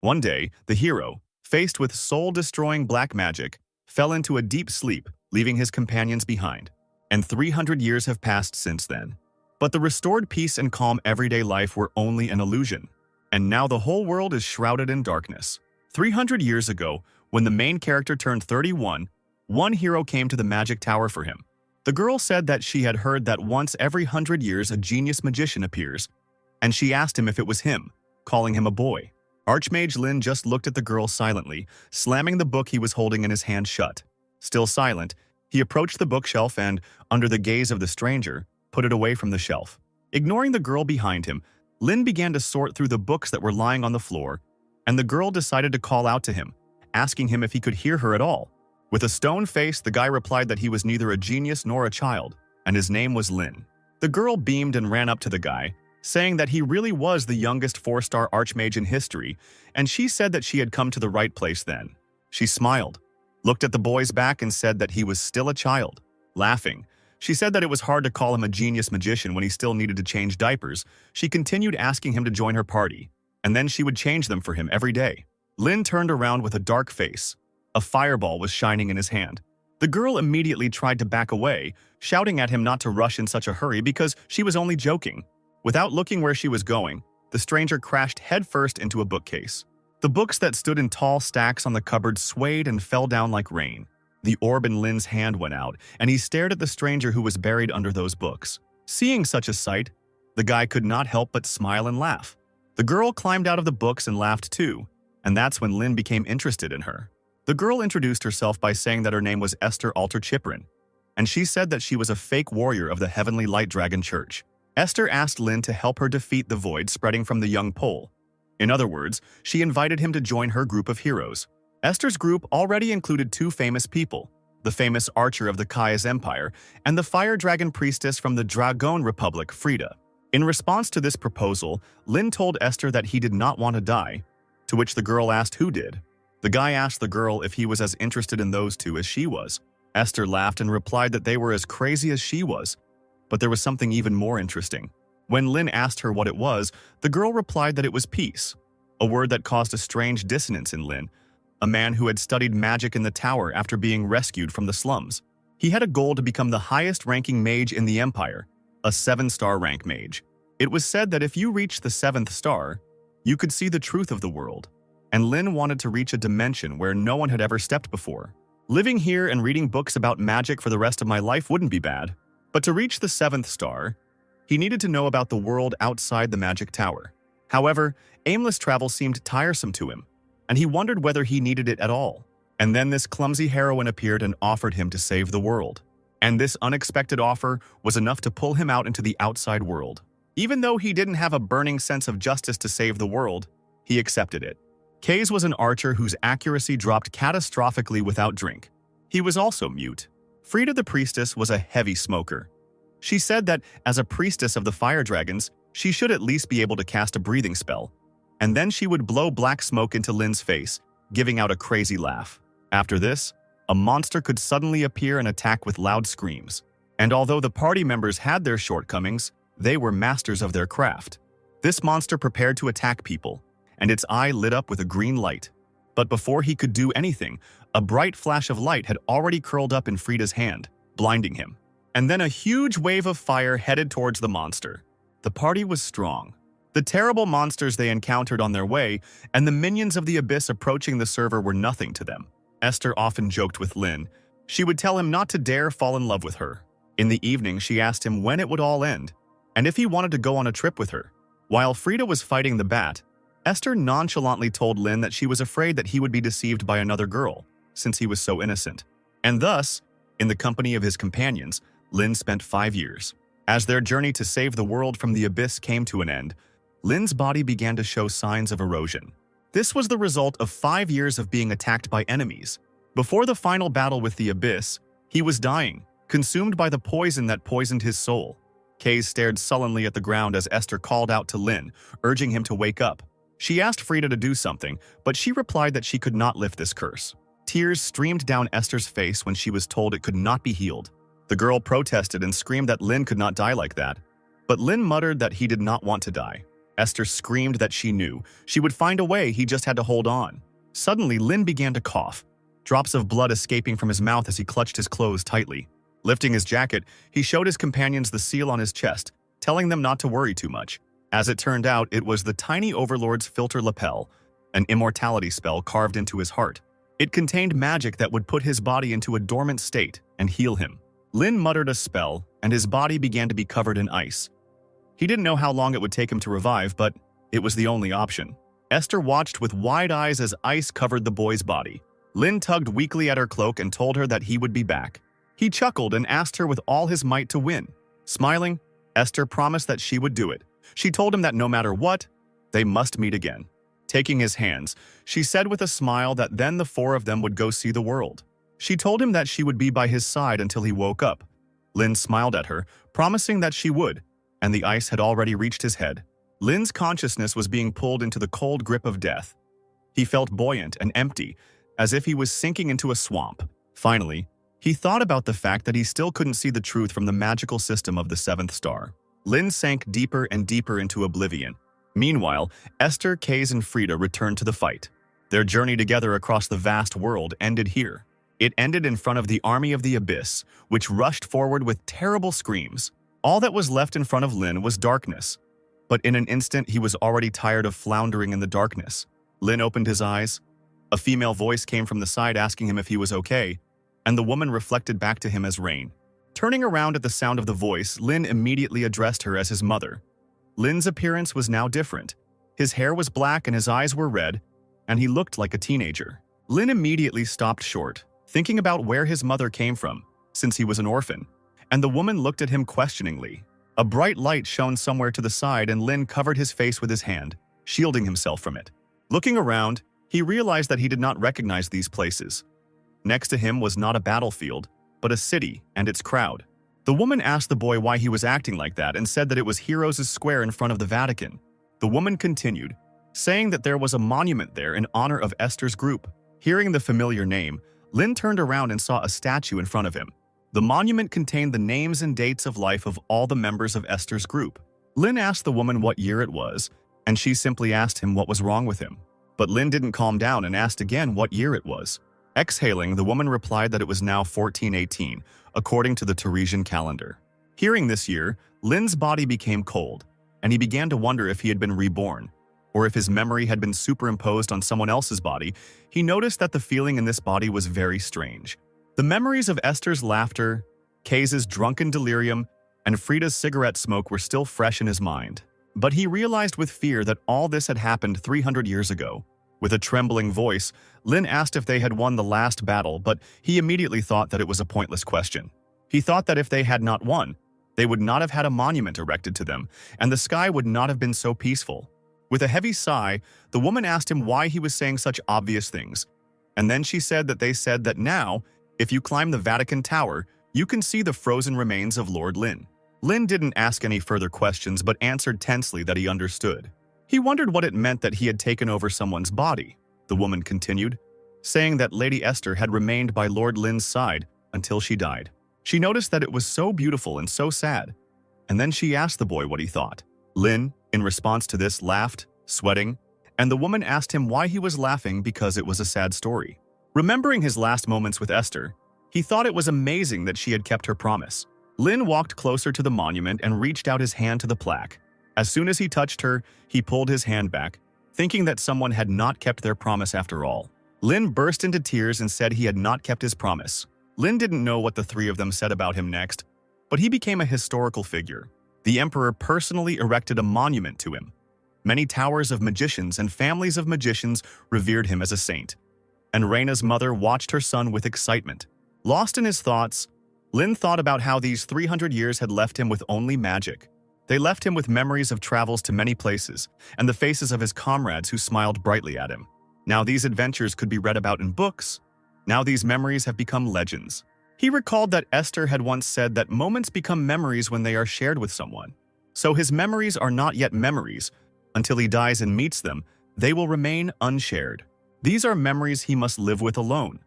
One day, the hero, faced with soul-destroying black magic, fell into a deep sleep, leaving his companions behind. And 300 years have passed since then. But the restored peace and calm everyday life were only an illusion. And now the whole world is shrouded in darkness. 300 years ago, when the main character turned 31, one hero came to the magic tower for him. The girl said that she had heard that once every 100 years a genius magician appears, and she asked him if it was him, calling him a boy. Archmage Lin just looked at the girl silently, slamming the book he was holding in his hand shut. Still silent, he approached the bookshelf and, under the gaze of the stranger, put it away from the shelf. Ignoring the girl behind him, Lin began to sort through the books that were lying on the floor, and the girl decided to call out to him, asking him if he could hear her at all. With a stone face, the guy replied that he was neither a genius nor a child, and his name was Lin. The girl beamed and ran up to the guy, saying that he really was the youngest 4-star archmage in history, and she said that she had come to the right place then. She smiled, looked at the boy's back and said that he was still a child. Laughing, she said that it was hard to call him a genius magician when he still needed to change diapers. She continued asking him to join her party, and then she would change them for him every day. Lin turned around with a dark face. A fireball was shining in his hand. The girl immediately tried to back away, shouting at him not to rush in such a hurry because she was only joking. Without looking where she was going, the stranger crashed headfirst into a bookcase. The books that stood in tall stacks on the cupboard swayed and fell down like rain. The orb in Lin's hand went out, and he stared at the stranger who was buried under those books. Seeing such a sight, the guy could not help but smile and laugh. The girl climbed out of the books and laughed too, and that's when Lin became interested in her. The girl introduced herself by saying that her name was Esther Alter Chiprin, and she said that she was a fake warrior of the Heavenly Light Dragon Church. Esther asked Lin to help her defeat the void spreading from the young pole. In other words, she invited him to join her group of heroes. Esther's group already included 2 famous people, the famous archer of the Kaya's Empire and the fire dragon priestess from the Dragon Republic, Frida. In response to this proposal, Lin told Esther that he did not want to die, to which the girl asked who did. The guy asked the girl if he was as interested in those 2 as she was. Esther laughed and replied that they were as crazy as she was. But there was something even more interesting. When Lin asked her what it was, the girl replied that it was peace, a word that caused a strange dissonance in Lin, a man who had studied magic in the tower after being rescued from the slums. He had a goal to become the highest-ranking mage in the Empire, a 7-star rank mage. It was said that if you reached the 7th star, you could see the truth of the world. And Lin wanted to reach a dimension where no one had ever stepped before. Living here and reading books about magic for the rest of my life wouldn't be bad. But to reach the 7th star, he needed to know about the world outside the magic tower. However, aimless travel seemed tiresome to him, and he wondered whether he needed it at all. And then this clumsy heroine appeared and offered him to save the world. And this unexpected offer was enough to pull him out into the outside world. Even though he didn't have a burning sense of justice to save the world, he accepted it. Kaze was an archer whose accuracy dropped catastrophically without drink. He was also mute. Frida the priestess was a heavy smoker. She said that, as a priestess of the fire dragons, she should at least be able to cast a breathing spell. And then she would blow black smoke into Lin's face, giving out a crazy laugh. After this, a monster could suddenly appear and attack with loud screams. And although the party members had their shortcomings, they were masters of their craft. This monster prepared to attack people, and its eye lit up with a green light. But before he could do anything, a bright flash of light had already curled up in Frida's hand, blinding him. And then a huge wave of fire headed towards the monster. The party was strong. The terrible monsters they encountered on their way and the minions of the abyss approaching the server were nothing to them. Esther often joked with Lin. She would tell him not to dare fall in love with her. In the evening, she asked him when it would all end, and if he wanted to go on a trip with her. While Frida was fighting the bat, Esther nonchalantly told Lin that she was afraid that he would be deceived by another girl, since he was so innocent. And thus, in the company of his companions, Lin spent 5 years. As their journey to save the world from the abyss came to an end, Lin's body began to show signs of erosion. This was the result of 5 years of being attacked by enemies. Before the final battle with the abyss, he was dying, consumed by the poison that poisoned his soul. Kaze stared sullenly at the ground as Esther called out to Lin, urging him to wake up. She asked Frida to do something, but she replied that she could not lift this curse. Tears streamed down Esther's face when she was told it could not be healed. The girl protested and screamed that Lin could not die like that. But Lin muttered that he did not want to die. Esther screamed that she knew. She would find a way, he just had to hold on. Suddenly, Lin began to cough, drops of blood escaping from his mouth as he clutched his clothes tightly. Lifting his jacket, he showed his companions the seal on his chest, telling them not to worry too much. As it turned out, it was the tiny overlord's filter lapel, an immortality spell carved into his heart. It contained magic that would put his body into a dormant state and heal him. Lin muttered a spell, and his body began to be covered in ice. He didn't know how long it would take him to revive, but it was the only option. Esther watched with wide eyes as ice covered the boy's body. Lin tugged weakly at her cloak and told her that he would be back. He chuckled and asked her with all his might to win. Smiling, Esther promised that she would do it. She told him that no matter what, they must meet again. Taking his hands, she said with a smile that then the four of them would go see the world. She told him that she would be by his side until he woke up. Lin smiled at her, promising that she would, and the ice had already reached his head. Lin's consciousness was being pulled into the cold grip of death. He felt buoyant and empty, as if he was sinking into a swamp. Finally, he thought about the fact that he still couldn't see the truth from the magical system of the seventh star. Lin sank deeper and deeper into oblivion. Meanwhile, Esther, Kaze, and Frida returned to the fight. Their journey together across the vast world ended here. It ended in front of the army of the Abyss, which rushed forward with terrible screams. All that was left in front of Lin was darkness. But in an instant, he was already tired of floundering in the darkness. Lin opened his eyes. A female voice came from the side asking him if he was okay, and the woman reflected back to him as rain. Turning around at the sound of the voice, Lin immediately addressed her as his mother. Lin's appearance was now different. His hair was black and his eyes were red, and he looked like a teenager. Lin immediately stopped short, thinking about where his mother came from, since he was an orphan, and the woman looked at him questioningly. A bright light shone somewhere to the side and Lin covered his face with his hand, shielding himself from it. Looking around, he realized that he did not recognize these places. Next to him was not a battlefield, but a city and its crowd. The woman asked the boy why he was acting like that and said that it was Heroes' Square in front of the Vatican. The woman continued, saying that there was a monument there in honor of Esther's group. Hearing the familiar name, Lin turned around and saw a statue in front of him. The monument contained the names and dates of life of all the members of Esther's group. Lin asked the woman what year it was, and she simply asked him what was wrong with him. But Lin didn't calm down and asked again what year it was. Exhaling, the woman replied that it was now 1418, according to the Teresian calendar. Hearing this year, Lin's body became cold, and he began to wonder if he had been reborn, or if his memory had been superimposed on someone else's body. He noticed that the feeling in this body was very strange. The memories of Esther's laughter, Kaze's drunken delirium, and Frida's cigarette smoke were still fresh in his mind. But he realized with fear that all this had happened 300 years ago. With a trembling voice, Lin asked if they had won the last battle, but he immediately thought that it was a pointless question. He thought that if they had not won, they would not have had a monument erected to them, and the sky would not have been so peaceful. With a heavy sigh, the woman asked him why he was saying such obvious things. And then she said that they said that now, if you climb the Vatican Tower, you can see the frozen remains of Lord Lin. Lin didn't ask any further questions but answered tensely that he understood. He wondered what it meant that he had taken over someone's body. The woman continued, saying that Lady Esther had remained by Lord Lin's side until she died. She noticed that it was so beautiful and so sad, and then she asked the boy what he thought. Lin, in response to this, laughed, sweating, and the woman asked him why he was laughing because it was a sad story. Remembering his last moments with Esther, he thought it was amazing that she had kept her promise. Lin walked closer to the monument and reached out his hand to the plaque. As soon as he touched her, he pulled his hand back, thinking that someone had not kept their promise after all. Lin burst into tears and said he had not kept his promise. Lin didn't know what the three of them said about him next, but he became a historical figure. The emperor personally erected a monument to him. Many towers of magicians and families of magicians revered him as a saint. And Reina's mother watched her son with excitement. Lost in his thoughts, Lin thought about how these 300 years had left him with only magic. They left him with memories of travels to many places and the faces of his comrades who smiled brightly at him. Now these adventures could be read about in books. Now these memories have become legends. He recalled that Esther had once said that moments become memories when they are shared with someone. So his memories are not yet memories. Until he dies and meets them, they will remain unshared. These are memories he must live with alone,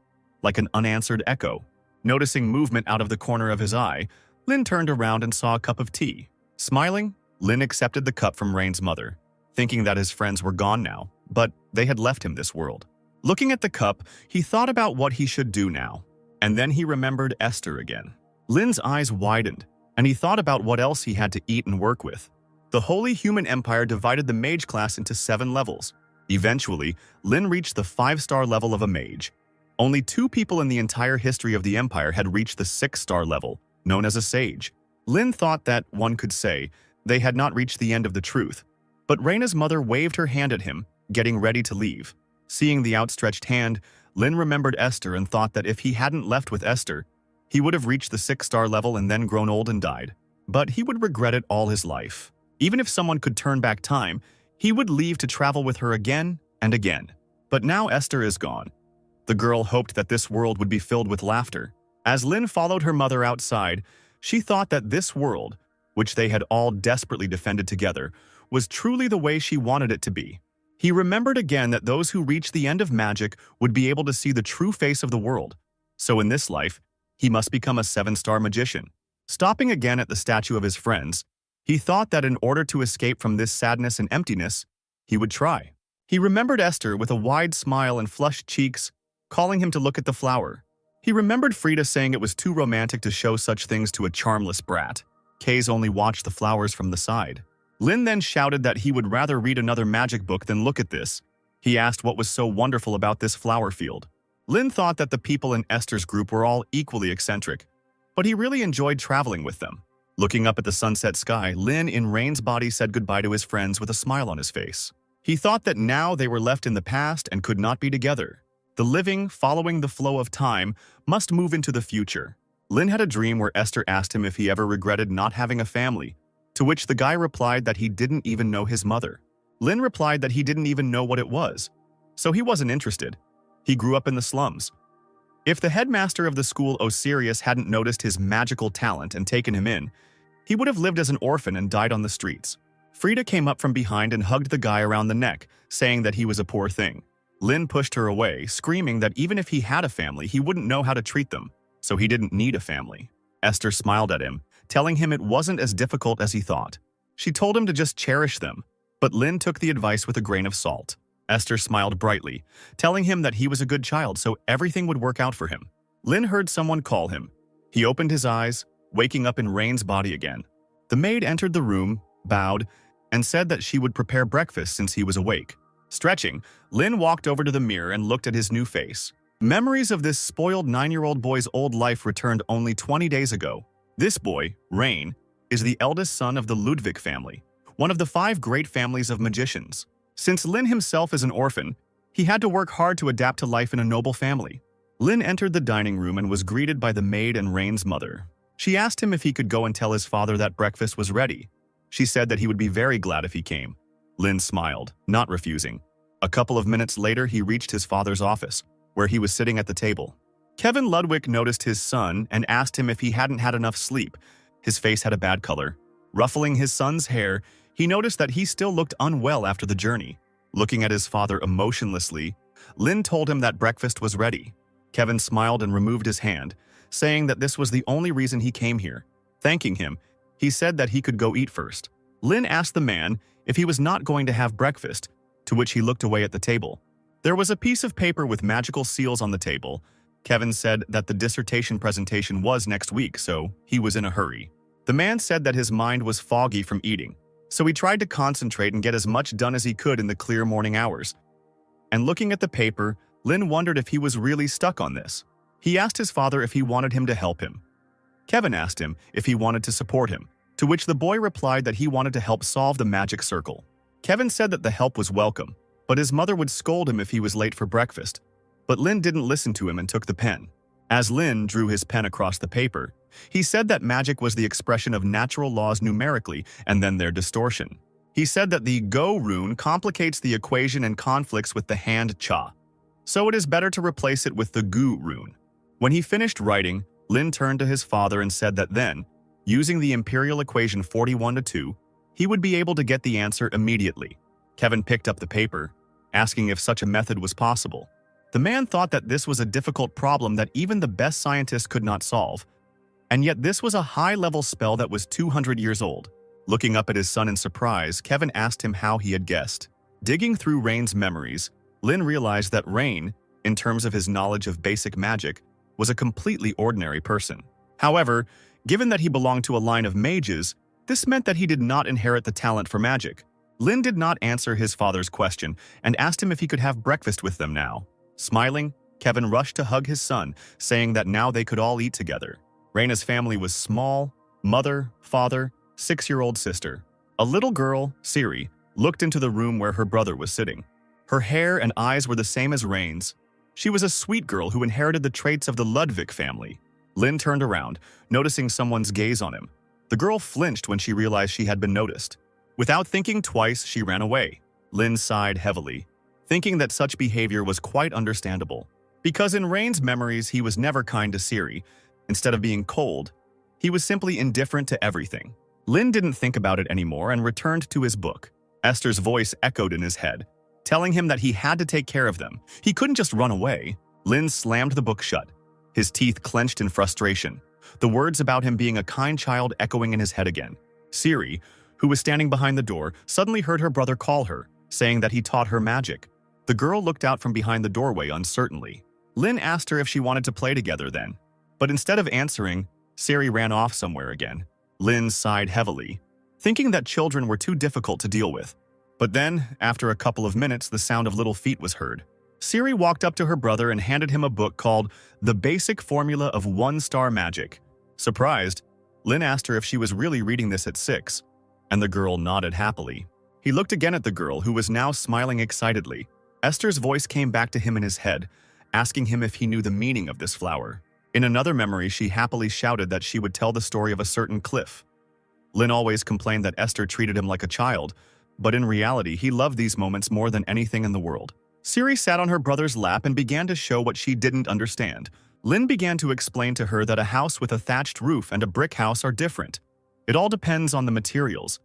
like an unanswered echo. Noticing movement out of the corner of his eye, Lin turned around and saw a cup of tea. Smiling, Lin accepted the cup from Rain's mother. thinking that his friends were gone now, but they had left him this world. Looking at the cup, he thought about what he should do now, and then he remembered Esther again. Lin's eyes widened, and he thought about what else he had to eat and work with. The Holy Human Empire divided the mage class into 7 levels. Eventually, Lin reached the 5-star level of a mage. Only 2 people in the entire history of the empire had reached the 6-star level, known as a sage. Lin thought that, one could say, they had not reached the end of the truth. But Reina's mother waved her hand at him, getting ready to leave. Seeing the outstretched hand, Lin remembered Esther and thought that if he hadn't left with Esther, he would have reached the 6-star level and then grown old and died. But he would regret it all his life. Even if someone could turn back time, he would leave to travel with her again and again. But now Esther is gone. The girl hoped that this world would be filled with laughter. As Lin followed her mother outside, she thought that this world, which they had all desperately defended together, was truly the way she wanted it to be. He remembered again that those who reached the end of magic would be able to see the true face of the world. So in this life, he must become a 7-star magician. Stopping again at the statue of his friends, he thought that in order to escape from this sadness and emptiness, he would try. He remembered Esther with a wide smile and flushed cheeks, calling him to look at the flower. He remembered Frida saying it was too romantic to show such things to a charmless brat. Kays only watched the flowers from the side. Lin then shouted that he would rather read another magic book than look at this. He asked what was so wonderful about this flower field. Lin thought that the people in Esther's group were all equally eccentric, but he really enjoyed traveling with them. Looking up at the sunset sky, Lin in Rain's body said goodbye to his friends with a smile on his face. He thought that now they were left in the past and could not be together. The living, following the flow of time, must move into the future. Lin had a dream where Esther asked him if he ever regretted not having a family, to which the guy replied that he didn't even know his mother. Lin replied that he didn't even know what it was, so he wasn't interested. He grew up in the slums. If the headmaster of the school, Osiris, hadn't noticed his magical talent and taken him in, he would have lived as an orphan and died on the streets. Frida came up from behind and hugged the guy around the neck, saying that he was a poor thing. Lin pushed her away, screaming that even if he had a family, he wouldn't know how to treat them, so he didn't need a family. Esther smiled at him, telling him it wasn't as difficult as he thought. She told him to just cherish them, but Lin took the advice with a grain of salt. Esther smiled brightly, telling him that he was a good child, so everything would work out for him. Lin heard someone call him. He opened his eyes, waking up in Rain's body again. The maid entered the room, bowed, and said that she would prepare breakfast since he was awake. Stretching, Lin walked over to the mirror and looked at his new face. Memories of this spoiled 9-year-old boy's old life returned only 20 days ago. This boy, Rain, is the eldest son of the Ludwig family, one of the 5 great families of magicians. Since Lin himself is an orphan, he had to work hard to adapt to life in a noble family. Lin entered the dining room and was greeted by the maid and Rain's mother. She asked him if he could go and tell his father that breakfast was ready. She said that he would be very glad if he came. Lin smiled, not refusing. A couple of minutes later, he reached his father's office, where he was sitting at the table. Kevin Ludwig noticed his son and asked him if he hadn't had enough sleep. His face had a bad color. Ruffling his son's hair, he noticed that he still looked unwell after the journey. Looking at his father emotionlessly, Lin told him that breakfast was ready. Kevin smiled and removed his hand, saying that this was the only reason he came here. Thanking him, he said that he could go eat first. Lin asked the man if he was not going to have breakfast, to which he looked away at the table. There was a piece of paper with magical seals on the table. Kevin said that the dissertation presentation was next week, so he was in a hurry. The man said that his mind was foggy from eating, so he tried to concentrate and get as much done as he could in the clear morning hours. And looking at the paper, Lin wondered if he was really stuck on this. He asked his father if he wanted him to help him. Kevin asked him if he wanted to support him, to which the boy replied that he wanted to help solve the magic circle. Kevin said that the help was welcome, but his mother would scold him if he was late for breakfast. But Lin didn't listen to him and took the pen. As Lin drew his pen across the paper, he said that magic was the expression of natural laws numerically and then their distortion. He said that the Go rune complicates the equation and conflicts with the hand Cha, so it is better to replace it with the Gu rune. When he finished writing, Lin turned to his father and said that then, using the imperial equation 41:2, he would be able to get the answer immediately. Kevin picked up the paper, asking if such a method was possible. The man thought that this was a difficult problem that even the best scientists could not solve, and yet this was a high-level spell that was 200 years old. Looking up at his son in surprise, Kevin asked him how he had guessed. Digging through Rain's memories, Lin realized that Rain, in terms of his knowledge of basic magic, was a completely ordinary person. However, given that he belonged to a line of mages, this meant that he did not inherit the talent for magic. Lin did not answer his father's question and asked him if he could have breakfast with them now. Smiling, Kevin rushed to hug his son, saying that now they could all eat together. Raina's family was small: mother, father, 6-year-old sister. A little girl, Siri, looked into the room where her brother was sitting. Her hair and eyes were the same as Rain's. She was a sweet girl who inherited the traits of the Ludwig family. Lin turned around, noticing someone's gaze on him. The girl flinched when she realized she had been noticed. Without thinking twice, she ran away. Lin sighed heavily, thinking that such behavior was quite understandable. Because in Rain's memories, he was never kind to Siri. Instead of being cold, he was simply indifferent to everything. Lin didn't think about it anymore and returned to his book. Esther's voice echoed in his head, telling him that he had to take care of them. He couldn't just run away. Lin slammed the book shut, his teeth clenched in frustration, the words about him being a kind child echoing in his head again. Siri, who was standing behind the door, suddenly heard her brother call her, saying that he taught her magic. The girl looked out from behind the doorway uncertainly. Lin asked her if she wanted to play together then, but instead of answering, Siri ran off somewhere again. Lin sighed heavily, thinking that children were too difficult to deal with. But then, after a couple of minutes, the sound of little feet was heard. Siri walked up to her brother and handed him a book called The Basic Formula of One-Star Magic. Surprised, Lin asked her if she was really reading this at 6, and the girl nodded happily. He looked again at the girl, who was now smiling excitedly. Esther's voice came back to him in his head, asking him if he knew the meaning of this flower. In another memory, she happily shouted that she would tell the story of a certain cliff. Lin always complained that Esther treated him like a child, but in reality, he loved these moments more than anything in the world. Siri sat on her brother's lap and began to show what she didn't understand. Lin began to explain to her that a house with a thatched roof and a brick house are different. It all depends on the materials.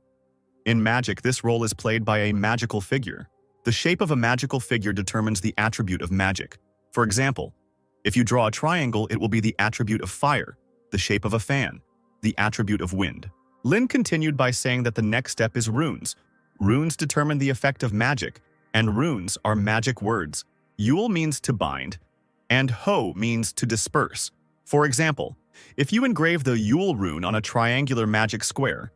In magic, this role is played by a magical figure. The shape of a magical figure determines the attribute of magic. For example, if you draw a triangle, it will be the attribute of fire, the shape of a fan, the attribute of wind. Lin continued by saying that the next step is runes. Runes determine the effect of magic, and runes are magic words. Yule means to bind, and Ho means to disperse. For example, if you engrave the Yule rune on a triangular magic square,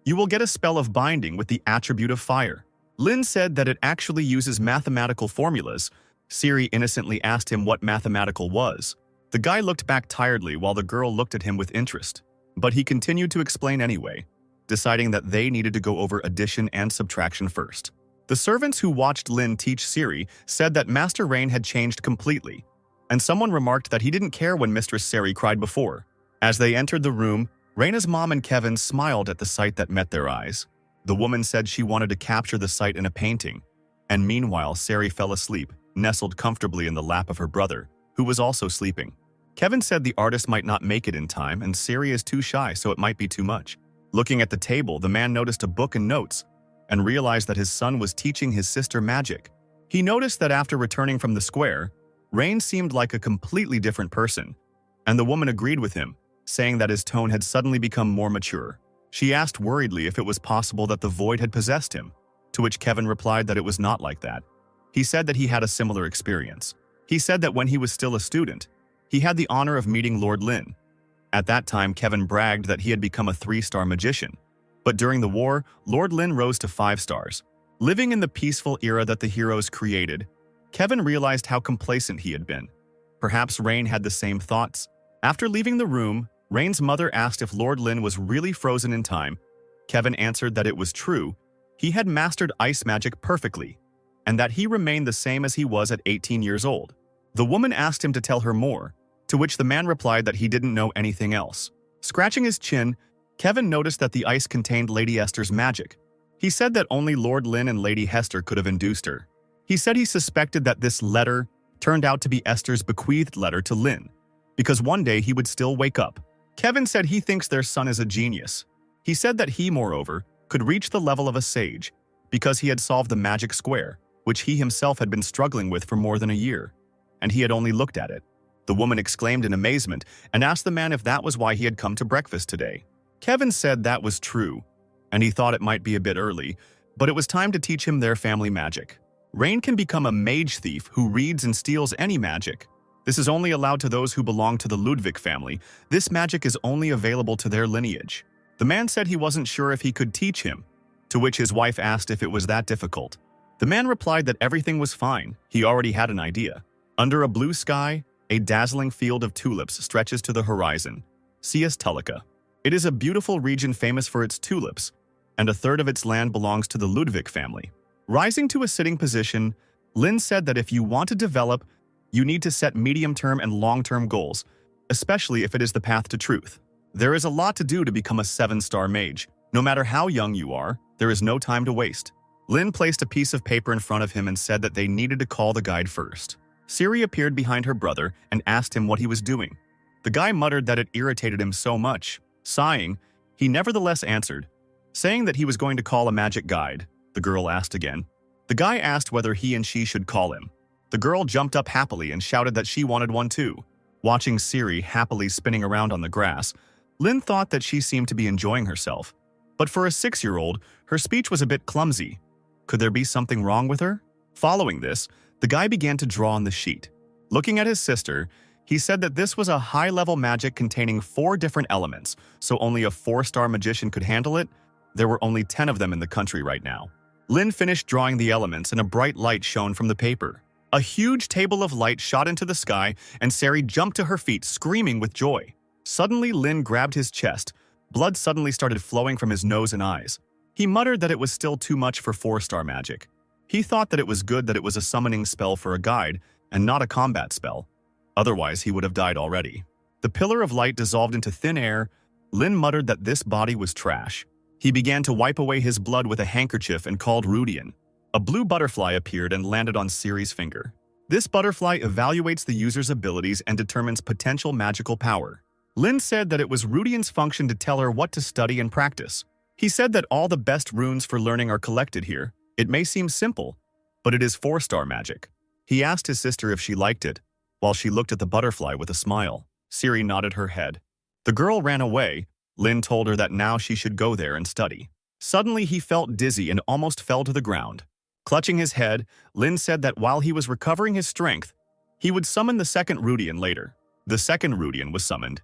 you will get a spell of binding with the attribute of fire. Lin said that it actually uses mathematical formulas. Siri innocently asked him what mathematical was. The guy looked back tiredly while the girl looked at him with interest, but he continued to explain anyway, deciding that they needed to go over addition and subtraction first. The servants who watched Lin teach Siri said that Master Rain had changed completely, and someone remarked that he didn't care when Mistress Siri cried before. As they entered the room, Raina's mom and Kevin smiled at the sight that met their eyes. The woman said she wanted to capture the sight in a painting, and meanwhile Siri fell asleep, nestled comfortably in the lap of her brother, who was also sleeping. Kevin said the artist might not make it in time, and Siri is too shy, so it might be too much. Looking at the table, the man noticed a book and notes, and realized that his son was teaching his sister magic. He noticed that after returning from the square, Rain seemed like a completely different person, and the woman agreed with him, saying that his tone had suddenly become more mature. She asked worriedly if it was possible that the void had possessed him, to which Kevin replied that it was not like that. He said that he had a similar experience. He said that when he was still a student, he had the honor of meeting Lord Lin. At that time, Kevin bragged that he had become a 3-star magician. But during the war, Lord Lin rose to 5 stars. Living in the peaceful era that the heroes created, Kevin realized how complacent he had been. Perhaps Rain had the same thoughts. After leaving the room, Rain's mother asked if Lord Lin was really frozen in time. Kevin answered that it was true. He had mastered ice magic perfectly, and that he remained the same as he was at 18 years old. The woman asked him to tell her more, to which the man replied that he didn't know anything else. Scratching his chin, Kevin noticed that the ice contained Lady Esther's magic. He said that only Lord Lin and Lady Hester could have induced her. He said he suspected that this letter turned out to be Esther's bequeathed letter to Lin, because one day he would still wake up. Kevin said he thinks their son is a genius. He said that he, moreover, could reach the level of a sage, because he had solved the magic square, which he himself had been struggling with for more than a year, and he had only looked at it. The woman exclaimed in amazement and asked the man if that was why he had come to breakfast today. Kevin said that was true. and he thought it might be a bit early, but it was time to teach him their family magic. Rain can become a mage thief who reads and steals any magic. This is only allowed to those who belong to the Ludwig family. This magic is only available to their lineage. The man said he wasn't sure if he could teach him, to which his wife asked if it was that difficult. The man replied that everything was fine. He already had an idea. Under a blue sky, a dazzling field of tulips stretches to the horizon. C.S. Tulika. It is a beautiful region famous for its tulips, and a third of its land belongs to the Ludwig family. Rising to a sitting position, Lin said that if you want to develop, you need to set medium-term and long-term goals, especially if it is the path to truth. There is a lot to do to become a 7-star mage. No matter how young you are, there is no time to waste. Lin placed a piece of paper in front of him and said that they needed to call the guide first. Siri appeared behind her brother and asked him what he was doing. The guy muttered that it irritated him so much. Sighing, he nevertheless answered, saying that he was going to call a magic guide. The girl asked again. The guy asked whether he and she should call him. The girl jumped up happily and shouted that she wanted one too. Watching Siri happily spinning around on the grass, Lin thought that she seemed to be enjoying herself. But for a 6-year-old, her speech was a bit clumsy. Could there be something wrong with her? Following this, the guy began to draw on the sheet. Looking at his sister, he said that this was a high-level magic containing 4 different elements, so only a 4-star magician could handle it. There were only 10 of them in the country right now. Lin finished drawing the elements and a bright light shone from the paper. A huge table of light shot into the sky and Sari jumped to her feet, screaming with joy. Suddenly, Lin grabbed his chest. Blood suddenly started flowing from his nose and eyes. He muttered that it was still too much for 4-star magic. He thought that it was good that it was a summoning spell for a guide and not a combat spell. Otherwise, he would have died already. The pillar of light dissolved into thin air. Lin muttered that this body was trash. He began to wipe away his blood with a handkerchief and called Rudian. A blue butterfly appeared and landed on Siri's finger. This butterfly evaluates the user's abilities and determines potential magical power. Lin said that it was Rudian's function to tell her what to study and practice. He said that all the best runes for learning are collected here. It may seem simple, but it is 4-star magic. He asked his sister if she liked it, while she looked at the butterfly with a smile. Siri nodded her head. The girl ran away. Lin told her that now she should go there and study. Suddenly, he felt dizzy and almost fell to the ground. Clutching his head, Lin said that while he was recovering his strength, he would summon the second Rudian later. The second Rudian was summoned.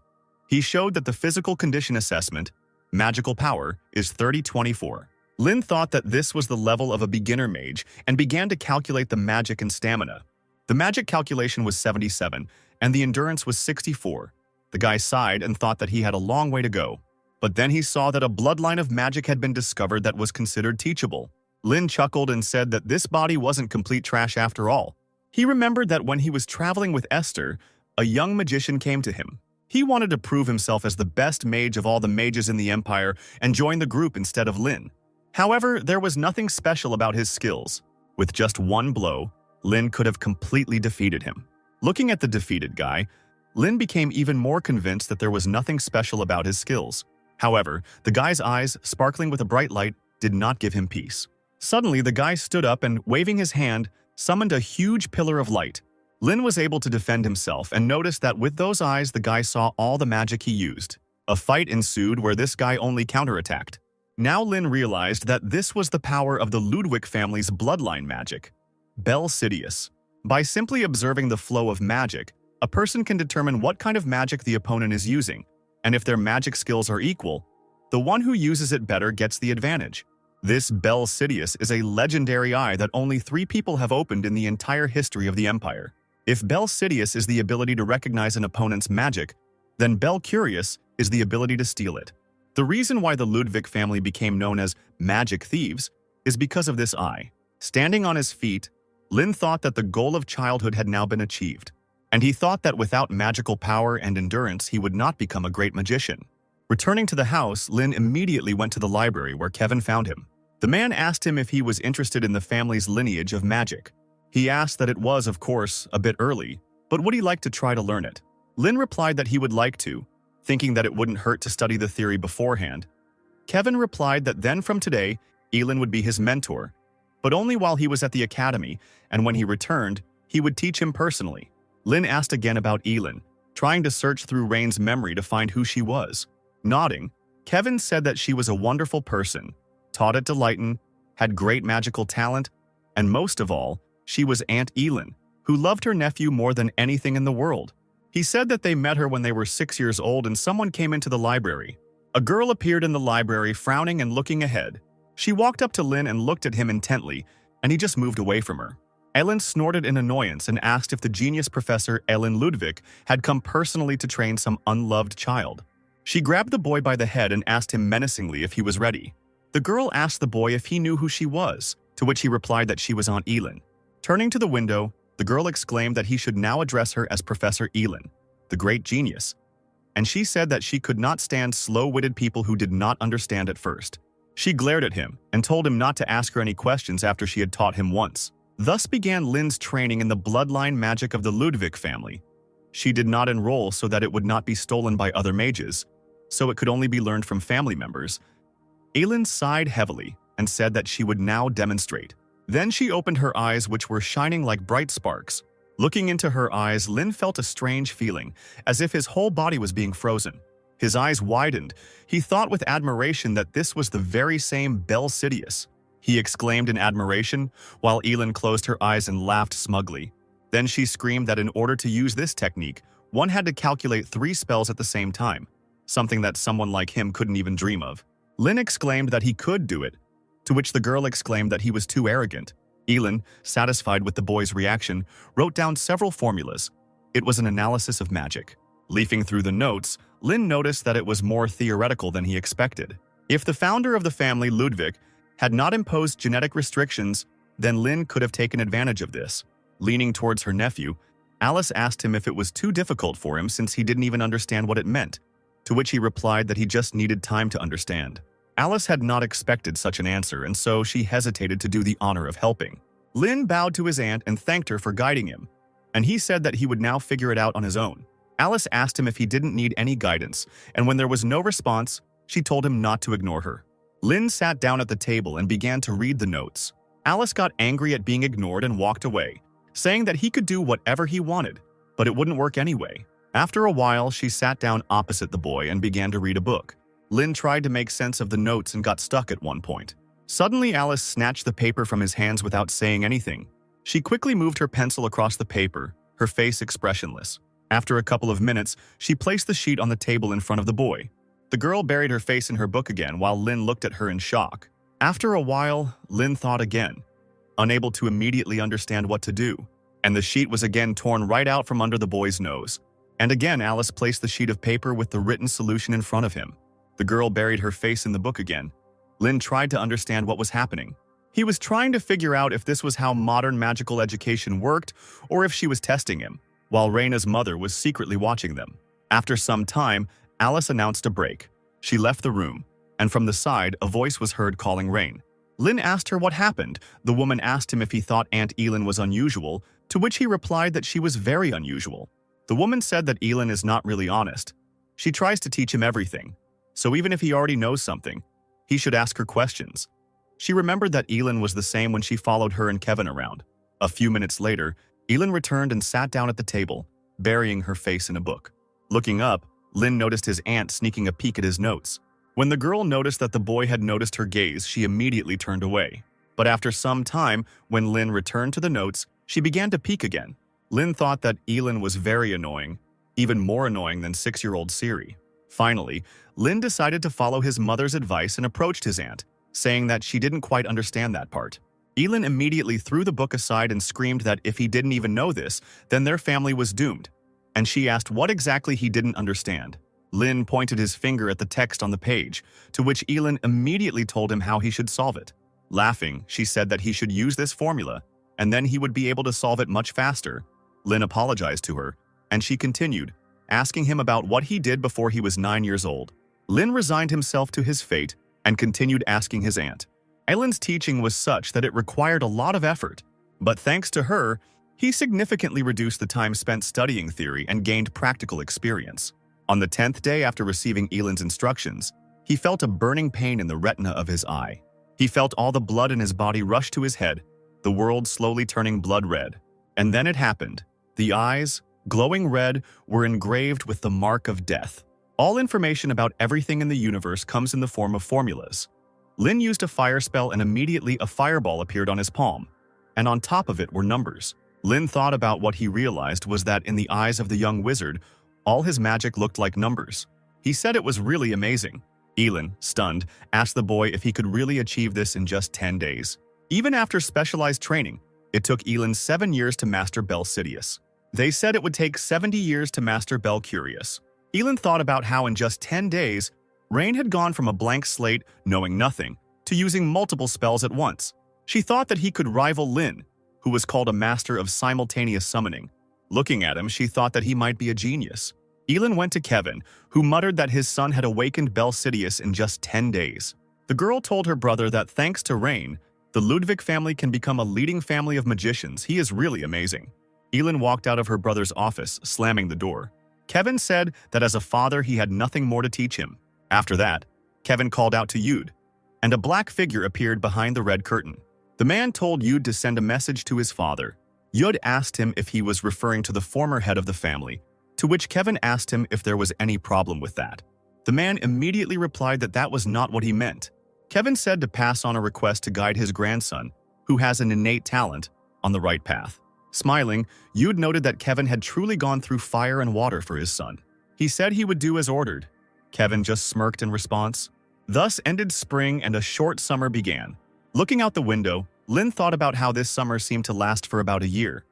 He showed that the physical condition assessment, magical power, is 30-24. Lin thought that this was the level of a beginner mage and began to calculate the magic and stamina. The magic calculation was 77, and the endurance was 64. The guy sighed and thought that he had a long way to go. But then he saw that a bloodline of magic had been discovered that was considered teachable. Lin chuckled and said that this body wasn't complete trash after all. He remembered that when he was traveling with Esther, a young magician came to him. He wanted to prove himself as the best mage of all the mages in the Empire and join the group instead of Lin. However, there was nothing special about his skills. With just one blow, Lin could have completely defeated him. Looking at the defeated guy, Lin became even more convinced that there was nothing special about his skills. However, the guy's eyes, sparkling with a bright light, did not give him peace. Suddenly, the guy stood up and, waving his hand, summoned a huge pillar of light. Lin was able to defend himself and noticed that with those eyes the guy saw all the magic he used. A fight ensued where this guy only counterattacked. Now Lin realized that this was the power of the Ludwig family's bloodline magic. Bel Sidious. By simply observing the flow of magic, a person can determine what kind of magic the opponent is using, and if their magic skills are equal, the one who uses it better gets the advantage. This Bel Sidious is a legendary eye that only 3 people have opened in the entire history of the Empire. If Bel Sidious is the ability to recognize an opponent's magic, then Bel Curious is the ability to steal it. The reason why the Ludwig family became known as magic thieves is because of this eye. Standing on his feet, Lin thought that the goal of childhood had now been achieved, and he thought that without magical power and endurance he would not become a great magician. Returning to the house, Lin immediately went to the library where Kevin found him. The man asked him if he was interested in the family's lineage of magic. He asked that it was, of course, a bit early, but would he like to try to learn it? Lin replied that he would like to, thinking that it wouldn't hurt to study the theory beforehand. Kevin replied that then from today, Elin would be his mentor, but only while he was at the academy, and when he returned, he would teach him personally. Lin asked again about Elin, trying to search through Rain's memory to find who she was. Nodding, Kevin said that she was a wonderful person, taught at Delayton, had great magical talent, and most of all, she was Aunt Elin, who loved her nephew more than anything in the world. He said that they met her when they were 6 years old and someone came into the library. A girl appeared in the library, frowning and looking ahead. She walked up to Lynn and looked at him intently, and he just moved away from her. Ellen snorted in annoyance and asked if the genius professor Ellen Ludwig had come personally to train some unloved child. She grabbed the boy by the head and asked him menacingly if he was ready. The girl asked the boy if he knew who she was, to which he replied that she was Aunt Elin. Turning to the window, the girl exclaimed that he should now address her as Professor Elin, the great genius, and she said that she could not stand slow-witted people who did not understand at first. She glared at him and told him not to ask her any questions after she had taught him once. Thus began Lynn's training in the bloodline magic of the Ludwig family. She did not enroll so that it would not be stolen by other mages, so it could only be learned from family members. Elin sighed heavily and said that she would now demonstrate. Then she opened her eyes, which were shining like bright sparks. Looking into her eyes, Lynn felt a strange feeling, as if his whole body was being frozen. His eyes widened. He thought with admiration that this was the very same Belle Sidious. He exclaimed in admiration, while Elin closed her eyes and laughed smugly. Then she screamed that in order to use this technique, one had to calculate 3 spells at the same time, something that someone like him couldn't even dream of. Lynn exclaimed that he could do it, to which the girl exclaimed that he was too arrogant. Elin, satisfied with the boy's reaction, wrote down several formulas. It was an analysis of magic. Leafing through the notes, Lynn noticed that it was more theoretical than he expected. If the founder of the family, Ludwig, had not imposed genetic restrictions, then Lynn could have taken advantage of this. Leaning towards her nephew, Alice asked him if it was too difficult for him since he didn't even understand what it meant, to which he replied that he just needed time to understand. Alice had not expected such an answer, and so she hesitated to do the honor of helping. Lynn bowed to his aunt and thanked her for guiding him, and he said that he would now figure it out on his own. Alice asked him if he didn't need any guidance, and when there was no response, she told him not to ignore her. Lynn sat down at the table and began to read the notes. Alice got angry at being ignored and walked away, saying that he could do whatever he wanted, but it wouldn't work anyway. After a while, she sat down opposite the boy and began to read a book. Lynn tried to make sense of the notes and got stuck at one point. Suddenly, Alice snatched the paper from his hands without saying anything. She quickly moved her pencil across the paper, her face expressionless. After a couple of minutes, she placed the sheet on the table in front of the boy. The girl buried her face in her book again while Lynn looked at her in shock. After a while, Lynn thought again, unable to immediately understand what to do, and the sheet was again torn right out from under the boy's nose. And again, Alice placed the sheet of paper with the written solution in front of him. The girl buried her face in the book again. Lynn tried to understand what was happening. He was trying to figure out if this was how modern magical education worked or if she was testing him, while Raina's mother was secretly watching them. After some time, Alice announced a break. She left the room, and from the side, a voice was heard calling Rain. Lynn asked her what happened. The woman asked him if he thought Aunt Elin was unusual, to which he replied that she was very unusual. The woman said that Elin is not really honest. She tries to teach him everything. So even if he already knows something, he should ask her questions. She remembered that Elin was the same when she followed her and Kevin around. A few minutes later, Elin returned and sat down at the table, burying her face in a book. Looking up, Lynn noticed his aunt sneaking a peek at his notes. When the girl noticed that the boy had noticed her gaze, she immediately turned away. But after some time, when Lynn returned to the notes, she began to peek again. Lynn thought that Elin was very annoying, even more annoying than 6-year-old Siri. Finally, Lynn decided to follow his mother's advice and approached his aunt, saying that she didn't quite understand that part. Elin immediately threw the book aside and screamed that if he didn't even know this, then their family was doomed, and she asked what exactly he didn't understand. Lynn pointed his finger at the text on the page, to which Elin immediately told him how he should solve it. Laughing, she said that he should use this formula, and then he would be able to solve it much faster. Lynn apologized to her, and she continued, asking him about what he did before he was 9 years old. Lynn resigned himself to his fate and continued asking his aunt. Elin's teaching was such that it required a lot of effort, but thanks to her, he significantly reduced the time spent studying theory and gained practical experience. On the 10th day after receiving Elin's instructions, he felt a burning pain in the retina of his eye. He felt all the blood in his body rush to his head, the world slowly turning blood red. And then it happened. The eyes, glowing red, were engraved with the mark of death. All information about everything in the universe comes in the form of formulas. Lin used a fire spell and immediately a fireball appeared on his palm, and on top of it were numbers. Lin thought about what he realized was that in the eyes of the young wizard, all his magic looked like numbers. He said it was really amazing. Elin, stunned, asked the boy if he could really achieve this in just 10 days. Even after specialized training, it took Elin 7 years to master Belcidius. They said it would take 70 years to master Belcurious. Elin thought about how in just 10 days, Rain had gone from a blank slate, knowing nothing, to using multiple spells at once. She thought that he could rival Lin, who was called a master of simultaneous summoning. Looking at him, she thought that he might be a genius. Elin went to Kevin, who muttered that his son had awakened Belcidius in just 10 days. The girl told her brother that thanks to Rain, the Ludwig family can become a leading family of magicians. He is really amazing. Elin walked out of her brother's office, slamming the door. Kevin said that as a father he had nothing more to teach him. After that, Kevin called out to Yud, and a black figure appeared behind the red curtain. The man told Yud to send a message to his father. Yud asked him if he was referring to the former head of the family, to which Kevin asked him if there was any problem with that. The man immediately replied that that was not what he meant. Kevin said to pass on a request to guide his grandson, who has an innate talent, on the right path. Smiling, Yud noted that Kevin had truly gone through fire and water for his son. He said he would do as ordered. Kevin just smirked in response. Thus ended spring and a short summer began. Looking out the window, Lin thought about how this summer seemed to last for about a year.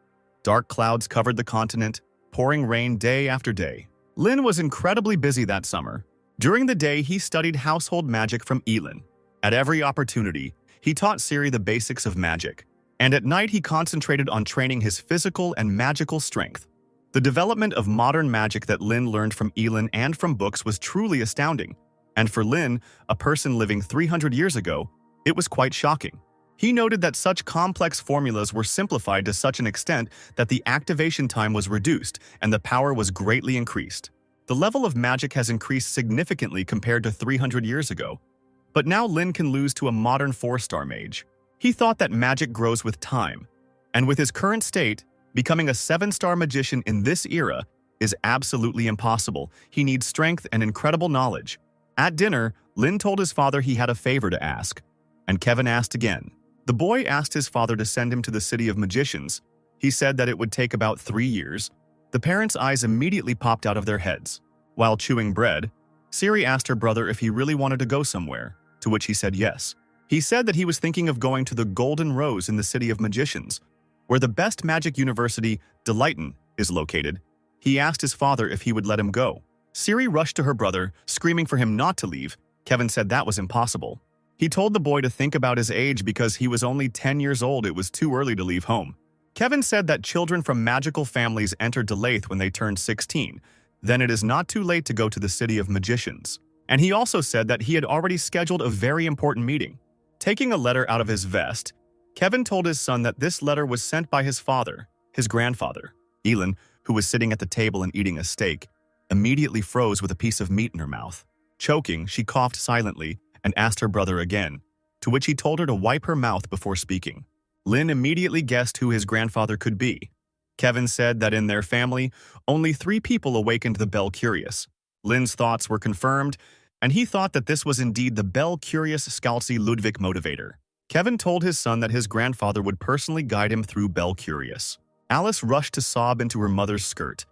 Dark clouds covered the continent, pouring rain day after day. Lin was incredibly busy that summer. During the day, he studied household magic from Elin. At every opportunity, he taught Ciri the basics of magic. And at night, he concentrated on training his physical and magical strength. The development of modern magic that Lin learned from Elin and from books was truly astounding. And for Lin, a person living 300 years ago, it was quite shocking. He noted that such complex formulas were simplified to such an extent that the activation time was reduced and the power was greatly increased. The level of magic has increased significantly compared to 300 years ago. But now Lin can lose to a modern 4-star mage. He thought that magic grows with time, and with his current state, becoming a 7-star magician in this era is absolutely impossible. He needs strength and incredible knowledge. At dinner, Lin told his father he had a favor to ask, and Kevin asked again. The boy asked his father to send him to the city of magicians. He said that it would take about 3 years. The parents' eyes immediately popped out of their heads. While chewing bread, Ciri asked her brother if he really wanted to go somewhere, to which he said yes. He said that he was thinking of going to the Golden Rose in the City of Magicians, where the best magic university, Deleighton, is located. He asked his father if he would let him go. Ciri rushed to her brother, screaming for him not to leave. Kevin said that was impossible. He told the boy to think about his age because he was only 10 years old. It was too early to leave home. Kevin said that children from magical families enter Deleighton when they turn 16. Then it is not too late to go to the City of Magicians. And he also said that he had already scheduled a very important meeting. Taking a letter out of his vest, Kevin told his son that this letter was sent by his father, his grandfather. Elin, who was sitting at the table and eating a steak, immediately froze with a piece of meat in her mouth. Choking, she coughed silently and asked her brother again, to which he told her to wipe her mouth before speaking. Lin immediately guessed who his grandfather could be. Kevin said that in their family, only 3 people awakened the Belcurious. Lin's thoughts were confirmed, and he thought that this was indeed the Belcurious Scalzi Ludwig motivator. Kevin told his son that his grandfather would personally guide him through Belcurious. Alice rushed to sob into her mother's skirt,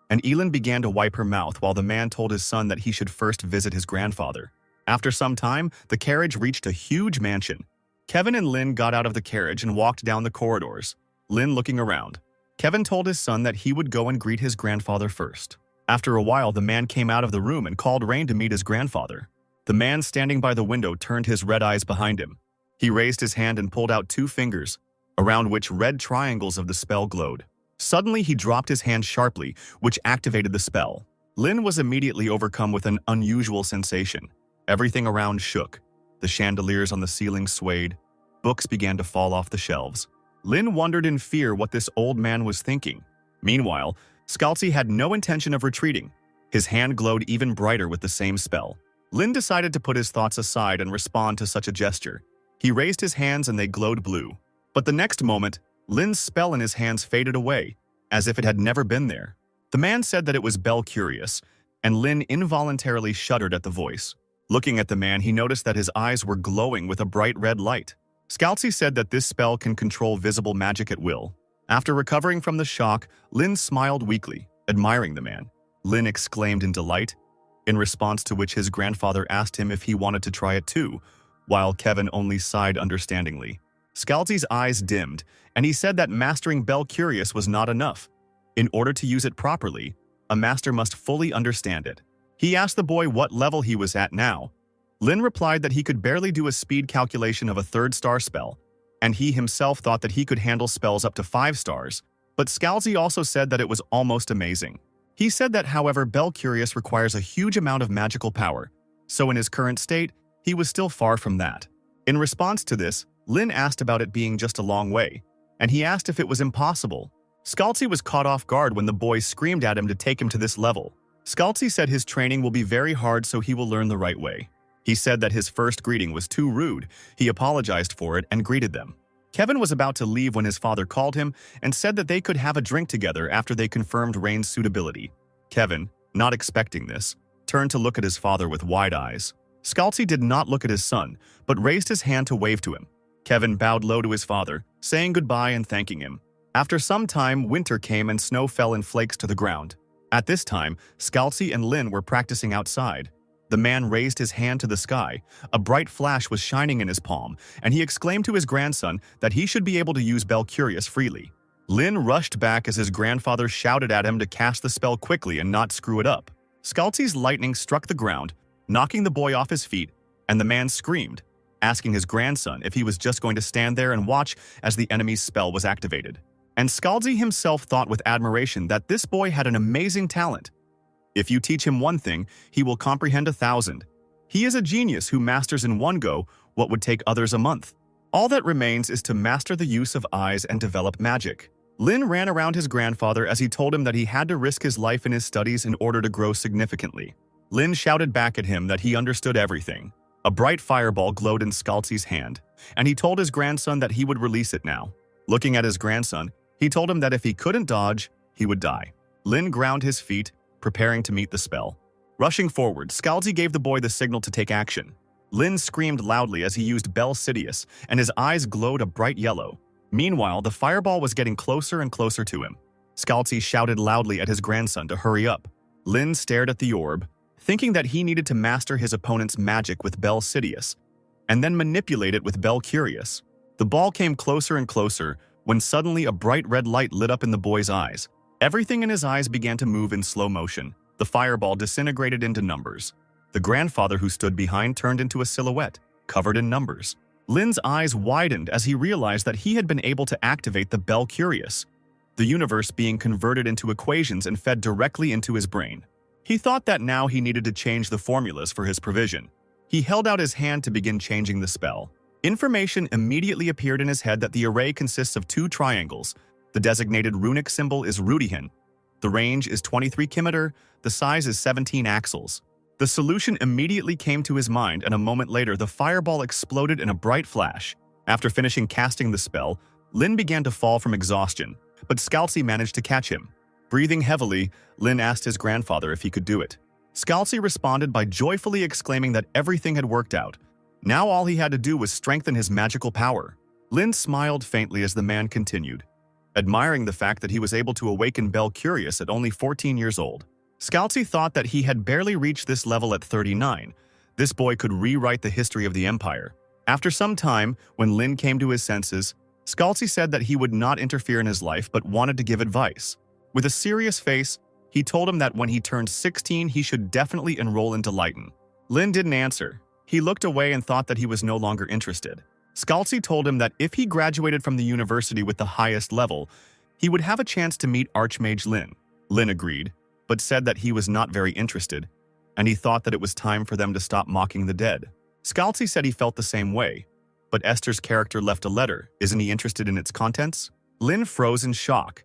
and Elin began to wipe her mouth while the man told his son that he should first visit his grandfather. After some time, the carriage reached a huge mansion. Kevin and Lin got out of the carriage and walked down the corridors, Lin looking around. Kevin told his son that he would go and greet his grandfather first. After a while, the man came out of the room and called Rain to meet his grandfather. The man standing by the window turned his red eyes behind him. He raised his hand and pulled out 2 fingers, around which red triangles of the spell glowed. Suddenly, he dropped his hand sharply, which activated the spell. Lin was immediately overcome with an unusual sensation. Everything around shook. The chandeliers on the ceiling swayed. Books began to fall off the shelves. Lin wondered in fear what this old man was thinking. Meanwhile, Scalzi had no intention of retreating. His hand glowed even brighter with the same spell. Lin decided to put his thoughts aside and respond to such a gesture. He raised his hands and they glowed blue. But the next moment, Lin's spell in his hands faded away, as if it had never been there. The man said that it was Belcurious, and Lin involuntarily shuddered at the voice. Looking at the man, he noticed that his eyes were glowing with a bright red light. Scalzi said that this spell can control visible magic at will. After recovering from the shock, Lin smiled weakly, admiring the man. Lin exclaimed in delight, in response to which his grandfather asked him if he wanted to try it too, while Kevin only sighed understandingly. Scalzi's eyes dimmed, and he said that mastering Bel Curious was not enough. In order to use it properly, a master must fully understand it. He asked the boy what level he was at now. Lin replied that he could barely do a speed calculation of a 3rd-star spell, and he himself thought that he could handle spells up to 5 stars, but Scalzi also said that it was almost amazing. He said that, however, Bel Curious requires a huge amount of magical power, so in his current state, he was still far from that. In response to this, Lin asked about it being just a long way, and he asked if it was impossible. Scalzi was caught off guard when the boy screamed at him to take him to this level. Scalzi said his training will be very hard, so he will learn the right way. He said that his first greeting was too rude. He apologized for it and greeted them. Kevin was about to leave when his father called him and said that they could have a drink together after they confirmed Rain's suitability. Kevin, not expecting this, turned to look at his father with wide eyes. Scalzi did not look at his son, but raised his hand to wave to him. Kevin bowed low to his father, saying goodbye and thanking him. After some time, winter came and snow fell in flakes to the ground. At this time, Scalzi and Lin were practicing outside. The man raised his hand to the sky. A bright flash was shining in his palm, and he exclaimed to his grandson that he should be able to use Bel Curious freely. Lin rushed back as his grandfather shouted at him to cast the spell quickly and not screw it up. Scalzi's lightning struck the ground, knocking the boy off his feet, and the man screamed, asking his grandson if he was just going to stand there and watch as the enemy's spell was activated. And Scalzi himself thought with admiration that this boy had an amazing talent. If you teach him one thing, he will comprehend 1,000. He is a genius who masters in one go what would take others a month. All that remains is to master the use of eyes and develop magic. Lin ran around his grandfather as he told him that he had to risk his life in his studies in order to grow significantly. Lin shouted back at him that he understood everything. A bright fireball glowed in Scalzi's hand, and he told his grandson that he would release it now. Looking at his grandson, he told him that if he couldn't dodge, he would die. Lin ground his feet, preparing to meet the spell. Rushing forward, Scalzi gave the boy the signal to take action. Lin screamed loudly as he used Bel Sidious, and his eyes glowed a bright yellow. Meanwhile, the fireball was getting closer and closer to him. Scalzi shouted loudly at his grandson to hurry up. Lin stared at the orb, thinking that he needed to master his opponent's magic with Bel Sidious, and then manipulate it with Bel Curious. The ball came closer and closer when suddenly a bright red light lit up in the boy's eyes. Everything in his eyes began to move in slow motion. The fireball disintegrated into numbers. The grandfather who stood behind turned into a silhouette, covered in numbers. Lin's eyes widened as he realized that he had been able to activate the Bel Curious, the universe being converted into equations and fed directly into his brain. He thought that now he needed to change the formulas for his provision. He held out his hand to begin changing the spell. Information immediately appeared in his head that the array consists of 2 triangles. The designated runic symbol is Rudihin. The range is 23 kilometer, the size is 17 axles. The solution immediately came to his mind, and a moment later the fireball exploded in a bright flash. After finishing casting the spell, Lin began to fall from exhaustion, but Scalzi managed to catch him. Breathing heavily, Lin asked his grandfather if he could do it. Scalzi responded by joyfully exclaiming that everything had worked out. Now all he had to do was strengthen his magical power. Lin smiled faintly as the man continued, admiring the fact that he was able to awaken Bel Curious at only 14 years old. Scalzi thought that he had barely reached this level at 39. This boy could rewrite the history of the Empire. After some time, when Lin came to his senses, Scalzi said that he would not interfere in his life but wanted to give advice. With a serious face, he told him that when he turned 16, he should definitely enroll into Lighten. Lin didn't answer. He looked away and thought that he was no longer interested. Scalzi told him that if he graduated from the university with the highest level, he would have a chance to meet Archmage Lin. Lin agreed, but said that he was not very interested, and he thought that it was time for them to stop mocking the dead. Scalzi said he felt the same way, but Esther's character left a letter. Isn't he interested in its contents? Lin froze in shock.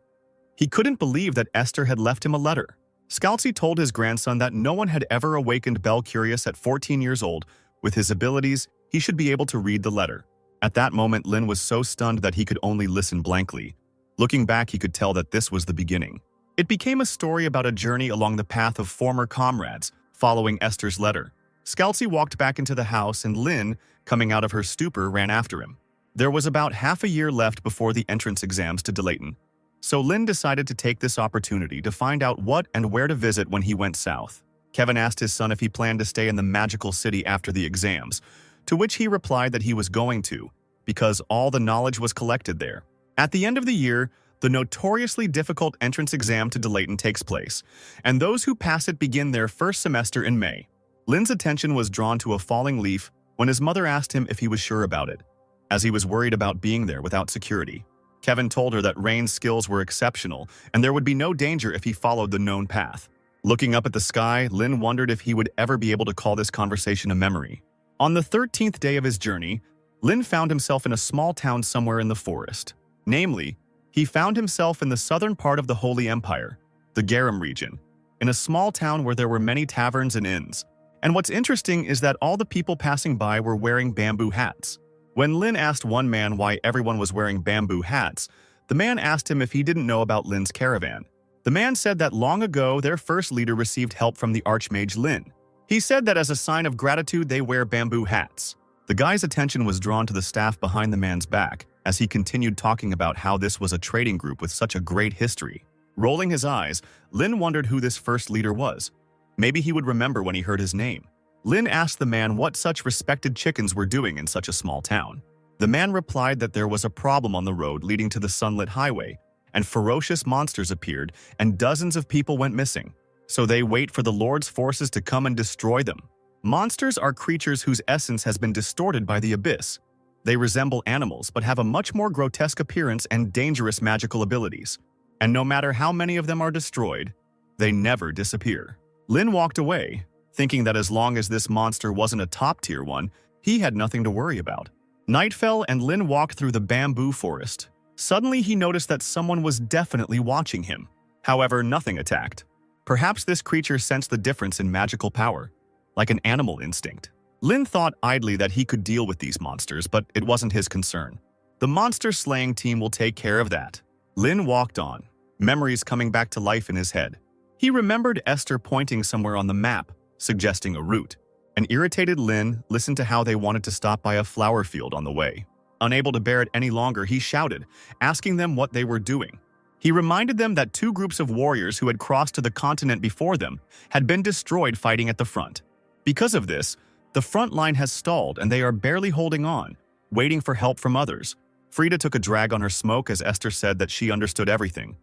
He couldn't believe that Esther had left him a letter. Scalzi told his grandson that no one had ever awakened Bel Curious at 14 years old. With his abilities, he should be able to read the letter. At that moment, Lin was so stunned that he could only listen blankly. Looking back, he could tell that this was the beginning. It became a story about a journey along the path of former comrades, following Esther's letter. Scalzi walked back into the house and Lynn, coming out of her stupor, ran after him. There was about half a year left before the entrance exams to Delayton, so Lynn decided to take this opportunity to find out what and where to visit when he went south. Kevin asked his son if he planned to stay in the magical city after the exams, to which he replied that he was going to, because all the knowledge was collected there. At the end of the year, the notoriously difficult entrance exam to Delayton takes place, and those who pass it begin their first semester in May. Lynn's attention was drawn to a falling leaf when his mother asked him if he was sure about it, as he was worried about being there without security. Kevin told her that Rain's skills were exceptional and there would be no danger if he followed the known path. Looking up at the sky, Lynn wondered if he would ever be able to call this conversation a memory. On the 13th day of his journey, Lynn found himself in a small town somewhere in the forest. Namely, he found himself in the southern part of the Holy Empire, the Garum region, in a small town where there were many taverns and inns. And what's interesting is that all the people passing by were wearing bamboo hats. When Lynn asked one man why everyone was wearing bamboo hats, the man asked him if he didn't know about Lynn's caravan. The man said that long ago their first leader received help from the Archmage Lynn. He said that as a sign of gratitude they wear bamboo hats. The guy's attention was drawn to the staff behind the man's back as he continued talking about how this was a trading group with such a great history. Rolling his eyes, Lynn wondered who this first leader was. Maybe he would remember when he heard his name. Lynn asked the man what such respected chickens were doing in such a small town. The man replied that there was a problem on the road leading to the sunlit highway, and ferocious monsters appeared and dozens of people went missing. So they wait for the Lord's forces to come and destroy them. Monsters are creatures whose essence has been distorted by the abyss. They resemble animals but have a much more grotesque appearance and dangerous magical abilities. And no matter how many of them are destroyed, they never disappear. Lynn walked away, thinking that as long as this monster wasn't a top-tier one, he had nothing to worry about. Night fell and Lynn walked through the bamboo forest. Suddenly he noticed that someone was definitely watching him. However, nothing attacked. Perhaps this creature sensed the difference in magical power, like an animal instinct. Lynn thought idly that he could deal with these monsters, but it wasn't his concern. The monster-slaying team will take care of that. Lynn walked on, memories coming back to life in his head. He remembered Esther pointing somewhere on the map, suggesting a route. An irritated Lynn listened to how they wanted to stop by a flower field on the way. Unable to bear it any longer, he shouted, asking them what they were doing. He reminded them that two groups of warriors who had crossed to the continent before them had been destroyed fighting at the front. Because of this, the front line has stalled and they are barely holding on, waiting for help from others. Frida took a drag on her smoke as Esther said that she understood everything.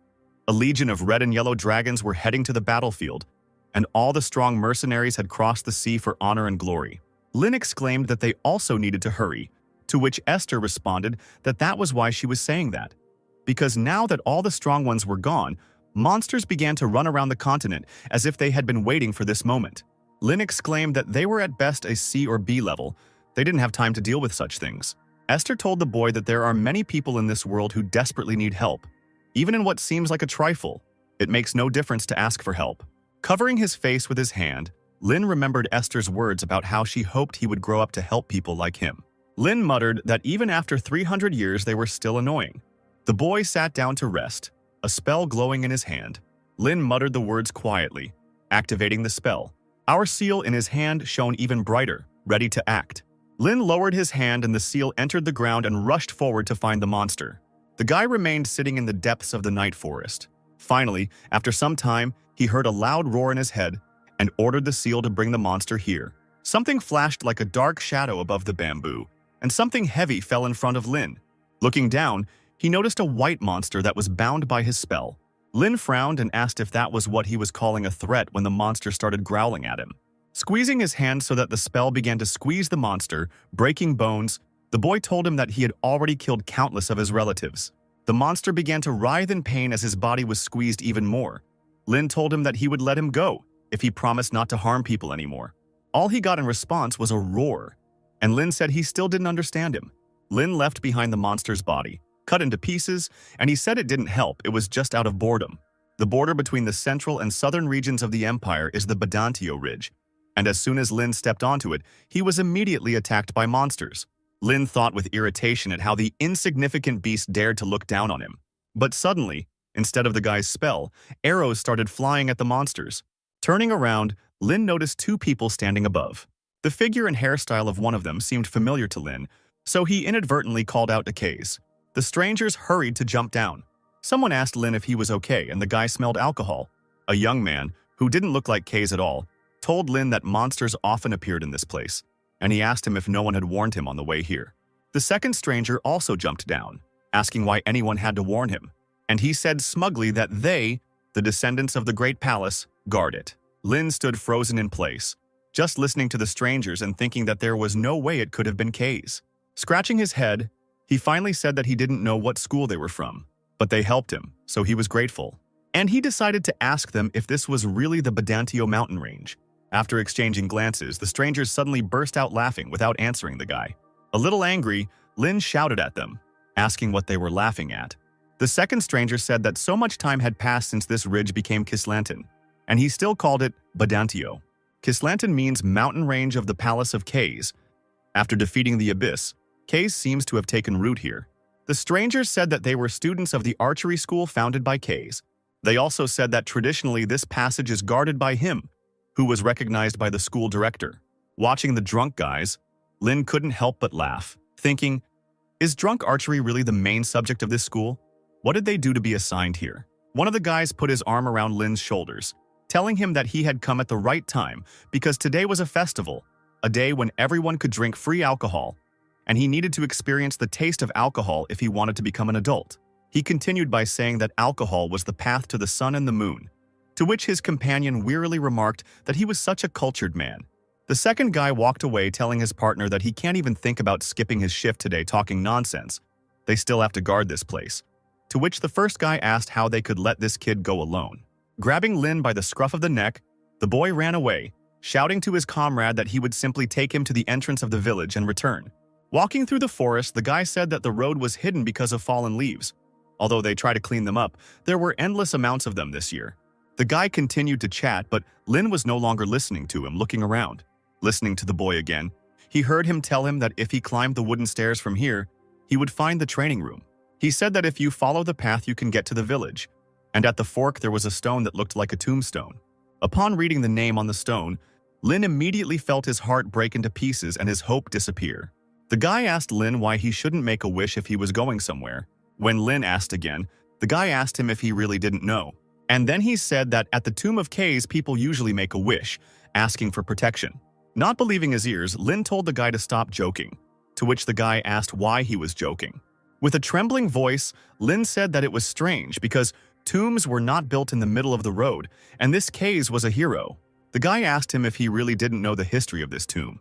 A legion of red and yellow dragons were heading to the battlefield, and all the strong mercenaries had crossed the sea for honor and glory. Lynn exclaimed that they also needed to hurry, to which Esther responded that that was why she was saying that. Because now that all the strong ones were gone, monsters began to run around the continent as if they had been waiting for this moment. Lynn exclaimed that they were at best a C or B level. They didn't have time to deal with such things. Esther told the boy that there are many people in this world who desperately need help. Even in what seems like a trifle, it makes no difference to ask for help. Covering his face with his hand, Lynn remembered Esther's words about how she hoped he would grow up to help people like him. Lynn muttered that even after 300 years they were still annoying. The boy sat down to rest, a spell glowing in his hand. Lynn muttered the words quietly, activating the spell. Our seal in his hand shone even brighter, ready to act. Lynn lowered his hand and the seal entered the ground and rushed forward to find the monster. The guy remained sitting in the depths of the night forest. Finally, after some time, he heard a loud roar in his head and ordered the seal to bring the monster here. Something flashed like a dark shadow above the bamboo, and something heavy fell in front of Lynn. Looking down, he noticed a white monster that was bound by his spell. Lynn frowned and asked if that was what he was calling a threat when the monster started growling at him. Squeezing his hand so that the spell began to squeeze the monster, breaking bones, the boy told him that he had already killed countless of his relatives. The monster began to writhe in pain as his body was squeezed even more. Lynn told him that he would let him go if he promised not to harm people anymore. All he got in response was a roar, and Lynn said he still didn't understand him. Lynn left behind the monster's body, cut into pieces, and he said it didn't help, it was just out of boredom. The border between the central and southern regions of the empire is the Badantio Ridge, and as soon as Lynn stepped onto it, he was immediately attacked by monsters. Lynn thought with irritation at how the insignificant beast dared to look down on him. But suddenly, Instead of the guy's spell, arrows started flying at the monsters. Turning around, Lin noticed two people standing above. The figure and hairstyle of one of them seemed familiar to Lin, so he inadvertently called out to Kaze. The strangers hurried to jump down. Someone asked Lin if he was okay, and the guy smelled alcohol. A young man, who didn't look like Kaze at all, told Lin that monsters often appeared in this place, and he asked him if no one had warned him on the way here. The second stranger also jumped down, asking why anyone had to warn him, and he said smugly that they, the descendants of the Great Palace, guard it. Lin stood frozen in place, just listening to the strangers and thinking that there was no way it could have been Kaze. Scratching his head, he finally said that he didn't know what school they were from, but they helped him, so he was grateful. And he decided to ask them if this was really the Badantio mountain range. After exchanging glances, the strangers suddenly burst out laughing without answering the guy. A little angry, Lin shouted at them, asking what they were laughing at. The second stranger said that so much time had passed since this ridge became Kislanten, and he still called it Badantio. Kislanten means mountain range of the Palace of Kaze. After defeating the Abyss, Kaze seems to have taken root here. The strangers said that they were students of the archery school founded by Kaze. They also said that traditionally this passage is guarded by him, who was recognized by the school director. Watching the drunk guys, Lin couldn't help but laugh, thinking, is drunk archery really the main subject of this school? What did they do to be assigned here? One of the guys put his arm around Lin's shoulders, telling him that he had come at the right time because today was a festival, a day when everyone could drink free alcohol, and he needed to experience the taste of alcohol if he wanted to become an adult. He continued by saying that alcohol was the path to the sun and the moon, to which his companion wearily remarked that he was such a cultured man. The second guy walked away telling his partner that he can't even think about skipping his shift today talking nonsense. They still have to guard this place. To which the first guy asked how they could let this kid go alone. Grabbing Lin by the scruff of the neck, the boy ran away, shouting to his comrade that he would simply take him to the entrance of the village and return. Walking through the forest, the guy said that the road was hidden because of fallen leaves. Although they tried to clean them up, there were endless amounts of them this year. The guy continued to chat, but Lin was no longer listening to him, looking around. Listening to the boy again, he heard him tell him that if he climbed the wooden stairs from here, he would find the training room. He said that if you follow the path you can get to the village, and at the fork there was a stone that looked like a tombstone. Upon reading the name on the stone, Lin immediately felt his heart break into pieces and his hope disappear. The guy asked Lin why he shouldn't make a wish if he was going somewhere. When Lin asked again, the guy asked him if he really didn't know. And then he said that at the tomb of Kaze, people usually make a wish, asking for protection. Not believing his ears, Lin told the guy to stop joking, to which the guy asked why he was joking. With a trembling voice, Lin said that it was strange because tombs were not built in the middle of the road, and this Kaze was a hero. The guy asked him if he really didn't know the history of this tomb,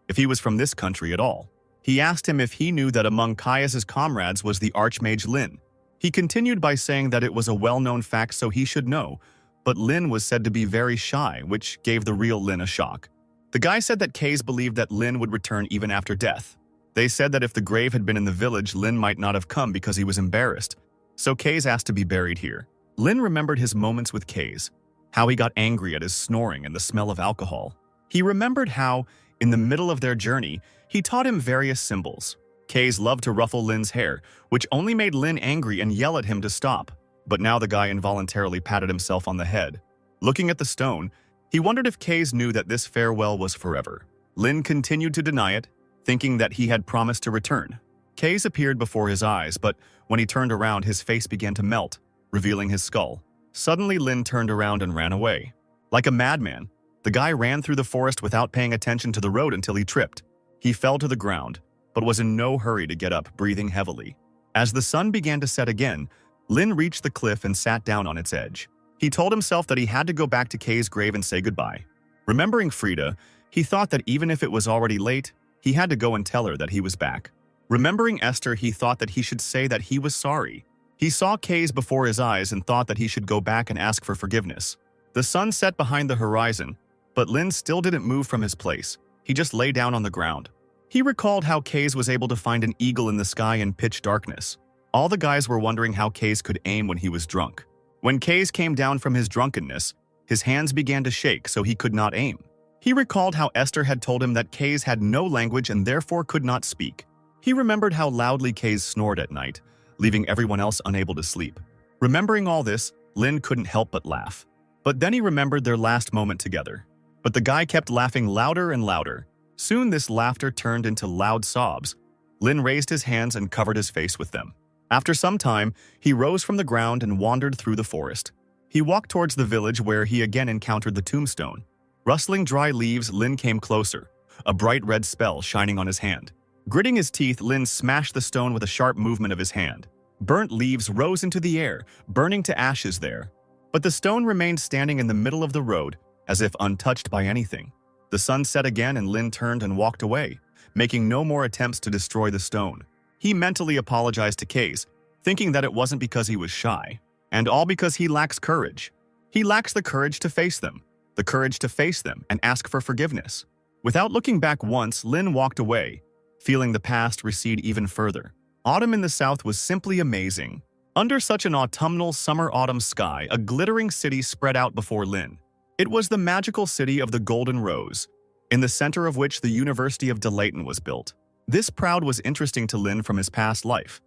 if he was from this country at all. He asked him if he knew that among Caius's comrades was the Archmage Lin. He continued by saying that it was a well-known fact so he should know, but Lin was said to be very shy, which gave the real Lin a shock. The guy said that Kaze believed that Lin would return even after death. They said that if the grave had been in the village, Lin might not have come because he was embarrassed, so Kaze asked to be buried here. Lin remembered his moments with Kaze, how he got angry at his snoring and the smell of alcohol. He remembered how, in the middle of their journey, he taught him various symbols. Kaze loved to ruffle Lin's hair, which only made Lin angry and yell at him to stop. But now the guy involuntarily patted himself on the head. Looking at the stone, he wondered if Kaze knew that this farewell was forever. Lin continued to deny it, thinking that he had promised to return. Kaze appeared before his eyes, but when he turned around, his face began to melt, revealing his skull. Suddenly, Lin turned around and ran away. Like a madman, the guy ran through the forest without paying attention to the road until he tripped. He fell to the ground, but was in no hurry to get up, breathing heavily. As the sun began to set again, Lin reached the cliff and sat down on its edge. He told himself that he had to go back to Kaze's grave and say goodbye. Remembering Frida, he thought that even if it was already late, he had to go and tell her that he was back. Remembering Esther, he thought that he should say that he was sorry. He saw Kaze before his eyes and thought that he should go back and ask for forgiveness. The sun set behind the horizon, but Lin still didn't move from his place. He just lay down on the ground. He recalled how Kaze was able to find an eagle in the sky in pitch darkness. All the guys were wondering how Kaze could aim when he was drunk. When Kaze came down from his drunkenness, his hands began to shake so he could not aim. He recalled how Esther had told him that Kaze had no language and therefore could not speak. He remembered how loudly Kaze snored at night, leaving everyone else unable to sleep. Remembering all this, Lin couldn't help but laugh. But then he remembered their last moment together. But the guy kept laughing louder and louder. Soon this laughter turned into loud sobs. Lin raised his hands and covered his face with them. After some time, he rose from the ground and wandered through the forest. He walked towards the village where he again encountered the tombstone. Rustling dry leaves, Lin came closer, a bright red spell shining on his hand. Gritting his teeth, Lin smashed the stone with a sharp movement of his hand. Burnt leaves rose into the air, burning to ashes there. But the stone remained standing in the middle of the road, as if untouched by anything. The sun set again and Lin turned and walked away, making no more attempts to destroy the stone. He mentally apologized to Case, thinking that it wasn't because he was shy, and all because he lacks courage. He lacks the courage to face them and ask for forgiveness. Without looking back once, Lin walked away, feeling the past recede even further. Autumn in the south was simply amazing. Under such an autumnal summer-autumn sky, a glittering city spread out before Lin. It was the magical city of the Golden Rose, in the center of which the University of Delayton was built. This proud was interesting to Lin from his past life,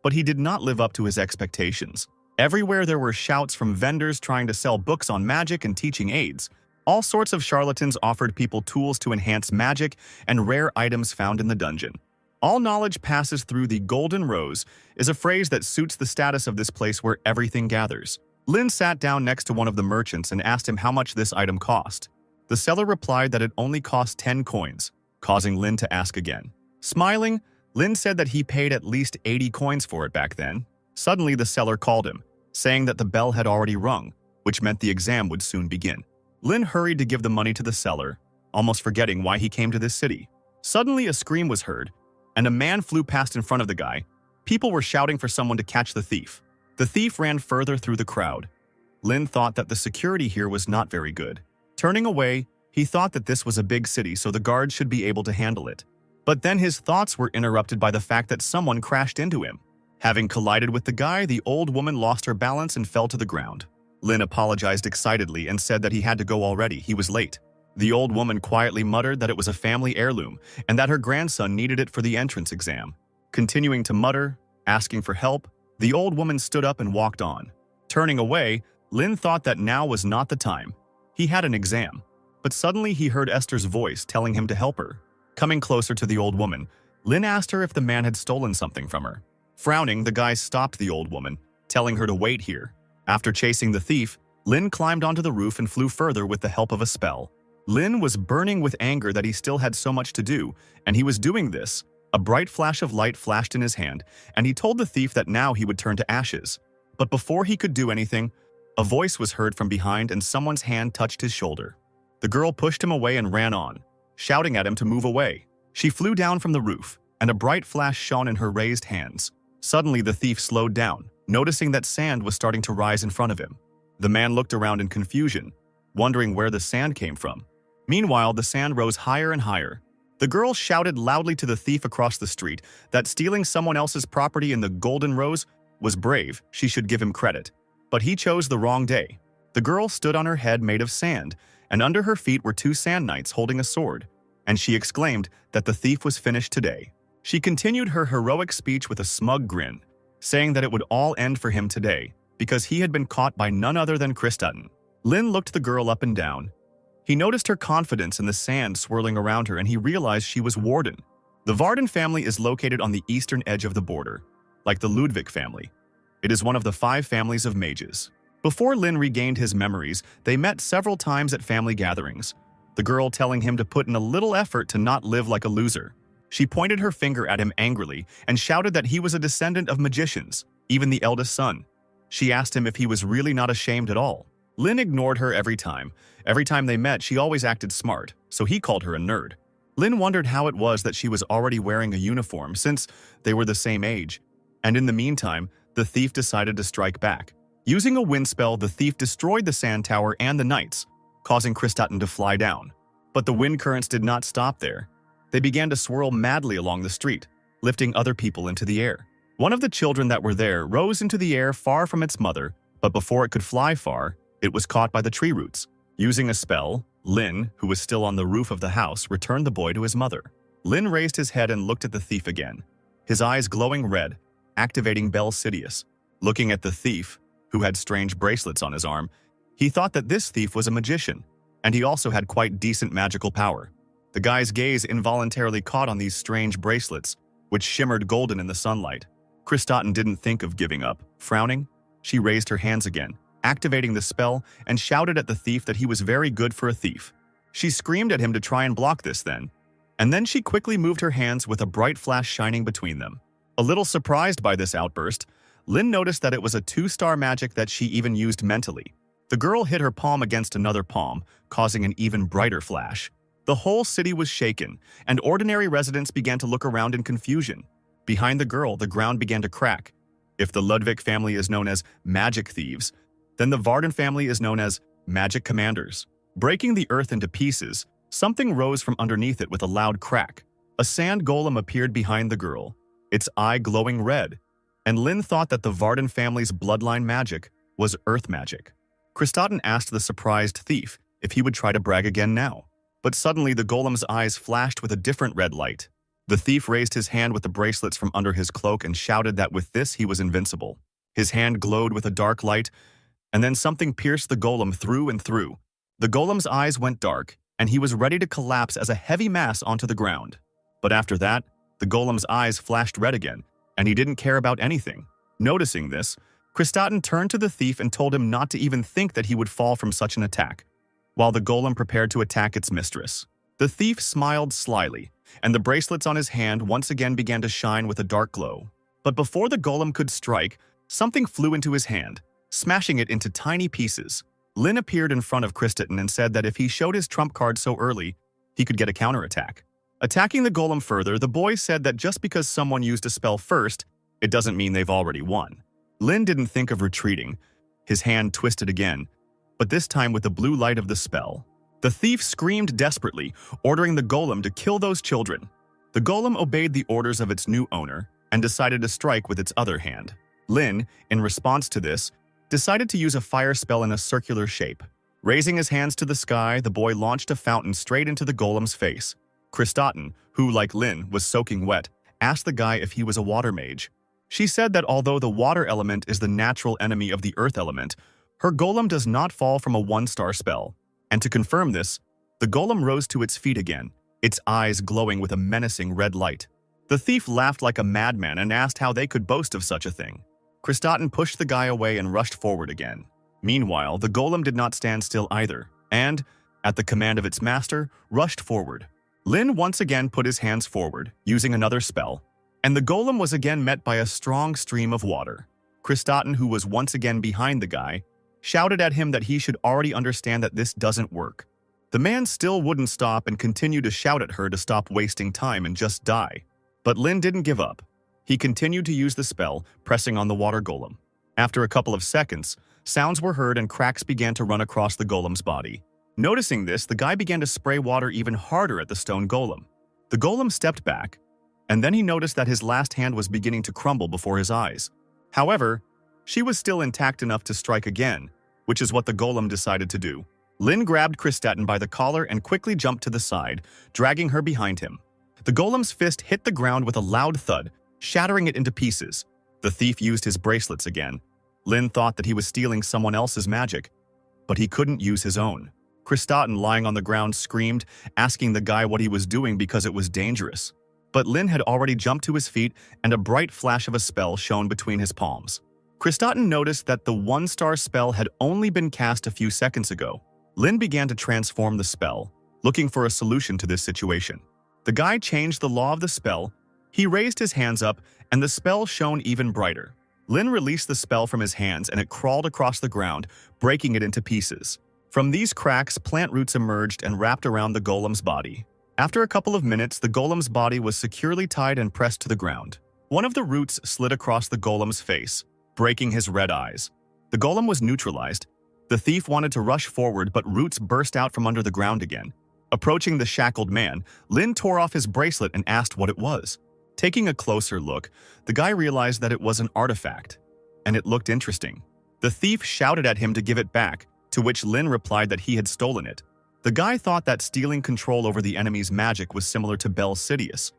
but he did not live up to his expectations. Everywhere there were shouts from vendors trying to sell books on magic and teaching aids. All sorts of charlatans offered people tools to enhance magic and rare items found in the dungeon. All knowledge passes through the Golden Rose is a phrase that suits the status of this place where everything gathers. Lin sat down next to one of the merchants and asked him how much this item cost. The seller replied that it only cost 10 coins, causing Lin to ask again. Smiling, Lin said that he paid at least 80 coins for it back then. Suddenly, the seller called him, saying that the bell had already rung, which meant the exam would soon begin. Lin hurried to give the money to the seller, almost forgetting why he came to this city. Suddenly, a scream was heard, and a man flew past in front of the guy. People were shouting for someone to catch the thief. The thief ran further through the crowd. Lin thought that the security here was not very good. Turning away, he thought that this was a big city, so the guards should be able to handle it. But then his thoughts were interrupted by the fact that someone crashed into him. Having collided with the guy, the old woman lost her balance and fell to the ground. Lin apologized excitedly and said that he had to go already, he was late. The old woman quietly muttered that it was a family heirloom and that her grandson needed it for the entrance exam. Continuing to mutter, asking for help, the old woman stood up and walked on. Turning away, Lin thought that now was not the time. He had an exam. But suddenly he heard Esther's voice telling him to help her. Coming closer to the old woman, Lin asked her if the man had stolen something from her. Frowning, the guy stopped the old woman, telling her to wait here. After chasing the thief, Lin climbed onto the roof and flew further with the help of a spell. Lin was burning with anger that he still had so much to do, and he was doing this. A bright flash of light flashed in his hand, and he told the thief that now he would turn to ashes. But before he could do anything, a voice was heard from behind and someone's hand touched his shoulder. The girl pushed him away and ran on, shouting at him to move away. She flew down from the roof, and a bright flash shone in her raised hands. Suddenly, the thief slowed down, noticing that sand was starting to rise in front of him. The man looked around in confusion, wondering where the sand came from. Meanwhile, the sand rose higher and higher. The girl shouted loudly to the thief across the street that stealing someone else's property in the Golden Rose was brave, she should give him credit. But he chose the wrong day. The girl stood on her head made of sand, and under her feet were two sand knights holding a sword, and she exclaimed that the thief was finished today. She continued her heroic speech with a smug grin, saying that it would all end for him today, because he had been caught by none other than Kristaten. Lin looked the girl up and down. He noticed her confidence in the sand swirling around her, and he realized she was Warden. The Varden family is located on the eastern edge of the border, like the Ludwig family. It is one of the 5 families of mages. Before Lin regained his memories, they met several times at family gatherings, the girl telling him to put in a little effort to not live like a loser. She pointed her finger at him angrily and shouted that he was a descendant of magicians, even the eldest son. She asked him if he was really not ashamed at all. Lin ignored her every time. Every time they met, she always acted smart, so he called her a nerd. Lin wondered how it was that she was already wearing a uniform since they were the same age. And in the meantime, the thief decided to strike back. Using a wind spell, the thief destroyed the sand tower and the knights, causing Kristaten to fly down. But the wind currents did not stop there. They began to swirl madly along the street, lifting other people into the air. One of the children that were there rose into the air far from its mother, but before it could fly far, it was caught by the tree roots. Using a spell, Lin, who was still on the roof of the house, returned the boy to his mother. Lin raised his head and looked at the thief again, his eyes glowing red, activating Bel Sidious. Looking at the thief, who had strange bracelets on his arm. He thought that this thief was a magician, and he also had quite decent magical power. The guy's gaze involuntarily caught on these strange bracelets, which shimmered golden in the sunlight. Kristaten didn't think of giving up. Frowning, she raised her hands again, activating the spell, and shouted at the thief that he was very good for a thief. She screamed at him to try and block this then, and then she quickly moved her hands with a bright flash shining between them. A little surprised by this outburst, Lynn noticed that it was a 2-star magic that she even used mentally. The girl hit her palm against another palm, causing an even brighter flash. The whole city was shaken, and ordinary residents began to look around in confusion. Behind the girl, the ground began to crack. If the Ludwig family is known as magic thieves, then the Varden family is known as magic commanders. Breaking the earth into pieces, something rose from underneath it with a loud crack. A sand golem appeared behind the girl, its eye glowing red, and Lynn thought that the Varden family's bloodline magic was earth magic. Kristaten asked the surprised thief if he would try to brag again now. But suddenly the golem's eyes flashed with a different red light. The thief raised his hand with the bracelets from under his cloak and shouted that with this he was invincible. His hand glowed with a dark light, and then something pierced the golem through and through. The golem's eyes went dark, and he was ready to collapse as a heavy mass onto the ground. But after that, the golem's eyes flashed red again, and he didn't care about anything. Noticing this, Kristaten turned to the thief and told him not to even think that he would fall from such an attack, while the golem prepared to attack its mistress. The thief smiled slyly, and the bracelets on his hand once again began to shine with a dark glow. But before the golem could strike, something flew into his hand, smashing it into tiny pieces. Lynn appeared in front of Kristaten and said that if he showed his trump card so early, he could get a counterattack. Attacking the golem further, the boy said that just because someone used a spell first, it doesn't mean they've already won. Lynn didn't think of retreating. His hand twisted again, but this time with the blue light of the spell. The thief screamed desperately, ordering the golem to kill those children. The golem obeyed the orders of its new owner and decided to strike with its other hand. Lynn, in response to this, decided to use a fire spell in a circular shape. Raising his hands to the sky, the boy launched a fountain straight into the golem's face. Kristaten, who, like Lynn, was soaking wet, asked the guy if he was a water mage. She said that although the water element is the natural enemy of the earth element, her golem does not fall from a 1-star spell. And to confirm this, the golem rose to its feet again, its eyes glowing with a menacing red light. The thief laughed like a madman and asked how they could boast of such a thing. Kristaten pushed the guy away and rushed forward again. Meanwhile, the golem did not stand still either, and, at the command of its master, rushed forward. Lynn once again put his hands forward, using another spell, and the golem was again met by a strong stream of water. Kristaten, who was once again behind the guy, shouted at him that he should already understand that this doesn't work. The man still wouldn't stop and continued to shout at her to stop wasting time and just die. But Lynn didn't give up. He continued to use the spell, pressing on the water golem. After a couple of seconds, sounds were heard and cracks began to run across the golem's body. Noticing this, the guy began to spray water even harder at the stone golem. The golem stepped back, and then he noticed that his last hand was beginning to crumble before his eyes. However, she was still intact enough to strike again, which is what the golem decided to do. Lynn grabbed Kristaten by the collar and quickly jumped to the side, dragging her behind him. The golem's fist hit the ground with a loud thud, shattering it into pieces. The thief used his bracelets again. Lynn thought that he was stealing someone else's magic, but he couldn't use his own. Kristaten, lying on the ground, screamed, asking the guy what he was doing because it was dangerous. But Lynn had already jumped to his feet, and a bright flash of a spell shone between his palms. Kristaten noticed that the 1-star spell had only been cast a few seconds ago. Lynn began to transform the spell, looking for a solution to this situation. The guy changed the law of the spell. He raised his hands up, and the spell shone even brighter. Lynn released the spell from his hands, and it crawled across the ground, breaking it into pieces. From these cracks, plant roots emerged and wrapped around the golem's body. After a couple of minutes, the golem's body was securely tied and pressed to the ground. One of the roots slid across the golem's face, breaking his red eyes. The golem was neutralized. The thief wanted to rush forward, but roots burst out from under the ground again. Approaching the shackled man, Lynn tore off his bracelet and asked what it was. Taking a closer look, the guy realized that it was an artifact, and it looked interesting. The thief shouted at him to give it back, to which Lynn replied that he had stolen it. The guy thought that stealing control over the enemy's magic was similar to Bel Sidious.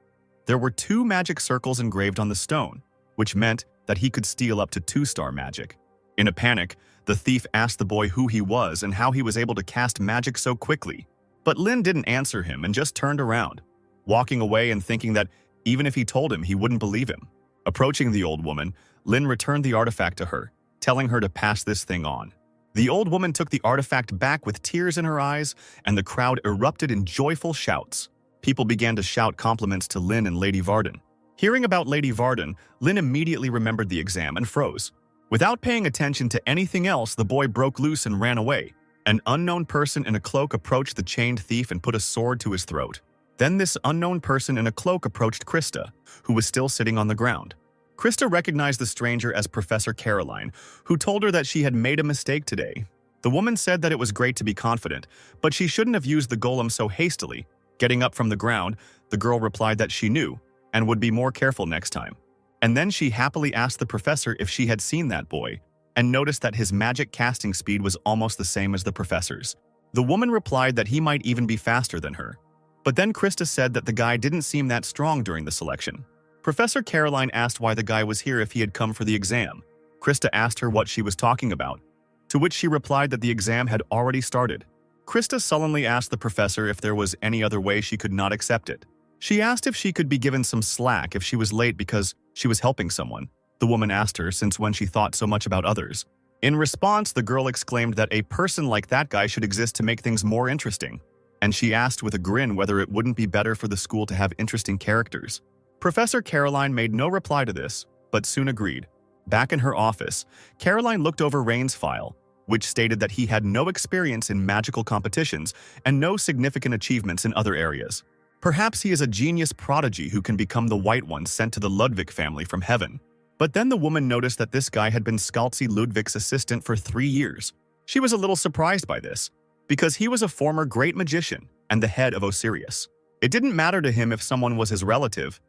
There were 2 magic circles engraved on the stone, which meant that he could steal up to 2-star magic. In a panic, the thief asked the boy who he was and how he was able to cast magic so quickly. But Lin didn't answer him and just turned around, walking away and thinking that even if he told him, he wouldn't believe him. Approaching the old woman, Lin returned the artifact to her, telling her to pass this thing on. The old woman took the artifact back with tears in her eyes, and the crowd erupted in joyful shouts. People began to shout compliments to Lin and Lady Varden. Hearing about Lady Varden, Lin immediately remembered the exam and froze. Without paying attention to anything else, the boy broke loose and ran away. An unknown person in a cloak approached the chained thief and put a sword to his throat. Then this unknown person in a cloak approached Krista, who was still sitting on the ground. Krista recognized the stranger as Professor Caroline, who told her that she had made a mistake today. The woman said that it was great to be confident, but she shouldn't have used the golem so hastily. Getting up from the ground, the girl replied that she knew and would be more careful next time. And then she happily asked the professor if she had seen that boy, and noticed that his magic casting speed was almost the same as the professor's. The woman replied that he might even be faster than her. But then Krista said that the guy didn't seem that strong during the selection. Professor Caroline asked why the guy was here if he had come for the exam. Krista asked her what she was talking about, to which she replied that the exam had already started. Krista sullenly asked the professor if there was any other way she could not accept it. She asked if she could be given some slack if she was late because she was helping someone. The woman asked her since when she thought so much about others. In response, the girl exclaimed that a person like that guy should exist to make things more interesting, and she asked with a grin whether it wouldn't be better for the school to have interesting characters. Professor Caroline made no reply to this, but soon agreed. Back in her office, Caroline looked over Rain's file, which stated that he had no experience in magical competitions and no significant achievements in other areas. Perhaps he is a genius prodigy who can become the White One sent to the Ludwig family from heaven. But then the woman noticed that this guy had been Scalzi Ludwig's assistant for 3 years. She was a little surprised by this, because he was a former great magician and the head of Osiris. It didn't matter to him if someone was his relative.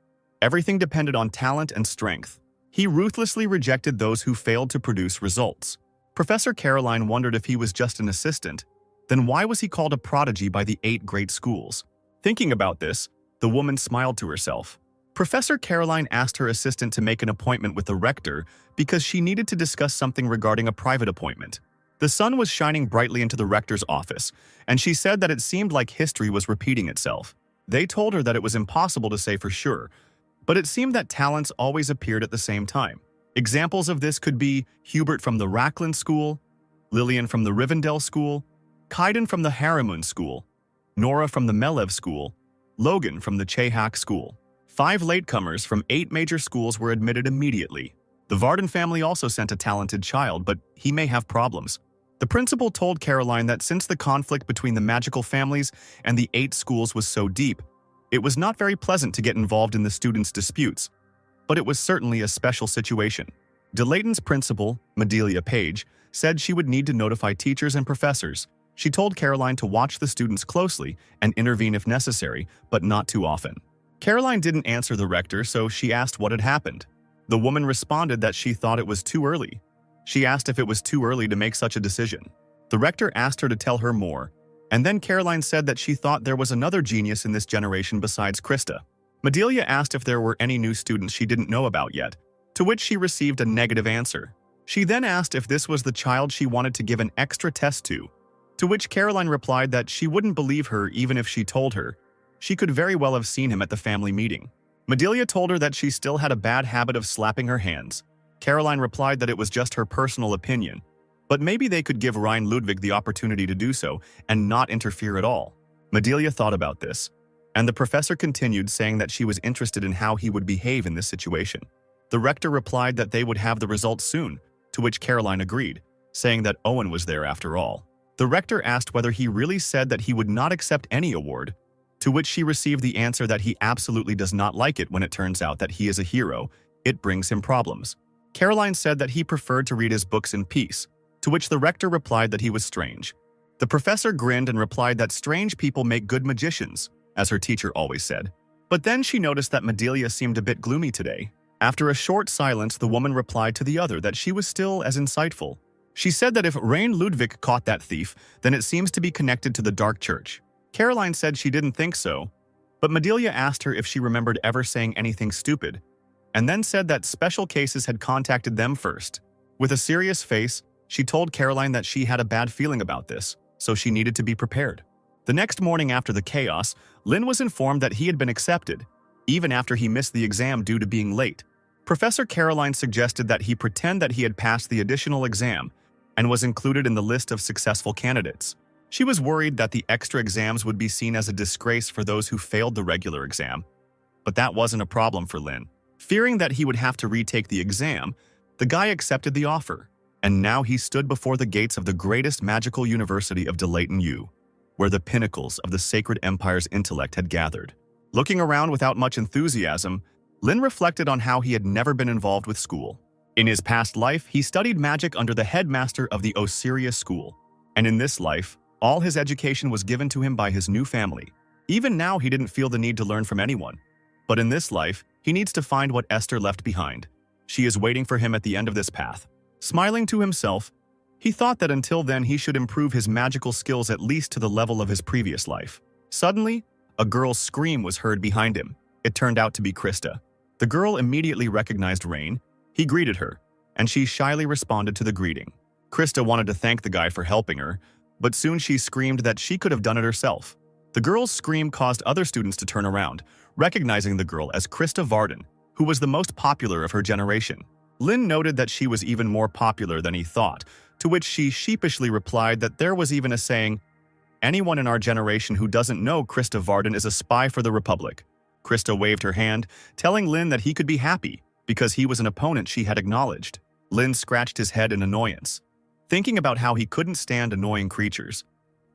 Everything depended on talent and strength. He ruthlessly rejected those who failed to produce results. Professor Caroline wondered if he was just an assistant. Then why was he called a prodigy by the 8 great schools? Thinking about this, the woman smiled to herself. Professor Caroline asked her assistant to make an appointment with the rector because she needed to discuss something regarding a private appointment. The sun was shining brightly into the rector's office, and she said that it seemed like history was repeating itself. They told her that it was impossible to say for sure, but it seemed that talents always appeared at the same time. Examples of this could be Hubert from the Rackland School, Lillian from the Rivendell School, Kaiden from the Harimun School, Nora from the Melev School, Logan from the Chehak School. 5 latecomers from 8 major schools were admitted immediately. The Varden family also sent a talented child, but he may have problems. The principal told Caroline that since the conflict between the magical families and the 8 schools was so deep, it was not very pleasant to get involved in the students' disputes, but it was certainly a special situation. DeLayton's principal, Madelia Page, said she would need to notify teachers and professors. She told Caroline to watch the students closely and intervene if necessary, but not too often. Caroline didn't answer the rector, so she asked what had happened. The woman responded that she thought it was too early. She asked if it was too early to make such a decision. The rector asked her to tell her more, and then Caroline said that she thought there was another genius in this generation besides Krista. Madelia asked if there were any new students she didn't know about yet, to which she received a negative answer. She then asked if this was the child she wanted to give an extra test to which Caroline replied that she wouldn't believe her even if she told her. She could very well have seen him at the family meeting. Madelia told her that she still had a bad habit of slapping her hands. Caroline replied that it was just her personal opinion, but maybe they could give Ryan Ludwig the opportunity to do so and not interfere at all. Madelia thought about this, and the professor continued saying that she was interested in how he would behave in this situation. The rector replied that they would have the results soon, to which Caroline agreed, saying that Owen was there after all. The rector asked whether he really said that he would not accept any award, to which she received the answer that he absolutely does not like it when it turns out that he is a hero. It brings him problems. Caroline said that he preferred to read his books in peace, to which the rector replied that he was strange. The professor grinned and replied that strange people make good magicians, as her teacher always said. But then she noticed that Madelia seemed a bit gloomy today. After a short silence, the woman replied to the other that she was still as insightful. She said that if Rain Ludwig caught that thief, then it seems to be connected to the Dark Church. Caroline said she didn't think so, but Madelia asked her if she remembered ever saying anything stupid, and then said that special cases had contacted them first. With a serious face, she told Caroline that she had a bad feeling about this, so she needed to be prepared. The next morning after the chaos, Lin was informed that he had been accepted, even after he missed the exam due to being late. Professor Caroline suggested that he pretend that he had passed the additional exam and was included in the list of successful candidates. She was worried that the extra exams would be seen as a disgrace for those who failed the regular exam, but that wasn't a problem for Lin. Fearing that he would have to retake the exam, the guy accepted the offer, and now he stood before the gates of the greatest magical university of Delayton U, where the pinnacles of the Sacred Empire's intellect had gathered. Looking around without much enthusiasm, Lin reflected on how he had never been involved with school. In his past life, he studied magic under the headmaster of the Osiria School, and in this life, all his education was given to him by his new family. Even now, he didn't feel the need to learn from anyone. But in this life, he needs to find what Esther left behind. She is waiting for him at the end of this path. Smiling to himself, he thought that until then he should improve his magical skills at least to the level of his previous life. Suddenly, a girl's scream was heard behind him. It turned out to be Krista. The girl immediately recognized Rain. He greeted her, and she shyly responded to the greeting. Krista wanted to thank the guy for helping her, but soon she screamed that she could have done it herself. The girl's scream caused other students to turn around, recognizing the girl as Krista Varden, who was the most popular of her generation. Lin noted that she was even more popular than he thought, to which she sheepishly replied that there was even a saying, "Anyone in our generation who doesn't know Krista Varden is a spy for the Republic." Krista waved her hand, telling Lin that he could be happy, because he was an opponent she had acknowledged. Lin scratched his head in annoyance, thinking about how he couldn't stand annoying creatures.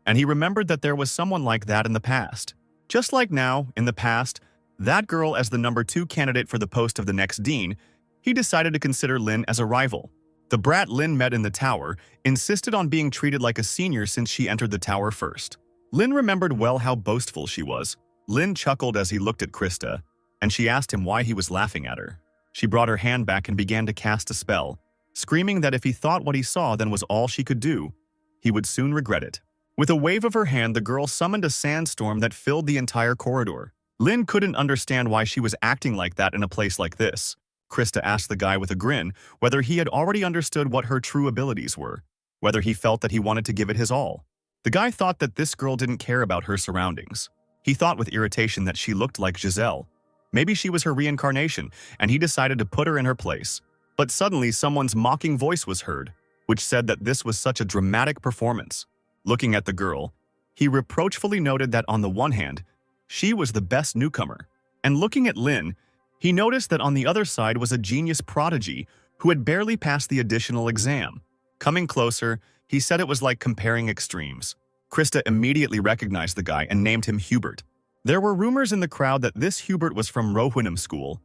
And he remembered that there was someone like that in the past. Just like now, in the past, that girl as the number 2 candidate for the post of the next dean, he decided to consider Lin as a rival. The brat Lin met in the tower insisted on being treated like a senior since she entered the tower first. Lin remembered well how boastful she was. Lin chuckled as he looked at Krista, and she asked him why he was laughing at her. She brought her hand back and began to cast a spell, screaming that if he thought what he saw then was all she could do, he would soon regret it. With a wave of her hand, the girl summoned a sandstorm that filled the entire corridor. Lin couldn't understand why she was acting like that in a place like this. Krista asked the guy with a grin whether he had already understood what her true abilities were, whether he felt that he wanted to give it his all. The guy thought that this girl didn't care about her surroundings. He thought with irritation that she looked like Giselle. Maybe she was her reincarnation, and he decided to put her in her place. But suddenly someone's mocking voice was heard, which said that this was such a dramatic performance. Looking at the girl, he reproachfully noted that on the one hand, she was the best newcomer, and looking at Lin, he noticed that on the other side was a genius prodigy who had barely passed the additional exam. Coming closer, he said it was like comparing extremes. Krista immediately recognized the guy and named him Hubert. There were rumors in the crowd that this Hubert was from Rohwinham School.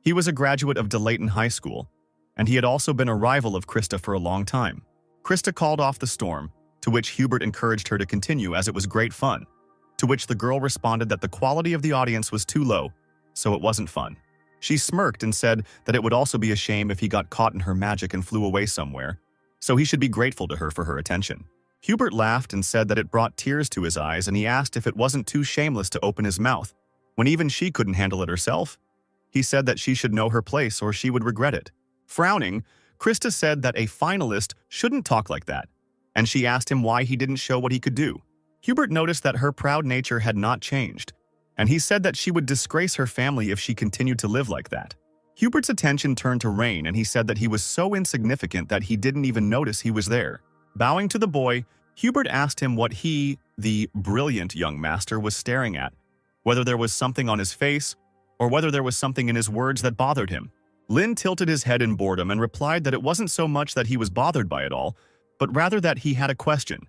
He was a graduate of Delayton High School, and he had also been a rival of Krista for a long time. Krista called off the storm, to which Hubert encouraged her to continue as it was great fun, to which the girl responded that the quality of the audience was too low, so it wasn't fun. She smirked and said that it would also be a shame if he got caught in her magic and flew away somewhere, so he should be grateful to her for her attention. Hubert laughed and said that it brought tears to his eyes, and he asked if it wasn't too shameless to open his mouth, when even she couldn't handle it herself. He said that she should know her place or she would regret it. Frowning, Krista said that a finalist shouldn't talk like that, and she asked him why he didn't show what he could do. Hubert noticed that her proud nature had not changed, and he said that she would disgrace her family if she continued to live like that. Hubert's attention turned to Rain, and he said that he was so insignificant that he didn't even notice he was there. Bowing to the boy, Hubert asked him what he, the brilliant young master, was staring at, whether there was something on his face, or whether there was something in his words that bothered him. Lin tilted his head in boredom and replied that it wasn't so much that he was bothered by it all, but rather that he had a question.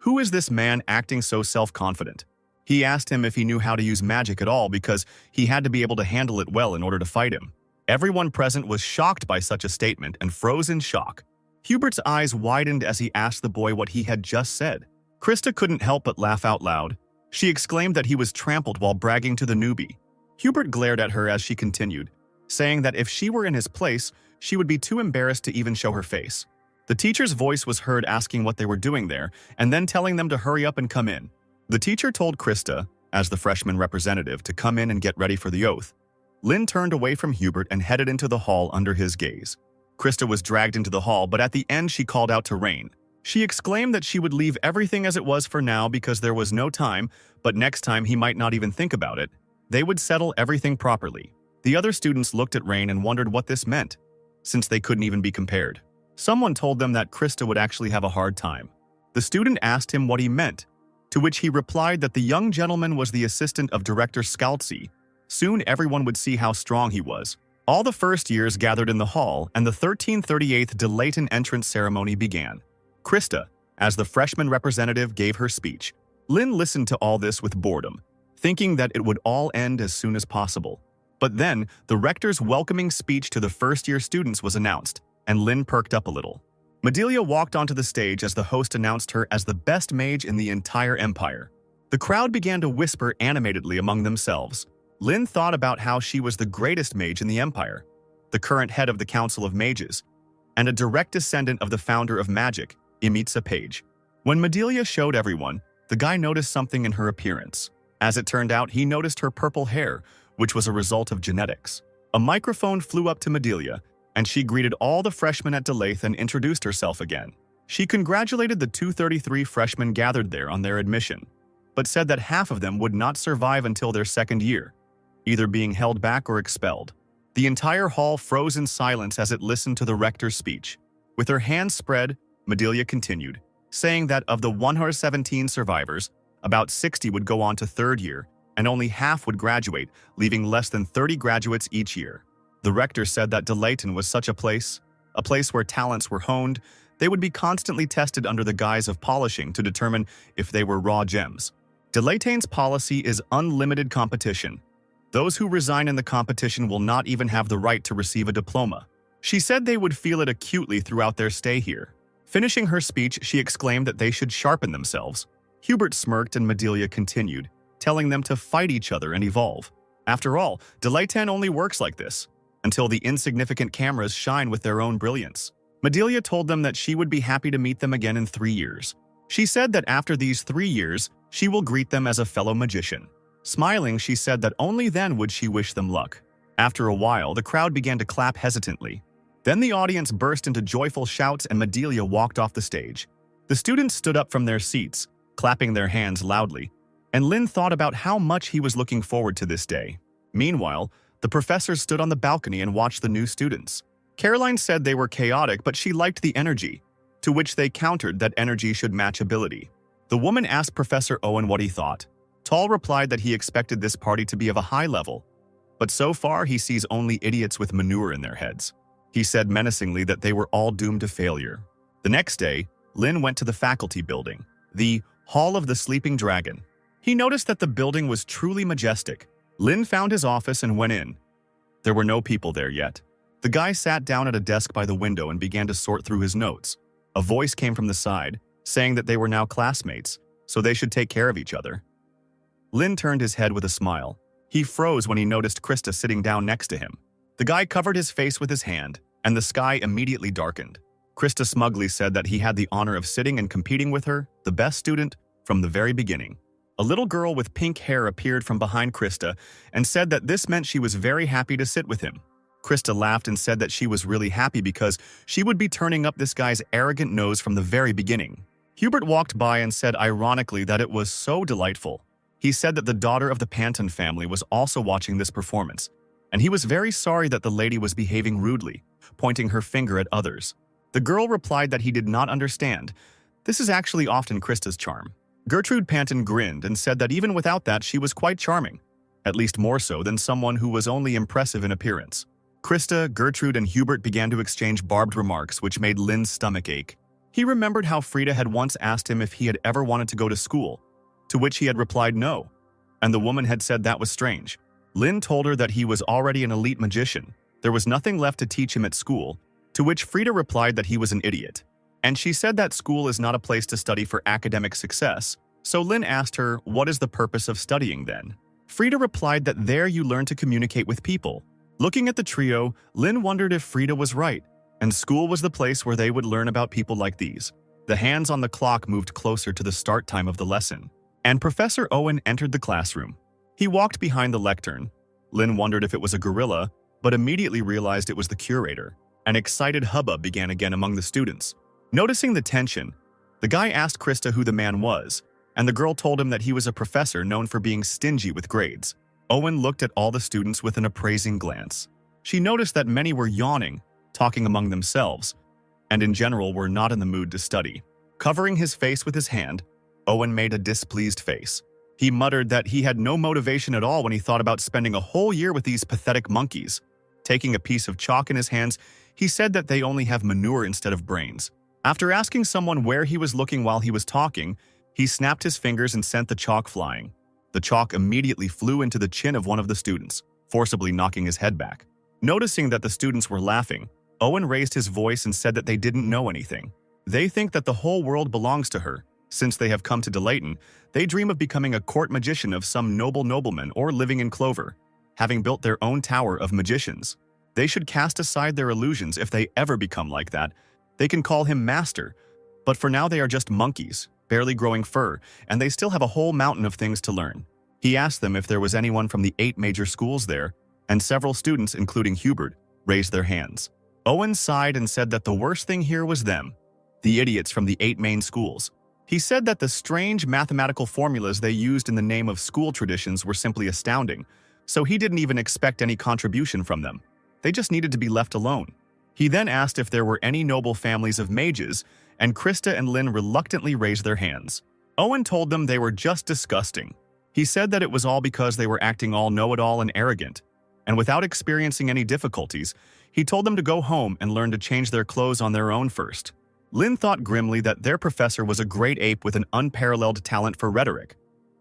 Who is this man acting so self-confident? He asked him if he knew how to use magic at all because he had to be able to handle it well in order to fight him. Everyone present was shocked by such a statement and froze in shock. Hubert's eyes widened as he asked the boy what he had just said. Krista couldn't help but laugh out loud. She exclaimed that he was trampled while bragging to the newbie. Hubert glared at her as she continued, saying that if she were in his place, she would be too embarrassed to even show her face. The teacher's voice was heard asking what they were doing there, and then telling them to hurry up and come in. The teacher told Krista, as the freshman representative, to come in and get ready for the oath. Lin turned away from Hubert and headed into the hall under his gaze. Krista was dragged into the hall, but at the end she called out to Rain. She exclaimed that she would leave everything as it was for now because there was no time, but next time he might not even think about it. They would settle everything properly. The other students looked at Rain and wondered what this meant, since they couldn't even be compared. Someone told them that Krista would actually have a hard time. The student asked him what he meant, to which he replied that the young gentleman was the assistant of Director Scalzi. Soon everyone would see how strong he was. All the first years gathered in the hall, and the 1338th Delayton entrance ceremony began. Krista, as the freshman representative, gave her speech. Lynn listened to all this with boredom, thinking that it would all end as soon as possible. But then, the rector's welcoming speech to the first-year students was announced, and Lynn perked up a little. Madelia walked onto the stage as the host announced her as the best mage in the entire empire. The crowd began to whisper animatedly among themselves. Lynn thought about how she was the greatest mage in the empire, the current head of the Council of Mages, and a direct descendant of the founder of magic, Imitsa Page. When Madelia showed everyone, the guy noticed something in her appearance. As it turned out, he noticed her purple hair, which was a result of genetics. A microphone flew up to Madelia, and she greeted all the freshmen at Delayth and introduced herself again. She congratulated the 233 freshmen gathered there on their admission, but said that half of them would not survive until their second year, either being held back or expelled. The entire hall froze in silence as it listened to the rector's speech. With her hands spread, Madelia continued, saying that of the 117 survivors, about 60 would go on to third year, and only half would graduate, leaving less than 30 graduates each year. The rector said that Delayton was such a place where talents were honed. They would be constantly tested under the guise of polishing to determine if they were raw gems. Delayton's policy is unlimited competition. Those who resign in the competition will not even have the right to receive a diploma. She said they would feel it acutely throughout their stay here. Finishing her speech, she exclaimed that they should sharpen themselves. Hubert smirked and Madelia continued, telling them to fight each other and evolve. After all, Delayton only works like this, until the insignificant cameras shine with their own brilliance. Madelia told them that she would be happy to meet them again in 3 years. She said that after these 3 years, she will greet them as a fellow magician. Smiling, she said that only then would she wish them luck. After a while, the crowd began to clap hesitantly. Then the audience burst into joyful shouts and Madelia walked off the stage. The students stood up from their seats, clapping their hands loudly, and Lynn thought about how much he was looking forward to this day. Meanwhile, the professor stood on the balcony and watched the new students. Caroline said they were chaotic, but she liked the energy, to which they countered that energy should match ability. The woman asked Professor Owen what he thought. Tall replied that he expected this party to be of a high level, but so far he sees only idiots with manure in their heads. He said menacingly that they were all doomed to failure. The next day, Lynn went to the faculty building, the Hall of the Sleeping Dragon. He noticed that the building was truly majestic. Lynn found his office and went in. There were no people there yet. The guy sat down at a desk by the window and began to sort through his notes. A voice came from the side, saying that they were now classmates, so they should take care of each other. Lynn turned his head with a smile. He froze when he noticed Krista sitting down next to him. The guy covered his face with his hand, and the sky immediately darkened. Krista smugly said that he had the honor of sitting and competing with her, the best student, from the very beginning. A little girl with pink hair appeared from behind Krista and said that this meant she was very happy to sit with him. Krista laughed and said that she was really happy because she would be turning up this guy's arrogant nose from the very beginning. Hubert walked by and said ironically that it was so delightful. He said that the daughter of the Panton family was also watching this performance, and he was very sorry that the lady was behaving rudely, pointing her finger at others. The girl replied that he did not understand. This is actually often Krista's charm. Gertrude Panton grinned and said that even without that she was quite charming, at least more so than someone who was only impressive in appearance. Krista, Gertrude, and Hubert began to exchange barbed remarks which made Lynn's stomach ache. He remembered how Frida had once asked him if he had ever wanted to go to school, to which he had replied no, and the woman had said that was strange. Lynn told her that he was already an elite magician. There was nothing left to teach him at school, to which Frida replied that he was an idiot. And she said that school is not a place to study for academic success, so Lynn asked her, what is the purpose of studying then? Frida replied that there you learn to communicate with people. Looking at the trio, Lynn wondered if Frida was right, and school was the place where they would learn about people like these. The hands on the clock moved closer to the start time of the lesson, and Professor Owen entered the classroom. He walked behind the lectern. Lynn wondered if it was a gorilla, but immediately realized it was the curator. An excited hubbub began again among the students. Noticing the tension, the guy asked Krista who the man was, and the girl told him that he was a professor known for being stingy with grades. Owen looked at all the students with an appraising glance. She noticed that many were yawning, talking among themselves, and in general were not in the mood to study. Covering his face with his hand, Owen made a displeased face. He muttered that he had no motivation at all when he thought about spending a whole year with these pathetic monkeys. Taking a piece of chalk in his hands, he said that they only have manure instead of brains. After asking someone where he was looking while he was talking, he snapped his fingers and sent the chalk flying. The chalk immediately flew into the chin of one of the students, forcibly knocking his head back. Noticing that the students were laughing, Owen raised his voice and said that they didn't know anything. They think that the whole world belongs to her. Since they have come to Delayton, they dream of becoming a court magician of some noble nobleman or living in clover, having built their own tower of magicians. They should cast aside their illusions if they ever become like that. They can call him master, but for now they are just monkeys, barely growing fur, and they still have a whole mountain of things to learn. He asked them if there was anyone from the 8 major schools there, and several students, including Hubert, raised their hands. Owen sighed and said that the worst thing here was them, the idiots from the 8 main schools. He said that the strange mathematical formulas they used in the name of school traditions were simply astounding, so he didn't even expect any contribution from them. They just needed to be left alone. He then asked if there were any noble families of mages, and Krista and Lynn reluctantly raised their hands. Owen told them they were just disgusting. He said that it was all because they were acting all know-it-all and arrogant, and without experiencing any difficulties, he told them to go home and learn to change their clothes on their own first. Lynn thought grimly that their professor was a great ape with an unparalleled talent for rhetoric,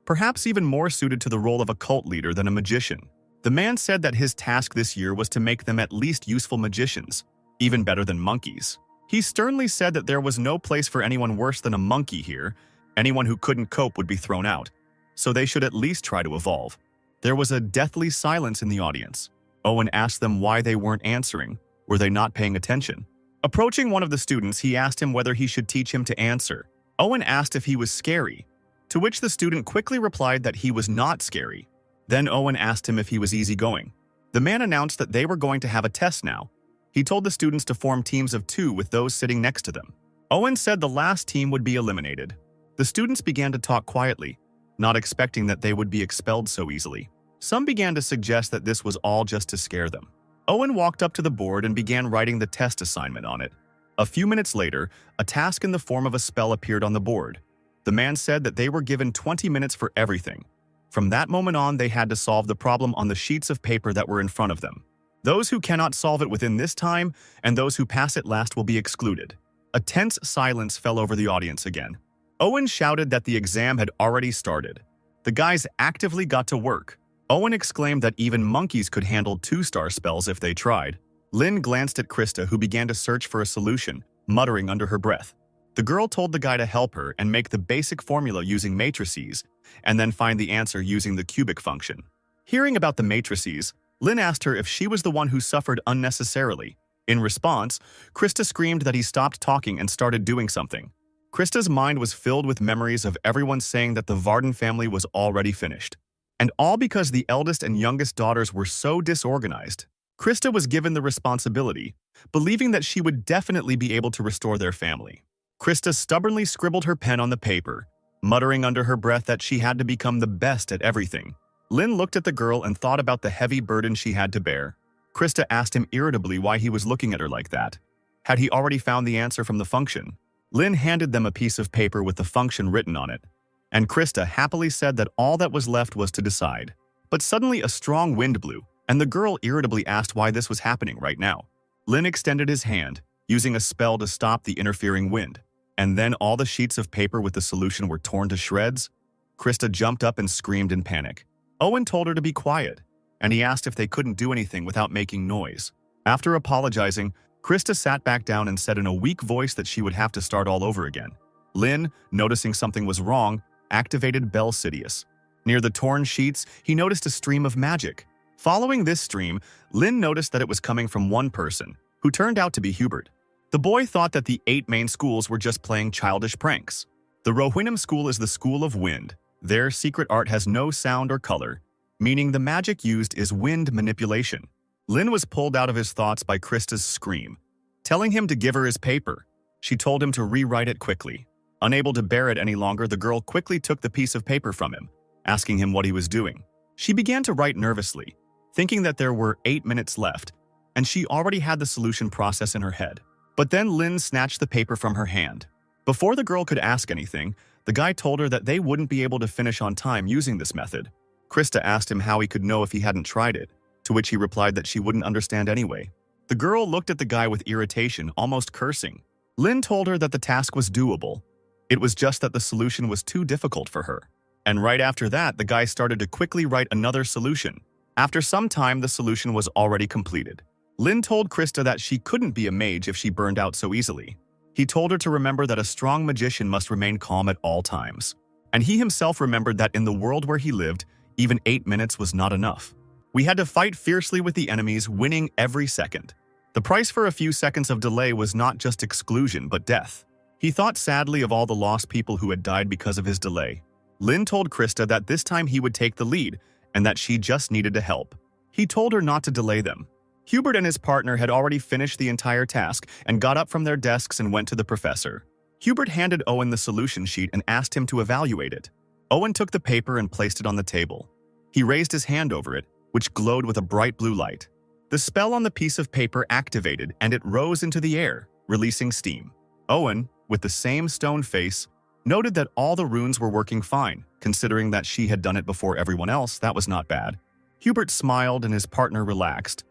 perhaps even more suited to the role of a cult leader than a magician. The man said that his task this year was to make them at least useful magicians, even better than monkeys. He sternly said that there was no place for anyone worse than a monkey here. Anyone who couldn't cope would be thrown out, so they should at least try to evolve. There was a deathly silence in the audience. Owen asked them why they weren't answering. Were they not paying attention? Approaching one of the students, he asked him whether he should teach him to answer. Owen asked if he was scary, to which the student quickly replied that he was not scary. Then Owen asked him if he was easygoing. The man announced that they were going to have a test now. He told the students to form teams of 2 with those sitting next to them. Owen said the last team would be eliminated. The students began to talk quietly, not expecting that they would be expelled so easily. Some began to suggest that this was all just to scare them. Owen walked up to the board and began writing the test assignment on it. A few minutes later, a task in the form of a spell appeared on the board. The man said that they were given 20 minutes for everything. From that moment on, they had to solve the problem on the sheets of paper that were in front of them. Those who cannot solve it within this time and those who pass it last will be excluded. A tense silence fell over the audience again. Owen shouted that the exam had already started. The guys actively got to work. Owen exclaimed that even monkeys could handle 2-star spells if they tried. Lynn glanced at Krista, who began to search for a solution, muttering under her breath. The girl told the guy to help her and make the basic formula using matrices, and then find the answer using the cubic function. Hearing about the matrices, Lynn asked her if she was the one who suffered unnecessarily. In response, Krista screamed that he stopped talking and started doing something. Krista's mind was filled with memories of everyone saying that the Varden family was already finished. And all because the eldest and youngest daughters were so disorganized. Krista was given the responsibility, believing that she would definitely be able to restore their family. Krista stubbornly scribbled her pen on the paper, muttering under her breath that she had to become the best at everything. Lynn looked at the girl and thought about the heavy burden she had to bear. Krista asked him irritably why he was looking at her like that. Had he already found the answer from the function? Lynn handed them a piece of paper with the function written on it, and Krista happily said that all that was left was to decide. But suddenly a strong wind blew, and the girl irritably asked why this was happening right now. Lynn extended his hand, using a spell to stop the interfering wind, and then all the sheets of paper with the solution were torn to shreds. Krista jumped up and screamed in panic. Owen told her to be quiet, and he asked if they couldn't do anything without making noise. After apologizing, Krista sat back down and said in a weak voice that she would have to start all over again. Lynn, noticing something was wrong, activated Bell Sidious. Near the torn sheets, he noticed a stream of magic. Following this stream, Lynn noticed that it was coming from one person, who turned out to be Hubert. The boy thought that the 8 main schools were just playing childish pranks. The Rohirrim school is the school of wind. Their secret art has no sound or color, meaning the magic used is wind manipulation. Lynn was pulled out of his thoughts by Krista's scream. telling him to give her his paper. She told him to rewrite it quickly. Unable to bear it any longer, the girl quickly took the piece of paper from him, asking him what he was doing. She began to write nervously, thinking that there were 8 minutes left, and she already had the solution process in her head. But then Lin snatched the paper from her hand. Before the girl could ask anything, the guy told her that they wouldn't be able to finish on time using this method. Krista asked him how he could know if he hadn't tried it, to which he replied that she wouldn't understand anyway. The girl looked at the guy with irritation, almost cursing. Lin told her that the task was doable. It was just that the solution was too difficult for her. And right after that, the guy started to quickly write another solution. After some time, the solution was already completed. Lin told Krista that she couldn't be a mage if she burned out so easily. He told her to remember that a strong magician must remain calm at all times. And he himself remembered that in the world where he lived, even 8 minutes was not enough. We had to fight fiercely with the enemies, winning every second. The price for a few seconds of delay was not just exclusion, but death. He thought sadly of all the lost people who had died because of his delay. Lin told Krista that this time he would take the lead, and that she just needed to help. He told her not to delay them. Hubert and his partner had already finished the entire task and got up from their desks and went to the professor. Hubert handed Owen the solution sheet and asked him to evaluate it. Owen took the paper and placed it on the table. He raised his hand over it, which glowed with a bright blue light. The spell on the piece of paper activated and it rose into the air, releasing steam. Owen, with the same stone face, noted that all the runes were working fine. Considering that she had done it before everyone else, that was not bad. Hubert smiled and his partner relaxed.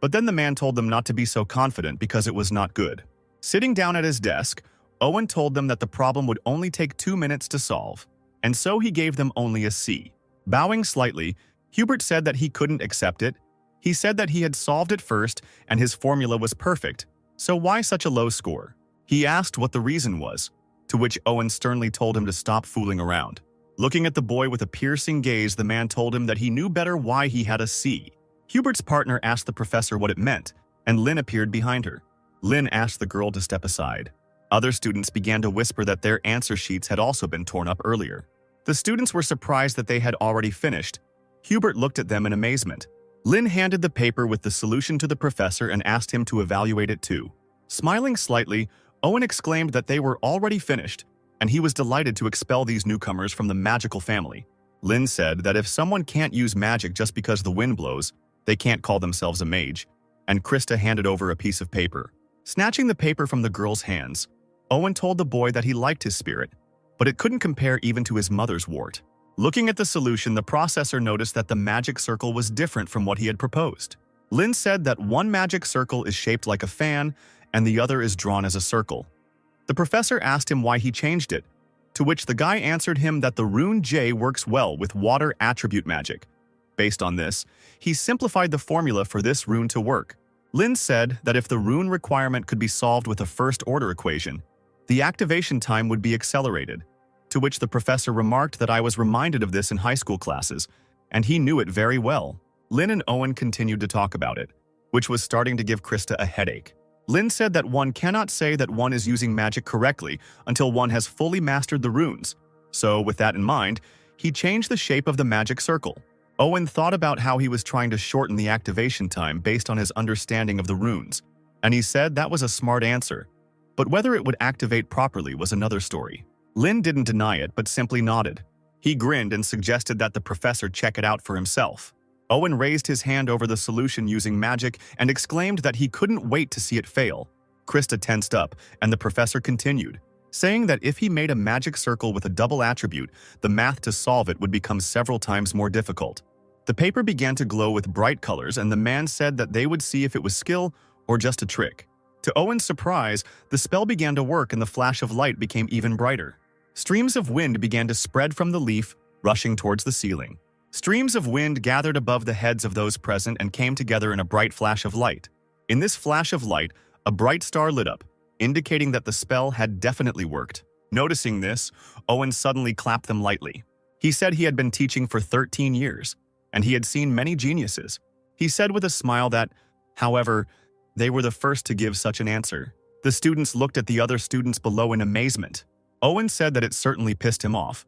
But then the man told them not to be so confident because it was not good. Sitting down at his desk, Owen told them that the problem would only take 2 minutes to solve, and so he gave them only a C. Bowing slightly, Hubert said that he couldn't accept it. He said that he had solved it first and his formula was perfect, so why such a low score? He asked what the reason was, to which Owen sternly told him to stop fooling around. Looking at the boy with a piercing gaze, the man told him that he knew better why he had a C. Hubert's partner asked the professor what it meant, and Lin appeared behind her. Lin asked the girl to step aside. Other students began to whisper that their answer sheets had also been torn up earlier. The students were surprised that they had already finished. Hubert looked at them in amazement. Lin handed the paper with the solution to the professor and asked him to evaluate it too. Smiling slightly, Owen exclaimed that they were already finished, and he was delighted to expel these newcomers from the magical family. Lin said that if someone can't use magic just because the wind blows, they can't call themselves a mage, and Krista handed over a piece of paper. Snatching the paper from the girl's hands, Owen told the boy that he liked his spirit, but it couldn't compare even to his mother's wart. Looking at the solution, the processor noticed that the magic circle was different from what he had proposed. Lin said that one magic circle is shaped like a fan, and the other is drawn as a circle. The professor asked him why he changed it, to which the guy answered him that the rune J works well with water attribute magic. Based on this, he simplified the formula for this rune to work. Lin said that if the rune requirement could be solved with a first-order equation, the activation time would be accelerated, to which the professor remarked that I was reminded of this in high school classes, and he knew it very well. Lin and Owen continued to talk about it, which was starting to give Krista a headache. Lin said that one cannot say that one is using magic correctly until one has fully mastered the runes. So, with that in mind, he changed the shape of the magic circle. Owen thought about how he was trying to shorten the activation time based on his understanding of the runes, and he said that was a smart answer. But whether it would activate properly was another story. Lin didn't deny it, but simply nodded. He grinned and suggested that the professor check it out for himself. Owen raised his hand over the solution using magic and exclaimed that he couldn't wait to see it fail. Krista tensed up, and the professor continued, saying that if he made a magic circle with a double attribute, the math to solve it would become several times more difficult. The paper began to glow with bright colors, and the man said that they would see if it was skill or just a trick. To Owen's surprise, the spell began to work and the flash of light became even brighter. Streams of wind began to spread from the leaf, rushing towards the ceiling. Streams of wind gathered above the heads of those present and came together in a bright flash of light. In this flash of light, a bright star lit up, indicating that the spell had definitely worked. Noticing this, Owen suddenly clapped them lightly. He said he had been teaching for 13 years, and he had seen many geniuses. He said with a smile that, however, they were the first to give such an answer. The students looked at the other students below in amazement. Owen said that it certainly pissed him off,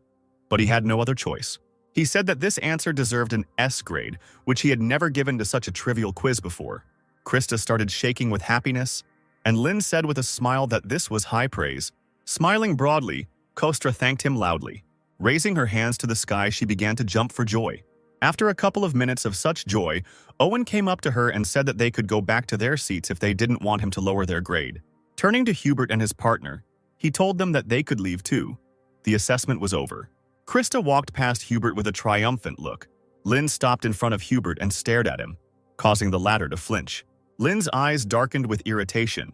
but he had no other choice. He said that this answer deserved an S grade, which he had never given to such a trivial quiz before. Krista started shaking with happiness, and Lin said with a smile that this was high praise. Smiling broadly, Kostra thanked him loudly. Raising her hands to the sky, she began to jump for joy. After a couple of minutes of such joy, Owen came up to her and said that they could go back to their seats if they didn't want him to lower their grade. Turning to Hubert and his partner, he told them that they could leave too. The assessment was over. Krista walked past Hubert with a triumphant look. Lin stopped in front of Hubert and stared at him, causing the latter to flinch. Lin's eyes darkened with irritation,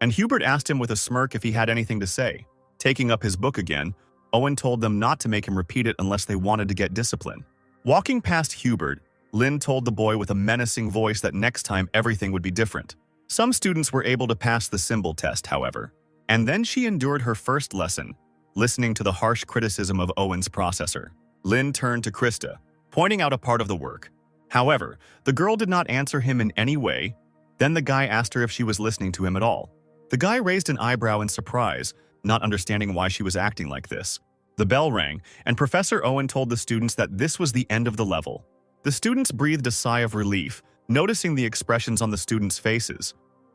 and Hubert asked him with a smirk if he had anything to say. Taking up his book again, Owen told them not to make him repeat it unless they wanted to get discipline. Walking past Hubert, Lin told the boy with a menacing voice that next time everything would be different. Some students were able to pass the symbol test, however, and then she endured her first lesson, listening to the harsh criticism of Owen's processor. Lin turned to Krista, pointing out a part of the work. However, the girl did not answer him in any way. Then the guy asked her if she was listening to him at all. The guy raised an eyebrow in surprise, not understanding why she was acting like this. The bell rang, and Professor Owen told the students that this was the end of the level. The students breathed a sigh of relief, noticing the expressions on the students' faces.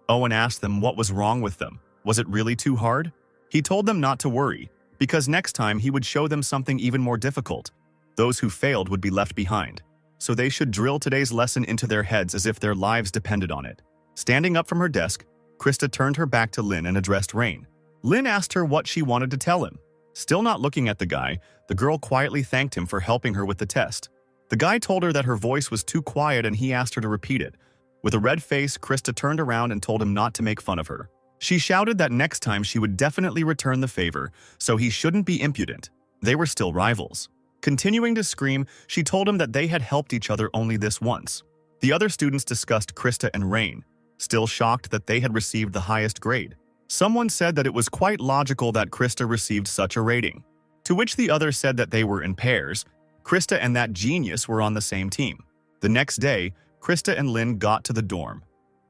Owen asked them what was wrong with them. Was it really too hard? He told them not to worry, because next time he would show them something even more difficult. Those who failed would be left behind, so they should drill today's lesson into their heads as if their lives depended on it. Standing up from her desk, Krista turned her back to Lin and addressed Rain. Lin asked her what she wanted to tell him. Still not looking at the guy, the girl quietly thanked him for helping her with the test. The guy told her that her voice was too quiet and he asked her to repeat it. With a red face, Krista turned around and told him not to make fun of her. She shouted that next time she would definitely return the favor, so he shouldn't be impudent. They were still rivals. Continuing to scream, she told him that they had helped each other only this once. The other students discussed Krista and Rain, still shocked that they had received the highest grade. Someone said that it was quite logical that Krista received such a rating, to which the other said that they were in pairs. Krista and that genius were on the same team. The next day, Krista and Lin got to the dorm.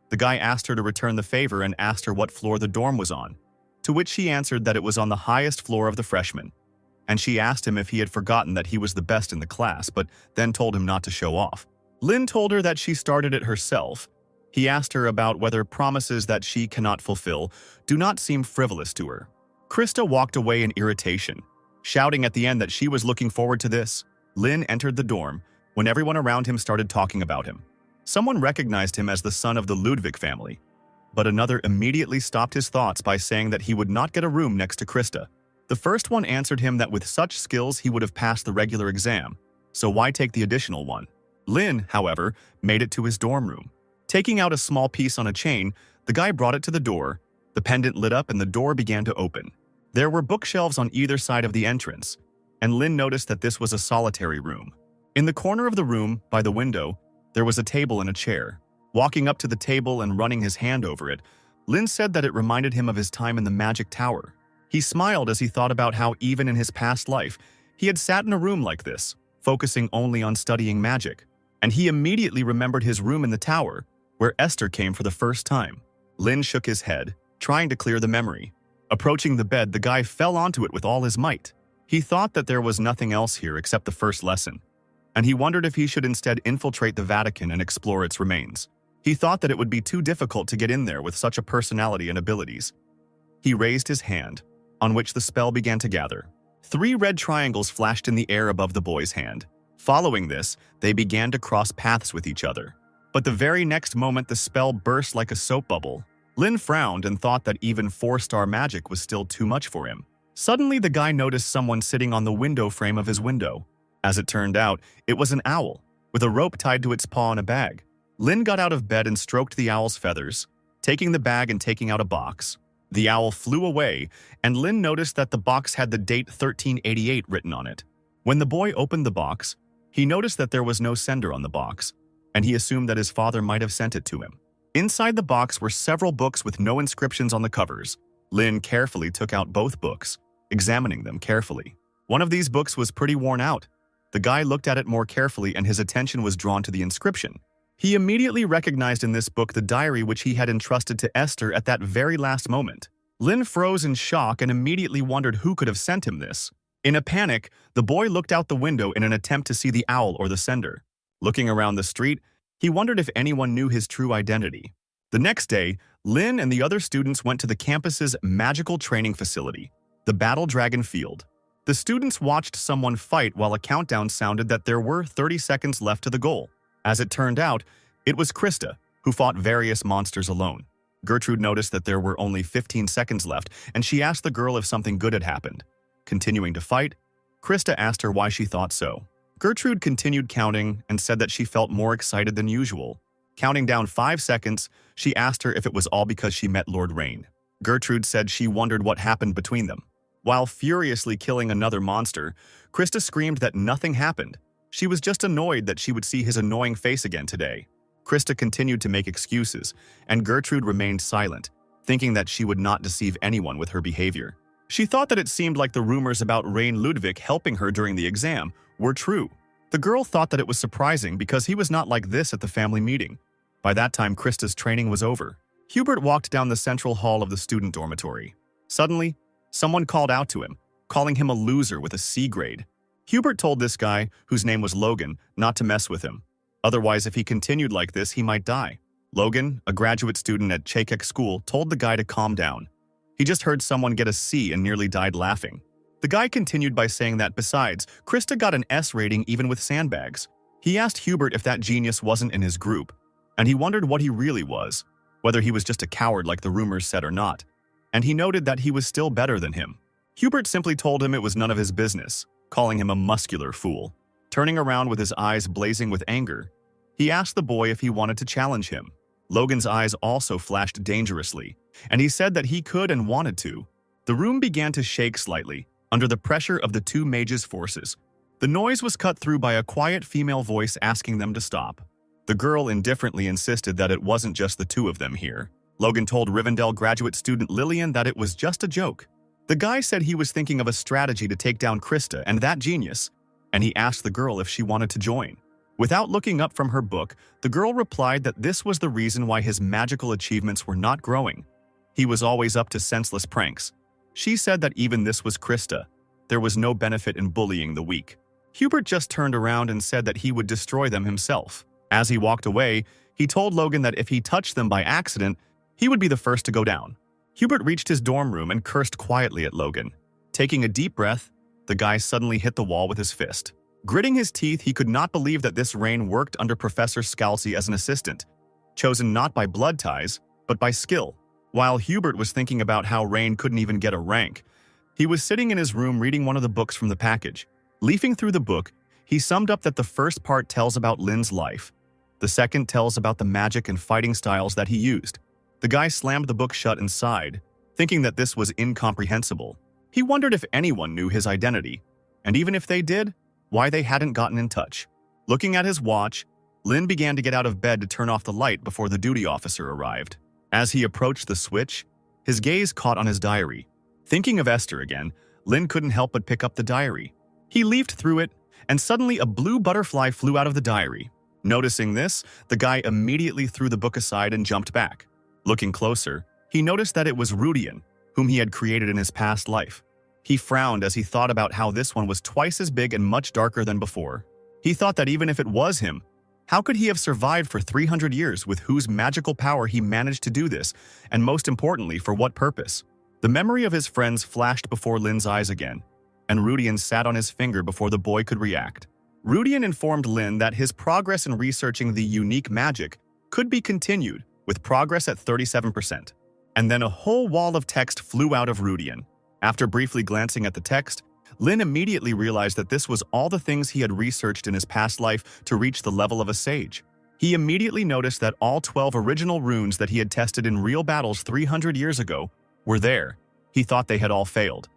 The guy asked her to return the favor and asked her what floor the dorm was on, to which she answered that it was on the highest floor of the freshmen. And she asked him if he had forgotten that he was the best in the class, but then told him not to show off. Lin told her that she started it herself. He asked her about whether promises that she cannot fulfill do not seem frivolous to her. Krista walked away in irritation, shouting at the end that she was looking forward to this. Lin entered the dorm when everyone around him started talking about him. Someone recognized him as the son of the Ludwig family, but another immediately stopped his thoughts by saying that he would not get a room next to Krista. The first one answered him that with such skills he would have passed the regular exam, so why take the additional one? Lin, however, made it to his dorm room. Taking out a small piece on a chain, the guy brought it to the door. The pendant lit up and the door began to open. There were bookshelves on either side of the entrance, and Lin noticed that this was a solitary room. In the corner of the room, by the window, there was a table and a chair. Walking up to the table and running his hand over it, Lin said that it reminded him of his time in the Magic Tower. He smiled as he thought about how even in his past life, he had sat in a room like this, focusing only on studying magic. And he immediately remembered his room in the tower, where Esther came for the first time. Lin shook his head, trying to clear the memory. Approaching the bed, the guy fell onto it with all his might. He thought that there was nothing else here except the first lesson, and he wondered if he should instead infiltrate the Vatican and explore its remains. He thought that it would be too difficult to get in there with such a personality and abilities. He raised his hand, on which the spell began to gather. 3 red triangles flashed in the air above the boy's hand. Following this, they began to cross paths with each other. But the very next moment, the spell burst like a soap bubble. Lin frowned and thought that even 4-star magic was still too much for him. Suddenly, the guy noticed someone sitting on the window frame of his window. As it turned out, it was an owl, with a rope tied to its paw in a bag. Lin got out of bed and stroked the owl's feathers, taking the bag and taking out a box. The owl flew away, and Lin noticed that the box had the date 1388 written on it. When the boy opened the box, he noticed that there was no sender on the box, and he assumed that his father might have sent it to him. Inside the box were several books with no inscriptions on the covers. Lin carefully took out both books, examining them carefully. One of these books was pretty worn out. The guy looked at it more carefully and his attention was drawn to the inscription. He immediately recognized in this book the diary which he had entrusted to Esther at that very last moment. Lin froze in shock and immediately wondered who could have sent him this. In a panic, the boy looked out the window in an attempt to see the owl or the sender. Looking around the street, he wondered if anyone knew his true identity. The next day, Lin and the other students went to the campus's magical training facility, the Battle Dragon Field. The students watched someone fight while a countdown sounded that there were 30 seconds left to the goal. As it turned out, it was Krista, who fought various monsters alone. Gertrude noticed that there were only 15 seconds left, and she asked the girl if something good had happened. Continuing to fight, Krista asked her why she thought so. Gertrude continued counting and said that she felt more excited than usual. Counting down 5 seconds, she asked her if it was all because she met Lord Rain. Gertrude said she wondered what happened between them. While furiously killing another monster, Krista screamed that nothing happened. She was just annoyed that she would see his annoying face again today. Krista continued to make excuses, and Gertrude remained silent, thinking that she would not deceive anyone with her behavior. She thought that it seemed like the rumors about Rain Ludwig helping her during the exam were true. The girl thought that it was surprising because he was not like this at the family meeting. By that time, Krista's training was over. Hubert walked down the central hall of the student dormitory. Suddenly, someone called out to him, calling him a loser with a C grade. Hubert told this guy, whose name was Logan, not to mess with him. Otherwise, if he continued like this, he might die. Logan, a graduate student at Chakek School, told the guy to calm down. He just heard someone get a C and nearly died laughing. The guy continued by saying that besides, Krista got an S rating even with sandbags. He asked Hubert if that genius wasn't in his group, and he wondered what he really was, whether he was just a coward like the rumors said or not. And he noted that he was still better than him. Hubert simply told him it was none of his business, calling him a muscular fool. Turning around with his eyes blazing with anger, he asked the boy if he wanted to challenge him. Logan's eyes also flashed dangerously, and he said that he could and wanted to. The room began to shake slightly, under the pressure of the two mages' forces. The noise was cut through by a quiet female voice asking them to stop. The girl indifferently insisted that it wasn't just the two of them here. Logan told Rivendell graduate student Lillian that it was just a joke. The guy said he was thinking of a strategy to take down Krista and that genius, and he asked the girl if she wanted to join. Without looking up from her book, the girl replied that this was the reason why his magical achievements were not growing. He was always up to senseless pranks. She said that even this was Krista. There was no benefit in bullying the weak. Hubert just turned around and said that he would destroy them himself. As he walked away, he told Logan that if he touched them by accident, he would be the first to go down. Hubert reached his dorm room and cursed quietly at Logan. Taking a deep breath, the guy suddenly hit the wall with his fist. Gritting his teeth, he could not believe that this Rain worked under Professor Scalzi as an assistant, chosen not by blood ties, but by skill. While Hubert was thinking about how Rain couldn't even get a rank, he was sitting in his room reading one of the books from the package. Leafing through the book, he summed up that the first part tells about Lin's life. The second tells about the magic and fighting styles that he used. The guy slammed the book shut and sighed, thinking that this was incomprehensible. He wondered if anyone knew his identity, and even if they did, why they hadn't gotten in touch. Looking at his watch, Lin began to get out of bed to turn off the light before the duty officer arrived. As he approached the switch, his gaze caught on his diary. Thinking of Esther again, Lin couldn't help but pick up the diary. He leafed through it, and suddenly a blue butterfly flew out of the diary. Noticing this, the guy immediately threw the book aside and jumped back. Looking closer, he noticed that it was Rudian, whom he had created in his past life. He frowned as he thought about how this one was twice as big and much darker than before. He thought that even if it was him, how could he have survived for 300 years with whose magical power he managed to do this, and most importantly, for what purpose? The memory of his friends flashed before Lin's eyes again, and Rudian sat on his finger before the boy could react. Rudian informed Lin that his progress in researching the unique magic could be continued, with progress at 37%. And then a whole wall of text flew out of Rudian. After briefly glancing at the text, Lin immediately realized that this was all the things he had researched in his past life to reach the level of a sage. He immediately noticed that all 12 original runes that he had tested in real battles 300 years ago were there. He thought they had all failed,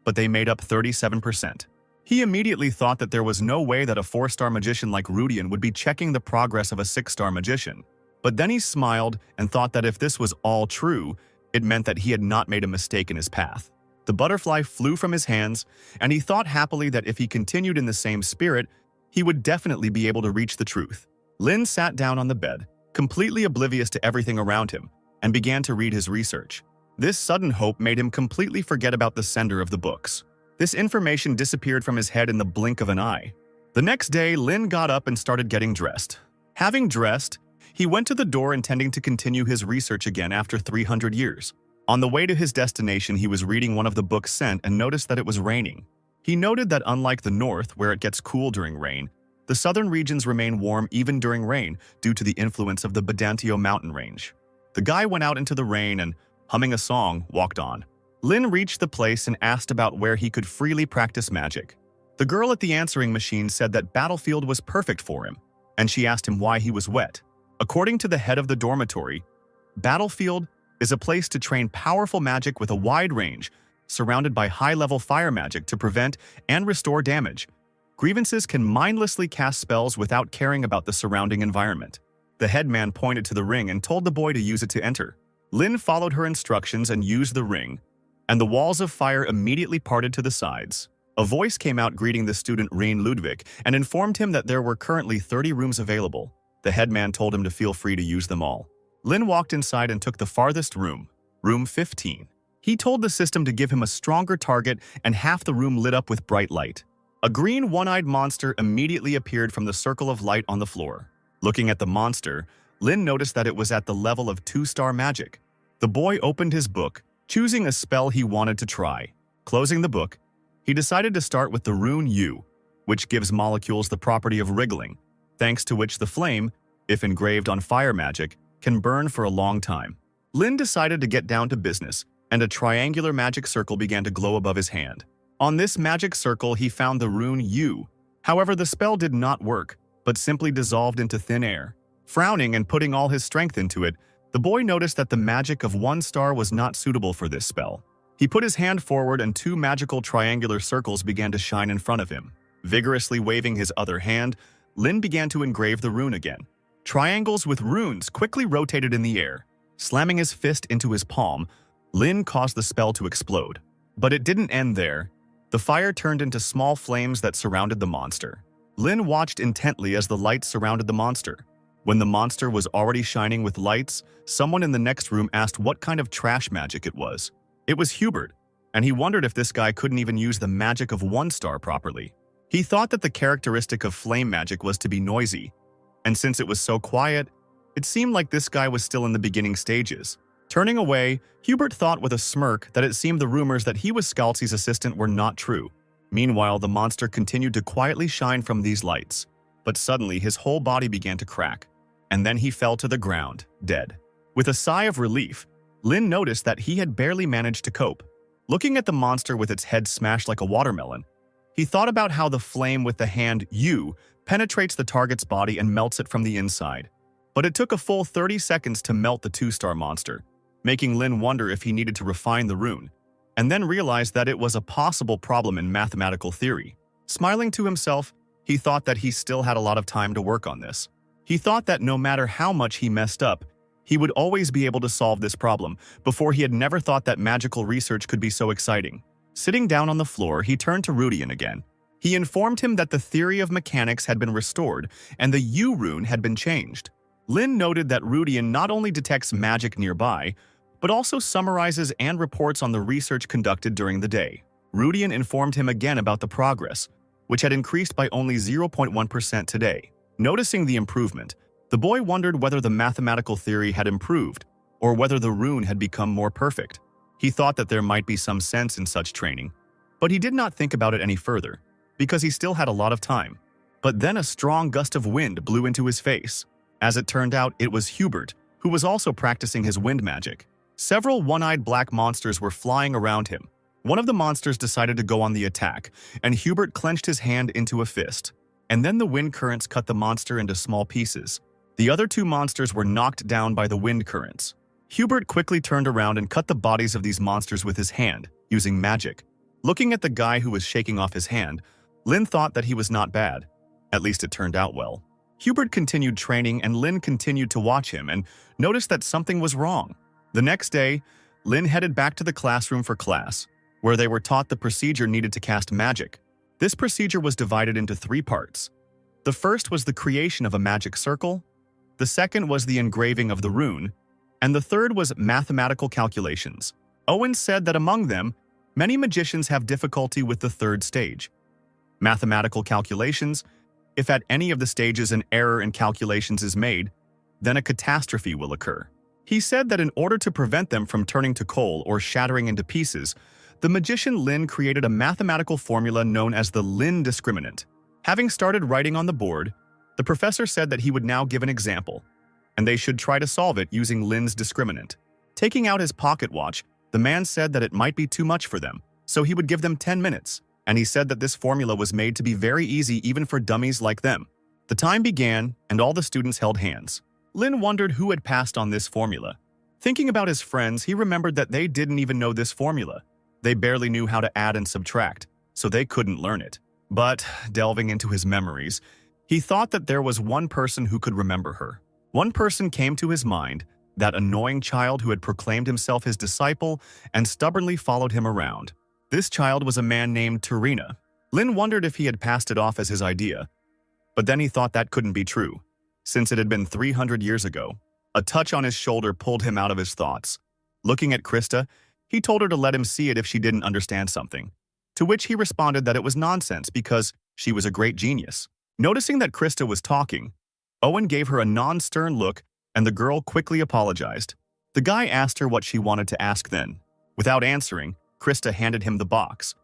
but they made up 37%. He immediately thought that there was no way that a 4-star magician like Rudian would be checking the progress of a 6-star magician. But then he smiled and thought that if this was all true, it meant that he had not made a mistake in his path. The butterfly flew from his hands, and he thought happily that if he continued in the same spirit, he would definitely be able to reach the truth. Lin sat down on the bed, completely oblivious to everything around him, and began to read his research. This sudden hope made him completely forget about the sender of the books. This information disappeared from his head in the blink of an eye. The next day, Lin got up and started getting dressed. Having dressed, He went to the door intending to continue his research again after 300 years. On the way to his destination, he was reading one of the books sent and noticed that it was raining. He noted that unlike the north, where it gets cool during rain, the southern regions remain warm even during rain due to the influence of the Bedantio mountain range. The guy went out into the rain and, humming a song, walked on. Lin reached the place and asked about where he could freely practice magic. The girl at the answering machine said that Battlefield was perfect for him, and she asked him why he was wet. According to the head of the dormitory, Battlefield is a place to train powerful magic with a wide range, surrounded by high-level fire magic to prevent and restore damage. Grievances can mindlessly cast spells without caring about the surrounding environment. The headman pointed to the ring and told the boy to use it to enter. Lin followed her instructions and used the ring, and the walls of fire immediately parted to the sides. A voice came out greeting the student Rein Ludwig and informed him that there were currently 30 rooms available. The headman told him to feel free to use them all. Lin walked inside and took the farthest room, room 15. He told the system to give him a stronger target, and half the room lit up with bright light. A green one-eyed monster immediately appeared from the circle of light on the floor. Looking at the monster, Lin noticed that it was at the level of 2-star magic. The boy opened his book, choosing a spell he wanted to try. Closing the book, he decided to start with the rune U, which gives molecules the property of wriggling, thanks to which the flame, if engraved on fire magic, can burn for a long time. Lin decided to get down to business, and a triangular magic circle began to glow above his hand. On this magic circle, he found the rune U. However, the spell did not work, but simply dissolved into thin air. Frowning and putting all his strength into it, the boy noticed that the magic of 1 star was not suitable for this spell. He put his hand forward and 2 magical triangular circles began to shine in front of him. Vigorously waving his other hand, Lin began to engrave the rune again. Triangles with runes quickly rotated in the air. Slamming his fist into his palm, Lin caused the spell to explode. But it didn't end there. The fire turned into small flames that surrounded the monster. Lin watched intently as the lights surrounded the monster. When the monster was already shining with lights, someone in the next room asked what kind of trash magic it was. It was Hubert, and he wondered if this guy couldn't even use the magic of 1 star properly. He thought that the characteristic of flame magic was to be noisy, and since it was so quiet, it seemed like this guy was still in the beginning stages. Turning away, Hubert thought with a smirk that it seemed the rumors that he was Scalzi's assistant were not true. Meanwhile, the monster continued to quietly shine from these lights, but suddenly his whole body began to crack, and then he fell to the ground, dead. With a sigh of relief, Lin noticed that he had barely managed to cope. Looking at the monster with its head smashed like a watermelon, he thought about how the flame with the hand U penetrates the target's body and melts it from the inside. But it took a full 30 seconds to melt the 2-star monster, making Lin wonder if he needed to refine the rune, and then realized that it was a possible problem in mathematical theory. Smiling to himself, he thought that he still had a lot of time to work on this. He thought that no matter how much he messed up, he would always be able to solve this problem. Before, he had never thought that magical research could be so exciting. Sitting down on the floor, he turned to Rudian again. He informed him that the theory of mechanics had been restored and the U rune had been changed. Lin noted that Rudian not only detects magic nearby, but also summarizes and reports on the research conducted during the day. Rudian informed him again about the progress, which had increased by only 0.1% today. Noticing the improvement, the boy wondered whether the mathematical theory had improved or whether the rune had become more perfect. He thought that there might be some sense in such training, but he did not think about it any further because he still had a lot of time. But then a strong gust of wind blew into his face. As it turned out, it was Hubert, who was also practicing his wind magic. Several one-eyed black monsters were flying around him. One of the monsters decided to go on the attack, and Hubert clenched his hand into a fist. And then the wind currents cut the monster into small pieces. The other 2 monsters were knocked down by the wind currents. Hubert quickly turned around and cut the bodies of these monsters with his hand, using magic. Looking at the guy who was shaking off his hand, Lin thought that he was not bad. At least it turned out well. Hubert continued training and Lin continued to watch him and noticed that something was wrong. The next day, Lin headed back to the classroom for class, where they were taught the procedure needed to cast magic. This procedure was divided into 3 parts. The first was the creation of a magic circle, the second was the engraving of the rune, and the third was mathematical calculations. Owen said that among them, many magicians have difficulty with the 3rd stage. Mathematical calculations, if at any of the stages an error in calculations is made, then a catastrophe will occur. He said that in order to prevent them from turning to coal or shattering into pieces, the magician Lin created a mathematical formula known as the Lin discriminant. Having started writing on the board, the professor said that he would now give an example, and they should try to solve it using Lin's discriminant. Taking out his pocket watch, the man said that it might be too much for them, so he would give them 10 minutes, and he said that this formula was made to be very easy even for dummies like them. The time began, and all the students held hands. Lin wondered who had passed on this formula. Thinking about his friends, he remembered that they didn't even know this formula. They barely knew how to add and subtract, so they couldn't learn it. But, delving into his memories, he thought that there was one person who could remember her. One person came to his mind, that annoying child who had proclaimed himself his disciple and stubbornly followed him around. This child was a man named Tarina. Lin wondered if he had passed it off as his idea, but then he thought that couldn't be true, since it had been 300 years ago. A touch on his shoulder pulled him out of his thoughts. Looking at Krista, he told her to let him see it if she didn't understand something, to which he responded that it was nonsense because she was a great genius. Noticing that Krista was talking, Owen gave her a non-stern look, and the girl quickly apologized. The guy asked her what she wanted to ask then. Without answering, Krista handed him the box.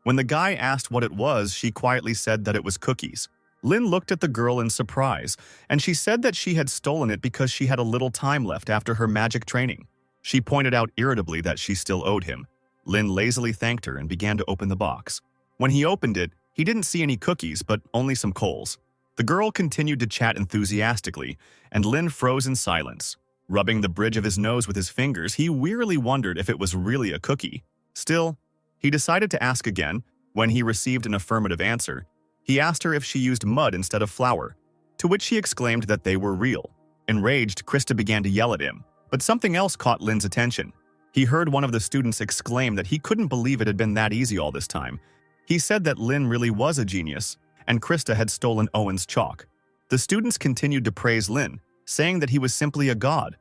When the guy asked what it was, she quietly said that it was cookies. Lin looked at the girl in surprise, and she said that she had stolen it because she had a little time left after her magic training. She pointed out irritably that she still owed him. Lin lazily thanked her and began to open the box. When he opened it, he didn't see any cookies, but only some coals. The girl continued to chat enthusiastically, and Lin froze in silence. Rubbing the bridge of his nose with his fingers, he wearily wondered if it was really a cookie. Still, he decided to ask again. When he received an affirmative answer, he asked her if she used mud instead of flour, to which she exclaimed that they were real. Enraged, Krista began to yell at him, but something else caught Lin's attention. He heard one of the students exclaim that he couldn't believe it had been that easy all this time. He said that Lin really was a genius, and Krista had stolen Owen's chalk. The students continued to praise Lin, saying that he was simply a god,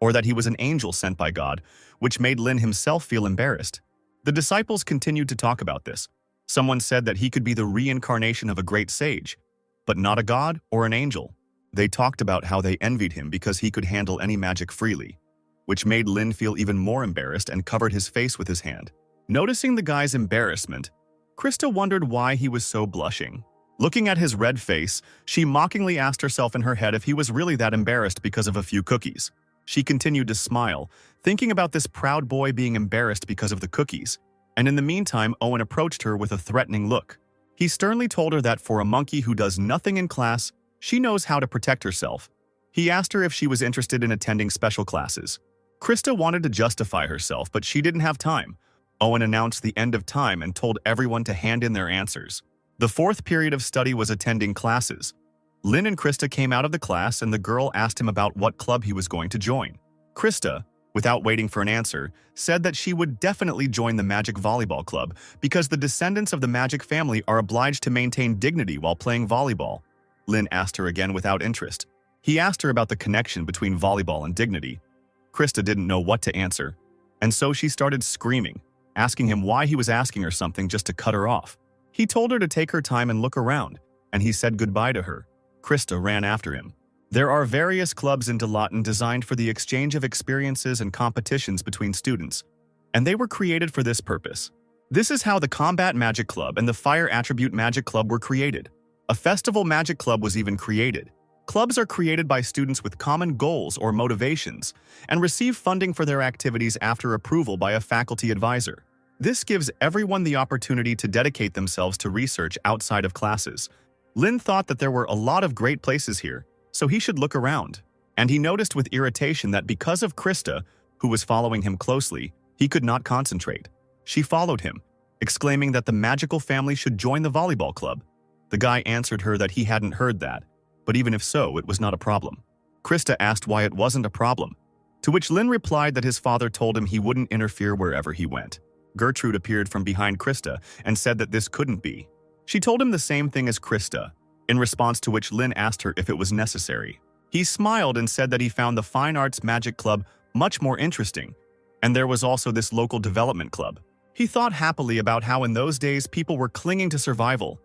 or that he was an angel sent by God, which made Lin himself feel embarrassed. The disciples continued to talk about this. Someone said that he could be the reincarnation of a great sage, but not a god or an angel. They talked about how they envied him because he could handle any magic freely, which made Lin feel even more embarrassed and covered his face with his hand. Noticing the guy's embarrassment, Krista wondered why he was so blushing. Looking at his red face, she mockingly asked herself in her head if he was really that embarrassed because of a few cookies. She continued to smile, thinking about this proud boy being embarrassed because of the cookies. And in the meantime, Owen approached her with a threatening look. He sternly told her that for a monkey who does nothing in class, she knows how to protect herself. He asked her if she was interested in attending special classes. Krista wanted to justify herself, but she didn't have time. Owen announced the end of time and told everyone to hand in their answers. The fourth period of study was attending classes. Lin and Krista came out of the class, and the girl asked him about what club he was going to join. Krista, without waiting for an answer, said that she would definitely join the Magic Volleyball Club because the descendants of the Magic family are obliged to maintain dignity while playing volleyball. Lin asked her again without interest. He asked her about the connection between volleyball and dignity. Krista didn't know what to answer, and so she started screaming, asking him why he was asking her something just to cut her off. He told her to take her time and look around, and he said goodbye to her. Krista ran after him. There are various clubs in Dilaton designed for the exchange of experiences and competitions between students, and they were created for this purpose. This is how the Combat Magic Club and the Fire Attribute Magic Club were created. A Festival Magic Club was even created. Clubs are created by students with common goals or motivations and receive funding for their activities after approval by a faculty advisor. This gives everyone the opportunity to dedicate themselves to research outside of classes. Lin thought that there were a lot of great places here, so he should look around. And he noticed with irritation that because of Krista, who was following him closely, he could not concentrate. She followed him, exclaiming that the magical family should join the volleyball club. The guy answered her that he hadn't heard that, but even if so, it was not a problem. Krista asked why it wasn't a problem, to which Lin replied that his father told him he wouldn't interfere wherever he went. Gertrude appeared from behind Krista and said that this couldn't be. She told him the same thing as Krista, in response to which Lin asked her if it was necessary. He smiled and said that he found the Fine Arts Magic Club much more interesting, and there was also this local development club. He thought happily about how in those days people were clinging to survival,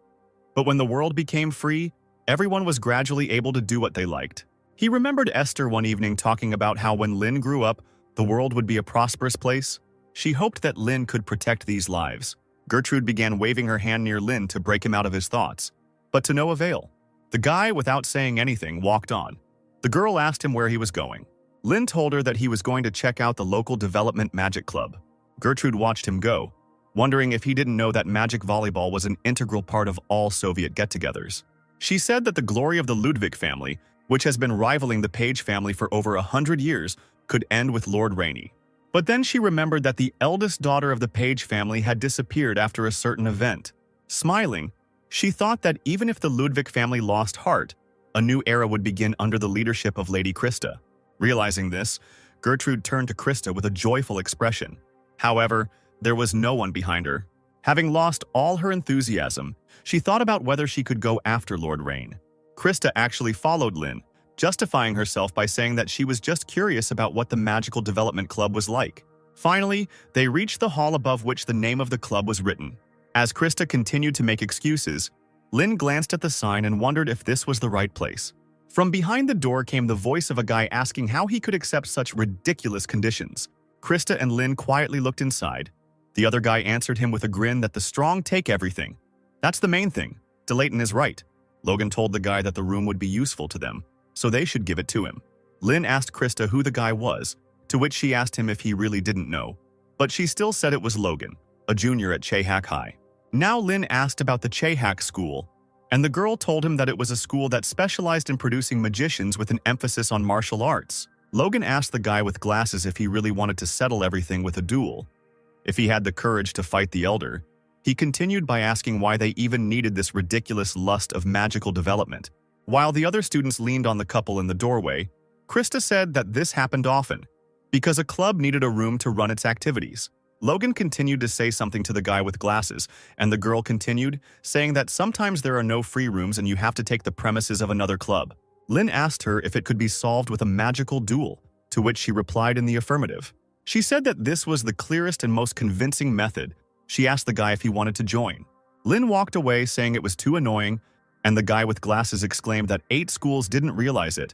but when the world became free, everyone was gradually able to do what they liked. He remembered Esther one evening talking about how when Lynn grew up, the world would be a prosperous place. She hoped that Lynn could protect these lives. Gertrude began waving her hand near Lynn to break him out of his thoughts, but to no avail. The guy, without saying anything, walked on. The girl asked him where he was going. Lynn told her that he was going to check out the local development magic club. Gertrude watched him go, wondering if he didn't know that magic volleyball was an integral part of all Soviet get-togethers. She said that the glory of the Ludwig family, which has been rivaling the Page family for over 100 years, could end with Lord Rainey. But then she remembered that the eldest daughter of the Page family had disappeared after a certain event. Smiling, she thought that even if the Ludwig family lost heart, a new era would begin under the leadership of Lady Krista. Realizing this, Gertrude turned to Krista with a joyful expression. However, there was no one behind her. Having lost all her enthusiasm, she thought about whether she could go after Lord Rain. Krista actually followed Lynn, justifying herself by saying that she was just curious about what the Magical Development Club was like. Finally, they reached the hall above which the name of the club was written. As Krista continued to make excuses, Lynn glanced at the sign and wondered if this was the right place. From behind the door came the voice of a guy asking how he could accept such ridiculous conditions. Krista and Lynn quietly looked inside. The other guy answered him with a grin that the strong take everything. That's the main thing. DeLayton is right. Logan told the guy that the room would be useful to them, so they should give it to him. Lynn asked Krista who the guy was, to which she asked him if he really didn't know. But she still said it was Logan, a junior at Chehak High. Now Lynn asked about the Chehak school, and the girl told him that it was a school that specialized in producing magicians with an emphasis on martial arts. Logan asked the guy with glasses if he really wanted to settle everything with a duel, if he had the courage to fight the elder. He continued by asking why they even needed this ridiculous lust of magical development. While the other students leaned on the couple in the doorway, Krista said that this happened often, because a club needed a room to run its activities. Logan continued to say something to the guy with glasses, and the girl continued, saying that sometimes there are no free rooms and you have to take the premises of another club. Lynn asked her if it could be solved with a magical duel, to which she replied in the affirmative. She said that this was the clearest and most convincing method. She asked the guy if he wanted to join. Lynn walked away saying it was too annoying, and the guy with glasses exclaimed that 8 schools didn't realize it.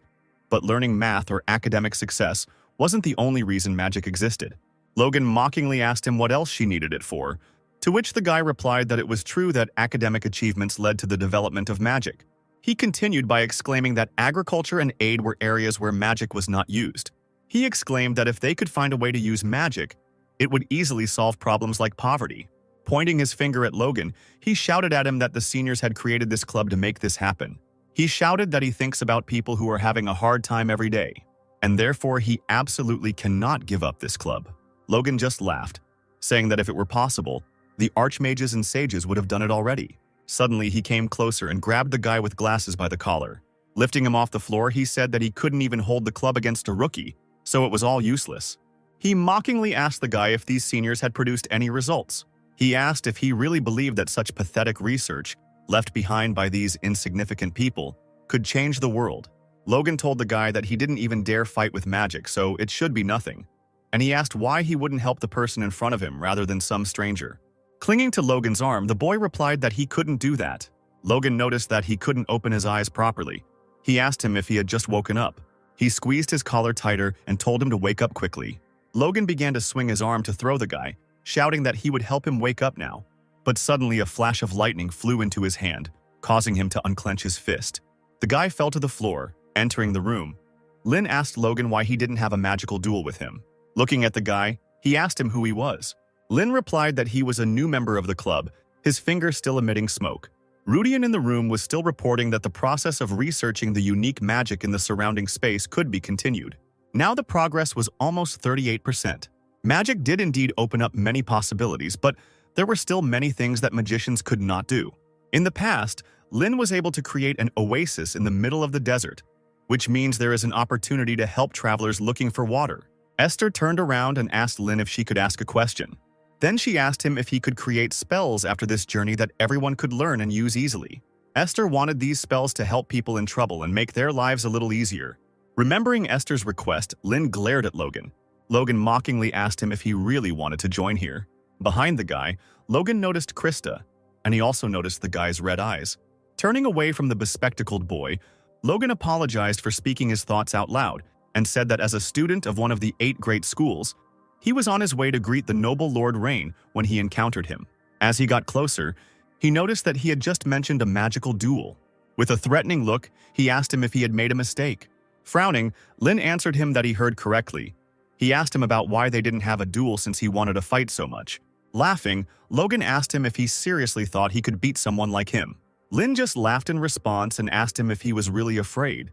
But learning math or academic success wasn't the only reason magic existed. Logan mockingly asked him what else she needed it for, to which the guy replied that it was true that academic achievements led to the development of magic. He continued by exclaiming that agriculture and aid were areas where magic was not used. He exclaimed that if they could find a way to use magic, it would easily solve problems like poverty. Pointing his finger at Logan, he shouted at him that the seniors had created this club to make this happen. He shouted that he thinks about people who are having a hard time every day, and therefore he absolutely cannot give up this club. Logan just laughed, saying that if it were possible, the archmages and sages would have done it already. Suddenly, he came closer and grabbed the guy with glasses by the collar. Lifting him off the floor, he said that he couldn't even hold the club against a rookie, so it was all useless. He mockingly asked the guy if these seniors had produced any results. He asked if he really believed that such pathetic research, left behind by these insignificant people, could change the world. Logan told the guy that he didn't even dare fight with magic, so it should be nothing. And he asked why he wouldn't help the person in front of him rather than some stranger. Clinging to Logan's arm, the boy replied that he couldn't do that. Logan noticed that he couldn't open his eyes properly. He asked him if he had just woken up. He squeezed his collar tighter and told him to wake up quickly. Logan began to swing his arm to throw the guy, shouting that he would help him wake up now. But suddenly a flash of lightning flew into his hand, causing him to unclench his fist. The guy fell to the floor, entering the room. Lynn asked Logan why he didn't have a magical duel with him. Looking at the guy, he asked him who he was. Lynn replied that he was a new member of the club, his finger still emitting smoke. Rudian in the room was still reporting that the process of researching the unique magic in the surrounding space could be continued. Now the progress was almost 38%. Magic did indeed open up many possibilities, but there were still many things that magicians could not do. In the past, Lynn was able to create an oasis in the middle of the desert, which means there is an opportunity to help travelers looking for water. Esther turned around and asked Lynn if she could ask a question. Then she asked him if he could create spells after this journey that everyone could learn and use easily. Esther wanted these spells to help people in trouble and make their lives a little easier. Remembering Esther's request, Lynn glared at Logan. Logan mockingly asked him if he really wanted to join here. Behind the guy, Logan noticed Krista, and he also noticed the guy's red eyes. Turning away from the bespectacled boy, Logan apologized for speaking his thoughts out loud and said that as a student of one of the 8 great schools, he was on his way to greet the noble Lord Rain when he encountered him. As he got closer, he noticed that he had just mentioned a magical duel. With a threatening look, he asked him if he had made a mistake. Frowning, Lin answered him that he heard correctly. He asked him about why they didn't have a duel since he wanted to fight so much. Laughing, Logan asked him if he seriously thought he could beat someone like him. Lin just laughed in response and asked him if he was really afraid.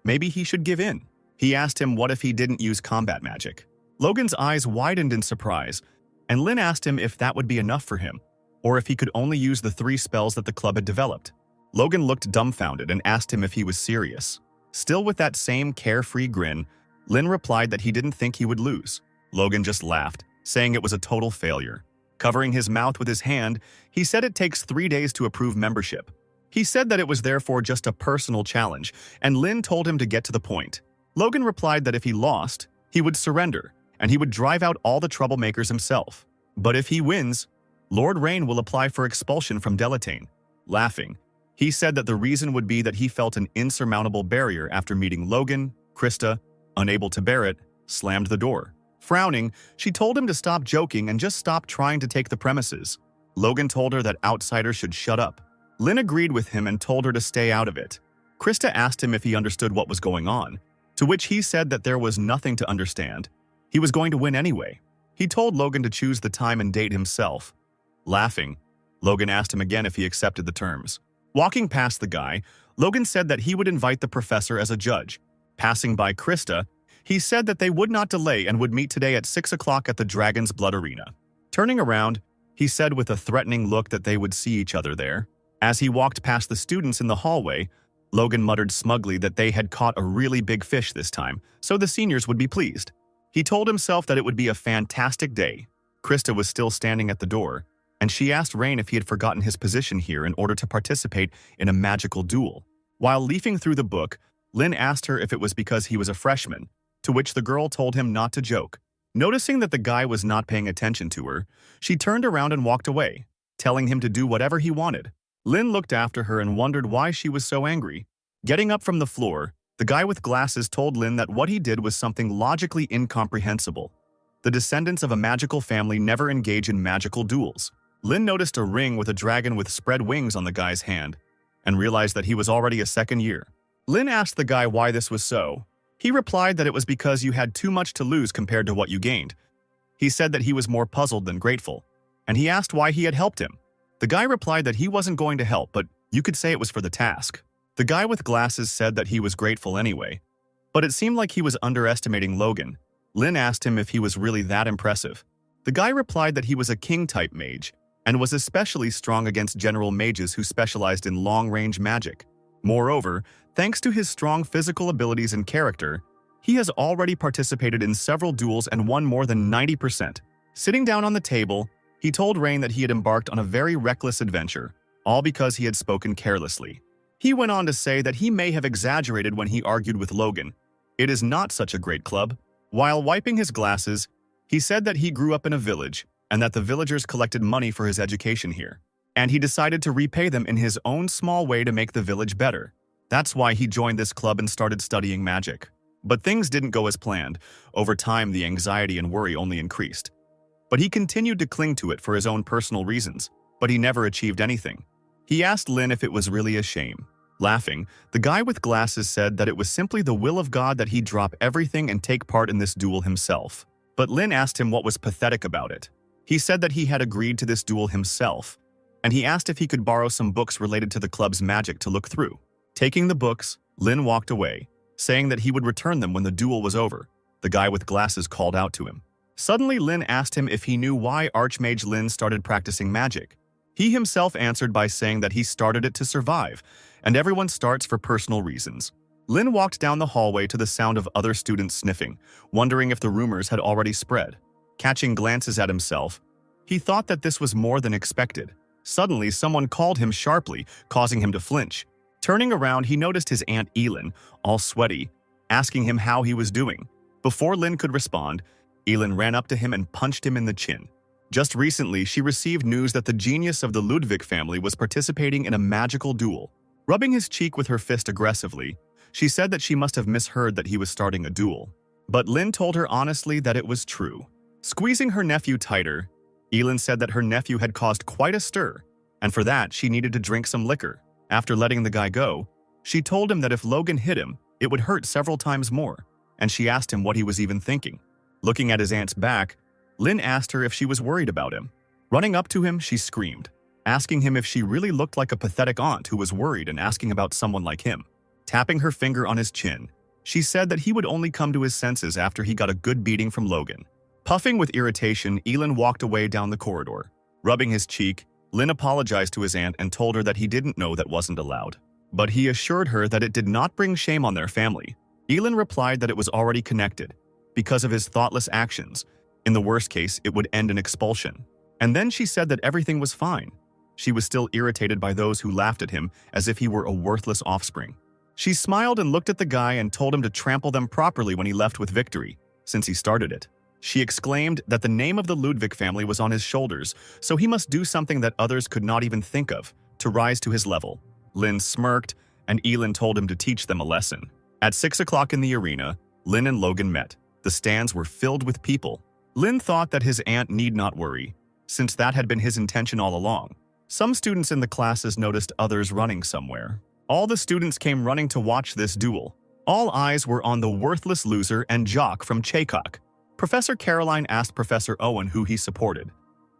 Maybe he should give in. He asked him what if he didn't use combat magic. Logan's eyes widened in surprise, and Lin asked him if that would be enough for him, or if he could only use the 3 spells that the club had developed. Logan looked dumbfounded and asked him if he was serious. Still with that same carefree grin, Lin replied that he didn't think he would lose. Logan just laughed, saying it was a total failure. Covering his mouth with his hand, he said it takes 3 days to approve membership. He said that it was therefore just a personal challenge, and Lin told him to get to the point. Logan replied that if he lost, he would surrender, and he would drive out all the troublemakers himself. But if he wins, Lord Rain will apply for expulsion from Delatane. Laughing, he said that the reason would be that he felt an insurmountable barrier after meeting Logan. Krista, unable to bear it, slammed the door. Frowning, she told him to stop joking and just stop trying to take the premises. Logan told her that outsiders should shut up. Lin agreed with him and told her to stay out of it. Krista asked him if he understood what was going on, to which he said that there was nothing to understand. He was going to win anyway. He told Logan to choose the time and date himself. Laughing, Logan asked him again if he accepted the terms. Walking past the guy, Logan said that he would invite the professor as a judge. Passing by Krista, he said that they would not delay and would meet today at 6 o'clock at the Dragon's Blood Arena. Turning around, he said with a threatening look that they would see each other there. As he walked past the students in the hallway, Logan muttered smugly that they had caught a really big fish this time, so the seniors would be pleased. He told himself that it would be a fantastic day. Krista was still standing at the door, and she asked Rain if he had forgotten his position here in order to participate in a magical duel. While leafing through the book, Lin asked her if it was because he was a freshman, to which the girl told him not to joke. Noticing that the guy was not paying attention to her, she turned around and walked away, telling him to do whatever he wanted. Lin looked after her and wondered why she was so angry. Getting up from the floor, the guy with glasses told Lin that what he did was something logically incomprehensible. The descendants of a magical family never engage in magical duels. Lin noticed a ring with a dragon with spread wings on the guy's hand, and realized that he was already a second year. Lin asked the guy why this was so. He replied that it was because you had too much to lose compared to what you gained. He said that he was more puzzled than grateful, and he asked why he had helped him. The guy replied that he wasn't going to help, but you could say it was for the task. The guy with glasses said that he was grateful anyway, but it seemed like he was underestimating Logan. Lin asked him if he was really that impressive. The guy replied that he was a king-type mage, and was especially strong against general mages who specialized in long-range magic. Moreover, thanks to his strong physical abilities and character, he has already participated in several duels and won more than 90%. Sitting down on the table, he told Rain that he had embarked on a very reckless adventure, all because he had spoken carelessly. He went on to say that he may have exaggerated when he argued with Logan. It is not such a great club. While wiping his glasses, he said that he grew up in a village and that the villagers collected money for his education here, and he decided to repay them in his own small way to make the village better. That's why he joined this club and started studying magic. But things didn't go as planned. Over time, the anxiety and worry only increased. But he continued to cling to it for his own personal reasons, but he never achieved anything. He asked Lin if it was really a shame. Laughing, the guy with glasses said that it was simply the will of God that he drop everything and take part in this duel himself. But Lin asked him what was pathetic about it. He said that he had agreed to this duel himself, and he asked if he could borrow some books related to the club's magic to look through. Taking the books, Lin walked away, saying that he would return them when the duel was over. The guy with glasses called out to him. Suddenly, Lin asked him if he knew why Archmage Lin started practicing magic. He himself answered by saying that he started it to survive, and everyone starts for personal reasons. Lin walked down the hallway to the sound of other students sniffing, wondering if the rumors had already spread. Catching glances at himself, he thought that this was more than expected. Suddenly, someone called him sharply, causing him to flinch. Turning around, he noticed his Aunt Elin, all sweaty, asking him how he was doing. Before Lin could respond, Elin ran up to him and punched him in the chin. Just recently, she received news that the genius of the Ludwig family was participating in a magical duel. Rubbing his cheek with her fist aggressively, She said that she must have misheard that he was starting a duel. But Lynn told her honestly that it was true. Squeezing her nephew tighter, Elin said that her nephew had caused quite a stir, and for that she needed to drink some liquor. After letting the guy go, she told him that if Logan hit him, it would hurt several times more, and she asked him what he was even thinking. Looking at his aunt's back, Lynn asked her if she was worried about him. Running up to him, she screamed, asking him if she really looked like a pathetic aunt who was worried and asking about someone like him. Tapping her finger on his chin, she said that he would only come to his senses after he got a good beating from Logan. Puffing with irritation, Elin walked away down the corridor. Rubbing his cheek, Lynn apologized to his aunt and told her that he didn't know that wasn't allowed. But he assured her that it did not bring shame on their family. Elin replied that it was already connected, because of his thoughtless actions. In the worst case, it would end in expulsion. And then she said that everything was fine. She was still irritated by those who laughed at him as if he were a worthless offspring. She smiled and looked at the guy and told him to trample them properly when he left with victory, since he started it. She exclaimed that the name of the Ludwig family was on his shoulders, so he must do something that others could not even think of, to rise to his level. Lynn smirked, and Elin told him to teach them a lesson. At 6 o'clock in the arena, Lynn and Logan met. The stands were filled with people. Lynn thought that his aunt need not worry, since that had been his intention all along. Some students in the classes noticed others running somewhere. All the students came running to watch this duel. All eyes were on the worthless loser and jock from Chaycock. Professor Caroline asked Professor Owen who he supported.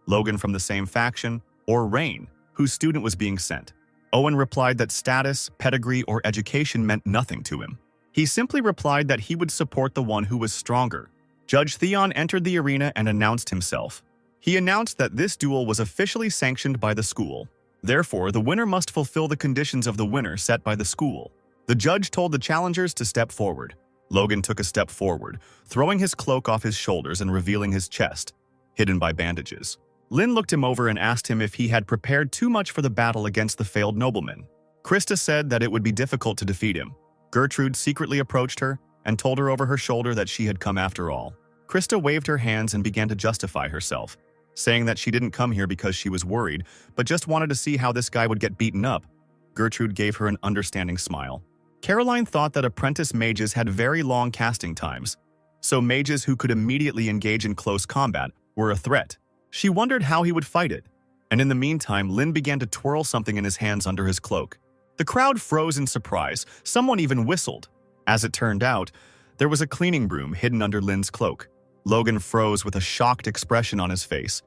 Logan from the same faction, or Rain, whose student was being sent. Owen replied that status, pedigree, or education meant nothing to him. He simply replied that he would support the one who was stronger. Judge Theon entered the arena and announced himself. He announced that this duel was officially sanctioned by the school. Therefore, the winner must fulfill the conditions of the winner set by the school. The judge told the challengers to step forward. Logan took a step forward, throwing his cloak off his shoulders and revealing his chest, hidden by bandages. Lynn looked him over and asked him if he had prepared too much for the battle against the failed nobleman. Krista said that it would be difficult to defeat him. Gertrude secretly approached her and told her over her shoulder that she had come after all. Krista waved her hands and began to justify herself, saying that she didn't come here because she was worried, but just wanted to see how this guy would get beaten up. Gertrude gave her an understanding smile. Caroline thought that apprentice mages had very long casting times, so mages who could immediately engage in close combat were a threat. She wondered how he would fight it, and in the meantime, Lynn began to twirl something in his hands under his cloak. The crowd froze in surprise. Someone even whistled. As it turned out, there was a cleaning broom hidden under Lynn's cloak. Logan froze with a shocked expression on his face.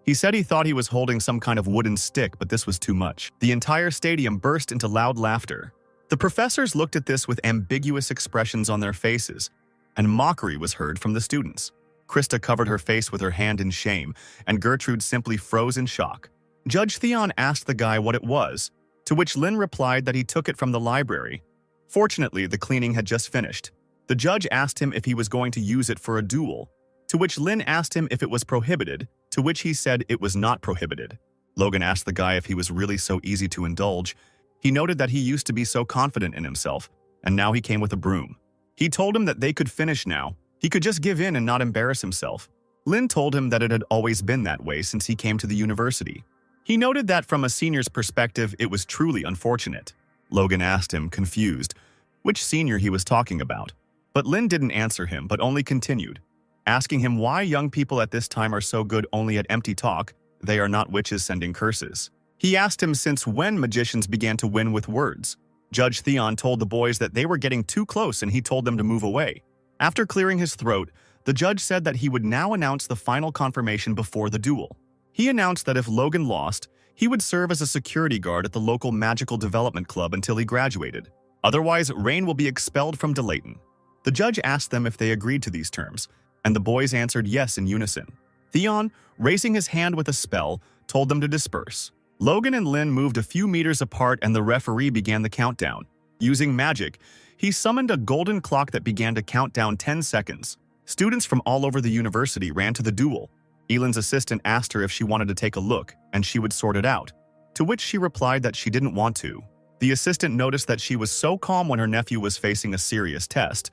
He said he thought he was holding some kind of wooden stick, but this was too much. The entire stadium burst into loud laughter. The professors looked at this with ambiguous expressions on their faces, and mockery was heard from the students. Krista covered her face with her hand in shame, and Gertrude simply froze in shock. Judge Theon asked the guy what it was, to which Lynn replied that he took it from the library. Fortunately, the cleaning had just finished. The judge asked him if he was going to use it for a duel, to which Lynn asked him if it was prohibited, to which he said it was not prohibited. Logan asked the guy if he was really so easy to indulge. He noted that he used to be so confident in himself, and now he came with a broom. He told him that they could finish now. He could just give in and not embarrass himself. Lynn told him that it had always been that way since he came to the university. He noted that from a senior's perspective, it was truly unfortunate. Logan asked him, confused, which senior he was talking about. But Lynn didn't answer him, but only continued, asking him why young people at this time are so good only at empty talk. They are not witches sending curses. He asked him since when magicians began to win with words. Judge Theon told the boys that they were getting too close and he told them to move away. After clearing his throat, the judge said that he would now announce the final confirmation before the duel. He announced that if Logan lost, he would serve as a security guard at the local magical development club until he graduated. Otherwise, Rain will be expelled from Delayton. The judge asked them if they agreed to these terms, and the boys answered yes in unison. Theon, raising his hand with a spell, told them to disperse. Logan and Lynn moved a few meters apart and the referee began the countdown. Using magic, he summoned a golden clock that began to count down 10 seconds. Students from all over the university ran to the duel. Elin's assistant asked her if she wanted to take a look, and she would sort it out, to which she replied that she didn't want to. The assistant noticed that she was so calm when her nephew was facing a serious test.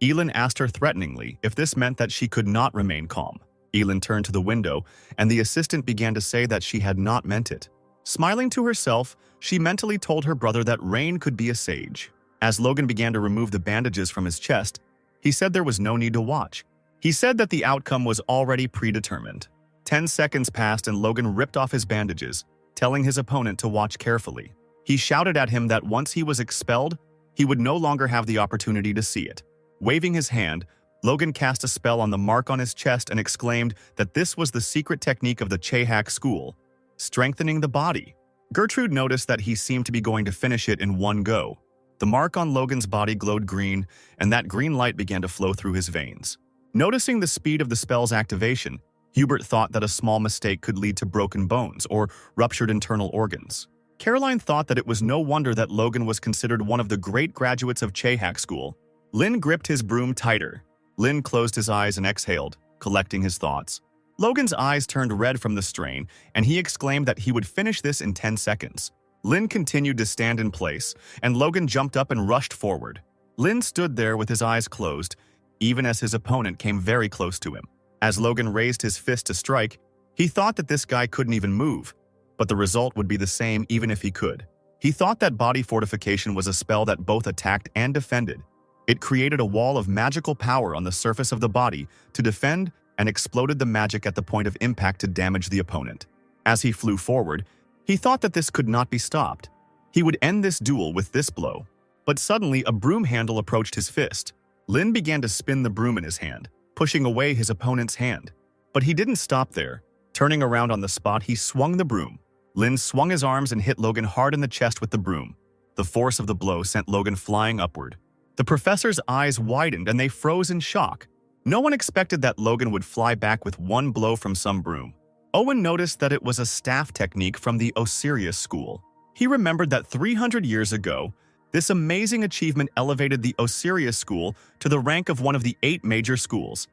Elin asked her threateningly if this meant that she could not remain calm. Elin turned to the window, and the assistant began to say that she had not meant it. Smiling to herself, she mentally told her brother that Rain could be a sage. As Logan began to remove the bandages from his chest, he said there was no need to watch. He said that the outcome was already predetermined. 10 seconds passed and Logan ripped off his bandages, telling his opponent to watch carefully. He shouted at him that once he was expelled, he would no longer have the opportunity to see it. Waving his hand, Logan cast a spell on the mark on his chest and exclaimed that this was the secret technique of the Chehak school, strengthening the body. Gertrude noticed that he seemed to be going to finish it in one go. The mark on Logan's body glowed green, and that green light began to flow through his veins. Noticing the speed of the spell's activation, Hubert thought that a small mistake could lead to broken bones or ruptured internal organs. Caroline thought that it was no wonder that Logan was considered one of the great graduates of Chehak school. Lin gripped his broom tighter. Lin closed his eyes and exhaled, collecting his thoughts. Logan's eyes turned red from the strain, and he exclaimed that he would finish this in 10 seconds. Lin continued to stand in place, and Logan jumped up and rushed forward. Lin stood there with his eyes closed, even as his opponent came very close to him. As Logan raised his fist to strike, he thought that this guy couldn't even move, but the result would be the same even if he could. He thought that body fortification was a spell that both attacked and defended. It created a wall of magical power on the surface of the body to defend and exploded the magic at the point of impact to damage the opponent. As he flew forward, he thought that this could not be stopped. He would end this duel with this blow. But suddenly, a broom handle approached his fist. Lin began to spin the broom in his hand, pushing away his opponent's hand. But he didn't stop there. Turning around on the spot, he swung the broom. Lin swung his arms and hit Logan hard in the chest with the broom. The force of the blow sent Logan flying upward. The professor's eyes widened and they froze in shock. No one expected that Logan would fly back with one blow from some broom. Owen noticed that it was a staff technique from the Osiris school. He remembered that 300 years ago, this amazing achievement elevated the Osiris school to the rank of one of the 8 major schools.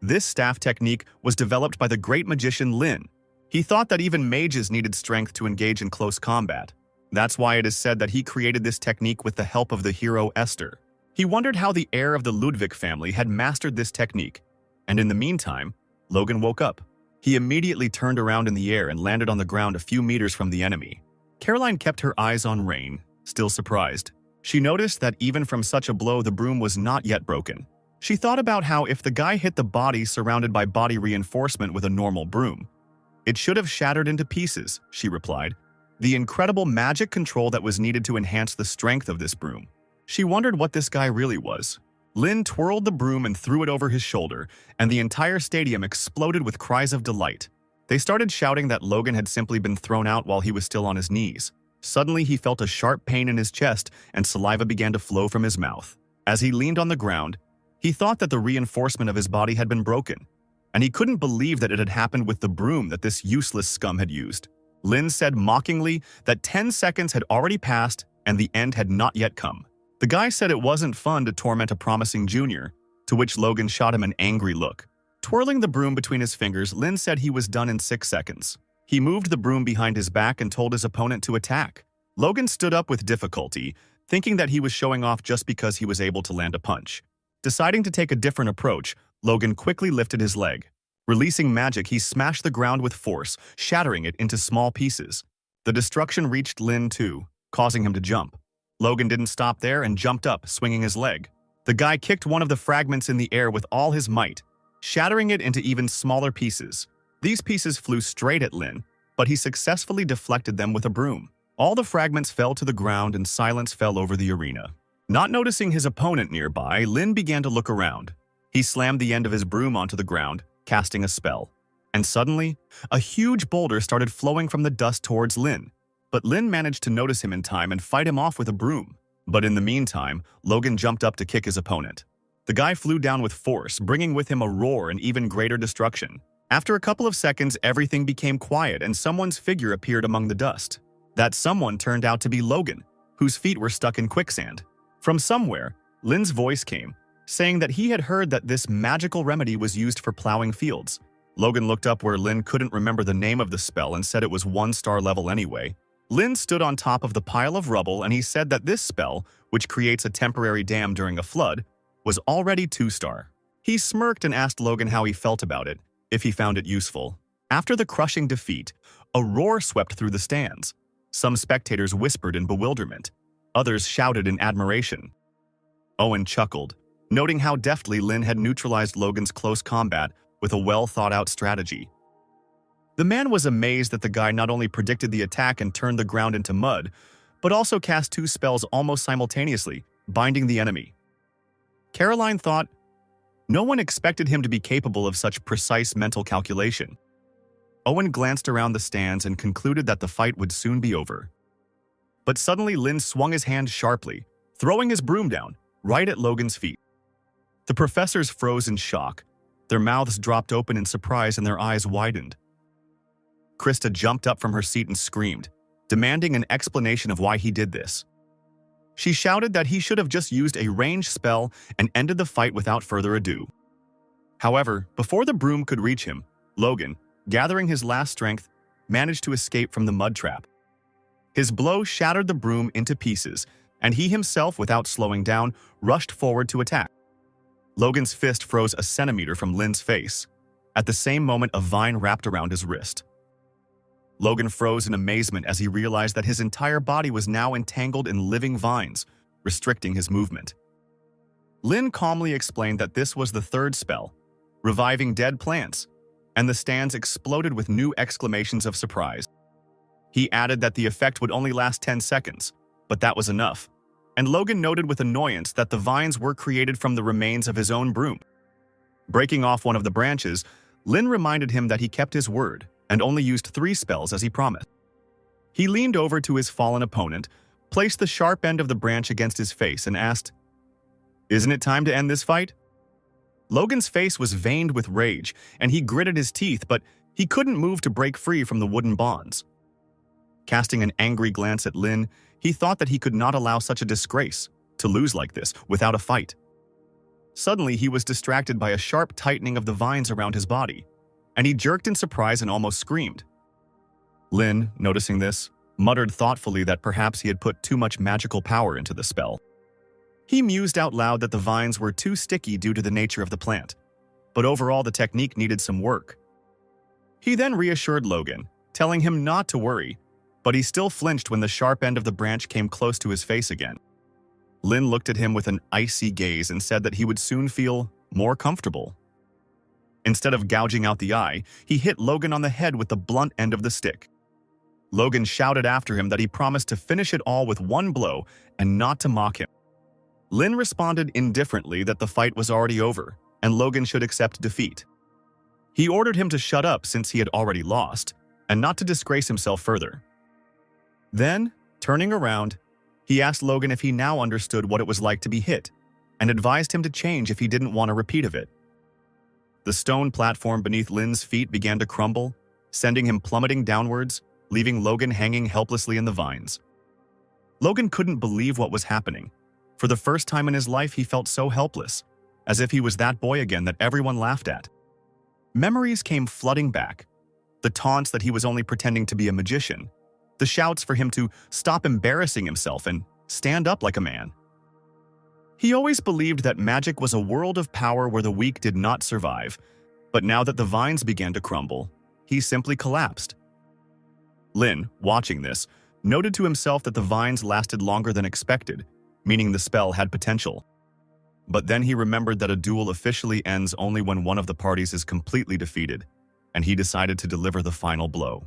This staff technique was developed by the great magician Lin. He thought that even mages needed strength to engage in close combat. That's why it is said that he created this technique with the help of the hero Esther. He wondered how the heir of the Ludwig family had mastered this technique, and in the meantime, Logan woke up. He immediately turned around in the air and landed on the ground a few meters from the enemy. Caroline kept her eyes on Rain, still surprised. She noticed that even from such a blow, the broom was not yet broken. She thought about how if the guy hit the body surrounded by body reinforcement with a normal broom, it should have shattered into pieces, she replied. The incredible magic control that was needed to enhance the strength of this broom. She wondered what this guy really was. Lin twirled the broom and threw it over his shoulder, and the entire stadium exploded with cries of delight. They started shouting that Logan had simply been thrown out while he was still on his knees. Suddenly, he felt a sharp pain in his chest, and saliva began to flow from his mouth. As he leaned on the ground, he thought that the reinforcement of his body had been broken, and he couldn't believe that it had happened with the broom that this useless scum had used. Lin said mockingly that 10 seconds had already passed and the end had not yet come. The guy said it wasn't fun to torment a promising junior, to which Logan shot him an angry look. Twirling the broom between his fingers, Lin said he was done in 6 seconds. He moved the broom behind his back and told his opponent to attack. Logan stood up with difficulty, thinking that he was showing off just because he was able to land a punch. Deciding to take a different approach, Logan quickly lifted his leg. Releasing magic, he smashed the ground with force, shattering it into small pieces. The destruction reached Lin too, causing him to jump. Logan didn't stop there and jumped up, swinging his leg. The guy kicked one of the fragments in the air with all his might, shattering it into even smaller pieces. These pieces flew straight at Lin, but he successfully deflected them with a broom. All the fragments fell to the ground and silence fell over the arena. Not noticing his opponent nearby, Lin began to look around. He slammed the end of his broom onto the ground, casting a spell. And suddenly, a huge boulder started flowing from the dust towards Lin. But Lin managed to notice him in time and fight him off with a broom. But in the meantime, Logan jumped up to kick his opponent. The guy flew down with force, bringing with him a roar and even greater destruction. After a couple of seconds, everything became quiet and someone's figure appeared among the dust. That someone turned out to be Logan, whose feet were stuck in quicksand. From somewhere, Lin's voice came, saying that he had heard that this magical remedy was used for plowing fields. Logan looked up where Lin couldn't remember the name of the spell and said it was 1-star level anyway. Lin stood on top of the pile of rubble and he said that this spell, which creates a temporary dam during a flood, was already 2-star. He smirked and asked Logan how he felt about it, if he found it useful. After the crushing defeat, a roar swept through the stands. Some spectators whispered in bewilderment. Others shouted in admiration. Owen chuckled, noting how deftly Lin had neutralized Logan's close combat with a well-thought-out strategy. The man was amazed that the guy not only predicted the attack and turned the ground into mud, but also cast 2 spells almost simultaneously, binding the enemy. Caroline thought, no one expected him to be capable of such precise mental calculation. Owen glanced around the stands and concluded that the fight would soon be over. But suddenly Lin swung his hand sharply, throwing his broom down, right at Logan's feet. The professors froze in shock. Their mouths dropped open in surprise and their eyes widened. Krista jumped up from her seat and screamed, demanding an explanation of why he did this. She shouted that he should have just used a ranged spell and ended the fight without further ado. However, before the broom could reach him, Logan, gathering his last strength, managed to escape from the mud trap. His blow shattered the broom into pieces, and he himself, without slowing down, rushed forward to attack. Logan's fist froze a centimeter from Lin's face. At the same moment, a vine wrapped around his wrist. Logan froze in amazement as he realized that his entire body was now entangled in living vines, restricting his movement. Lin calmly explained that this was the 3rd spell, reviving dead plants, and the stands exploded with new exclamations of surprise. He added that the effect would only last 10 seconds, but that was enough, and Logan noted with annoyance that the vines were created from the remains of his own broom. Breaking off one of the branches, Lin reminded him that he kept his word and only used 3 spells as he promised. He leaned over to his fallen opponent, placed the sharp end of the branch against his face, and asked, "Isn't it time to end this fight?" Logan's face was veined with rage, and he gritted his teeth, but he couldn't move to break free from the wooden bonds. Casting an angry glance at Lin, he thought that he could not allow such a disgrace to lose like this without a fight. Suddenly, he was distracted by a sharp tightening of the vines around his body, and he jerked in surprise and almost screamed. Lin, noticing this, muttered thoughtfully that perhaps he had put too much magical power into the spell. He mused out loud that the vines were too sticky due to the nature of the plant, but overall the technique needed some work. He then reassured Logan, telling him not to worry, but he still flinched when the sharp end of the branch came close to his face again. Lin looked at him with an icy gaze and said that he would soon feel more comfortable. Instead of gouging out the eye, he hit Logan on the head with the blunt end of the stick. Logan shouted after him that he promised to finish it all with one blow and not to mock him. Lin responded indifferently that the fight was already over and Logan should accept defeat. He ordered him to shut up since he had already lost and not to disgrace himself further. Then, turning around, he asked Logan if he now understood what it was like to be hit and advised him to change if he didn't want a repeat of it. The stone platform beneath Lin's feet began to crumble, sending him plummeting downwards, leaving Logan hanging helplessly in the vines. Logan couldn't believe what was happening. For the first time in his life, he felt so helpless, as if he was that boy again that everyone laughed at. Memories came flooding back. The taunts that he was only pretending to be a magician, the shouts for him to stop embarrassing himself and stand up like a man. He always believed that magic was a world of power where the weak did not survive, but now that the vines began to crumble, he simply collapsed. Lin, watching this, noted to himself that the vines lasted longer than expected, meaning the spell had potential. But then he remembered that a duel officially ends only when one of the parties is completely defeated, and he decided to deliver the final blow.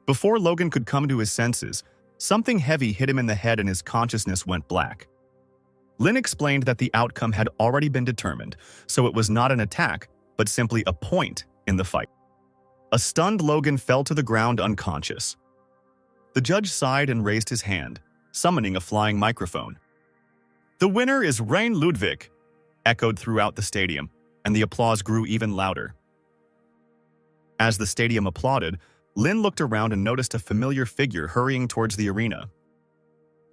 Before Logan could come to his senses, something heavy hit him in the head and his consciousness went black. Lin explained that the outcome had already been determined, so it was not an attack, but simply a point in the fight. A stunned Logan fell to the ground unconscious. The judge sighed and raised his hand, summoning a flying microphone. "The winner is Rain Ludwig," echoed throughout the stadium, and the applause grew even louder. As the stadium applauded, Lin looked around and noticed a familiar figure hurrying towards the arena.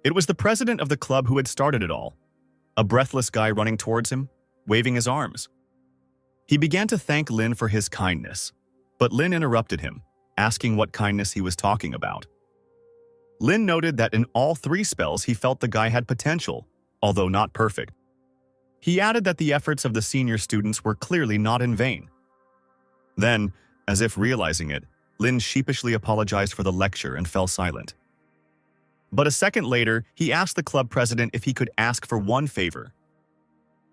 It was the president of the club who had started it all, a breathless guy running towards him, waving his arms. He began to thank Lin for his kindness, but Lin interrupted him, asking what kindness he was talking about. Lin noted that in all 3 spells he felt the guy had potential, although not perfect. He added that the efforts of the senior students were clearly not in vain. Then, as if realizing it, Lin sheepishly apologized for the lecture and fell silent. But a second later, he asked the club president if he could ask for one favor.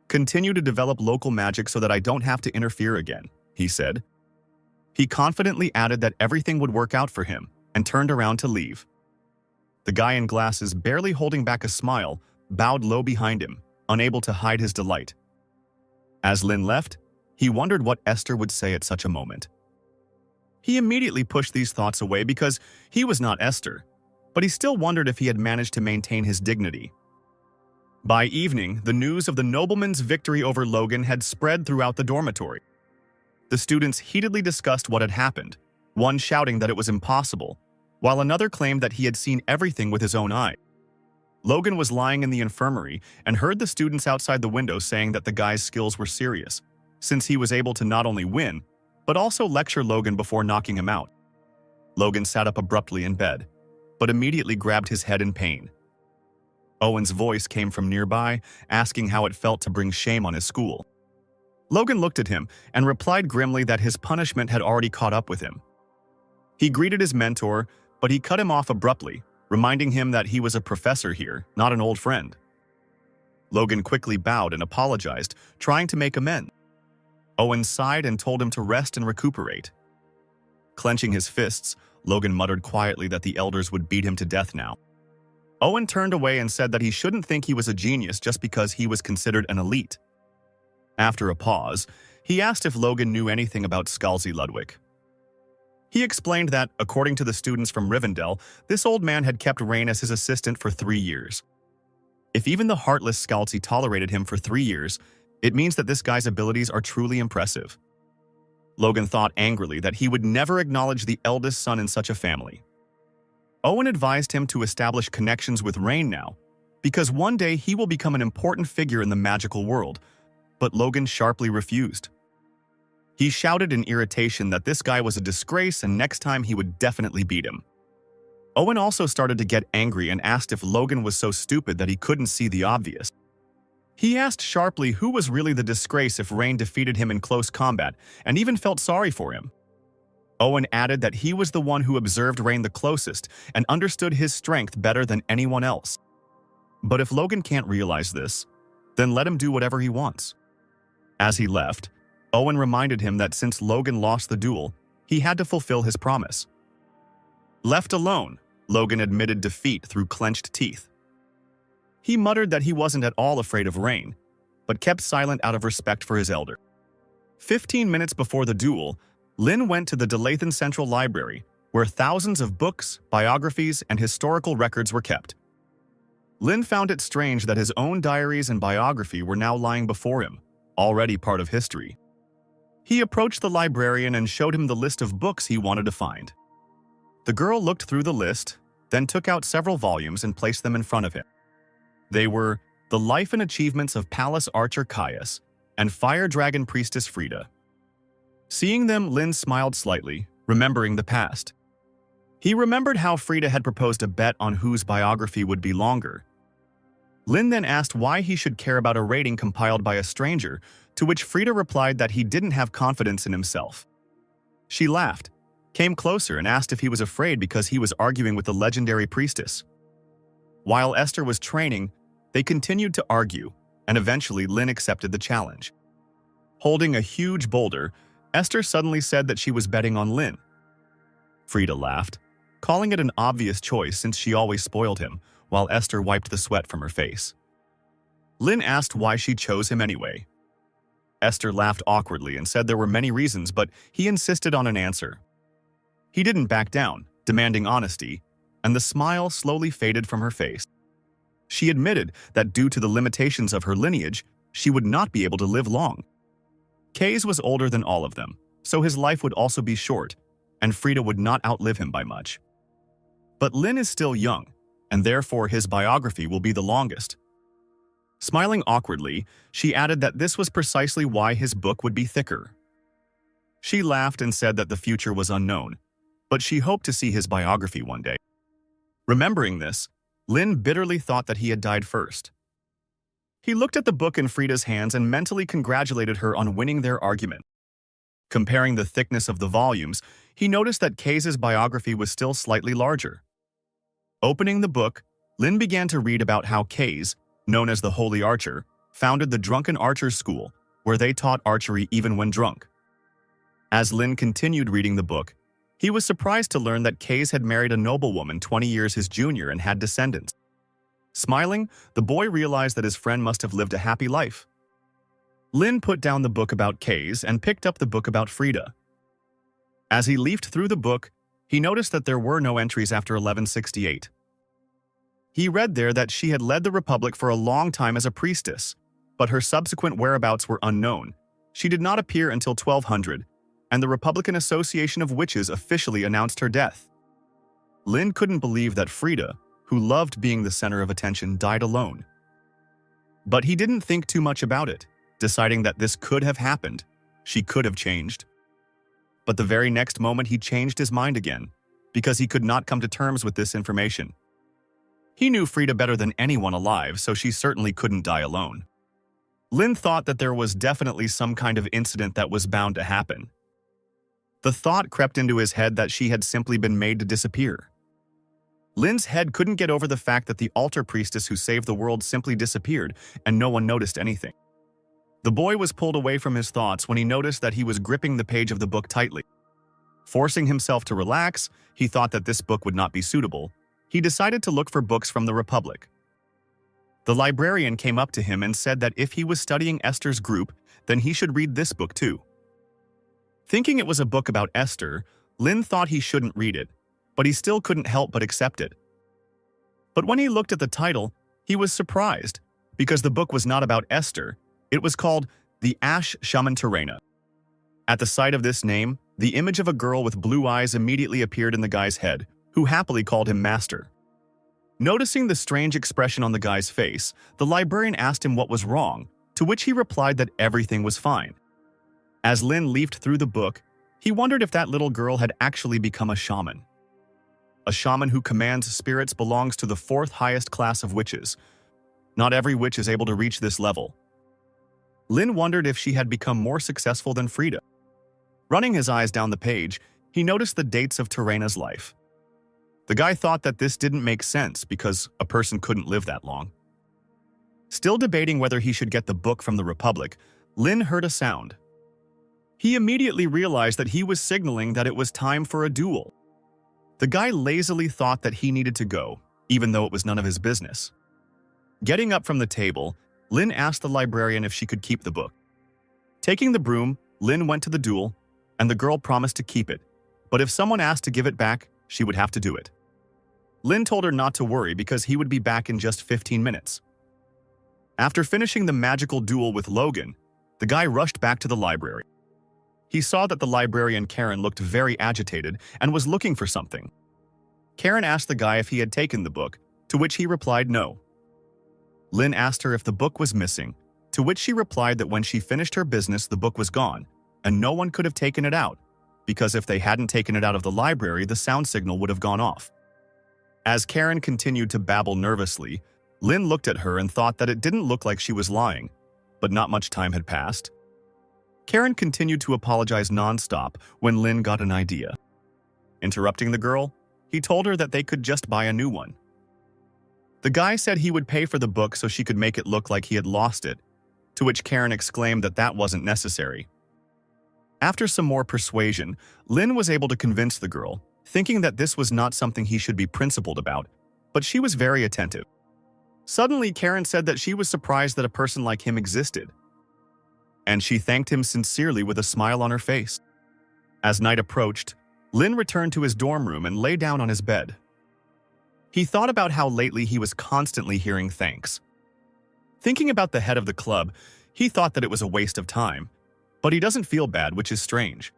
"Continue to develop local magic so that I don't have to interfere again," he said. He confidently added that everything would work out for him and turned around to leave. The guy in glasses, barely holding back a smile, bowed low behind him, unable to hide his delight. As Lin left, he wondered what Esther would say at such a moment. He immediately pushed these thoughts away because he was not Esther, but he still wondered if he had managed to maintain his dignity. By evening, the news of the nobleman's victory over Logan had spread throughout the dormitory. The students heatedly discussed what had happened, one shouting that it was impossible, while another claimed that he had seen everything with his own eye. Logan was lying in the infirmary and heard the students outside the window saying that the guy's skills were serious, since he was able to not only win, but also lecture Logan before knocking him out. Logan sat up abruptly in bed, but immediately grabbed his head in pain. Owen's voice came from nearby, asking how it felt to bring shame on his school. Logan looked at him and replied grimly that his punishment had already caught up with him. He greeted his mentor, but he cut him off abruptly, reminding him that he was a professor here, not an old friend. Logan quickly bowed and apologized, trying to make amends. Owen sighed and told him to rest and recuperate. Clenching his fists, Logan muttered quietly that the elders would beat him to death now. Owen turned away and said that he shouldn't think he was a genius just because he was considered an elite. After a pause, he asked if Logan knew anything about Scalzi Ludwig. He explained that, according to the students from Rivendell, this old man had kept Rain as his assistant for 3 years. If even the heartless Scalzi tolerated him for 3 years, it means that this guy's abilities are truly impressive. Logan thought angrily that he would never acknowledge the eldest son in such a family. Owen advised him to establish connections with Rain now, because one day he will become an important figure in the magical world, but Logan sharply refused. He shouted in irritation that this guy was a disgrace and next time he would definitely beat him. Owen also started to get angry and asked if Logan was so stupid that he couldn't see the obvious. He asked sharply who was really the disgrace if Rain defeated him in close combat, and even felt sorry for him. Owen added that he was the one who observed Rain the closest and understood his strength better than anyone else. But if Logan can't realize this, then let him do whatever he wants. As he left, Owen reminded him that since Logan lost the duel, he had to fulfill his promise. Left alone, Logan admitted defeat through clenched teeth. He muttered that he wasn't at all afraid of Rain, but kept silent out of respect for his elder. 15 minutes before the duel, Lin went to the Delathan Central Library, where thousands of books, biographies, and historical records were kept. Lin found it strange that his own diaries and biography were now lying before him, already part of history. He approached the librarian and showed him the list of books he wanted to find. The girl looked through the list, then took out several volumes and placed them in front of him. They were The Life and Achievements of Palace Archer Caius and Fire Dragon Priestess Frida. Seeing them, Lin smiled slightly, remembering the past. He remembered how Frida had proposed a bet on whose biography would be longer. Lin then asked why he should care about a rating compiled by a stranger, to which Frida replied that he didn't have confidence in himself. She laughed, came closer and asked if he was afraid because he was arguing with the legendary priestess. While Esther was training, they continued to argue, and eventually Lin accepted the challenge. Holding a huge boulder, Esther suddenly said that she was betting on Lin. Frida laughed, calling it an obvious choice since she always spoiled him, while Esther wiped the sweat from her face. Lin asked why she chose him anyway. Esther laughed awkwardly and said there were many reasons, but he insisted on an answer. He didn't back down, demanding honesty, and the smile slowly faded from her face. She admitted that due to the limitations of her lineage, she would not be able to live long. Kays was older than all of them, so his life would also be short, and Frida would not outlive him by much. But Lin is still young, and therefore his biography will be the longest. Smiling awkwardly, she added that this was precisely why his book would be thicker. She laughed and said that the future was unknown, but she hoped to see his biography one day. Remembering this, Lin bitterly thought that he had died first. He looked at the book in Frida's hands and mentally congratulated her on winning their argument. Comparing the thickness of the volumes, he noticed that Kays' biography was still slightly larger. Opening the book, Lin began to read about how Kays, known as the Holy Archer, founded the Drunken Archers School, where they taught archery even when drunk. As Lin continued reading the book, he was surprised to learn that Kays had married a noblewoman 20 years his junior and had descendants. Smiling, the boy realized that his friend must have lived a happy life. Lin put down the book about Kays and picked up the book about Frida. As he leafed through the book, he noticed that there were no entries after 1168. He read there that she had led the Republic for a long time as a priestess, but her subsequent whereabouts were unknown. She did not appear until 1200, and the Republican Association of Witches officially announced her death. Lin couldn't believe that Frida, who loved being the center of attention, died alone. But he didn't think too much about it, deciding that this could have happened. She could have changed. But the very next moment he changed his mind again, because he could not come to terms with this information. He knew Frida better than anyone alive, so she certainly couldn't die alone. Lin thought that there was definitely some kind of incident that was bound to happen. The thought crept into his head that she had simply been made to disappear. Lin's head couldn't get over the fact that the altar priestess who saved the world simply disappeared and no one noticed anything. The boy was pulled away from his thoughts when he noticed that he was gripping the page of the book tightly. Forcing himself to relax, he thought that this book would not be suitable. He decided to look for books from the Republic. The librarian came up to him and said that if he was studying Esther's group, then he should read this book too. Thinking it was a book about Esther, Lin thought he shouldn't read it, but he still couldn't help but accept it. But when he looked at the title, he was surprised, because the book was not about Esther. It was called The Ash Shaman Terena. At the sight of this name, the image of a girl with blue eyes immediately appeared in the guy's head, who happily called him master. Noticing the strange expression on the guy's face, the librarian asked him what was wrong, to which he replied that everything was fine. As Lin leafed through the book, he wondered if that little girl had actually become a shaman. A shaman who commands spirits belongs to the fourth highest class of witches. Not every witch is able to reach this level. Lin wondered if she had become more successful than Frida. Running his eyes down the page, he noticed the dates of Terena's life. The guy thought that this didn't make sense because a person couldn't live that long. Still debating whether he should get the book from the Republic, Lin heard a sound. He immediately realized that he was signaling that it was time for a duel. The guy lazily thought that he needed to go, even though it was none of his business. Getting up from the table, Lin asked the librarian if she could keep the book. Taking the broom, Lin went to the duel, and the girl promised to keep it, but if someone asked to give it back, she would have to do it. Lin told her not to worry because he would be back in just 15 minutes. After finishing the magical duel with Logan, the guy rushed back to the library. He saw that the librarian Karen looked very agitated and was looking for something. Karen asked the guy if he had taken the book, to which he replied no. Lin asked her if the book was missing, to which she replied that when she finished her business the book was gone, and no one could have taken it out, because if they hadn't taken it out of the library the sound signal would have gone off. As Karen continued to babble nervously, Lin looked at her and thought that it didn't look like she was lying, but not much time had passed. Karen continued to apologize non-stop when Lin got an idea. Interrupting the girl, he told her that they could just buy a new one. The guy said he would pay for the book so she could make it look like he had lost it, to which Karen exclaimed that that wasn't necessary. After some more persuasion, Lin was able to convince the girl, thinking that this was not something he should be principled about, but she was very attentive. Suddenly, Karen said that she was surprised that a person like him existed, and she thanked him sincerely with a smile on her face. As night approached, Lin returned to his dorm room and lay down on his bed. He thought about how lately he was constantly hearing thanks. Thinking about the head of the club, he thought that it was a waste of time, but he doesn't feel bad, which is strange.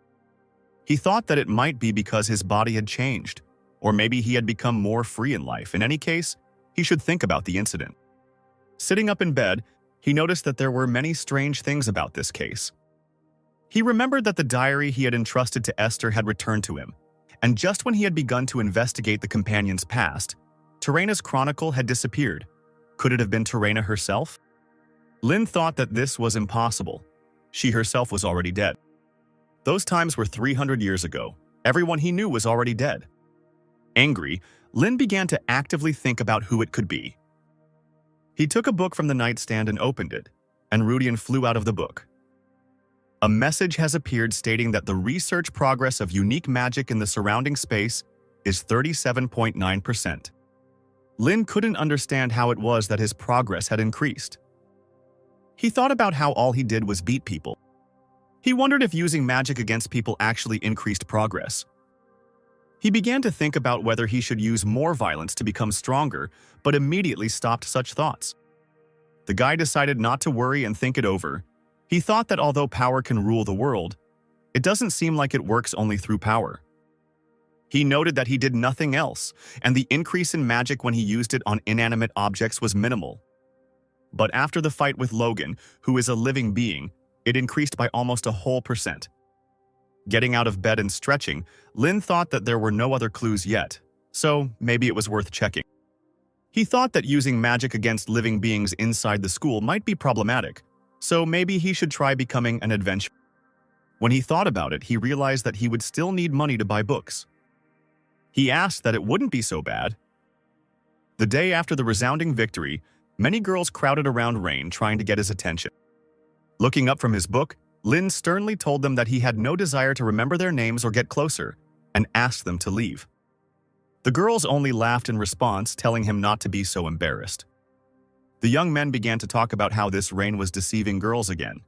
He thought that it might be because his body had changed, or maybe he had become more free in life. In any case, he should think about the incident. Sitting up in bed, he noticed that there were many strange things about this case. He remembered that the diary he had entrusted to Esther had returned to him, and just when he had begun to investigate the companion's past, Terena's chronicle had disappeared. Could it have been Terena herself? Lin thought that this was impossible. She herself was already dead. Those times were 300 years ago. Everyone he knew was already dead. Angry, Lin began to actively think about who it could be. He took a book from the nightstand and opened it, and Rudian flew out of the book. A message has appeared stating that the research progress of unique magic in the surrounding space is 37.9%. Lin couldn't understand how it was that his progress had increased. He thought about how all he did was beat people. He wondered if using magic against people actually increased progress. He began to think about whether he should use more violence to become stronger, but immediately stopped such thoughts. The guy decided not to worry and think it over. He thought that although power can rule the world, it doesn't seem like it works only through power. He noted that he did nothing else, and the increase in magic when he used it on inanimate objects was minimal. But after the fight with Logan, who is a living being, it increased by almost a whole %. Getting out of bed and stretching, Lin thought that there were no other clues yet, so maybe it was worth checking. He thought that using magic against living beings inside the school might be problematic, so maybe he should try becoming an adventurer. When he thought about it, he realized that he would still need money to buy books. He asked that it wouldn't be so bad. The day after the resounding victory, many girls crowded around Rain trying to get his attention. Looking up from his book, Lin sternly told them that he had no desire to remember their names or get closer, and asked them to leave. The girls only laughed in response, telling him not to be so embarrassed. The young men began to talk about how this Rain was deceiving girls again.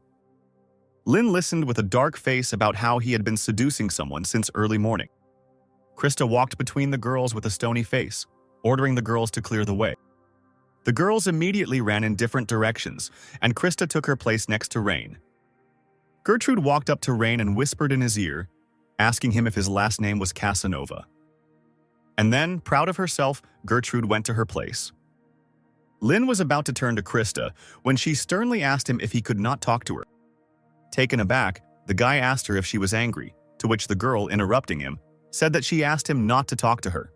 Lin listened with a dark face about how he had been seducing someone since early morning. Krista walked between the girls with a stony face, ordering the girls to clear the way. The girls immediately ran in different directions, and Krista took her place next to Rain. Gertrude walked up to Rain and whispered in his ear, asking him if his last name was Casanova. And then, proud of herself, Gertrude went to her place. Lin was about to turn to Krista when she sternly asked him if he could not talk to her. Taken aback, the guy asked her if she was angry, to which the girl, interrupting him, said that she asked him not to talk to her.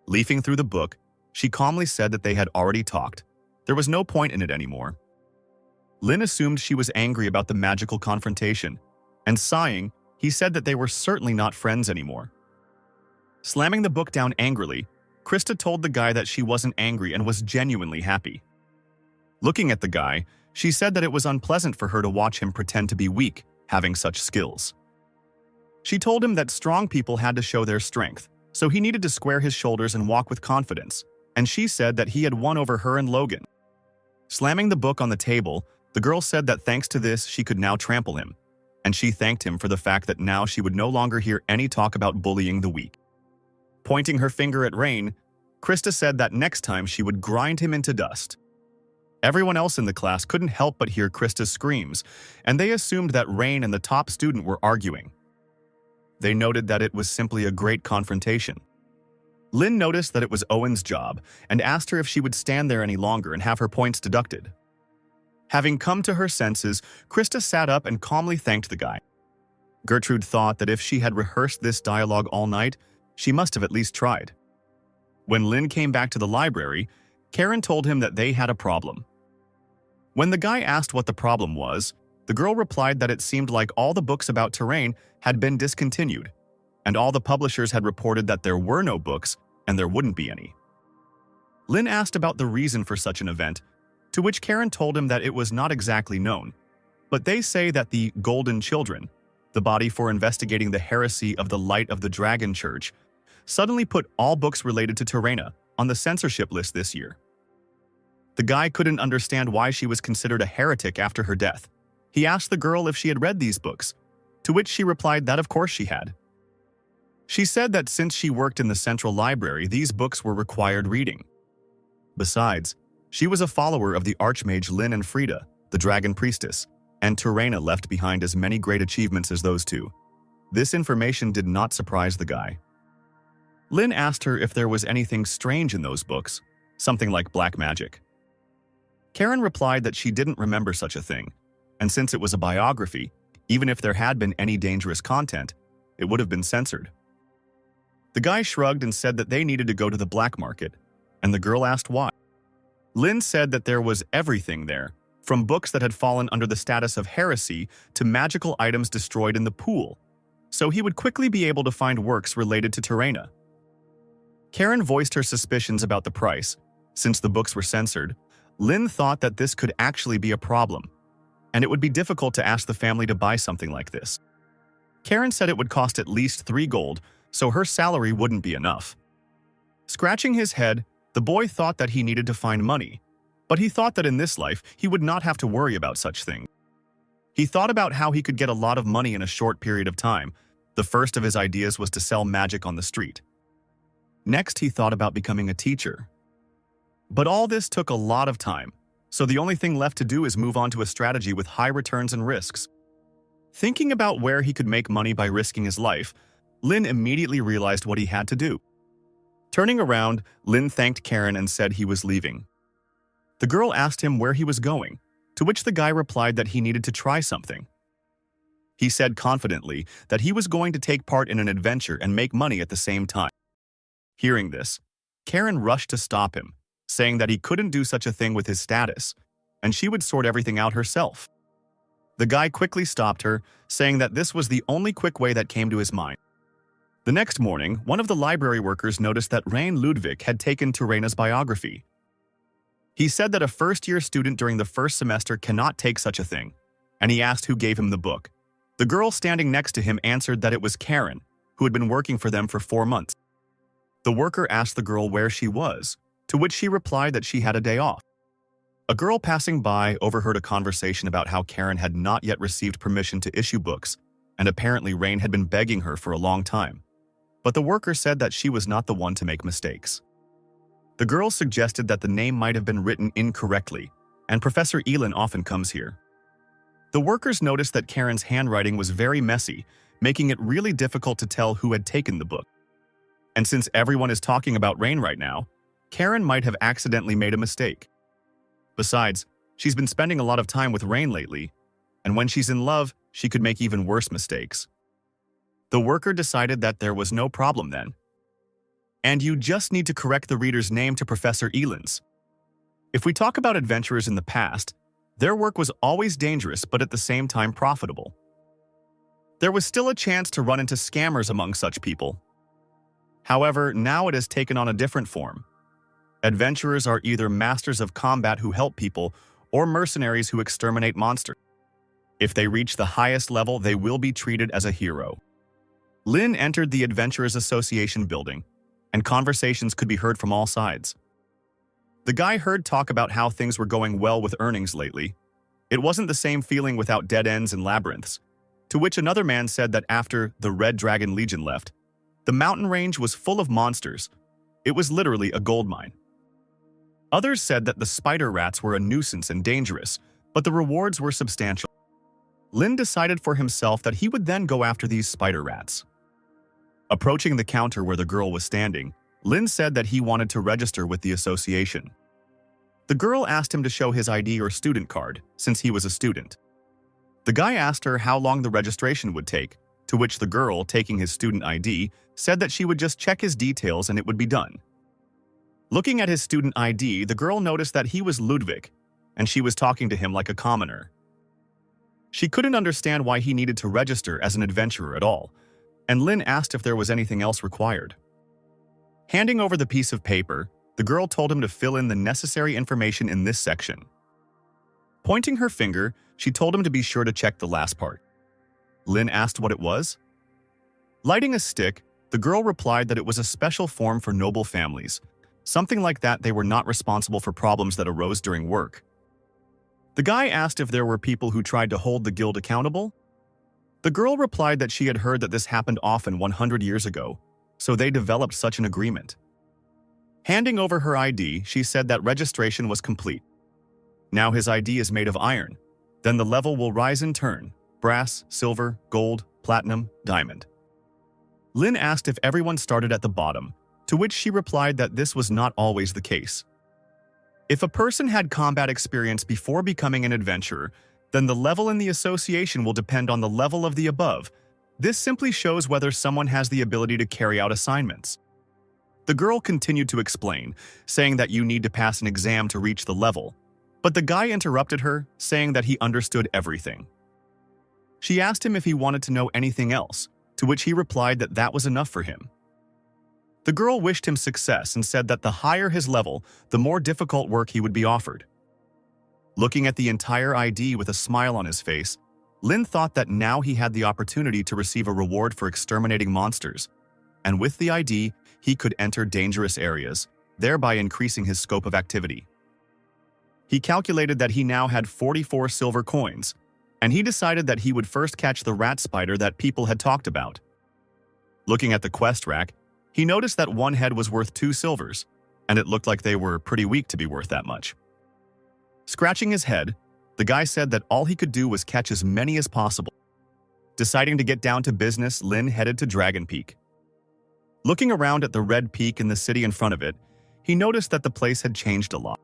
Leafing through the book, she calmly said that they had already talked. There was no point in it anymore. Lin assumed she was angry about the magical confrontation, and sighing, he said that they were certainly not friends anymore. Slamming the book down angrily, Krista told the guy that she wasn't angry and was genuinely happy. Looking at the guy, she said that it was unpleasant for her to watch him pretend to be weak, having such skills. She told him that strong people had to show their strength, so he needed to square his shoulders and walk with confidence, and she said that he had won over her and Logan. Slamming the book on the table, the girl said that thanks to this, she could now trample him, and she thanked him for the fact that now she would no longer hear any talk about bullying the weak. Pointing her finger at Rain, Krista said that next time she would grind him into dust. Everyone else in the class couldn't help but hear Krista's screams, and they assumed that Rain and the top student were arguing. They noted that it was simply a great confrontation. Lin noticed that it was Owen's job and asked her if she would stand there any longer and have her points deducted. Having come to her senses, Krista sat up and calmly thanked the guy. Gertrude thought that if she had rehearsed this dialogue all night, she must have at least tried. When Lin came back to the library, Karen told him that they had a problem. When the guy asked what the problem was, the girl replied that it seemed like all the books about terrain had been discontinued, and all the publishers had reported that there were no books and there wouldn't be any. Lin asked about the reason for such an event, to which Karen told him that it was not exactly known, but they say that the Golden Children, the body for investigating the heresy of the Light of the Dragon Church, suddenly put all books related to Terraina on the censorship list this year. The guy couldn't understand why she was considered a heretic after her death. He asked the girl if she had read these books, to which she replied that of course she had. She said that since she worked in the central library, these books were required reading. Besides, she was a follower of the Archmage Lin and Frida, the Dragon Priestess, and Terraina left behind as many great achievements as those two. This information did not surprise the guy. Lin asked her if there was anything strange in those books, something like black magic. Karen replied that she didn't remember such a thing, and since it was a biography, even if there had been any dangerous content, it would have been censored. The guy shrugged and said that they needed to go to the black market, and the girl asked why. Lin said that there was everything there, from books that had fallen under the status of heresy to magical items destroyed in the pool, so he would quickly be able to find works related to Terraina. Karen voiced her suspicions about the price. Since the books were censored, Lynn thought that this could actually be a problem, and it would be difficult to ask the family to buy something like this. Karen said it would cost at least 3 gold, so her salary wouldn't be enough. Scratching his head, the boy thought that he needed to find money, but he thought that in this life he would not have to worry about such things. He thought about how he could get a lot of money in a short period of time. The first of his ideas was to sell magic on the street. Next, he thought about becoming a teacher. But all this took a lot of time, so the only thing left to do is move on to a strategy with high returns and risks. Thinking about where he could make money by risking his life, Lin immediately realized what he had to do. Turning around, Lin thanked Karen and said he was leaving. The girl asked him where he was going, to which the guy replied that he needed to try something. He said confidently that he was going to take part in an adventure and make money at the same time. Hearing this, Karen rushed to stop him, saying that he couldn't do such a thing with his status, and she would sort everything out herself. The guy quickly stopped her, saying that this was the only quick way that came to his mind. The next morning, one of the library workers noticed that Rain Ludwig had taken Turena's biography. He said that a first-year student during the first semester cannot take such a thing, and he asked who gave him the book. The girl standing next to him answered that it was Karen, who had been working for them for 4 months. The worker asked the girl where she was, to which she replied that she had a day off. A girl passing by overheard a conversation about how Karen had not yet received permission to issue books, and apparently Rain had been begging her for a long time. But the worker said that she was not the one to make mistakes. The girl suggested that the name might have been written incorrectly, and Professor Elin often comes here. The workers noticed that Karen's handwriting was very messy, making it really difficult to tell who had taken the book. And since everyone is talking about Rain right now, Karen might have accidentally made a mistake. Besides, she's been spending a lot of time with Rain lately, and when she's in love, she could make even worse mistakes. The worker decided that there was no problem then. And you just need to correct the reader's name to Professor Elin's. If we talk about adventurers in the past, their work was always dangerous but at the same time profitable. There was still a chance to run into scammers among such people. However, now it has taken on a different form. Adventurers are either masters of combat who help people or mercenaries who exterminate monsters. If they reach the highest level, they will be treated as a hero. Lin entered the Adventurers Association building, and conversations could be heard from all sides. The guy heard talk about how things were going well with earnings lately. It wasn't the same feeling without dead ends and labyrinths, to which another man said that after the Red Dragon Legion left, the mountain range was full of monsters. It was literally a gold mine. Others said that the spider rats were a nuisance and dangerous, but the rewards were substantial. Lin decided for himself that he would then go after these spider rats. Approaching the counter where the girl was standing, Lin said that he wanted to register with the association. The girl asked him to show his ID or student card, since he was a student. The guy asked her how long the registration would take, to which the girl, taking his student ID, said that she would just check his details and it would be done. Looking at his student ID, the girl noticed that he was Ludwig, and she was talking to him like a commoner. She couldn't understand why he needed to register as an adventurer at all, and Lin asked if there was anything else required. Handing over the piece of paper, the girl told him to fill in the necessary information in this section. Pointing her finger, she told him to be sure to check the last part. Lin asked what it was. Lighting a stick, the girl replied that it was a special form for noble families, something like that they were not responsible for problems that arose during work. The guy asked if there were people who tried to hold the guild accountable. The girl replied that she had heard that this happened often 100 years ago, so they developed such an agreement. Handing over her ID, she said that registration was complete. Now his ID is made of iron. Then the level will rise in turn: brass, silver, gold, platinum, diamond. Lin asked if everyone started at the bottom, to which she replied that this was not always the case. If a person had combat experience before becoming an adventurer, then the level in the association will depend on the level of the above. This simply shows whether someone has the ability to carry out assignments. The girl continued to explain, saying that you need to pass an exam to reach the level, but the guy interrupted her, saying that he understood everything. She asked him if he wanted to know anything else, to which he replied that that was enough for him. The girl wished him success and said that the higher his level, the more difficult work he would be offered. Looking at the entire ID with a smile on his face, Lin thought that now he had the opportunity to receive a reward for exterminating monsters, and with the ID, he could enter dangerous areas, thereby increasing his scope of activity. He calculated that he now had 44 silver coins, and he decided that he would first catch the rat spider that people had talked about. Looking at the quest rack, he noticed that one head was worth 2 silvers, and it looked like they were pretty weak to be worth that much. Scratching his head, the guy said that all he could do was catch as many as possible. Deciding to get down to business, Lin headed to Dragon Peak. Looking around at the red peak and the city in front of it, he noticed that the place had changed a lot.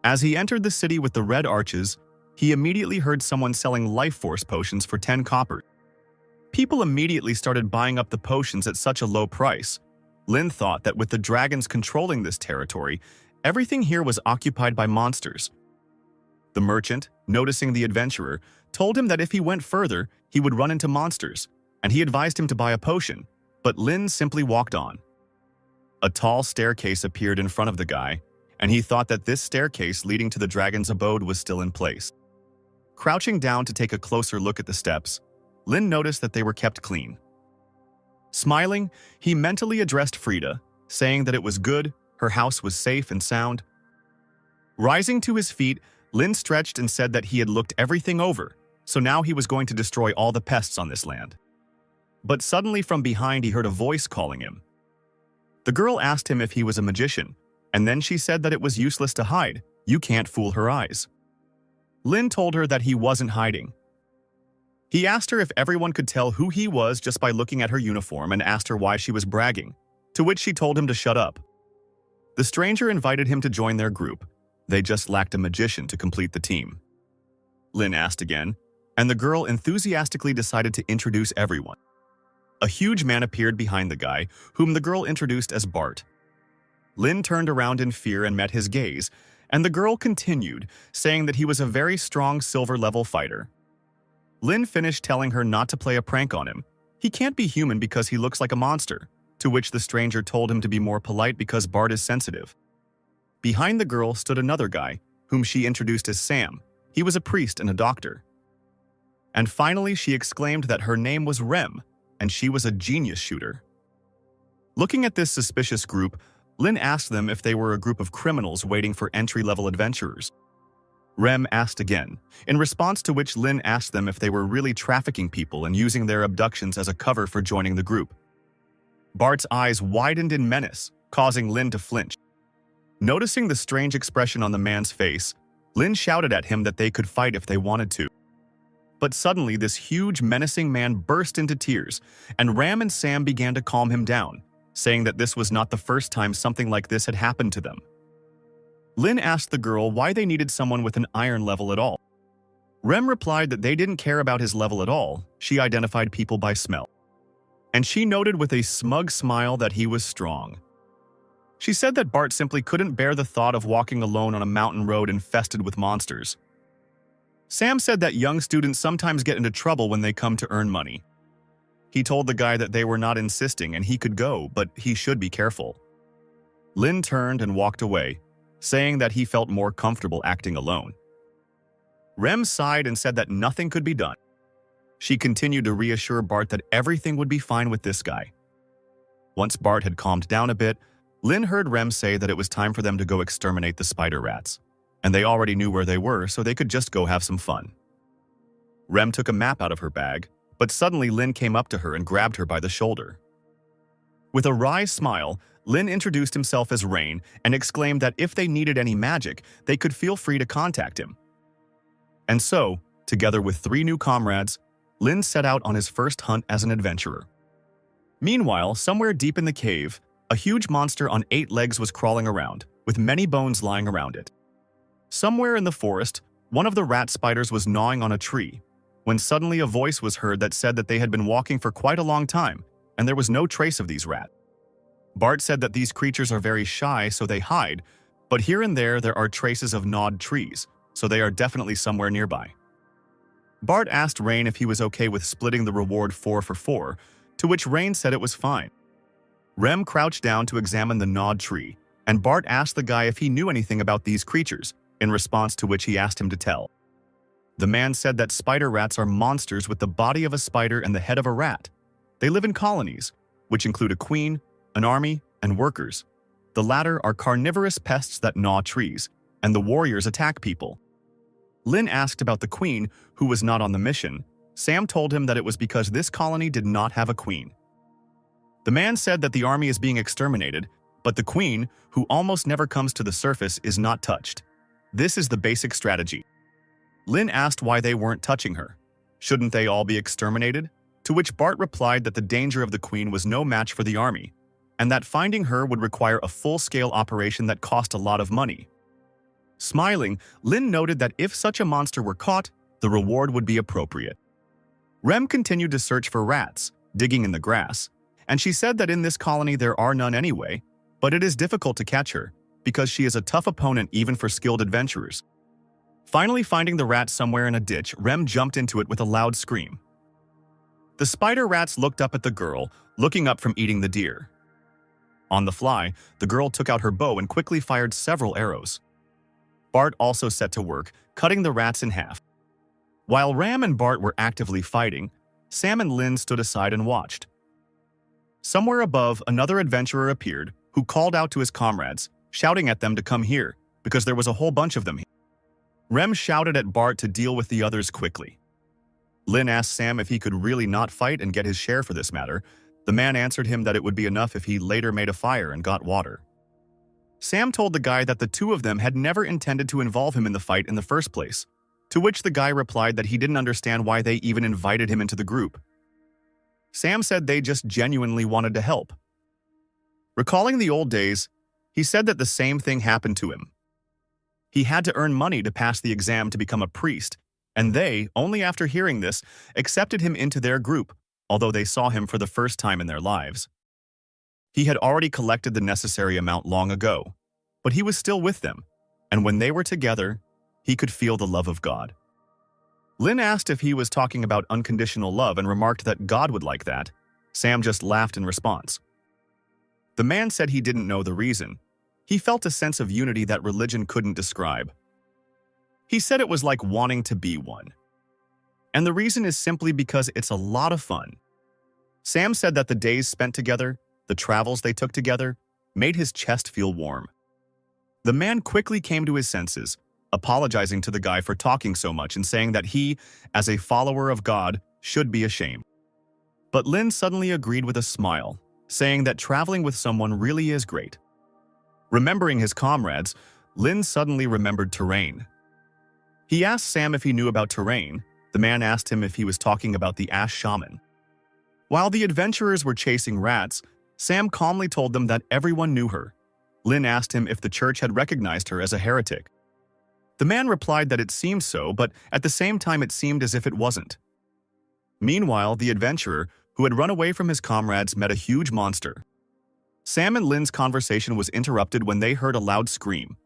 As he entered the city with the red arches, he immediately heard someone selling life force potions for 10 copper. People immediately started buying up the potions at such a low price. Lin thought that with the dragons controlling this territory, everything here was occupied by monsters. The merchant, noticing the adventurer, told him that if he went further, he would run into monsters, and he advised him to buy a potion, but Lin simply walked on. A tall staircase appeared in front of the guy, and he thought that this staircase leading to the dragon's abode was still in place. Crouching down to take a closer look at the steps, Lin noticed that they were kept clean. Smiling, he mentally addressed Frida, saying that it was good, her house was safe and sound. Rising to his feet, Lin stretched and said that he had looked everything over, so now he was going to destroy all the pests on this land. But suddenly from behind he heard a voice calling him. The girl asked him if he was a magician, and then she said that it was useless to hide, you can't fool her eyes. Lin told her that he wasn't hiding. He asked her if everyone could tell who he was just by looking at her uniform and asked her why she was bragging, to which she told him to shut up. The stranger invited him to join their group. They just lacked a magician to complete the team. Lin asked again, and the girl enthusiastically decided to introduce everyone. A huge man appeared behind the guy, whom the girl introduced as Bart. Lin turned around in fear and met his gaze, and the girl continued, saying that he was a very strong silver-level fighter. Lin finished telling her not to play a prank on him. He can't be human because he looks like a monster, to which the stranger told him to be more polite because Bart is sensitive. Behind the girl stood another guy, whom she introduced as Sam. He was a priest and a doctor. And finally, she exclaimed that her name was Rem, and she was a genius shooter. Looking at this suspicious group, Lin asked them if they were a group of criminals waiting for entry-level adventurers. Rem asked again, in response to which Lin asked them if they were really trafficking people and using their abductions as a cover for joining the group. Bart's eyes widened in menace, causing Lin to flinch. Noticing the strange expression on the man's face, Lin shouted at him that they could fight if they wanted to. But suddenly, this huge, menacing man burst into tears, and Ram and Sam began to calm him down, saying that this was not the first time something like this had happened to them. Lin asked the girl why they needed someone with an iron level at all. Rem replied that they didn't care about his level at all, she identified people by smell. And she noted with a smug smile that he was strong. She said that Bart simply couldn't bear the thought of walking alone on a mountain road infested with monsters. Sam said that young students sometimes get into trouble when they come to earn money. He told the guy that they were not insisting and he could go, but he should be careful. Lin turned and walked away, saying that he felt more comfortable acting alone. Rem sighed and said that nothing could be done. She continued to reassure Bart that everything would be fine with this guy. Once Bart had calmed down a bit, Lin heard Rem say that it was time for them to go exterminate the spider rats, and they already knew where they were, so they could just go have some fun. Rem took a map out of her bag, but suddenly Lin came up to her and grabbed her by the shoulder. With a wry smile, Lin introduced himself as Rain and exclaimed that if they needed any magic, they could feel free to contact him. And so, together with 3 new comrades, Lin set out on his first hunt as an adventurer. Meanwhile, somewhere deep in the cave, a huge monster on 8 legs was crawling around, with many bones lying around it. Somewhere in the forest, one of the rat spiders was gnawing on a tree, when suddenly a voice was heard that said that they had been walking for quite a long time, and there was no trace of these rats. Bart said that these creatures are very shy, so they hide, but here and there are traces of gnawed trees, so they are definitely somewhere nearby. Bart asked Rain if he was okay with splitting the reward 4 for 4, to which Rain said it was fine. Rem crouched down to examine the gnawed tree, and Bart asked the guy if he knew anything about these creatures, in response to which he asked him to tell. The man said that spider rats are monsters with the body of a spider and the head of a rat. They live in colonies, which include a queen, an army, and workers. The latter are carnivorous pests that gnaw trees, and the warriors attack people. Lin asked about the queen, who was not on the mission. Sam told him that it was because this colony did not have a queen. The man said that the army is being exterminated, but the queen, who almost never comes to the surface, is not touched. This is the basic strategy. Lin asked why they weren't touching her. Shouldn't they all be exterminated? To which Bart replied that the danger of the queen was no match for the army, and that finding her would require a full-scale operation that cost a lot of money. Smiling, Lin noted that if such a monster were caught, the reward would be appropriate. Rem continued to search for rats, digging in the grass, and she said that in this colony there are none anyway, but it is difficult to catch her, because she is a tough opponent even for skilled adventurers. Finally finding the rat somewhere in a ditch, Rem jumped into it with a loud scream. The spider rats looked up at the girl, looking up from eating the deer. On the fly, the girl took out her bow and quickly fired several arrows. Bart also set to work, cutting the rats in half. While Ram and Bart were actively fighting, Sam and Lin stood aside and watched. Somewhere above, another adventurer appeared, who called out to his comrades, shouting at them to come here, because there was a whole bunch of them here. Rem shouted at Bart to deal with the others quickly. Lin asked Sam if he could really not fight and get his share for this matter. The man answered him that it would be enough if he later made a fire and got water. Sam told the guy that the two of them had never intended to involve him in the fight in the first place, to which the guy replied that he didn't understand why they even invited him into the group. Sam said they just genuinely wanted to help. Recalling the old days, he said that the same thing happened to him. He had to earn money to pass the exam to become a priest, and they, only after hearing this, accepted him into their group, although they saw him for the first time in their lives. He had already collected the necessary amount long ago, but he was still with them, and when they were together, he could feel the love of God. Lin asked if he was talking about unconditional love and remarked that God would like that. Sam just laughed in response. The man said he didn't know the reason. He felt a sense of unity that religion couldn't describe. He said it was like wanting to be one. And the reason is simply because it's a lot of fun. Sam said that the days spent together, the travels they took together, made his chest feel warm. The man quickly came to his senses, apologizing to the guy for talking so much and saying that he, as a follower of God, should be ashamed. But Lin suddenly agreed with a smile, saying that traveling with someone really is great. Remembering his comrades, Lin suddenly remembered terrain. He asked Sam if he knew about terrain. The man asked him if he was talking about the Ash Shaman. While the adventurers were chasing rats, Sam calmly told them that everyone knew her. Lin asked him if the church had recognized her as a heretic. The man replied that it seemed so, but at the same time it seemed as if it wasn't. Meanwhile, the adventurer, who had run away from his comrades, met a huge monster. Sam and Lin's conversation was interrupted when they heard a loud scream.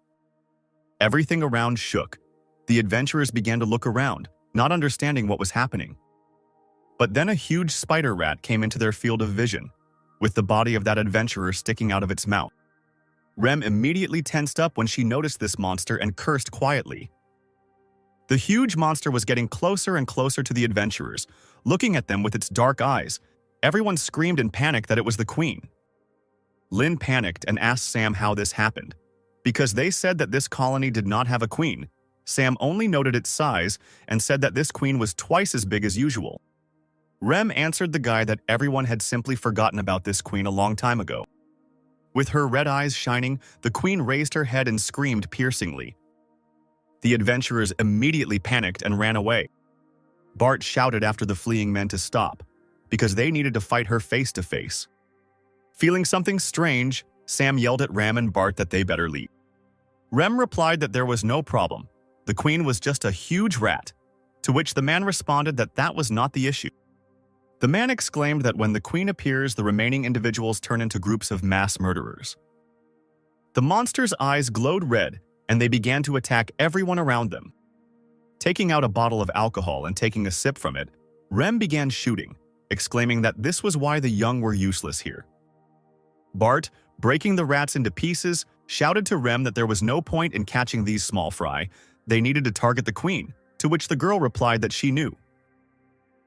Everything around shook. The adventurers began to look around, not understanding what was happening. But then a huge spider rat came into their field of vision, with the body of that adventurer sticking out of its mouth. Rem immediately tensed up when she noticed this monster and cursed quietly. The huge monster was getting closer and closer to the adventurers, looking at them with its dark eyes. Everyone screamed in panic that it was the queen. Lin panicked and asked Sam how this happened. Because they said that this colony did not have a queen, Sam only noted its size and said that this queen was twice as big as usual. Rem answered the guy that everyone had simply forgotten about this queen a long time ago. With her red eyes shining, the queen raised her head and screamed piercingly. The adventurers immediately panicked and ran away. Bart shouted after the fleeing men to stop, because they needed to fight her face to face. Feeling something strange, Sam yelled at Rem and Bart that they better leave. Rem replied that there was no problem. The queen was just a huge rat, to which the man responded that that was not the issue. The man exclaimed that when the queen appears, the remaining individuals turn into groups of mass murderers. The monster's eyes glowed red, and they began to attack everyone around them. Taking out a bottle of alcohol and taking a sip from it, Rem began shooting, exclaiming that this was why the young were useless here. Bart, breaking the rats into pieces, shouted to Rem that there was no point in catching these small fry. They needed to target the queen, to which the girl replied that she knew.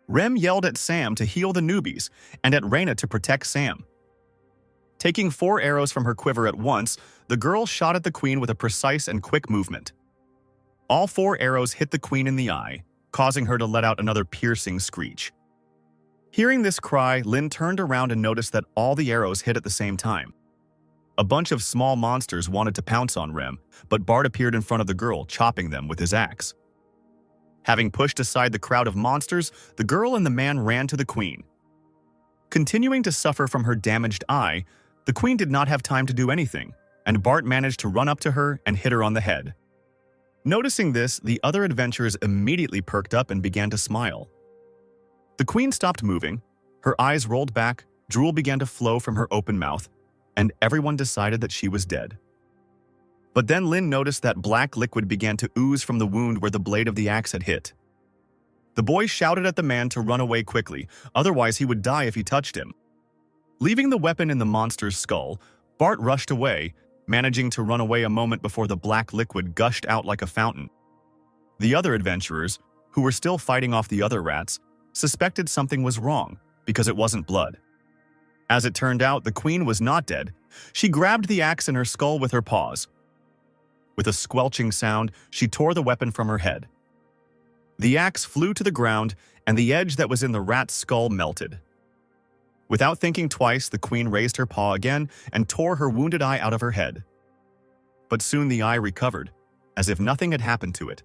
Rem yelled at Sam to heal the newbies and at Raina to protect Sam. Taking 4 arrows from her quiver at once, the girl shot at the queen with a precise and quick movement. All 4 arrows hit the queen in the eye, causing her to let out another piercing screech. Hearing this cry, Lynn turned around and noticed that all the arrows hit at the same time. A bunch of small monsters wanted to pounce on Rem, but Bart appeared in front of the girl, chopping them with his axe. Having pushed aside the crowd of monsters, the girl and the man ran to the queen. Continuing to suffer from her damaged eye, the queen did not have time to do anything, and Bart managed to run up to her and hit her on the head. Noticing this, the other adventurers immediately perked up and began to smile. The queen stopped moving, her eyes rolled back, drool began to flow from her open mouth, and everyone decided that she was dead. But then Lynn noticed that black liquid began to ooze from the wound where the blade of the axe had hit. The boy shouted at the man to run away quickly, otherwise he would die if he touched him. Leaving the weapon in the monster's skull, Bart rushed away, managing to run away a moment before the black liquid gushed out like a fountain. The other adventurers, who were still fighting off the other rats, suspected something was wrong because it wasn't blood. As it turned out, the queen was not dead. She grabbed the axe in her skull with her paws. With a squelching sound, she tore the weapon from her head. The axe flew to the ground, and the edge that was in the rat's skull melted. Without thinking twice, the queen raised her paw again and tore her wounded eye out of her head. But soon the eye recovered, as if nothing had happened to it.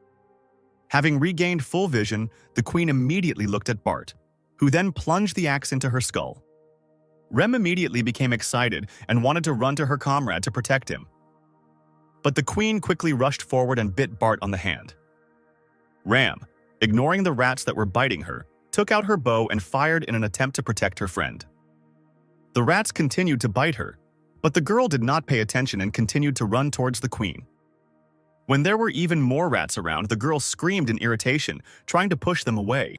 Having regained full vision, the queen immediately looked at Bart, who then plunged the axe into her skull. Rem immediately became excited and wanted to run to her comrade to protect him. But the queen quickly rushed forward and bit Bart on the hand. Ram, ignoring the rats that were biting her, took out her bow and fired in an attempt to protect her friend. The rats continued to bite her, but the girl did not pay attention and continued to run towards the queen. When there were even more rats around, the girl screamed in irritation, trying to push them away.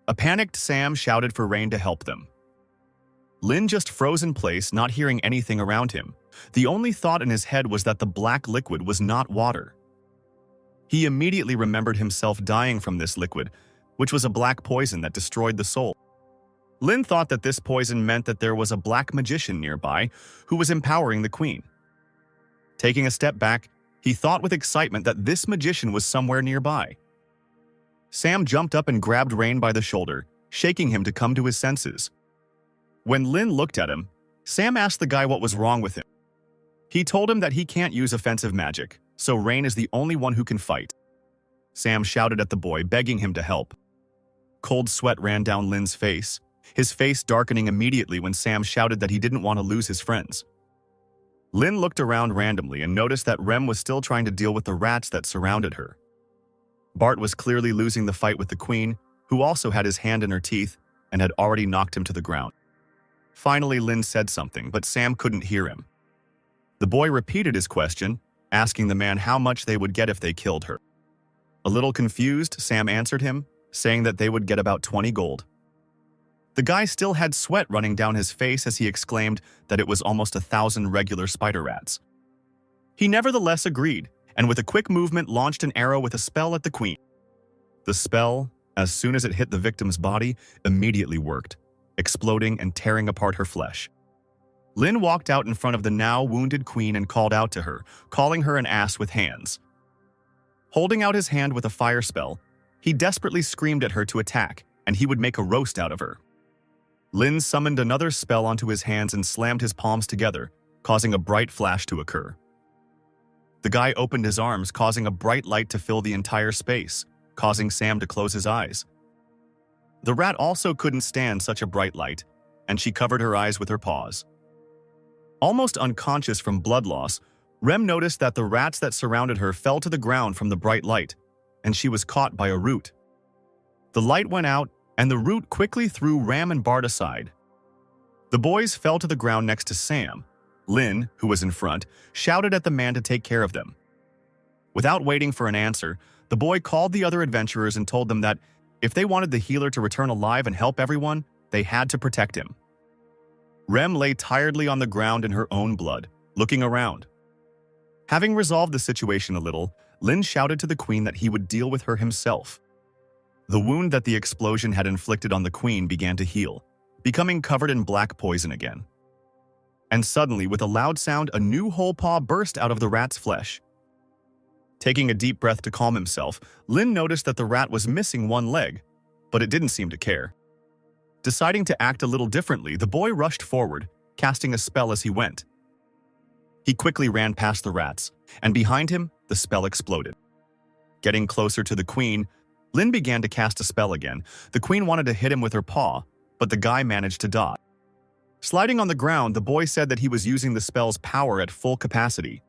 A panicked Sam shouted for Rain to help them. Lynn just froze in place, not hearing anything around him. The only thought in his head was that the black liquid was not water. He immediately remembered himself dying from this liquid, which was a black poison that destroyed the soul. Lynn thought that this poison meant that there was a black magician nearby who was empowering the queen. Taking a step back, he thought with excitement that this magician was somewhere nearby. Sam jumped up and grabbed Rain by the shoulder, shaking him to come to his senses. When Lynn looked at him, Sam asked the guy what was wrong with him. He told him that he can't use offensive magic, so Rain is the only one who can fight. Sam shouted at the boy, begging him to help. Cold sweat ran down Lynn's face, his face darkening immediately when Sam shouted that he didn't want to lose his friends. Lynn looked around randomly and noticed that Rem was still trying to deal with the rats that surrounded her. Bart was clearly losing the fight with the queen, who also had his hand in her teeth and had already knocked him to the ground. Finally, Lynn said something, but Sam couldn't hear him. The boy repeated his question, asking the man how much they would get if they killed her. A little confused, Sam answered him, saying that they would get about 20 gold. The guy still had sweat running down his face as he exclaimed that it was almost 1,000 regular spider rats. He nevertheless agreed, and with a quick movement launched an arrow with a spell at the queen. The spell, as soon as it hit the victim's body, immediately worked, exploding and tearing apart her flesh. Lynn walked out in front of the now wounded queen and called out to her, calling her an ass with hands. Holding out his hand with a fire spell, he desperately screamed at her to attack, and he would make a roast out of her. Lynn summoned another spell onto his hands and slammed his palms together, causing a bright flash to occur. The guy opened his arms, causing a bright light to fill the entire space, causing Sam to close his eyes. The rat also couldn't stand such a bright light, and she covered her eyes with her paws. Almost unconscious from blood loss, Rem noticed that the rats that surrounded her fell to the ground from the bright light, and she was caught by a root. The light went out, and the root quickly threw Ram and Bart aside. The boys fell to the ground next to Sam. Lynn, who was in front, shouted at the man to take care of them. Without waiting for an answer, the boy called the other adventurers and told them that if they wanted the healer to return alive and help everyone, they had to protect him. Rem lay tiredly on the ground in her own blood, looking around. Having resolved the situation a little, Lin shouted to the queen that he would deal with her himself. The wound that the explosion had inflicted on the queen began to heal, becoming covered in black poison again. And suddenly, with a loud sound, a new whole paw burst out of the rat's flesh. Taking a deep breath to calm himself, Lin noticed that the rat was missing one leg, but it didn't seem to care. Deciding to act a little differently, the boy rushed forward, casting a spell as he went. He quickly ran past the rats, and behind him, the spell exploded. Getting closer to the queen, Lin began to cast a spell again. The queen wanted to hit him with her paw, but the guy managed to dodge. Sliding on the ground, the boy said that he was using the spell's power at full capacity.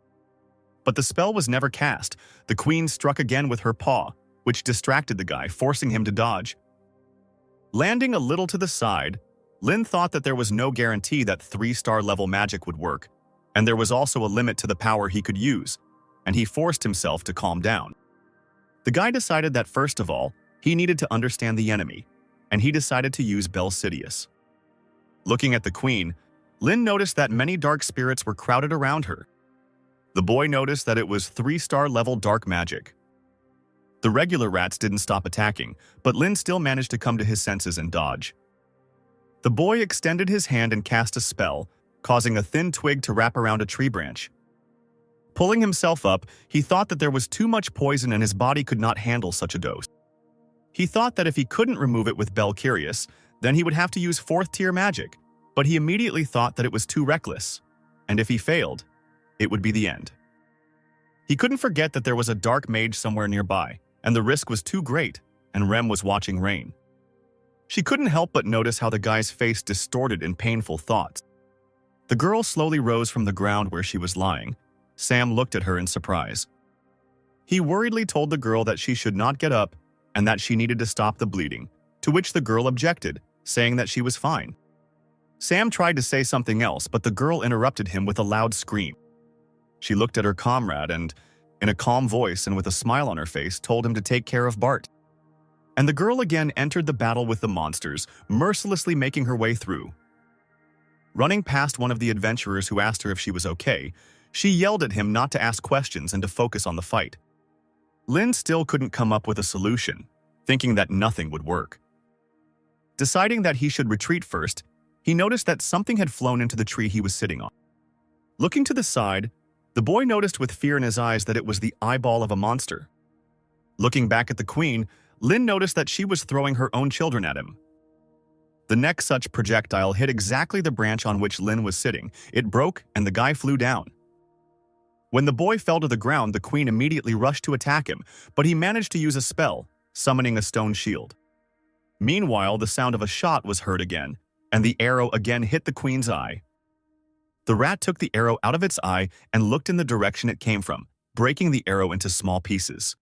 But the spell was never cast. The queen struck again with her paw, which distracted the guy, forcing him to dodge. Landing a little to the side, Lin thought that there was no guarantee that 3-star level magic would work, and there was also a limit to the power he could use, and he forced himself to calm down. The guy decided that first of all, he needed to understand the enemy, and he decided to use Belsidious. Looking at the queen, Lin noticed that many dark spirits were crowded around her. The boy noticed that it was 3-star level dark magic. The regular rats didn't stop attacking, but Lin still managed to come to his senses and dodge. The boy extended his hand and cast a spell, causing a thin twig to wrap around a tree branch. Pulling himself up, he thought that there was too much poison and his body could not handle such a dose. He thought that if he couldn't remove it with Belcurious, then he would have to use 4th-tier magic, but he immediately thought that it was too reckless, and if he failed, it would be the end. He couldn't forget that there was a dark mage somewhere nearby, and the risk was too great, and Rem was watching Rain. She couldn't help but notice how the guy's face distorted in painful thoughts. The girl slowly rose from the ground where she was lying. Sam looked at her in surprise. He worriedly told the girl that she should not get up and that she needed to stop the bleeding, to which the girl objected, saying that she was fine. Sam tried to say something else, but the girl interrupted him with a loud scream. She looked at her comrade and, in a calm voice and with a smile on her face, told him to take care of Bart. And the girl again entered the battle with the monsters, mercilessly making her way through. Running past one of the adventurers who asked her if she was okay, she yelled at him not to ask questions and to focus on the fight. Lin still couldn't come up with a solution, thinking that nothing would work. Deciding that he should retreat first, he noticed that something had flown into the tree he was sitting on. Looking to the side, the boy noticed with fear in his eyes that it was the eyeball of a monster. Looking back at the queen, Lin noticed that she was throwing her own children at him. The next such projectile hit exactly the branch on which Lin was sitting. It broke and the guy flew down. When the boy fell to the ground, the queen immediately rushed to attack him, but he managed to use a spell, summoning a stone shield. Meanwhile, the sound of a shot was heard again, and the arrow again hit the queen's eye. The rat took the arrow out of its eye and looked in the direction it came from, breaking the arrow into small pieces.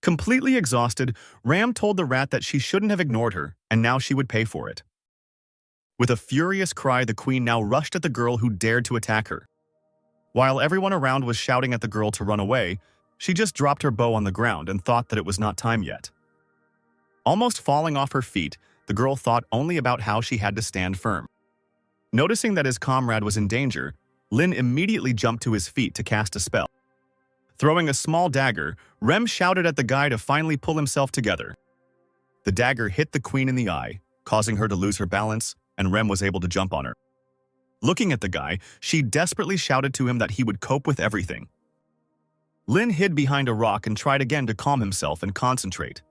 Completely exhausted, Ram told the rat that she shouldn't have ignored her, and now she would pay for it. With a furious cry, the queen now rushed at the girl who dared to attack her. While everyone around was shouting at the girl to run away, she just dropped her bow on the ground and thought that it was not time yet. Almost falling off her feet, the girl thought only about how she had to stand firm. Noticing that his comrade was in danger, Lin immediately jumped to his feet to cast a spell. Throwing a small dagger, Rem shouted at the guy to finally pull himself together. The dagger hit the queen in the eye, causing her to lose her balance, and Rem was able to jump on her. Looking at the guy, she desperately shouted to him that he would cope with everything. Lin hid behind a rock and tried again to calm himself and concentrate.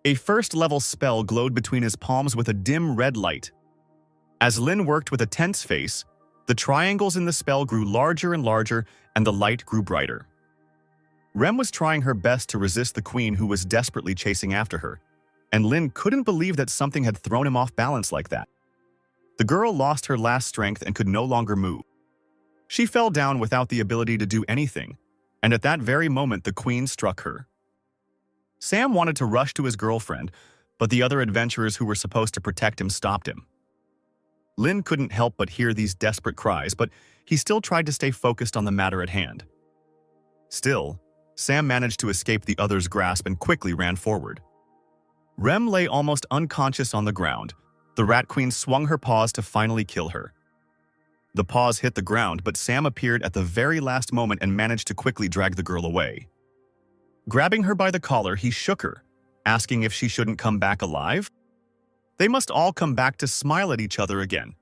A first-level spell glowed between his palms with a dim red light. As Lin worked with a tense face, the triangles in the spell grew larger and larger, and the light grew brighter. Rem was trying her best to resist the queen who was desperately chasing after her, and Lin couldn't believe that something had thrown him off balance like that. The girl lost her last strength and could no longer move. She fell down without the ability to do anything, and at that very moment the queen struck her. Sam wanted to rush to his girlfriend, but the other adventurers who were supposed to protect him stopped him. Lin couldn't help but hear these desperate cries, but he still tried to stay focused on the matter at hand. Still, Sam managed to escape the other's grasp and quickly ran forward. Rem lay almost unconscious on the ground, The Rat Queen swung her paws to finally kill her. The paws hit the ground, but Sam appeared at the very last moment and managed to quickly drag the girl away. Grabbing her by the collar, he shook her, asking if she shouldn't come back alive. They must all come back to smile at each other again.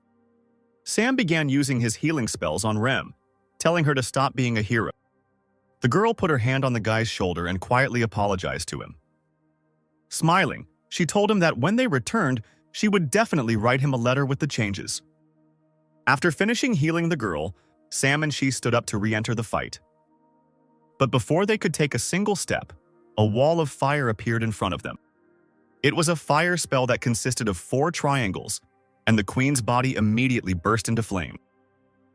Sam began using his healing spells on Rem, telling her to stop being a hero. The girl put her hand on the guy's shoulder and quietly apologized to him. Smiling, she told him that when they returned, she would definitely write him a letter with the changes. After finishing healing the girl, Sam and she stood up to re-enter the fight. But before they could take a single step, a wall of fire appeared in front of them. It was a fire spell that consisted of 4 triangles, and the queen's body immediately burst into flame.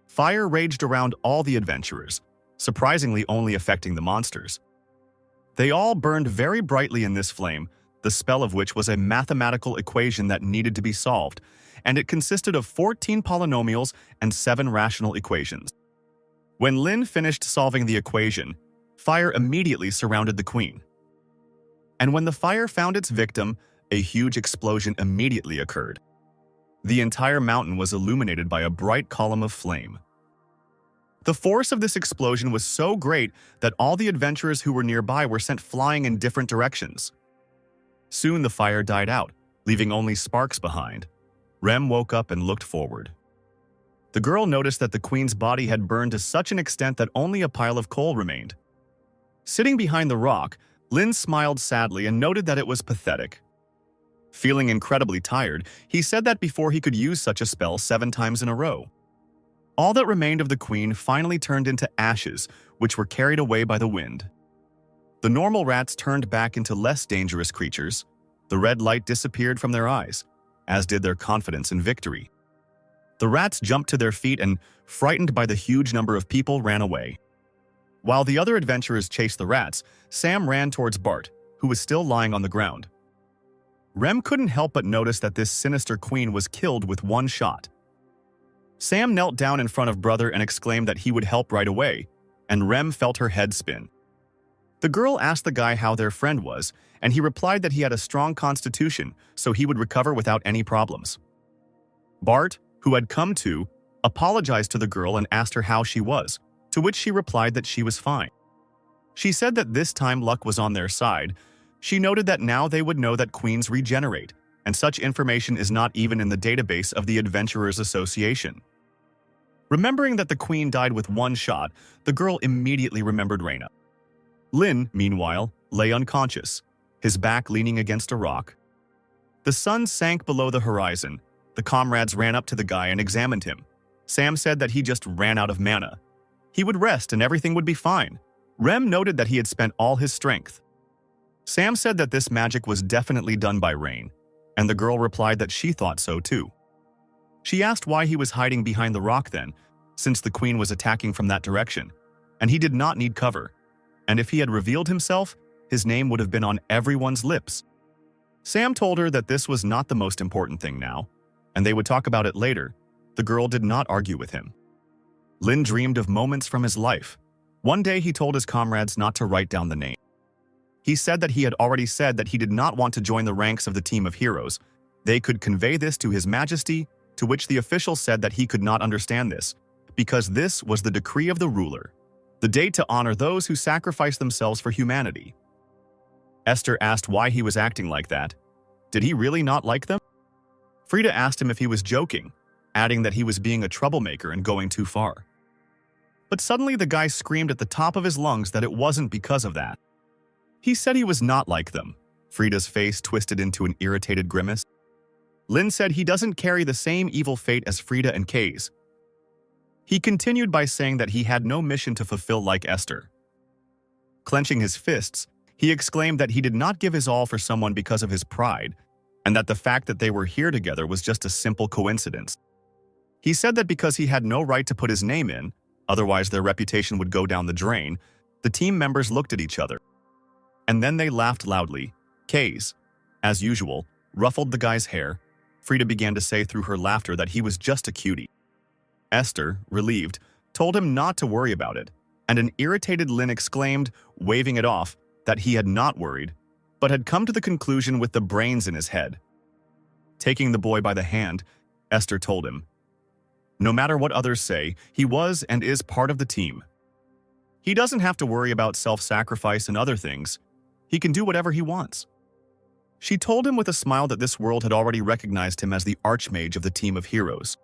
Fire raged around all the adventurers, surprisingly only affecting the monsters. They all burned very brightly in this flame, the spell of which was a mathematical equation that needed to be solved, and it consisted of 14 polynomials and 7 rational equations. When Lin finished solving the equation, fire immediately surrounded the queen. And when the fire found its victim, a huge explosion immediately occurred. The entire mountain was illuminated by a bright column of flame. The force of this explosion was so great that all the adventurers who were nearby were sent flying in different directions. Soon the fire died out, leaving only sparks behind. Rem woke up and looked forward. The girl noticed that the queen's body had burned to such an extent that only a pile of coal remained. Sitting behind the rock, Lin smiled sadly and noted that it was pathetic. Feeling incredibly tired, he said that before he could use such a spell 7 times in a row. All that remained of the queen finally turned into ashes, which were carried away by the wind. The normal rats turned back into less dangerous creatures. The red light disappeared from their eyes, as did their confidence in victory. The rats jumped to their feet and, frightened by the huge number of people, ran away. While the other adventurers chased the rats, Sam ran towards Bart, who was still lying on the ground. Rem couldn't help but notice that this sinister queen was killed with 1 shot. Sam knelt down in front of brother and exclaimed that he would help right away, and Rem felt her head spin. The girl asked the guy how their friend was, and he replied that he had a strong constitution, so he would recover without any problems. Bart, who had come to, apologized to the girl and asked her how she was, to which she replied that she was fine. She said that this time luck was on their side. She noted that now they would know that queens regenerate, and such information is not even in the database of the Adventurers Association. Remembering that the queen died with 1 shot, the girl immediately remembered Reyna. Lin, meanwhile, lay unconscious, his back leaning against a rock. The sun sank below the horizon. The comrades ran up to the guy and examined him. Sam said that he just ran out of mana. He would rest and everything would be fine. Rem noted that he had spent all his strength. Sam said that this magic was definitely done by Rain, and the girl replied that she thought so too. She asked why he was hiding behind the rock then, since the queen was attacking from that direction, and he did not need cover. And if he had revealed himself, his name would have been on everyone's lips. Sam told her that this was not the most important thing now, and they would talk about it later. The girl did not argue with him. Lin dreamed of moments from his life. One day he told his comrades not to write down the name. He said that he had already said that he did not want to join the ranks of the team of heroes. They could convey this to His Majesty, to which the official said that he could not understand this, because this was the decree of the ruler, the day to honor those who sacrifice themselves for humanity. Esther asked why he was acting like that. Did he really not like them? Frida asked him if he was joking, adding that he was being a troublemaker and going too far. But suddenly the guy screamed at the top of his lungs that it wasn't because of that. He said he was not like them. Frida's face twisted into an irritated grimace. Lin said he doesn't carry the same evil fate as Frida and Kay's. He continued by saying that he had no mission to fulfill like Esther. Clenching his fists, he exclaimed that he did not give his all for someone because of his pride, and that the fact that they were here together was just a simple coincidence. He said that because he had no right to put his name in, otherwise their reputation would go down the drain, the team members looked at each other. And then they laughed loudly. Kays, as usual, ruffled the guy's hair. Frida began to say through her laughter that he was just a cutie. Esther, relieved, told him not to worry about it, and an irritated Lin exclaimed, waving it off, that he had not worried, but had come to the conclusion with the brains in his head. Taking the boy by the hand, Esther told him, "No matter what others say, he was and is part of the team. He doesn't have to worry about self-sacrifice and other things. He can do whatever he wants." She told him with a smile that this world had already recognized him as the archmage of the team of heroes.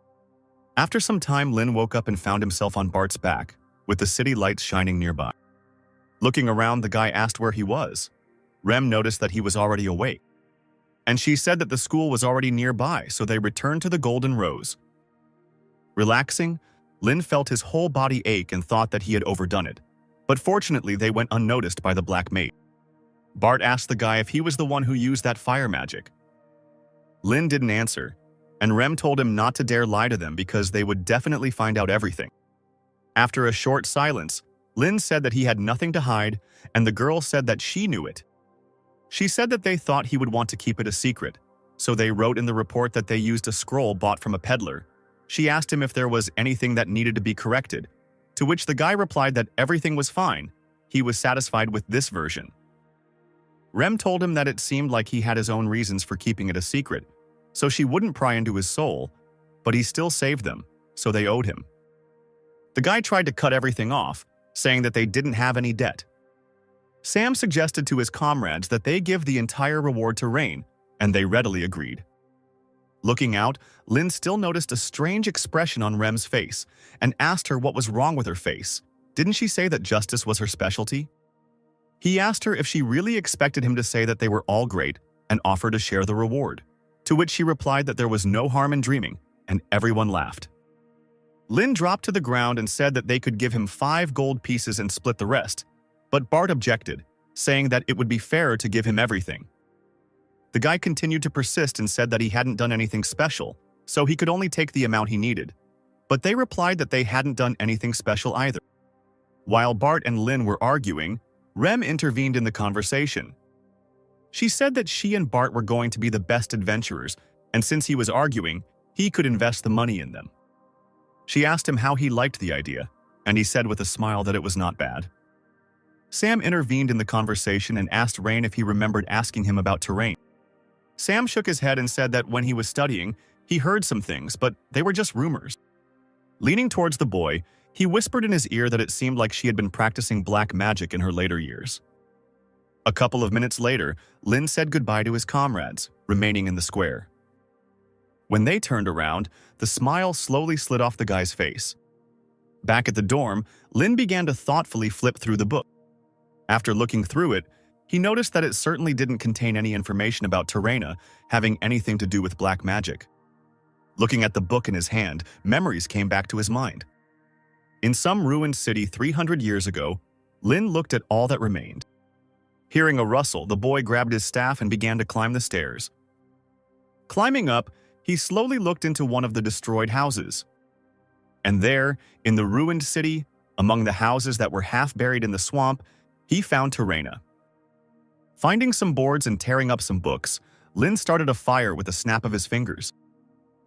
After some time, Lin woke up and found himself on Bart's back, with the city lights shining nearby. Looking around, the guy asked where he was. Rem noticed that he was already awake, and she said that the school was already nearby, so they returned to the Golden Rose. Relaxing, Lin felt his whole body ache and thought that he had overdone it, but fortunately they went unnoticed by the Black Mage. Bart asked the guy if he was the one who used that fire magic. Lin didn't answer, and Rem told him not to dare lie to them because they would definitely find out everything. After a short silence, Lin said that he had nothing to hide, and the girl said that she knew it. She said that they thought he would want to keep it a secret, so they wrote in the report that they used a scroll bought from a peddler. She asked him if there was anything that needed to be corrected, to which the guy replied that everything was fine. He was satisfied with this version. Rem told him that it seemed like he had his own reasons for keeping it a secret, so she wouldn't pry into his soul, but he still saved them, so they owed him. The guy tried to cut everything off, saying that they didn't have any debt. Sam suggested to his comrades that they give the entire reward to Rain, and they readily agreed. Looking out, Lin still noticed a strange expression on Rem's face and asked her what was wrong with her face. Didn't she say that justice was her specialty? He asked her if she really expected him to say that they were all great and offered to share the reward, to which she replied that there was no harm in dreaming, and everyone laughed. Lin dropped to the ground and said that they could give him 5 gold pieces and split the rest, but Bart objected, saying that it would be fairer to give him everything. The guy continued to persist and said that he hadn't done anything special, so he could only take the amount he needed, but they replied that they hadn't done anything special either. While Bart and Lin were arguing, Rem intervened in the conversation. She said that she and Bart were going to be the best adventurers, and since he was arguing, he could invest the money in them. She asked him how he liked the idea, and he said with a smile that it was not bad. Sam intervened in the conversation and asked Rain if he remembered asking him about terrain. Sam shook his head and said that when he was studying, he heard some things, but they were just rumors. Leaning towards the boy, he whispered in his ear that it seemed like she had been practicing black magic in her later years. A couple of minutes later, Lin said goodbye to his comrades, remaining in the square. When they turned around, the smile slowly slid off the guy's face. Back at the dorm, Lin began to thoughtfully flip through the book. After looking through it, he noticed that it certainly didn't contain any information about Terena having anything to do with black magic. Looking at the book in his hand, memories came back to his mind. In some ruined city 300 years ago, Lin looked at all that remained. Hearing a rustle, the boy grabbed his staff and began to climb the stairs. Climbing up, he slowly looked into one of the destroyed houses. And there, in the ruined city, among the houses that were half buried in the swamp, he found Terena. Finding some boards and tearing up some books, Lin started a fire with a snap of his fingers.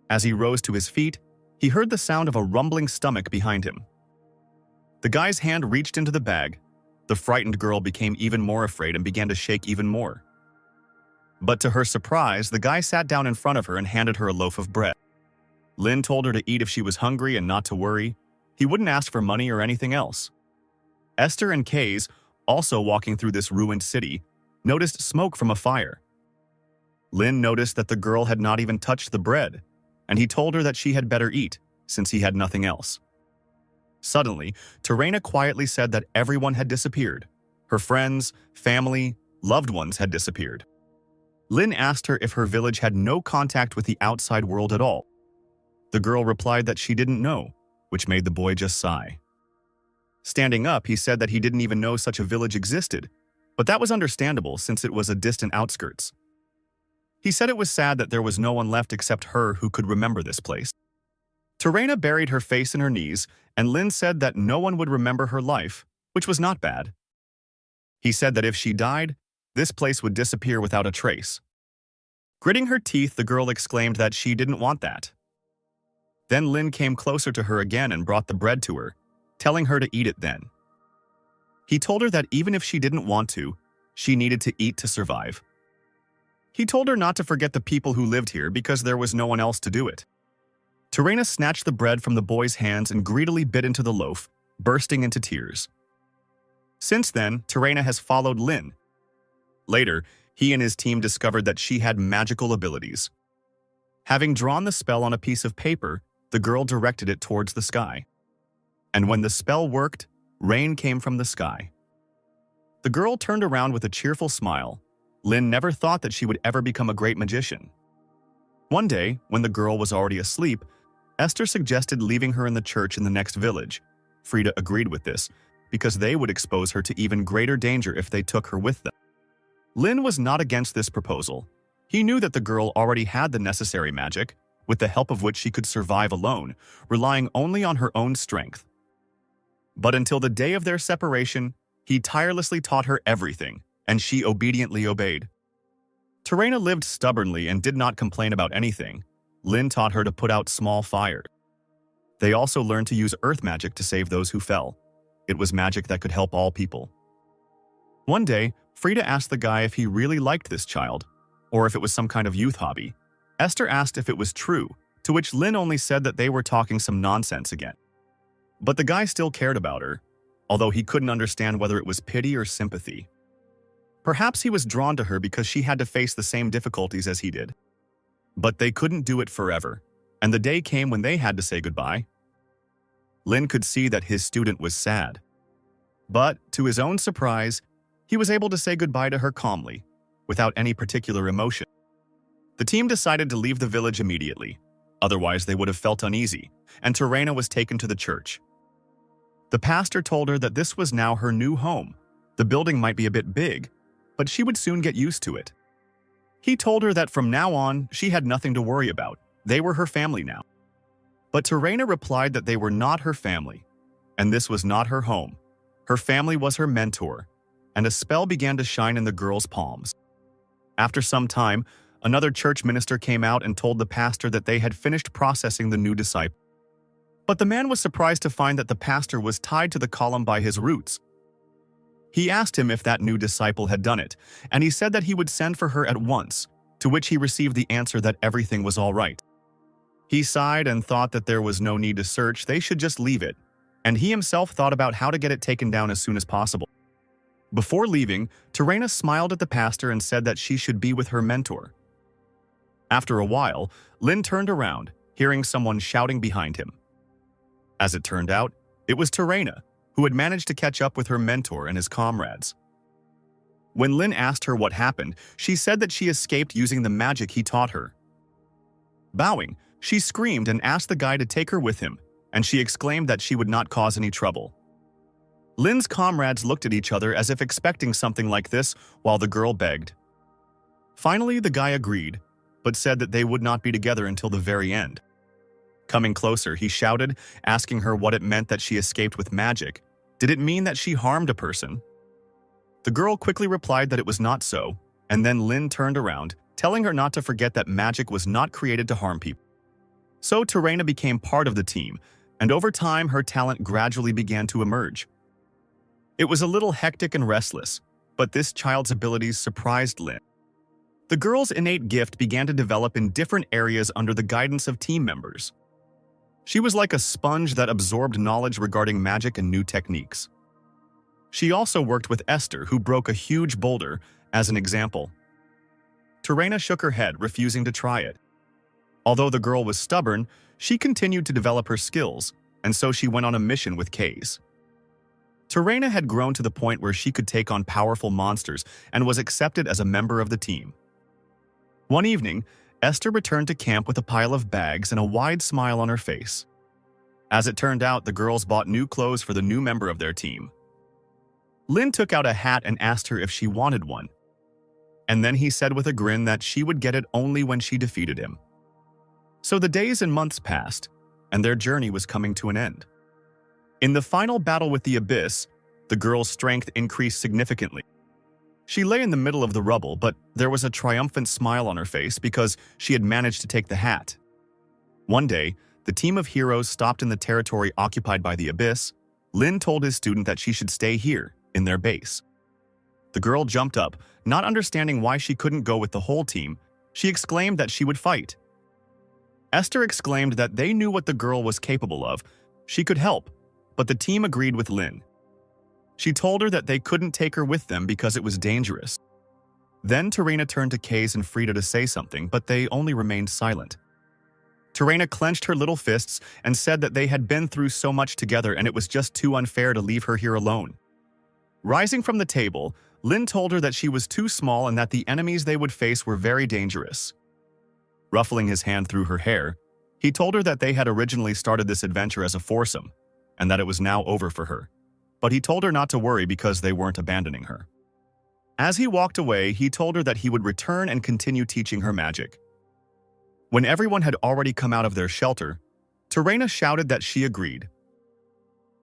As he rose to his feet, he heard the sound of a rumbling stomach behind him. The guy's hand reached into the bag. The frightened girl became even more afraid and began to shake even more. But to her surprise, the guy sat down in front of her and handed her a loaf of bread. Lin told her to eat if she was hungry and not to worry. He wouldn't ask for money or anything else. Esther and Kays, also walking through this ruined city, noticed smoke from a fire. Lin noticed that the girl had not even touched the bread, and he told her that she had better eat, since he had nothing else. Suddenly, Terena quietly said that everyone had disappeared. Her friends, family, loved ones had disappeared. Lin asked her if her village had no contact with the outside world at all. The girl replied that she didn't know, which made the boy just sigh. Standing up, he said that he didn't even know such a village existed, but that was understandable since it was a distant outskirts. He said it was sad that there was no one left except her who could remember this place. Terena buried her face in her knees, and Lin said that no one would remember her life, which was not bad. He said that if she died, this place would disappear without a trace. Gritting her teeth, the girl exclaimed that she didn't want that. Then Lin came closer to her again and brought the bread to her, telling her to eat it then. He told her that even if she didn't want to, she needed to eat to survive. He told her not to forget the people who lived here because there was no one else to do it. Terena snatched the bread from the boy's hands and greedily bit into the loaf, bursting into tears. Since then, Terena has followed Lin. Later, he and his team discovered that she had magical abilities. Having drawn the spell on a piece of paper, the girl directed it towards the sky. And when the spell worked, rain came from the sky. The girl turned around with a cheerful smile. Lin never thought that she would ever become a great magician. One day, when the girl was already asleep, Esther suggested leaving her in the church in the next village. Frida agreed with this, because they would expose her to even greater danger if they took her with them. Lin was not against this proposal. He knew that the girl already had the necessary magic, with the help of which she could survive alone, relying only on her own strength. But until the day of their separation, he tirelessly taught her everything, and she obediently obeyed. Terena lived stubbornly and did not complain about anything. Lin taught her to put out small fires. They also learned to use earth magic to save those who fell. It was magic that could help all people. One day, Frida asked the guy if he really liked this child, or if it was some kind of youth hobby. Esther asked if it was true, to which Lin only said that they were talking some nonsense again. But the guy still cared about her, although he couldn't understand whether it was pity or sympathy. Perhaps he was drawn to her because she had to face the same difficulties as he did. But they couldn't do it forever, and the day came when they had to say goodbye. Lin could see that his student was sad. But, to his own surprise, he was able to say goodbye to her calmly, without any particular emotion. The team decided to leave the village immediately, otherwise they would have felt uneasy, and Terena was taken to the church. The pastor told her that this was now her new home. The building might be a bit big, but she would soon get used to it. He told her that from now on, she had nothing to worry about. They were her family now. But Terena replied that they were not her family, and this was not her home. Her family was her mentor, and a spell began to shine in the girl's palms. After some time, another church minister came out and told the pastor that they had finished processing the new disciple. But the man was surprised to find that the pastor was tied to the column by his roots. He asked him if that new disciple had done it, and he said that he would send for her at once, to which he received the answer that everything was all right. He sighed and thought that there was no need to search, they should just leave it, and he himself thought about how to get it taken down as soon as possible. Before leaving, Terena smiled at the pastor and said that she should be with her mentor. After a while, Lin turned around, hearing someone shouting behind him. As it turned out, it was Terena, who had managed to catch up with her mentor and his comrades. When Lin asked her what happened, she said that she escaped using the magic he taught her. Bowing, she screamed and asked the guy to take her with him, and she exclaimed that she would not cause any trouble. Lin's comrades looked at each other as if expecting something like this, while the girl begged. Finally, the guy agreed, but said that they would not be together until the very end. Coming closer, he shouted, asking her what it meant that she escaped with magic. Did it mean that she harmed a person? The girl quickly replied that it was not so, and then Lin turned around, telling her not to forget that magic was not created to harm people. So Terena became part of the team, and over time her talent gradually began to emerge. It was a little hectic and restless, but this child's abilities surprised Lin. The girl's innate gift began to develop in different areas under the guidance of team members. She was like a sponge that absorbed knowledge regarding magic and new techniques. She also worked with Esther, who broke a huge boulder, as an example. Terena shook her head, refusing to try it. Although the girl was stubborn, she continued to develop her skills, and so she went on a mission with Kays. Terena had grown to the point where she could take on powerful monsters and was accepted as a member of the team. One evening, Esther returned to camp with a pile of bags and a wide smile on her face. As it turned out, the girls bought new clothes for the new member of their team. Lin took out a hat and asked her if she wanted one. And then he said with a grin that she would get it only when she defeated him. So the days and months passed, and their journey was coming to an end. In the final battle with the Abyss, the girl's strength increased significantly. She lay in the middle of the rubble, but there was a triumphant smile on her face because she had managed to take the hat. One day, the team of heroes stopped in the territory occupied by the Abyss. Lin told his student that she should stay here, in their base. The girl jumped up, not understanding why she couldn't go with the whole team. She exclaimed that she would fight. Esther exclaimed that they knew what the girl was capable of. She could help, but the team agreed with Lynn. She told her that they couldn't take her with them because it was dangerous. Then Terena turned to Kaze and Frida to say something, but they only remained silent. Terena clenched her little fists and said that they had been through so much together and it was just too unfair to leave her here alone. Rising from the table, Lynn told her that she was too small and that the enemies they would face were very dangerous. Ruffling his hand through her hair, he told her that they had originally started this adventure as a foursome, and that it was now over for her. But he told her not to worry because they weren't abandoning her. As he walked away, he told her that he would return and continue teaching her magic. When everyone had already come out of their shelter, Terena shouted that she agreed.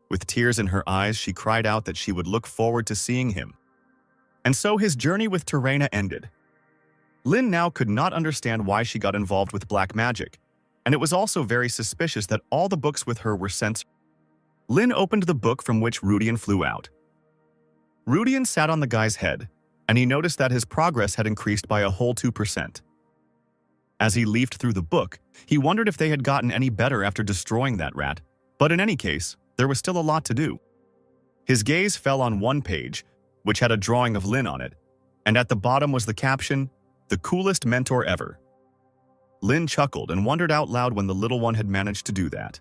With tears in her eyes, she cried out that she would look forward to seeing him. And so his journey with Terena ended. Lynn now could not understand why she got involved with black magic, and it was also very suspicious that all the books with her were censored. Lynn opened the book from which Rudian flew out. Rudian sat on the guy's head, and he noticed that his progress had increased by a whole 2%. As he leafed through the book, he wondered if they had gotten any better after destroying that rat, but in any case, there was still a lot to do. His gaze fell on one page, which had a drawing of Lynn on it, and at the bottom was the caption, "The coolest mentor ever." Lynn chuckled and wondered out loud when the little one had managed to do that.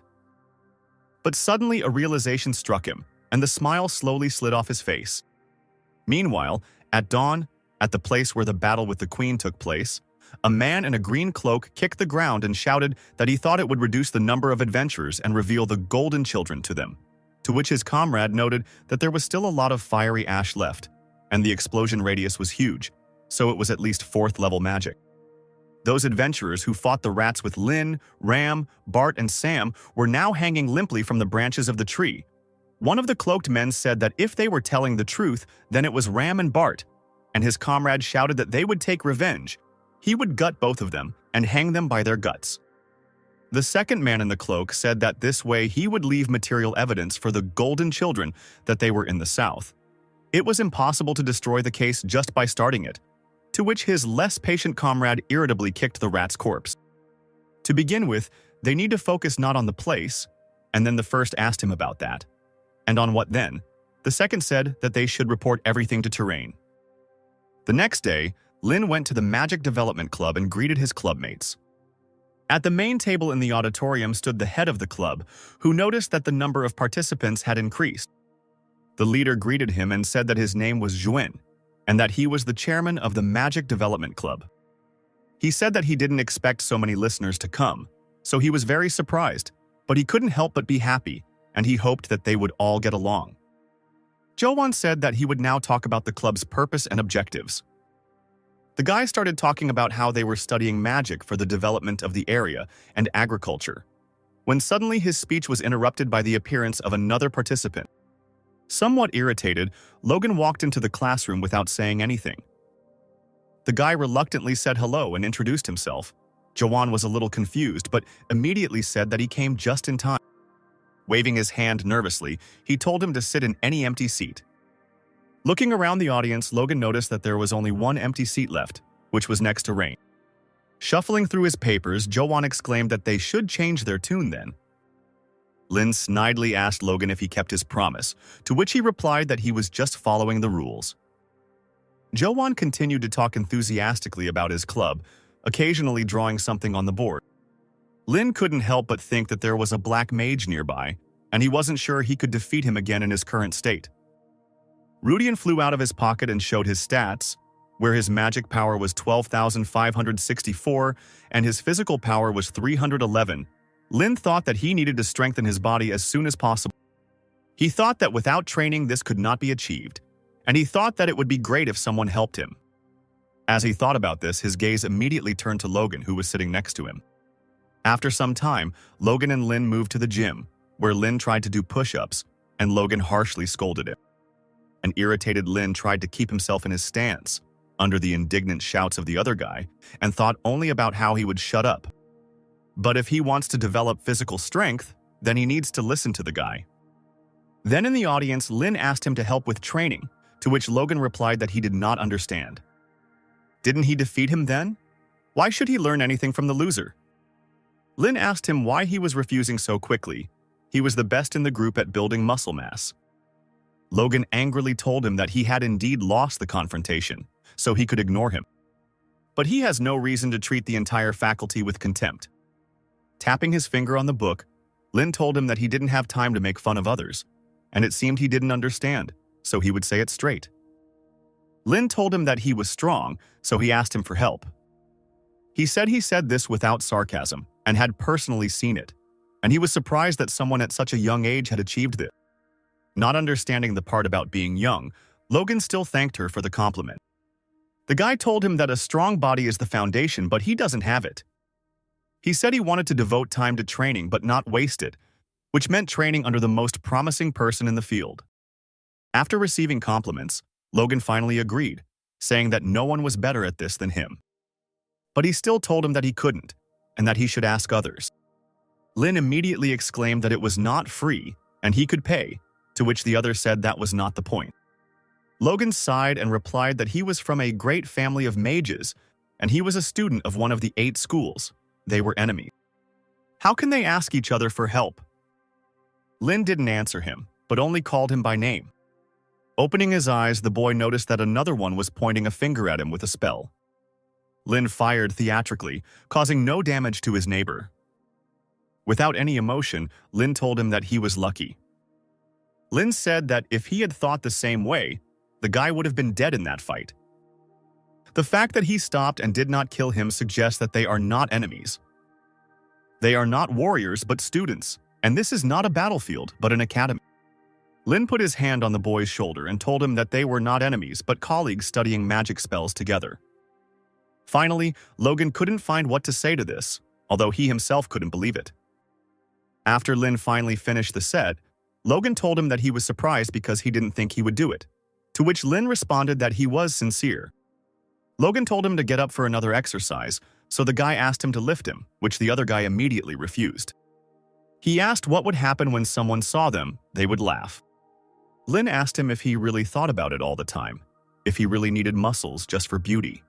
But suddenly a realization struck him, and the smile slowly slid off his face. Meanwhile, at dawn, at the place where the battle with the queen took place, a man in a green cloak kicked the ground and shouted that he thought it would reduce the number of adventurers and reveal the golden children to them, to which his comrade noted that there was still a lot of fiery ash left, and the explosion radius was huge, so it was at least 4th level magic. Those adventurers who fought the rats with Lynn, Ram, Bart, and Sam were now hanging limply from the branches of the tree. One of the cloaked men said that if they were telling the truth, then it was Ram and Bart, and his comrade shouted that they would take revenge. He would gut both of them and hang them by their guts. The second man in the cloak said that this way he would leave material evidence for the golden children that they were in the south. It was impossible to destroy the case just by starting it, to which his less patient comrade irritably kicked the rat's corpse. To begin with, they need to focus not on the place, and then the first asked him about that. And on what then? The second said that they should report everything to Terrain. The next day, Lynn went to the Magic Development Club and greeted his clubmates. At the main table in the auditorium stood the head of the club, who noticed that the number of participants had increased. The leader greeted him and said that his name was Juin, and that he was the chairman of the Magic Development Club. He said that he didn't expect so many listeners to come, so he was very surprised, but he couldn't help but be happy, and he hoped that they would all get along. Jowan said that he would now talk about the club's purpose and objectives. The guy started talking about how they were studying magic for the development of the area and agriculture, when suddenly his speech was interrupted by the appearance of another participant. Somewhat irritated, Logan walked into the classroom without saying anything. The guy reluctantly said hello and introduced himself. Jowan was a little confused, but immediately said that he came just in time. Waving his hand nervously, he told him to sit in any empty seat. Looking around the audience, Logan noticed that there was only one empty seat left, which was next to Rain. Shuffling through his papers, Jowan exclaimed that they should change their tune then. Lynn snidely asked Logan if he kept his promise, to which he replied that he was just following the rules. Jowan continued to talk enthusiastically about his club, occasionally drawing something on the board. Lynn couldn't help but think that there was a black mage nearby, and he wasn't sure he could defeat him again in his current state. Rudian flew out of his pocket and showed his stats, where his magic power was 12,564 and his physical power was 311. Lynn thought that he needed to strengthen his body as soon as possible. He thought that without training this could not be achieved, and he thought that it would be great if someone helped him. As he thought about this, his gaze immediately turned to Logan, who was sitting next to him. After some time, Logan and Lynn moved to the gym, where Lynn tried to do push-ups, and Logan harshly scolded him. An irritated Lynn tried to keep himself in his stance, under the indignant shouts of the other guy, and thought only about how he would shut up. But if he wants to develop physical strength, then he needs to listen to the guy. Then in the audience, Lynn asked him to help with training, to which Logan replied that he did not understand. Didn't he defeat him then? Why should he learn anything from the loser? Lin asked him why he was refusing so quickly. He was the best in the group at building muscle mass. Logan angrily told him that he had indeed lost the confrontation, so he could ignore him. But he has no reason to treat the entire faculty with contempt. Tapping his finger on the book, Lin told him that he didn't have time to make fun of others, and it seemed he didn't understand, so he would say it straight. Lin told him that he was strong, so he asked him for help. He said this without sarcasm and had personally seen it, and he was surprised that someone at such a young age had achieved this. Not understanding the part about being young, Logan still thanked her for the compliment. The guy told him that a strong body is the foundation, but he doesn't have it. He said he wanted to devote time to training but not waste it, which meant training under the most promising person in the field. After receiving compliments, Logan finally agreed, saying that no one was better at this than him. But he still told him that he couldn't, and that he should ask others. Lin immediately exclaimed that it was not free, and he could pay, to which the other said that was not the point. Logan sighed and replied that he was from a great family of mages, and he was a student of one of the 8 schools. They were enemies. How can they ask each other for help? Lin didn't answer him, but only called him by name. Opening his eyes, the boy noticed that another one was pointing a finger at him with a spell. Lin fired theatrically, causing no damage to his neighbor. Without any emotion, Lin told him that he was lucky. Lin said that if he had thought the same way, the guy would have been dead in that fight. The fact that he stopped and did not kill him suggests that they are not enemies. They are not warriors but students, and this is not a battlefield but an academy. Lin put his hand on the boy's shoulder and told him that they were not enemies but colleagues studying magic spells together. Finally, Logan couldn't find what to say to this, although he himself couldn't believe it. After Lin finally finished the set, Logan told him that he was surprised because he didn't think he would do it, to which Lin responded that he was sincere. Logan told him to get up for another exercise, so the guy asked him to lift him, which the other guy immediately refused. He asked what would happen when someone saw them. They would laugh. Lin asked him if he really thought about it all the time, if he really needed muscles just for beauty.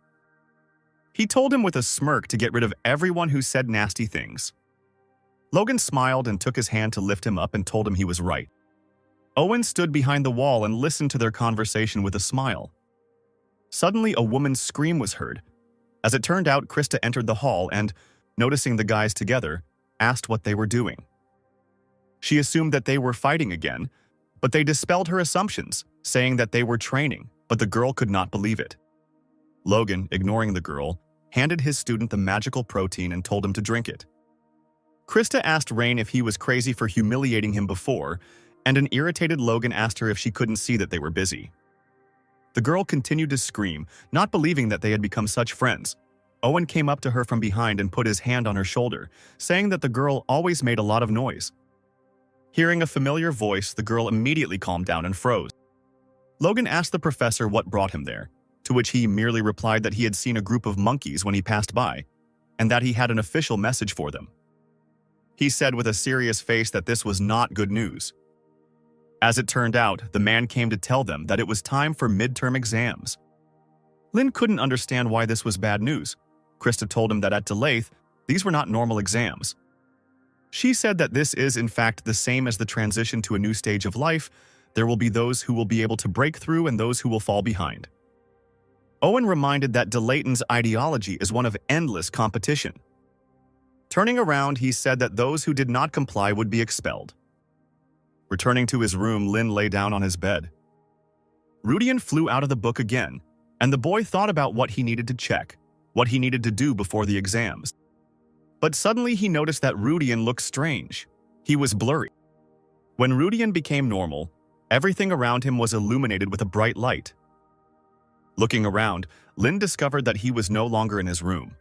He told him with a smirk to get rid of everyone who said nasty things. Logan smiled and took his hand to lift him up and told him he was right. Owen stood behind the wall and listened to their conversation with a smile. Suddenly, a woman's scream was heard. As it turned out, Krista entered the hall and, noticing the guys together, asked what they were doing. She assumed that they were fighting again, but they dispelled her assumptions, saying that they were training, but the girl could not believe it. Logan, ignoring the girl, handed his student the magical protein and told him to drink it. Krista asked Rain if he was crazy for humiliating him before, and an irritated Logan asked her if she couldn't see that they were busy. The girl continued to scream, not believing that they had become such friends. Owen came up to her from behind and put his hand on her shoulder, saying that the girl always made a lot of noise. Hearing a familiar voice, the girl immediately calmed down and froze. Logan asked the professor what brought him there, to which he merely replied that he had seen a group of monkeys when he passed by, and that he had an official message for them. He said with a serious face that this was not good news. As it turned out, the man came to tell them that it was time for midterm exams. Lin couldn't understand why this was bad news. Krista told him that at Delathe, these were not normal exams. She said that this is, in fact, the same as the transition to a new stage of life. There will be those who will be able to break through and those who will fall behind. Owen reminded that Delayton's ideology is one of endless competition. Turning around, he said that those who did not comply would be expelled. Returning to his room, Lin lay down on his bed. Rudian flew out of the book again, and the boy thought about what he needed to check, what he needed to do before the exams. But suddenly he noticed that Rudian looked strange. He was blurry. When Rudian became normal, everything around him was illuminated with a bright light. Looking around, Lin discovered that he was no longer in his room.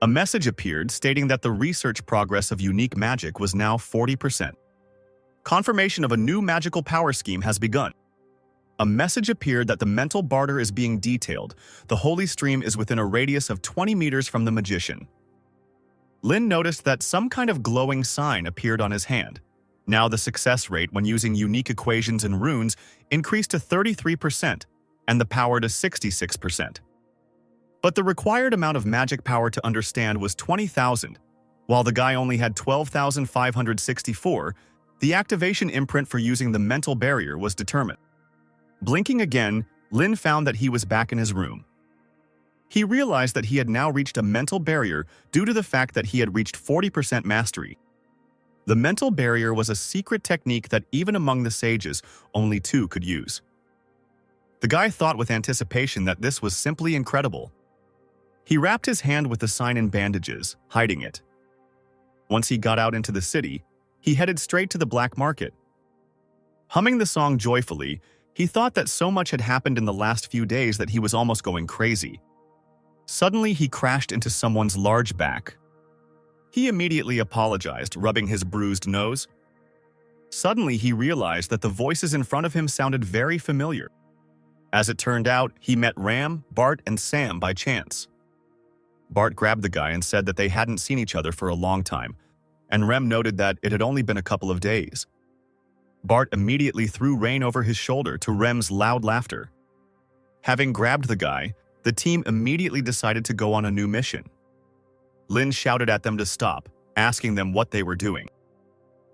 A message appeared stating that the research progress of unique magic was now 40%. Confirmation of a new magical power scheme has begun. A message appeared that the mental barter is being detailed. The holy stream is within a radius of 20 meters from the magician. Lin noticed that some kind of glowing sign appeared on his hand. Now the success rate when using unique equations and runes increased to 33% and the power to 66%. But the required amount of magic power to understand was 20,000, while the guy only had 12,564. The activation imprint for using the mental barrier was determined. Blinking again, Lin found that he was back in his room. He realized that he had now reached a mental barrier due to the fact that he had reached 40% mastery. The mental barrier was a secret technique that even among the sages, only 2 could use. The guy thought with anticipation that this was simply incredible. He wrapped his hand with the sign in bandages, hiding it. Once he got out into the city, he headed straight to the black market. Humming the song joyfully, he thought that so much had happened in the last few days that he was almost going crazy. Suddenly, he crashed into someone's large back. He immediately apologized, rubbing his bruised nose. Suddenly, he realized that the voices in front of him sounded very familiar. As it turned out, he met Ram, Bart, and Sam by chance. Bart grabbed the guy and said that they hadn't seen each other for a long time, and Rem noted that it had only been a couple of days. Bart immediately threw Rain over his shoulder to Rem's loud laughter. Having grabbed the guy, the team immediately decided to go on a new mission. Lin shouted at them to stop, asking them what they were doing.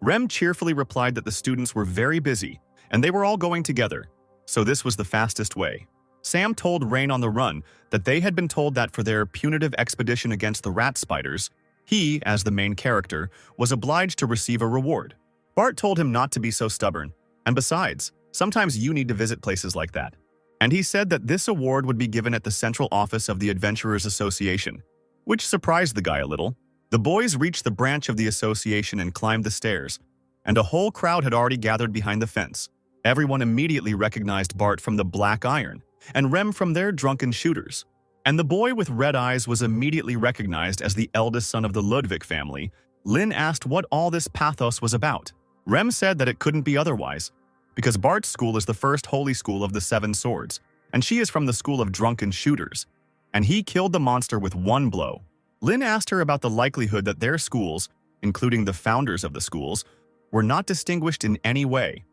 Rem cheerfully replied that the students were very busy, and they were all going together, so this was the fastest way. Sam told Rain on the run that they had been told that for their punitive expedition against the rat spiders, he, as the main character, was obliged to receive a reward. Bart told him not to be so stubborn, and besides, sometimes you need to visit places like that. And he said that this award would be given at the central office of the Adventurers Association, which surprised the guy a little. The boys reached the branch of the association and climbed the stairs, and a whole crowd had already gathered behind the fence. Everyone immediately recognized Bart from the Black Iron, and Rem from their drunken shooters. And the boy with red eyes was immediately recognized as the eldest son of the Ludwig family. Lin asked what all this pathos was about. Rem said that it couldn't be otherwise, because Bart's school is the first holy school of the 7 swords, and she is from the school of drunken shooters, and he killed the monster with 1 blow. Lin asked her about the likelihood that their schools, including the founders of the schools, were not distinguished in any way,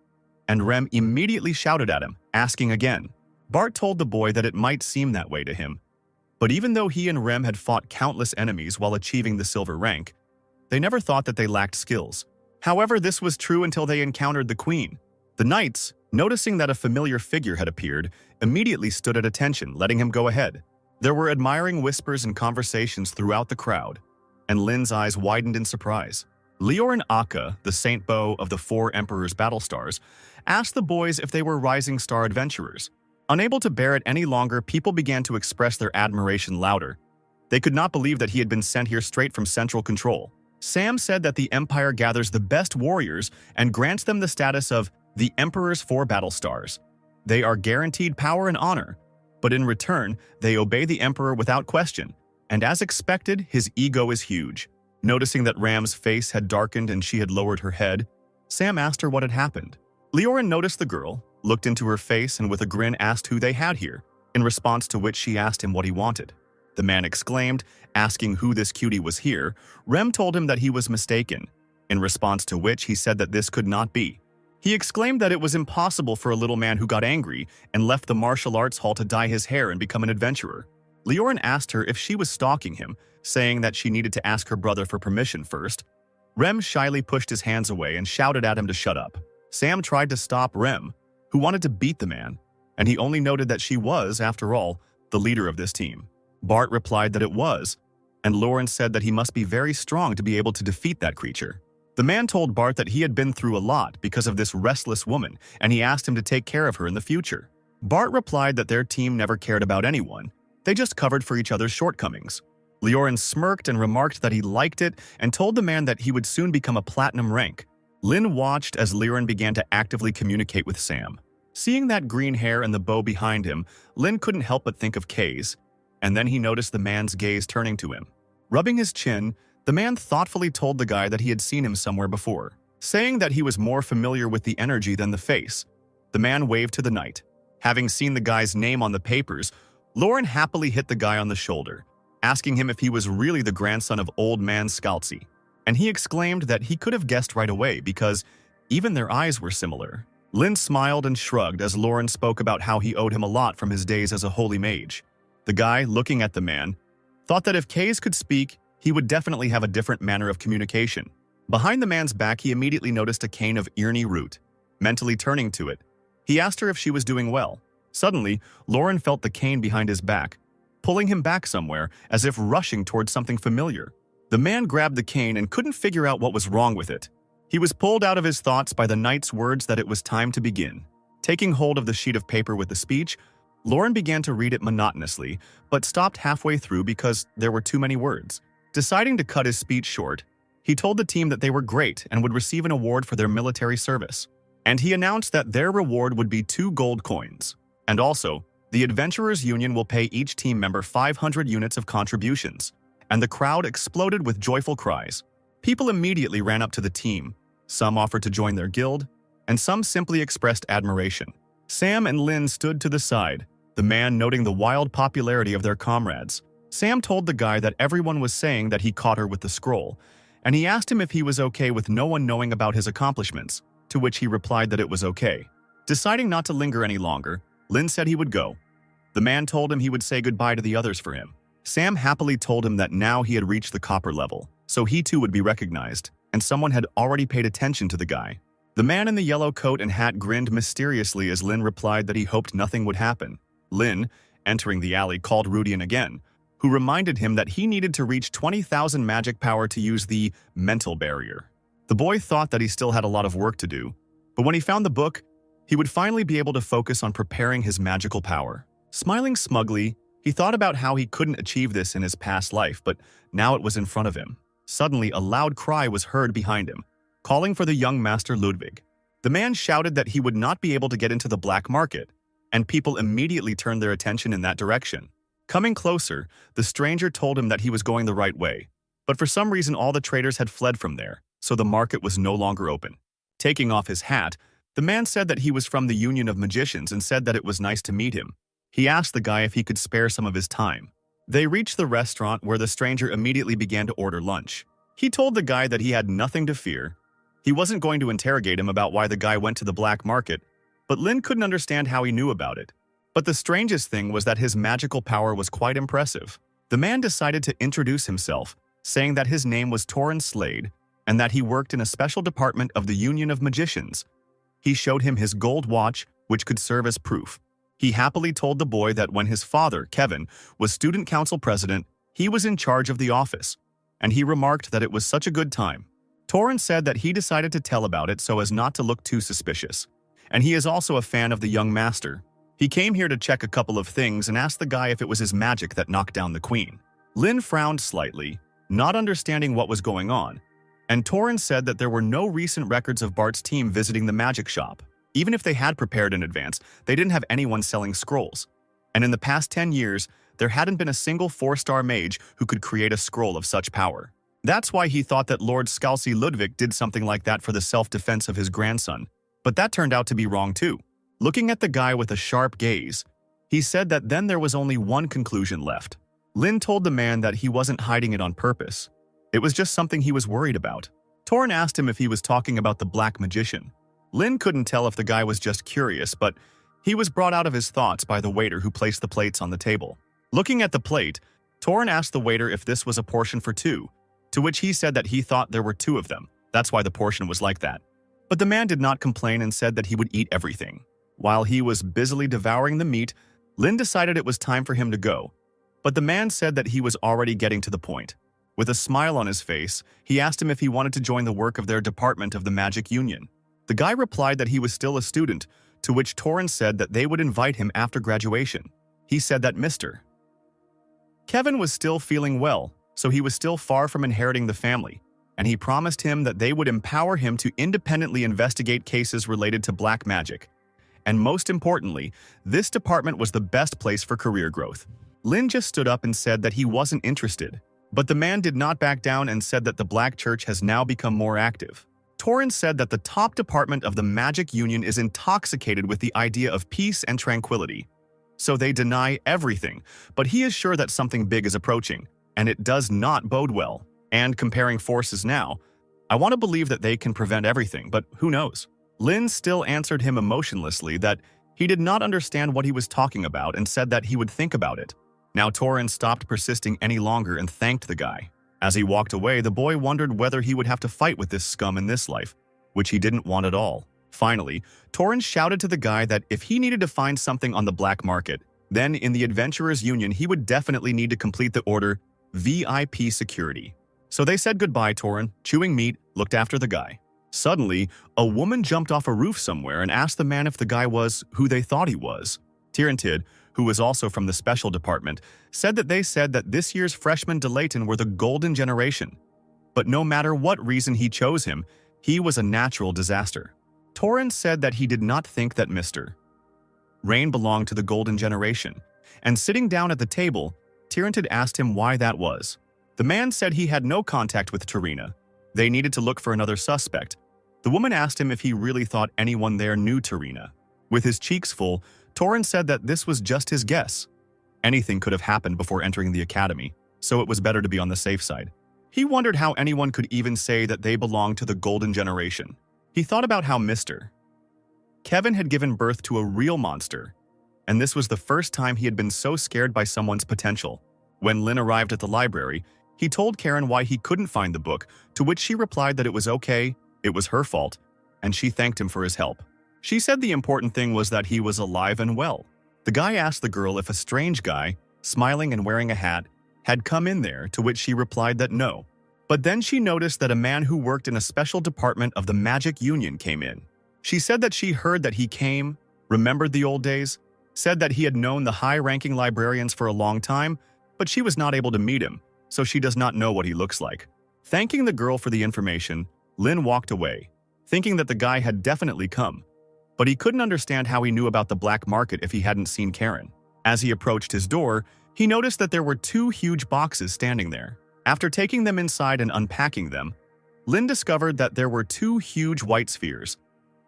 and Rem immediately shouted at him, asking again. Bart told the boy that it might seem that way to him, but even though he and Rem had fought countless enemies while achieving the silver rank, they never thought that they lacked skills. However, this was true until they encountered the Queen. The knights, noticing that a familiar figure had appeared, immediately stood at attention, letting him go ahead. There were admiring whispers and conversations throughout the crowd, and Lin's eyes widened in surprise. Leorin Akka, the Saint Bow of the 4 Emperor's battle stars, asked the boys if they were Rising Star adventurers. Unable to bear it any longer, people began to express their admiration louder. They could not believe that he had been sent here straight from Central Control. Sam said that the Empire gathers the best warriors and grants them the status of the Emperor's 4 battle stars. They are guaranteed power and honor, but in return, they obey the Emperor without question, and as expected, his ego is huge. Noticing that Ram's face had darkened and she had lowered her head, Sam asked her what had happened. Leorin noticed the girl, looked into her face, and with a grin asked who they had here, in response to which she asked him what he wanted. The man exclaimed, asking who this cutie was here. Rem told him that he was mistaken, in response to which he said that this could not be. He exclaimed that it was impossible for a little man who got angry and left the martial arts hall to dye his hair and become an adventurer. Leorin asked her if she was stalking him, saying that she needed to ask her brother for permission first. Rem shyly pushed his hands away and shouted at him to shut up. Sam tried to stop Rem, who wanted to beat the man, and he only noted that she was, after all, the leader of this team. Bart replied that it was, and Lauren said that he must be very strong to be able to defeat that creature. The man told Bart that he had been through a lot because of this restless woman, and he asked him to take care of her in the future. Bart replied that their team never cared about anyone. They just covered for each other's shortcomings. Leorin smirked and remarked that he liked it and told the man that he would soon become a platinum rank. Lin watched as Leorin began to actively communicate with Sam. Seeing that green hair and the bow behind him, Lin couldn't help but think of Kay's, and then he noticed the man's gaze turning to him. Rubbing his chin, the man thoughtfully told the guy that he had seen him somewhere before, saying that he was more familiar with the energy than the face. The man waved to the knight. Having seen the guy's name on the papers, Lauren happily hit the guy on the shoulder, asking him if he was really the grandson of Old Man Scalzi. And he exclaimed that he could have guessed right away because Even their eyes were similar. Lin smiled and shrugged as Lauren spoke about how he owed him a lot from his days as a holy mage. The guy, looking at the man, thought that if Kays could speak, he would definitely have a different manner of communication. Behind the man's back, he immediately noticed a cane of Irni root. Mentally turning to it, he asked her if she was doing well. Suddenly, Lauren felt the cane behind his back, pulling him back somewhere, as if rushing towards something familiar. The man grabbed the cane and couldn't figure out what was wrong with it. He was pulled out of his thoughts by the knight's words that it was time to begin. Taking hold of the sheet of paper with the speech, Lauren began to read it monotonously, but stopped halfway through because there were too many words. Deciding to cut his speech short, he told the team that they were great and would receive an award for their military service. And he announced that their reward would be 2 gold coins. And also, the Adventurers Union will pay each team member 500 units of contributions. And the crowd exploded with joyful cries. People immediately ran up to the team. Some offered to join their guild, and some simply expressed admiration. Sam and Lin stood to the side, the man noting the wild popularity of their comrades. Sam told the guy that everyone was saying that he caught her with the scroll, and he asked him if he was okay with no one knowing about his accomplishments, to which he replied that it was okay. Deciding not to linger any longer, Lin said he would go. The man told him he would say goodbye to the others for him. Sam happily told him that now he had reached the copper level, so he too would be recognized, and someone had already paid attention to the guy. The man in the yellow coat and hat grinned mysteriously as Lin replied that he hoped nothing would happen. Lin, entering the alley, called Rudian again, who reminded him that he needed to reach 20,000 magic power to use the mental barrier. The boy thought that he still had a lot of work to do, but when he found the book, he would finally be able to focus on preparing his magical power. Smiling smugly, he thought about how he couldn't achieve this in his past life, but now it was in front of him. Suddenly, a loud cry was heard behind him, calling for the young master Ludwig. The man shouted that he would not be able to get into the black market, and people immediately turned their attention in that direction. Coming closer, the stranger told him that he was going the right way, but for some reason all the traders had fled from there, so the market was no longer open. Taking off his hat, the man said that he was from the Union of Magicians and said that it was nice to meet him. He asked the guy if he could spare some of his time. They reached the restaurant where the stranger immediately began to order lunch. He told the guy that he had nothing to fear. He wasn't going to interrogate him about why the guy went to the black market, but Lin couldn't understand how he knew about it. But the strangest thing was that his magical power was quite impressive. The man decided to introduce himself, saying that his name was Torrin Slade and that he worked in a special department of the Union of Magicians. He showed him his gold watch, which could serve as proof. He happily told the boy that when his father, Kevin, was student council president, he was in charge of the office, and he remarked that it was such a good time. Torrin said that he decided to tell about it so as not to look too suspicious, and he is also a fan of the young master. He came here to check a couple of things and asked the guy if it was his magic that knocked down the queen. Lin frowned slightly, not understanding what was going on, and Torrin said that there were no recent records of Bart's team visiting the magic shop. Even if they had prepared in advance, they didn't have anyone selling scrolls. And in the past 10 years, there hadn't been a single 4-star mage who could create a scroll of such power. That's why he thought that Lord Scalzi Ludwig did something like that for the self-defense of his grandson. But that turned out to be wrong too. Looking at the guy with a sharp gaze, he said that then there was only one conclusion left. Lin told the man that he wasn't hiding it on purpose. It was just something he was worried about. Torrin asked him if he was talking about the black magician. Lin couldn't tell if the guy was just curious, but he was brought out of his thoughts by the waiter who placed the plates on the table. Looking at the plate, Torrin asked the waiter if this was a portion for 2, to which he said that he thought there were 2 of them. That's why the portion was like that. But the man did not complain and said that he would eat everything. While he was busily devouring the meat, Lin decided it was time for him to go. But the man said that he was already getting to the point. With a smile on his face, he asked him if he wanted to join the work of their department of the Magic Union. The guy replied that he was still a student, to which Torrin said that they would invite him after graduation. He said that Mr. Kevin was still feeling well, so he was still far from inheriting the family, and he promised him that they would empower him to independently investigate cases related to black magic. And most importantly, this department was the best place for career growth. Lin just stood up and said that he wasn't interested, but the man did not back down and said that the Black Church has now become more active. Torrin said that the top department of the Magic Union is intoxicated with the idea of peace and tranquility. So they deny everything, but he is sure that something big is approaching, and it does not bode well. And comparing forces now, I want to believe that they can prevent everything, but who knows? Lin still answered him emotionlessly that he did not understand what he was talking about and said that he would think about it. Now Torin stopped persisting any longer and thanked the guy. As he walked away, the boy wondered whether he would have to fight with this scum in this life, which he didn't want at all. Finally, Torin shouted to the guy that if he needed to find something on the black market, then in the Adventurers Union he would definitely need to complete the order VIP security. So they said goodbye. Torin, chewing meat, looked after the guy. Suddenly, a woman jumped off a roof somewhere and asked the man if the guy was who they thought he was. Tyrantid, who was also from the special department, said that they said that this year's freshmen Delayton were the golden generation. But no matter what reason he chose him, he was a natural disaster. Torin said that he did not think that Mr. Rain belonged to the golden generation, and sitting down at the table, Tyrantid asked him why that was. The man said he had no contact with Tarina. They needed to look for another suspect. The woman asked him if he really thought anyone there knew Tarina. With his cheeks full, Torin said that this was just his guess. Anything could have happened before entering the academy, so it was better to be on the safe side. He wondered how anyone could even say that they belonged to the golden generation. He thought about how Mr. Kevin had given birth to a real monster, and this was the first time he had been so scared by someone's potential. When Lin arrived at the library, he told Karen why he couldn't find the book, to which she replied that it was okay, it was her fault, and she thanked him for his help. She said the important thing was that he was alive and well. The guy asked the girl if a strange guy, smiling and wearing a hat, had come in there, to which she replied that no. But then she noticed that a man who worked in a special department of the Magic Union came in. She said that she heard that he came, remembered the old days, said that he had known the high-ranking librarians for a long time, but she was not able to meet him, so she does not know what he looks like. Thanking the girl for the information, Lin walked away, thinking that the guy had definitely come, but he couldn't understand how he knew about the black market if he hadn't seen Karen. As he approached his door, he noticed that there were 2 huge boxes standing there. After taking them inside and unpacking them, Lin discovered that there were 2 huge white spheres.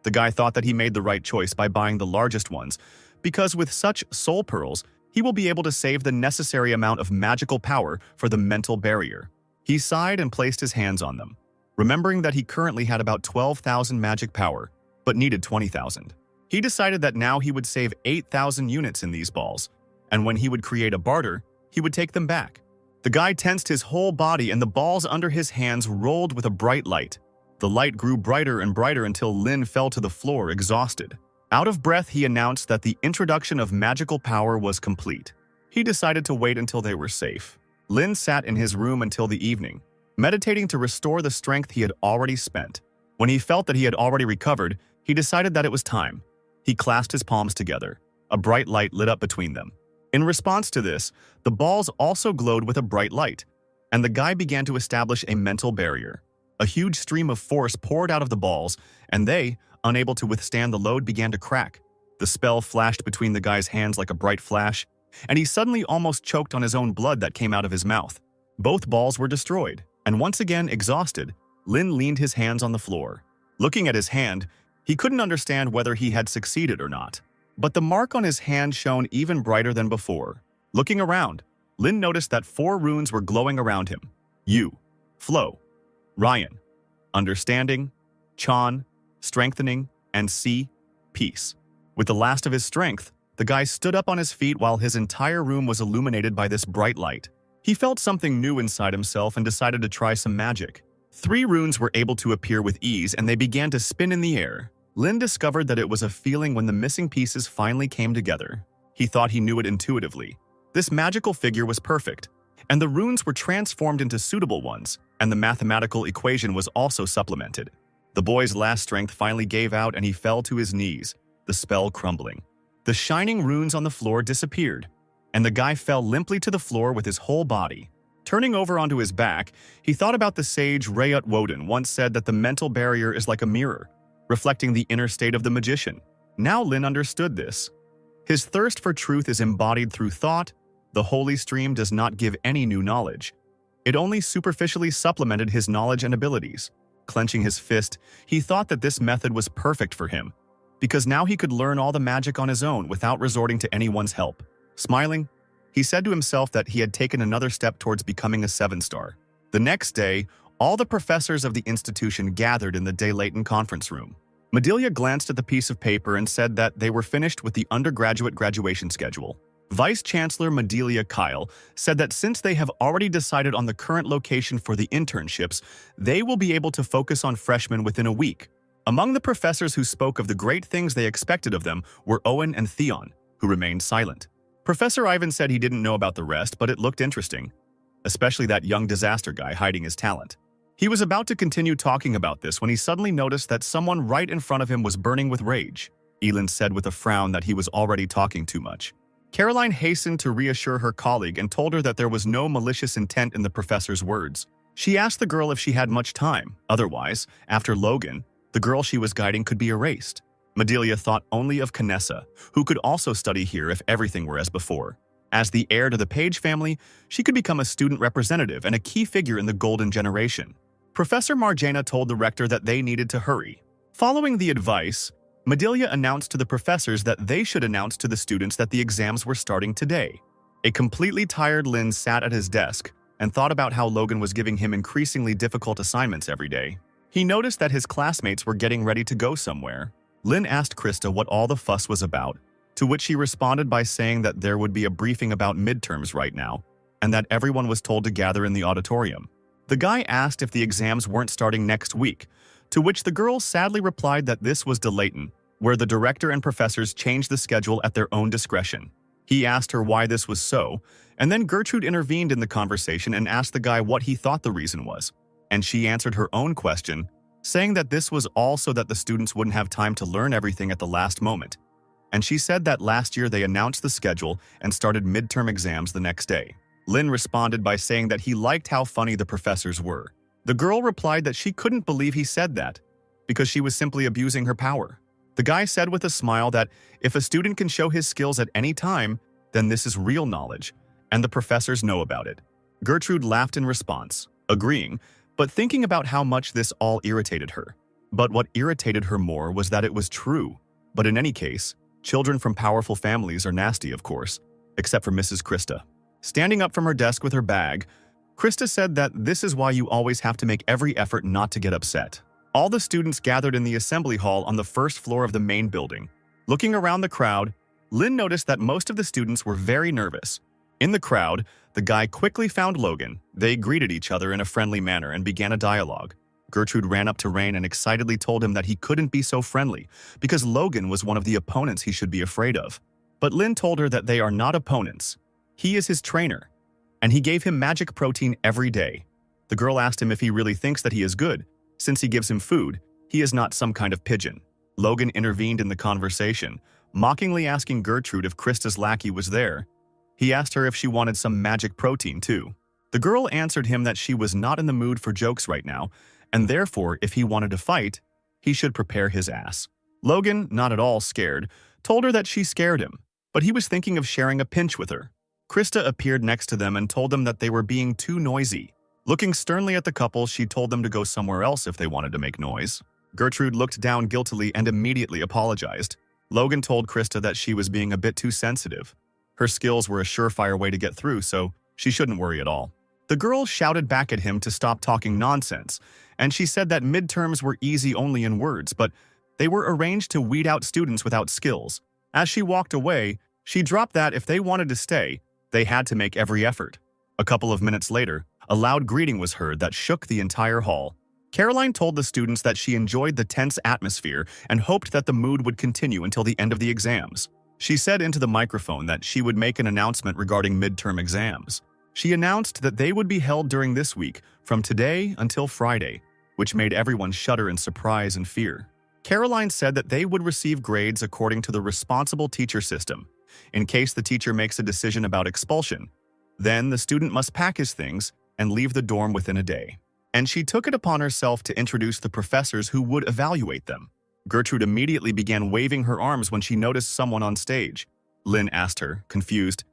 The guy thought that he made the right choice by buying the largest ones, because with such soul pearls, he will be able to save the necessary amount of magical power for the mental barrier. He sighed and placed his hands on them, remembering that he currently had about 12,000 magic power, but needed 20,000. He decided that now he would save 8,000 units in these balls, and when he would create a barter, he would take them back. The guy tensed his whole body and the balls under his hands rolled with a bright light. The light grew brighter and brighter until Lin fell to the floor exhausted. Out of breath, he announced that the introduction of magical power was complete. He decided to wait until they were safe. Lin sat in his room until the evening, meditating to restore the strength he had already spent. When he felt that he had already recovered, he decided that it was time. He clasped his palms together. A bright light lit up between them. In response to this, the balls also glowed with a bright light, and the guy began to establish a mental barrier. A huge stream of force poured out of the balls, and they, unable to withstand the load, began to crack. The spell flashed between the guy's hands like a bright flash, and he suddenly almost choked on his own blood that came out of his mouth. Both balls were destroyed, and once again exhausted, Lin leaned his hands on the floor. Looking at his hand, he couldn't understand whether he had succeeded or not. But the mark on his hand shone even brighter than before. Looking around, Lin noticed that 4 runes were glowing around him. Yu, Flow, Ryan, Understanding, Chan, Strengthening, and C, Peace. With the last of his strength, the guy stood up on his feet while his entire room was illuminated by this bright light. He felt something new inside himself and decided to try some magic. 3 runes were able to appear with ease and they began to spin in the air. Lin discovered that it was a feeling when the missing pieces finally came together. He thought he knew it intuitively. This magical figure was perfect, and the runes were transformed into suitable ones, and the mathematical equation was also supplemented. The boy's last strength finally gave out and he fell to his knees, the spell crumbling. The shining runes on the floor disappeared, and the guy fell limply to the floor with his whole body. Turning over onto his back, he thought about the sage Rayut Woden once said that the mental barrier is like a mirror, reflecting the inner state of the magician. Now Lin understood this. His thirst for truth is embodied through thought. The holy stream does not give any new knowledge. It only superficially supplemented his knowledge and abilities. Clenching his fist, he thought that this method was perfect for him, because now he could learn all the magic on his own without resorting to anyone's help. Smiling, he said to himself that he had taken another step towards becoming a 7-star. The next day, All the professors of the institution gathered in the Daylayton conference room. Madelia glanced at the piece of paper and said that they were finished with the undergraduate graduation schedule. Vice Chancellor Madelia Kyle said that since they have already decided on the current location for the internships, they will be able to focus on freshmen within a week. Among the professors who spoke of the great things they expected of them were Owen and Theon, who remained silent. Professor Ivan said he didn't know about the rest, but it looked interesting, especially that young disaster guy hiding his talent. He was about to continue talking about this when he suddenly noticed that someone right in front of him was burning with rage. Elin said with a frown that he was already talking too much. Caroline hastened to reassure her colleague and told her that there was no malicious intent in the professor's words. She asked the girl if she had much time. Otherwise, after Logan, the girl she was guiding could be erased. Madelia thought only of Canessa, who could also study here if everything were as before. As the heir to the Page family, she could become a student representative and a key figure in the Golden Generation. Professor Marjana told the rector that they needed to hurry. Following the advice, Madelia announced to the professors that they should announce to the students that the exams were starting today. A completely tired Lynn sat at his desk and thought about how Logan was giving him increasingly difficult assignments every day. He noticed that his classmates were getting ready to go somewhere. Lynn asked Krista what all the fuss was about, to which she responded by saying that there would be a briefing about midterms right now, and that everyone was told to gather in the auditorium. The guy asked if the exams weren't starting next week, to which the girl sadly replied that this was Daylayton, where the director and professors changed the schedule at their own discretion. He asked her why this was so, and then Gertrude intervened in the conversation and asked the guy what he thought the reason was. And she answered her own question, saying that this was all so that the students wouldn't have time to learn everything at the last moment. And she said that last year they announced the schedule and started midterm exams the next day. Lynn responded by saying that he liked how funny the professors were. The girl replied that she couldn't believe he said that, because she was simply abusing her power. The guy said with a smile that if a student can show his skills at any time, then this is real knowledge, and the professors know about it. Gertrude laughed in response, agreeing, but thinking about how much this all irritated her. But what irritated her more was that it was true. But in any case, children from powerful families are nasty, of course, except for Mrs. Krista. Standing up from her desk with her bag, Krista said that this is why you always have to make every effort not to get upset. All the students gathered in the assembly hall on the first floor of the main building. Looking around the crowd, Lynn noticed that most of the students were very nervous. In the crowd, the guy quickly found Logan. They greeted each other in a friendly manner and began a dialogue. Gertrude ran up to Rain and excitedly told him that he couldn't be so friendly because Logan was one of the opponents he should be afraid of. But Lynn told her that they are not opponents. He is his trainer, and he gave him magic protein every day. The girl asked him if he really thinks that he is good. Since he gives him food, he is not some kind of pigeon. Logan intervened in the conversation, mockingly asking Gertrude if Krista's lackey was there. He asked her if she wanted some magic protein too. The girl answered him that she was not in the mood for jokes right now, and therefore if he wanted to fight, he should prepare his ass. Logan, not at all scared, told her that she scared him, but he was thinking of sharing a pinch with her. Krista appeared next to them and told them that they were being too noisy. Looking sternly at the couple, she told them to go somewhere else if they wanted to make noise. Gertrude looked down guiltily and immediately apologized. Logan told Krista that she was being a bit too sensitive. Her skills were a surefire way to get through, so she shouldn't worry at all. The girl shouted back at him to stop talking nonsense, and she said that midterms were easy only in words, but they were arranged to weed out students without skills. As she walked away, she dropped that if they wanted to stay, they had to make every effort. A couple of minutes later, a loud greeting was heard that shook the entire hall. Caroline told the students that she enjoyed the tense atmosphere and hoped that the mood would continue until the end of the exams. She said into the microphone that she would make an announcement regarding midterm exams. She announced that they would be held during this week, from today until Friday, which made everyone shudder in surprise and fear. Caroline said that they would receive grades according to the responsible teacher system. In case the teacher makes a decision about expulsion, then the student must pack his things and leave the dorm within a day. And she took it upon herself to introduce the professors who would evaluate them. Gertrude immediately began waving her arms when she noticed someone on stage. Lynn asked her, confused,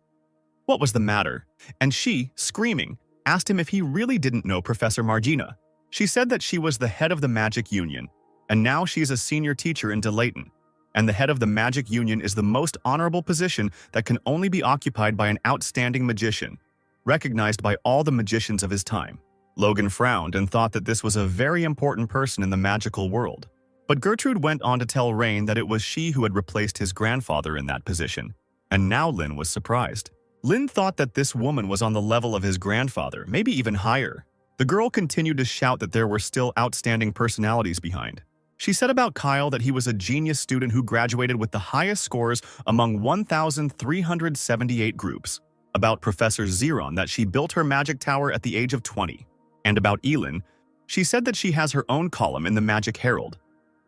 what was the matter? And she, screaming, asked him if he really didn't know Professor Marjana. She said that she was the head of the Magic Union, and now she's a senior teacher in Daylayton. And the head of the Magic Union is the most honorable position that can only be occupied by an outstanding magician, recognized by all the magicians of his time. Logan frowned and thought that this was a very important person in the magical world. But Gertrude went on to tell Rain that it was she who had replaced his grandfather in that position, and now Lin was surprised. Lin thought that this woman was on the level of his grandfather, maybe even higher. The girl continued to shout that there were still outstanding personalities behind. She said about Kyle that he was a genius student who graduated with the highest scores among 1,378 groups. About Professor Zeron that she built her magic tower at the age of 20. And about Elin, she said that she has her own column in the Magic Herald.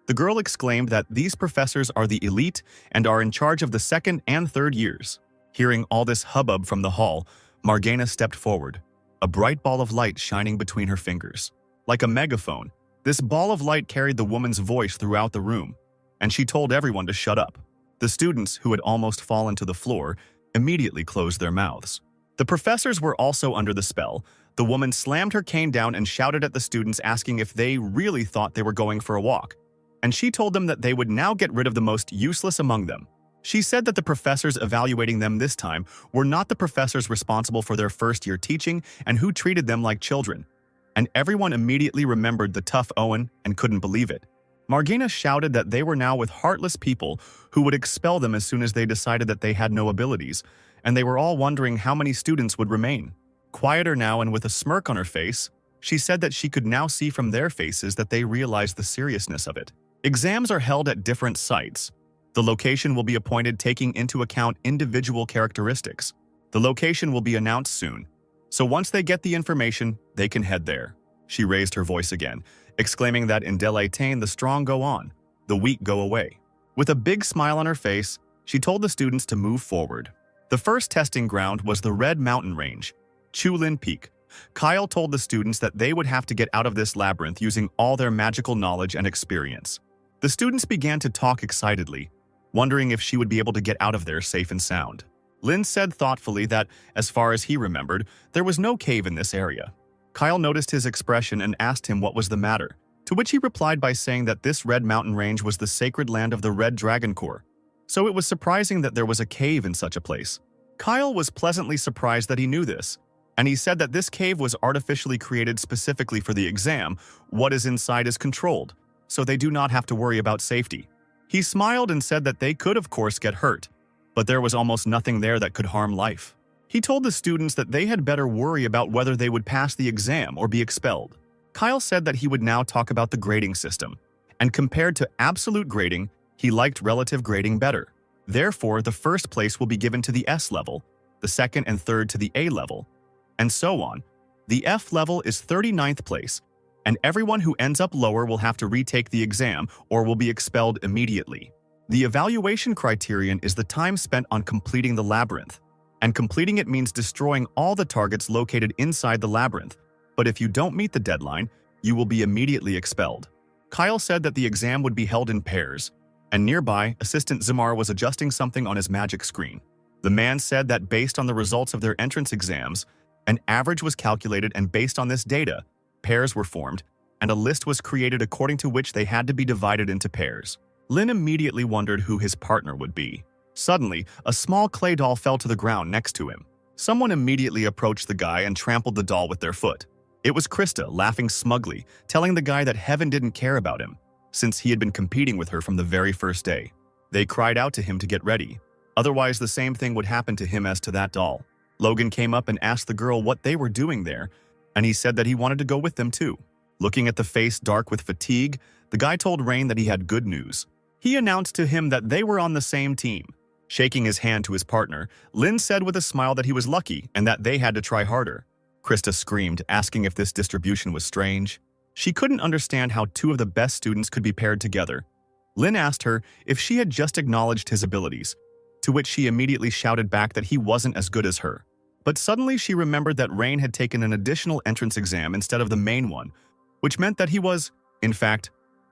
The girl exclaimed that these professors are the elite and are in charge of the second and third years. Hearing all this hubbub from the hall, Margana stepped forward, a bright ball of light shining between her fingers. Like a megaphone, this ball of light carried the woman's voice throughout the room, and she told everyone to shut up. The students, who had almost fallen to the floor, immediately closed their mouths. The professors were also under the spell. The woman slammed her cane down and shouted at the students, asking if they really thought they were going for a walk. And she told them that they would now get rid of the most useless among them. She said that the professors evaluating them this time were not the professors responsible for their first-year teaching and who treated them like children. And everyone immediately remembered the tough Owen and couldn't believe it. Margana shouted that they were now with heartless people who would expel them as soon as they decided that they had no abilities, and they were all wondering how many students would remain. Quieter now and with a smirk on her face, she said that she could now see from their faces that they realized the seriousness of it. Exams are held at different sites. The location will be appointed taking into account individual characteristics. The location will be announced soon, so once they get the information, they can head there. She raised her voice again, exclaiming that in Delatain the strong go on, the weak go away. With a big smile on her face, she told the students to move forward. The first testing ground was the Red Mountain Range, Chulin Peak. Kyle told the students that they would have to get out of this labyrinth using all their magical knowledge and experience. The students began to talk excitedly, wondering if she would be able to get out of there safe and sound. Lin said thoughtfully that, as far as he remembered, there was no cave in this area. Kyle noticed his expression and asked him what was the matter, to which he replied by saying that this Red Mountain Range was the sacred land of the Red Dragon Corps, so it was surprising that there was a cave in such a place. Kyle was pleasantly surprised that he knew this, and he said that this cave was artificially created specifically for the exam. What is inside is controlled, so they do not have to worry about safety. He smiled and said that they could of course get hurt, but there was almost nothing there that could harm life. He told the students that they had better worry about whether they would pass the exam or be expelled. Kyle said that he would now talk about the grading system, and compared to absolute grading, he liked relative grading better. Therefore, the first place will be given to the S level, the second and third to the A level, and so on. The F level is 39th place, and everyone who ends up lower will have to retake the exam or will be expelled immediately. The evaluation criterion is the time spent on completing the labyrinth, and completing it means destroying all the targets located inside the labyrinth, but if you don't meet the deadline, you will be immediately expelled. Kyle said that the exam would be held in pairs, and nearby, Assistant Zamar was adjusting something on his magic screen. The man said that based on the results of their entrance exams, an average was calculated, and based on this data, pairs were formed, and a list was created according to which they had to be divided into pairs. Lin immediately wondered who his partner would be. Suddenly, a small clay doll fell to the ground next to him. Someone immediately approached the guy and trampled the doll with their foot. It was Krista, laughing smugly, telling the guy that heaven didn't care about him, since he had been competing with her from the very first day. They cried out to him to get ready. Otherwise, the same thing would happen to him as to that doll. Logan came up and asked the girl what they were doing there, and he said that he wanted to go with them too. Looking at the face dark with fatigue, the guy told Rain that he had good news. He announced to him that they were on the same team. Shaking his hand to his partner, Lin said with a smile that he was lucky and that they had to try harder. Krista screamed, asking if this distribution was strange. She couldn't understand how two of the best students could be paired together. Lin asked her if she had just acknowledged his abilities, to which she immediately shouted back that he wasn't as good as her. But suddenly she remembered that Rain had taken an additional entrance exam instead of the main one, which meant that he was, in fact,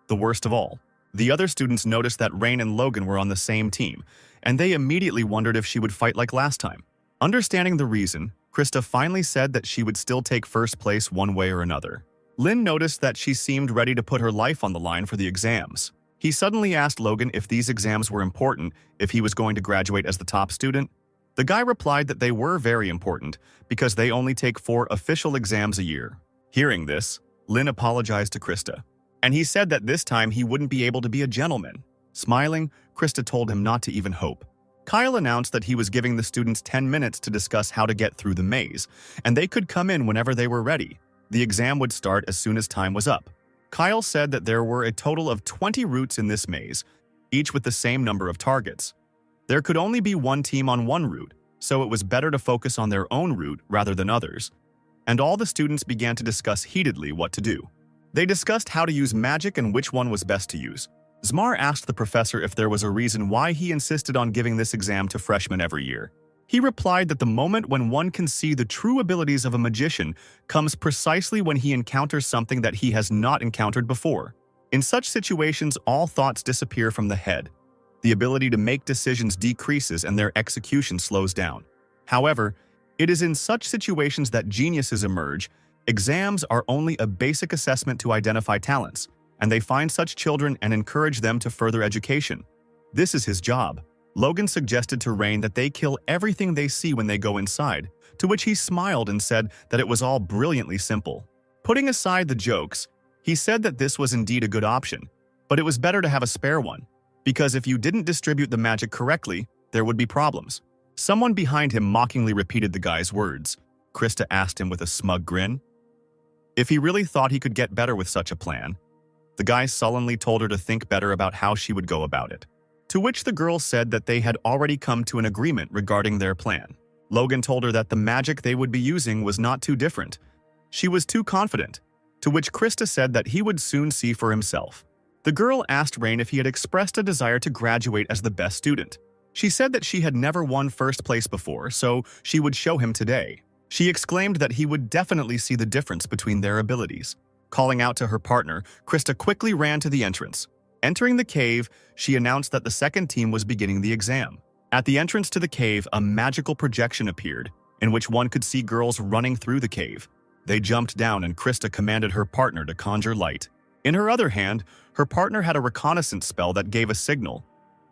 the worst of all. The other students noticed that Rain and Logan were on the same team, and they immediately wondered if she would fight like last time. Understanding the reason, Krista finally said that she would still take first place one way or another. Lin noticed that she seemed ready to put her life on the line for the exams. He suddenly asked Logan if these exams were important, if he was going to graduate as the top student. The guy replied that they were very important because they only take 4 official exams a year. Hearing this, Lin apologized to Krista, and he said that this time he wouldn't be able to be a gentleman. Smiling, Krista told him not to even hope. Kyle announced that he was giving the students 10 minutes to discuss how to get through the maze, and they could come in whenever they were ready. The exam would start as soon as time was up. Kyle said that there were a total of 20 routes in this maze, each with the same number of targets. There could only be one team on one route, so it was better to focus on their own route rather than others. And all the students began to discuss heatedly what to do. They discussed how to use magic and which one was best to use. Zmar asked the professor if there was a reason why he insisted on giving this exam to freshmen every year. He replied that the moment when one can see the true abilities of a magician comes precisely when he encounters something that he has not encountered before. In such situations, all thoughts disappear from the head. The ability to make decisions decreases and their execution slows down. However, it is in such situations that geniuses emerge. Exams are only a basic assessment to identify talents, and they find such children and encourage them to further education. This is his job. Logan suggested to Rain that they kill everything they see when they go inside, to which he smiled and said that it was all brilliantly simple. Putting aside the jokes, he said that this was indeed a good option, but it was better to have a spare one, because if you didn't distribute the magic correctly, there would be problems. Someone behind him mockingly repeated the guy's words. Krista asked him with a smug grin if he really thought he could get better with such a plan. The guy sullenly told her to think better about how she would go about it, to which the girl said that they had already come to an agreement regarding their plan. Logan told her that the magic they would be using was not too different. She was too confident, to which Krista said that he would soon see for himself. The girl asked Rain if he had expressed a desire to graduate as the best student. She said that she had never won first place before, so she would show him today. She exclaimed that he would definitely see the difference between their abilities. Calling out to her partner, Krista quickly ran to the entrance. Entering the cave, she announced that the second team was beginning the exam. At the entrance to the cave, a magical projection appeared, in which one could see girls running through the cave. They jumped down and Krista commanded her partner to conjure light. In her other hand, her partner had a reconnaissance spell that gave a signal.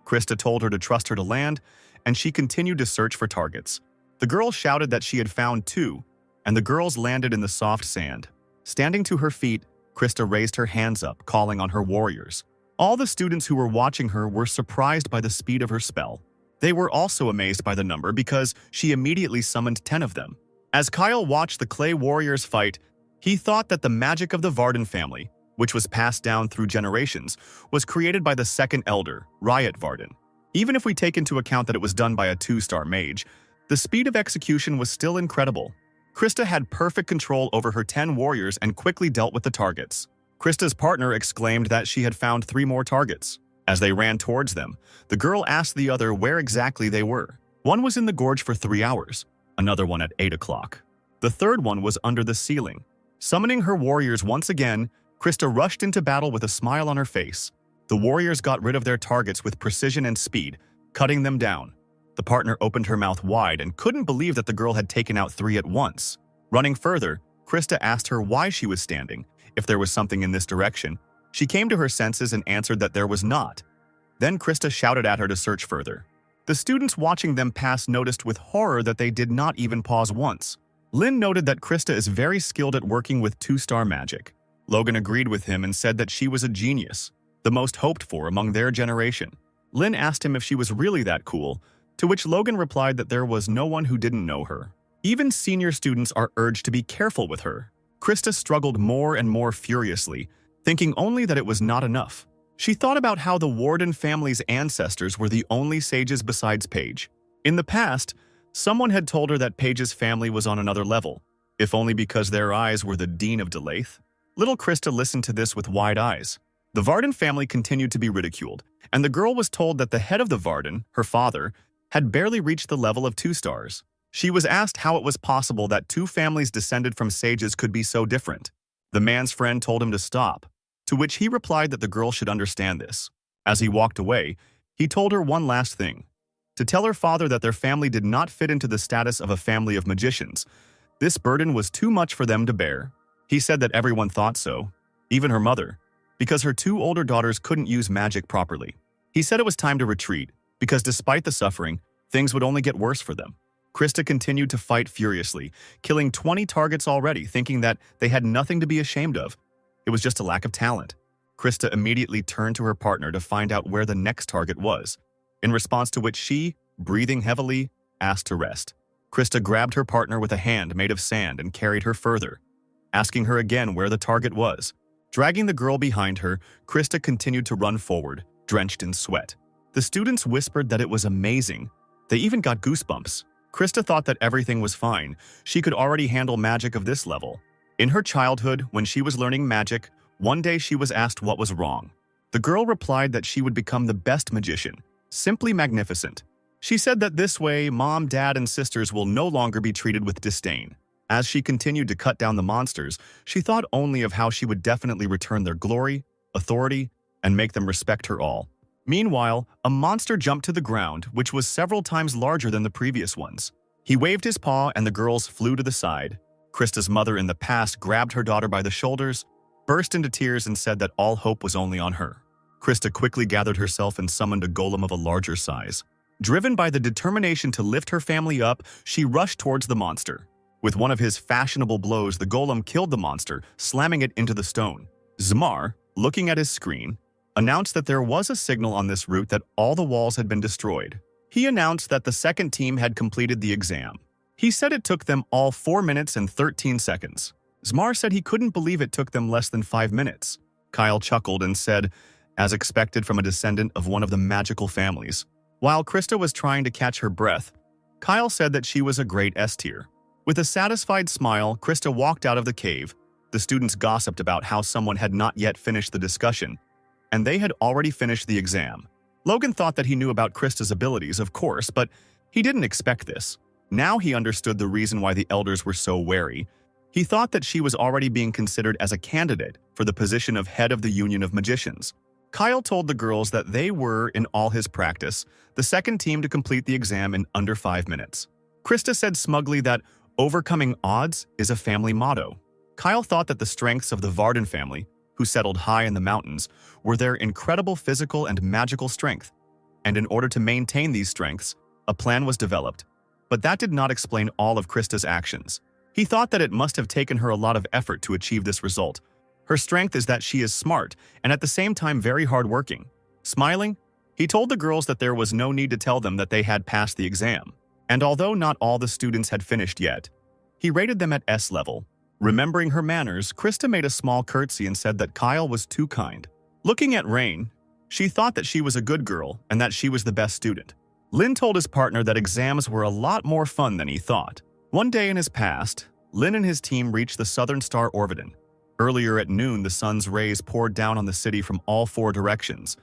Krista told her to trust her to land, and she continued to search for targets. The girl shouted that she had found two, and the girls landed in the soft sand. Standing to her feet, Krista raised her hands up, calling on her warriors. All the students who were watching her were surprised by the speed of her spell. They were also amazed by the number because she immediately summoned 10 of them. As Kyle watched the clay warriors fight, he thought that the magic of the Varden family, which was passed down through generations, was created by the second elder, Riot Varden. Even if we take into account that it was done by a 2-star mage, the speed of execution was still incredible. Krista had perfect control over her 10 warriors and quickly dealt with the targets. Krista's partner exclaimed that she had found 3 more targets. As they ran towards them, the girl asked the other where exactly they were. One was in the gorge for 3 hours, another one at 8 o'clock. The third one was under the ceiling. Summoning her warriors once again, Krista rushed into battle with a smile on her face. The warriors got rid of their targets with precision and speed, cutting them down. The partner opened her mouth wide and couldn't believe that the girl had taken out 3 at once. Running further, Krista asked her why she was standing, if there was something in this direction. She came to her senses and answered that there was not. Then Krista shouted at her to search further. The students watching them pass noticed with horror that they did not even pause once. Lin noted that Krista is very skilled at working with 2-star magic. Logan agreed with him and said that she was a genius, the most hoped for among their generation. Lin asked him if she was really that cool, to which Logan replied that there was no one who didn't know her. Even senior students are urged to be careful with her. Krista struggled more and more furiously, thinking only that it was not enough. She thought about how the Warden family's ancestors were the only sages besides Paige. In the past, someone had told her that Paige's family was on another level, if only because their eyes were the Dean of Delaith. Little Krista listened to this with wide eyes. The Varden family continued to be ridiculed, and the girl was told that the head of the Varden, her father, had barely reached the level of 2 stars. She was asked how it was possible that 2 families descended from sages could be so different. The man's friend told him to stop, to which he replied that the girl should understand this. As he walked away, he told her one last thing, to tell her father that their family did not fit into the status of a family of magicians. This burden was too much for them to bear. He said that everyone thought so, even her mother, because her 2 older daughters couldn't use magic properly. He said it was time to retreat, because despite the suffering, things would only get worse for them. Krista continued to fight furiously, killing 20 targets already, thinking that they had nothing to be ashamed of. It was just a lack of talent. Krista immediately turned to her partner to find out where the next target was, in response to which she, breathing heavily, asked to rest. Krista grabbed her partner with a hand made of sand and carried her further, asking her again where the target was. Dragging the girl behind her, Krista continued to run forward, drenched in sweat. The students whispered that it was amazing. They even got goosebumps. Krista thought that everything was fine. She could already handle magic of this level. In her childhood, when she was learning magic, one day she was asked what was wrong. The girl replied that she would become the best magician, simply magnificent. She said that this way, mom, dad, and sisters will no longer be treated with disdain. As she continued to cut down the monsters, she thought only of how she would definitely return their glory, authority, and make them respect her all. Meanwhile, a monster jumped to the ground, which was several times larger than the previous ones. He waved his paw and the girls flew to the side. Krista's mother in the past grabbed her daughter by the shoulders, burst into tears, and said that all hope was only on her. Krista quickly gathered herself and summoned a golem of a larger size. Driven by the determination to lift her family up, she rushed towards the monster. With one of his fashionable blows, the golem killed the monster, slamming it into the stone. Zmar, looking at his screen, announced that there was a signal on this route that all the walls had been destroyed. He announced that the second team had completed the exam. He said it took them all 4 minutes and 13 seconds. Zmar said he couldn't believe it took them less than 5 minutes. Kyle chuckled and said, as expected from a descendant of one of the magical families. While Krista was trying to catch her breath, Kyle said that she was a great S-tier. With a satisfied smile, Krista walked out of the cave. The students gossiped about how someone had not yet finished the discussion, and they had already finished the exam. Logan thought that he knew about Krista's abilities, of course, but he didn't expect this. Now he understood the reason why the elders were so wary. He thought that she was already being considered as a candidate for the position of head of the Union of Magicians. Kyle told the girls that they were, in all his practice, the second team to complete the exam in under 5 minutes. Krista said smugly that overcoming odds is a family motto. Kyle thought that the strengths of the Varden family, who settled high in the mountains, were their incredible physical and magical strength. And in order to maintain these strengths, a plan was developed. But that did not explain all of Krista's actions. He thought that it must have taken her a lot of effort to achieve this result. Her strength is that she is smart and at the same time very hardworking. Smiling, he told the girls that there was no need to tell them that they had passed the exam. And although not all the students had finished yet, he rated them at S level. Remembering her manners, Krista made a small curtsy and said that Kyle was too kind. Looking at Rain, she thought that she was a good girl and that she was the best student. Lin told his partner that exams were a lot more fun than he thought. One day in his past, Lin and his team reached the southern star Orvidon. Earlier at noon, the sun's rays poured down on the city from all 4 directions.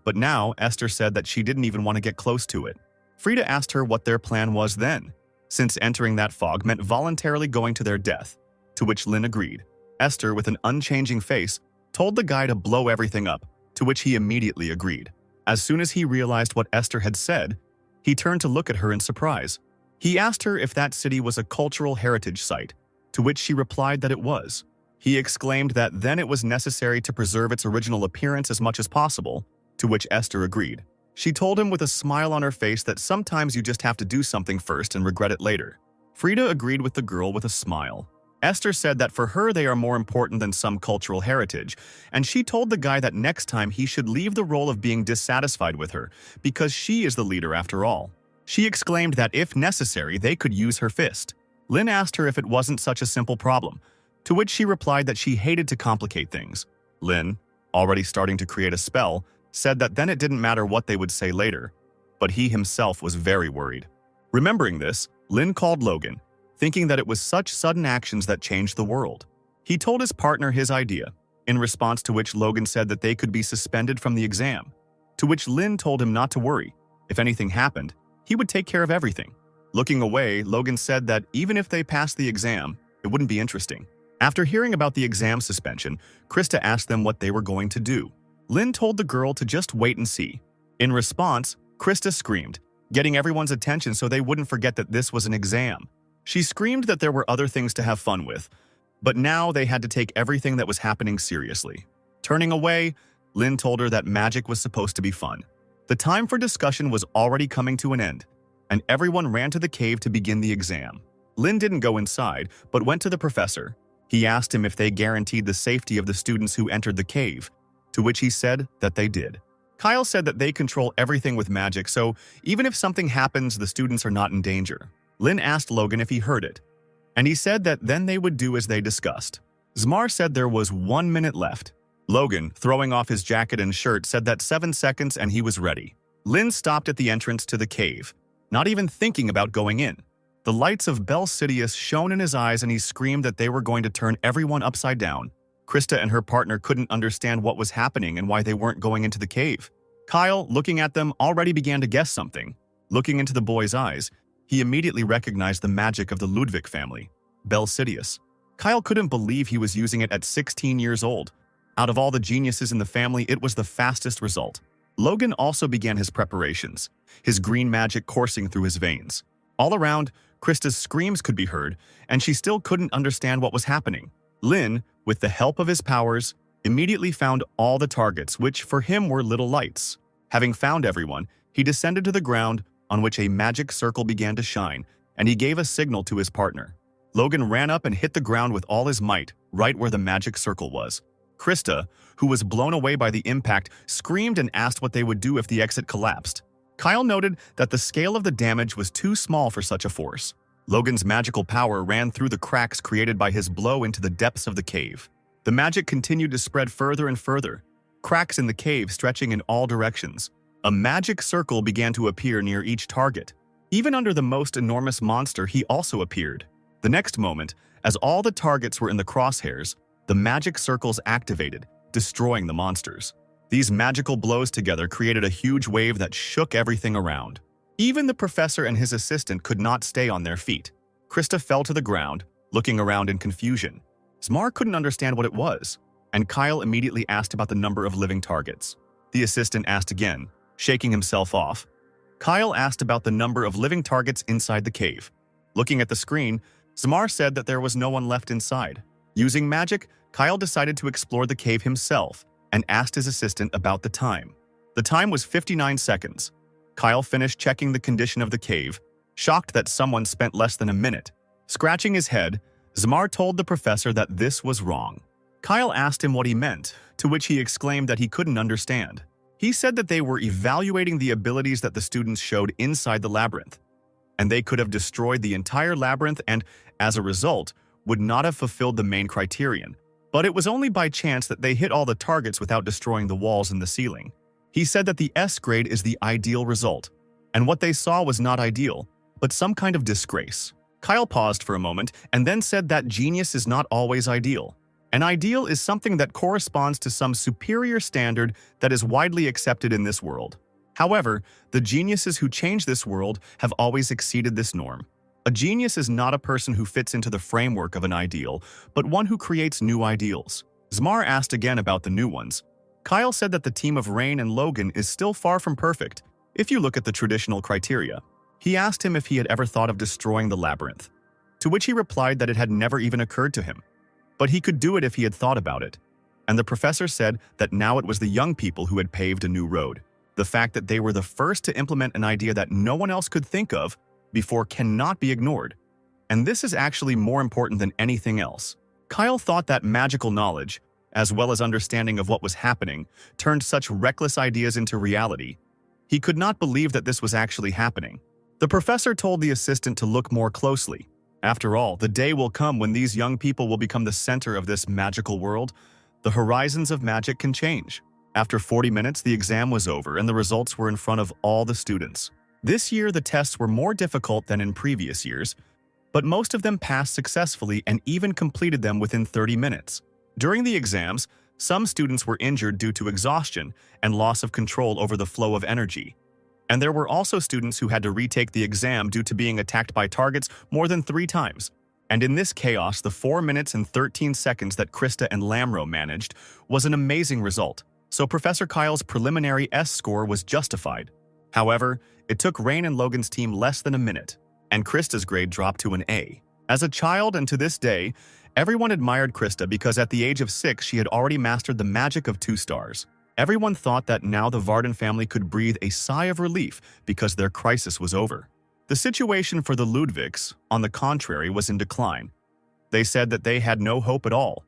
But now, Esther said that she didn't even want to get close to it. Frida asked her what their plan was then, since entering that fog meant voluntarily going to their death, to which Lin agreed. Esther, with an unchanging face, told the guy to blow everything up, to which he immediately agreed. As soon as he realized what Esther had said, he turned to look at her in surprise. He asked her if that city was a cultural heritage site, to which she replied that it was. He exclaimed that then it was necessary to preserve its original appearance as much as possible, to which Esther agreed. She told him with a smile on her face that sometimes you just have to do something first and regret it later. Frida agreed with the girl with a smile. Esther said that for her they are more important than some cultural heritage, and she told the guy that next time he should leave the role of being dissatisfied with her, because she is the leader after all. She exclaimed that if necessary they could use her fist. Lin asked her if it wasn't such a simple problem, to which she replied that she hated to complicate things. Lin, already starting to create a spell, said that then it didn't matter what they would say later, but he himself was very worried. Remembering this, Lin called Logan, thinking that it was such sudden actions that changed the world. He told his partner his idea, in response to which Logan said that they could be suspended from the exam, to which Lin told him not to worry. If anything happened, he would take care of everything. Looking away, Logan said that even if they passed the exam, it wouldn't be interesting. After hearing about the exam suspension, Krista asked them what they were going to do. Lin told the girl to just wait and see. In response, Krista screamed, getting everyone's attention so they wouldn't forget that this was an exam. She screamed that there were other things to have fun with, but now they had to take everything that was happening seriously. Turning away, Lin told her that magic was supposed to be fun. The time for discussion was already coming to an end. and everyone ran to the cave to begin the exam. Lynn didn't go inside, but went to the professor. He asked him if they guaranteed the safety of the students who entered the cave, to which he said that they did. Kyle said that they control everything with magic, so even if something happens, the students are not in danger. Lynn asked Logan if he heard it, and he said that then they would do as they discussed. Zmar said there was 1 minute left. Logan, throwing off his jacket and shirt, said that 7 seconds and he was ready. Lynn stopped at the entrance to the cave, not even thinking about going in. The lights of Belsidius shone in his eyes and he screamed that they were going to turn everyone upside down. Krista and her partner couldn't understand what was happening and why they weren't going into the cave. Kyle, looking at them, already began to guess something. Looking into the boy's eyes, he immediately recognized the magic of the Ludwig family, Belsidius. Kyle couldn't believe he was using it at 16 years old. Out of all the geniuses in the family, it was the fastest result. Logan also began his preparations, his green magic coursing through his veins. All around, Krista's screams could be heard, and she still couldn't understand what was happening. Lynn, with the help of his powers, immediately found all the targets, which for him were little lights. Having found everyone, he descended to the ground, on which a magic circle began to shine, and he gave a signal to his partner. Logan ran up and hit the ground with all his might, right where the magic circle was. Krista, who was blown away by the impact, screamed and asked what they would do if the exit collapsed. Kyle noted that the scale of the damage was too small for such a force. Logan's magical power ran through the cracks created by his blow into the depths of the cave. The magic continued to spread further and further, cracks in the cave stretching in all directions. A magic circle began to appear near each target. Even under the most enormous monster, he also appeared. The next moment, as all the targets were in the crosshairs, the magic circles activated, destroying the monsters. These magical blows together created a huge wave that shook everything around. Even the professor and his assistant could not stay on their feet. Krista fell to the ground, looking around in confusion. Zmar couldn't understand what it was, and Kyle immediately asked about the number of living targets. The assistant asked again, shaking himself off. Kyle asked about the number of living targets inside the cave. Looking at the screen, Zmar said that there was no one left inside. Using magic, Kyle decided to explore the cave himself and asked his assistant about the time. The time was 59 seconds. Kyle finished checking the condition of the cave, shocked that someone spent less than a minute. Scratching his head, Zmar told the professor that this was wrong. Kyle asked him what he meant, to which he exclaimed that he couldn't understand. He said that they were evaluating the abilities that the students showed inside the labyrinth, and they could have destroyed the entire labyrinth and, as a result, would not have fulfilled the main criterion. But it was only by chance that they hit all the targets without destroying the walls and the ceiling. He said that the S grade is the ideal result, and what they saw was not ideal, but some kind of disgrace. Kyle paused for a moment and then said that genius is not always ideal. An ideal is something that corresponds to some superior standard that is widely accepted in this world. However, the geniuses who change this world have always exceeded this norm. A genius is not a person who fits into the framework of an ideal, but one who creates new ideals. Zmar asked again about the new ones. Kyle said that the team of Rain and Logan is still far from perfect, if you look at the traditional criteria. He asked him if he had ever thought of destroying the labyrinth, to which he replied that it had never even occurred to him. But he could do it if he had thought about it. And the professor said that now it was the young people who had paved a new road. The fact that they were the first to implement an idea that no one else could think of before cannot be ignored. And this is actually more important than anything else. Kyle thought that magical knowledge, as well as understanding of what was happening, turned such reckless ideas into reality. He could not believe that this was actually happening. The professor told the assistant to look more closely. After all, the day will come when these young people will become the center of this magical world. The horizons of magic can change. After 40 minutes, the exam was over and the results were in front of all the students. This year, the tests were more difficult than in previous years, but most of them passed successfully and even completed them within 30 minutes. During the exams, some students were injured due to exhaustion and loss of control over the flow of energy. And there were also students who had to retake the exam due to being attacked by targets more than 3 times. And in this chaos, the 4 minutes and 13 seconds that Krista and Lamro managed was an amazing result. So Professor Kyle's preliminary S score was justified. However, it took Rain and Logan's team less than a minute, and Krista's grade dropped to an A. As a child and to this day, everyone admired Krista because at the age of 6 she had already mastered the magic of 2 stars. Everyone thought that now the Varden family could breathe a sigh of relief because their crisis was over. The situation for the Ludwigs, on the contrary, was in decline. They said that they had no hope at all,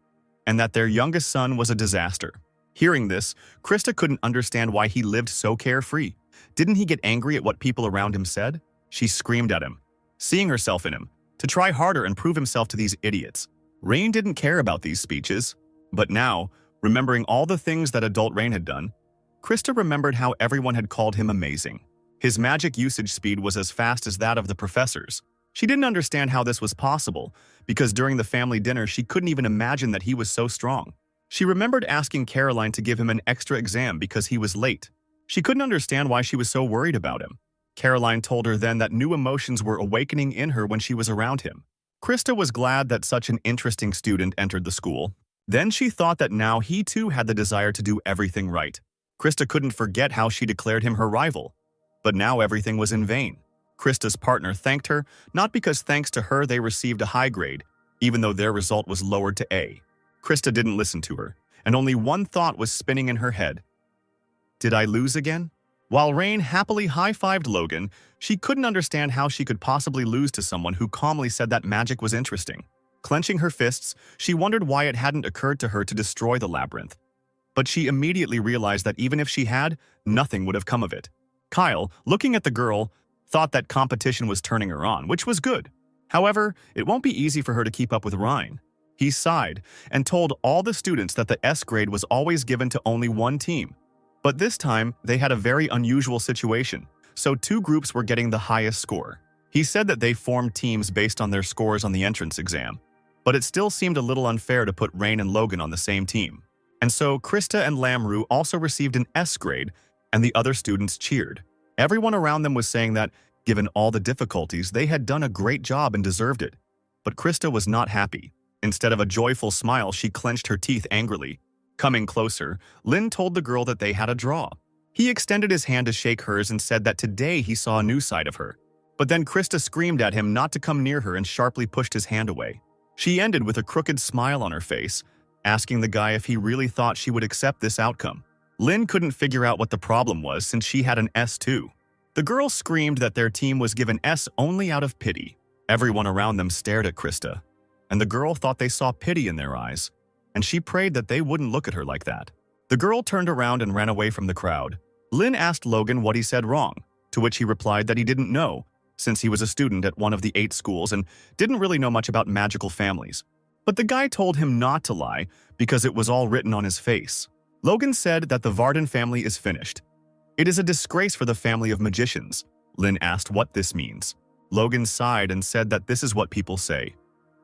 and that their youngest son was a disaster. Hearing this, Krista couldn't understand why he lived so carefree. Didn't he get angry at what people around him said? She screamed at him, seeing herself in him, to try harder and prove himself to these idiots. Rain didn't care about these speeches, but now, remembering all the things that adult Rain had done, Krista remembered how everyone had called him amazing. His magic usage speed was as fast as that of the professors. She didn't understand how this was possible, because during the family dinner she couldn't even imagine that he was so strong. She remembered asking Caroline to give him an extra exam because he was late. She couldn't understand why she was so worried about him. Caroline told her then that new emotions were awakening in her when she was around him. Krista was glad that such an interesting student entered the school. Then she thought that now he too had the desire to do everything right. Krista couldn't forget how she declared him her rival. But now everything was in vain. Krista's partner thanked her, not because thanks to her they received a high grade, even though their result was lowered to A. Krista didn't listen to her, and only one thought was spinning in her head. Did I lose again? While Rain happily high-fived Logan, she couldn't understand how she could possibly lose to someone who calmly said that magic was interesting. Clenching her fists, she wondered why it hadn't occurred to her to destroy the labyrinth. But she immediately realized that even if she had, nothing would have come of it. Kyle, looking at the girl, thought that competition was turning her on, which was good. However, it won't be easy for her to keep up with Ryan. He sighed and told all the students that the S grade was always given to only one team. But this time, they had a very unusual situation, so two groups were getting the highest score. He said that they formed teams based on their scores on the entrance exam, but it still seemed a little unfair to put Rain and Logan on the same team. And so Krista and Lamru also received an S grade, and the other students cheered. Everyone around them was saying that, given all the difficulties, they had done a great job and deserved it. But Krista was not happy. Instead of a joyful smile, she clenched her teeth angrily. Coming closer, Lynn told the girl that they had a draw. He extended his hand to shake hers and said that today he saw a new side of her. But then Krista screamed at him not to come near her and sharply pushed his hand away. She ended with a crooked smile on her face, asking the guy if he really thought she would accept this outcome. Lynn couldn't figure out what the problem was since she had an S too. The girl screamed that their team was given S only out of pity. Everyone around them stared at Krista, and the girl thought they saw pity in their eyes, and she prayed that they wouldn't look at her like that. The girl turned around and ran away from the crowd. Lynn asked Logan what he said wrong, to which he replied that he didn't know, since he was a student at one of the 8 schools and didn't really know much about magical families. But the guy told him not to lie because it was all written on his face. Logan said that the Varden family is finished. It is a disgrace for the family of magicians. Lynn asked what this means. Logan sighed and said that this is what people say.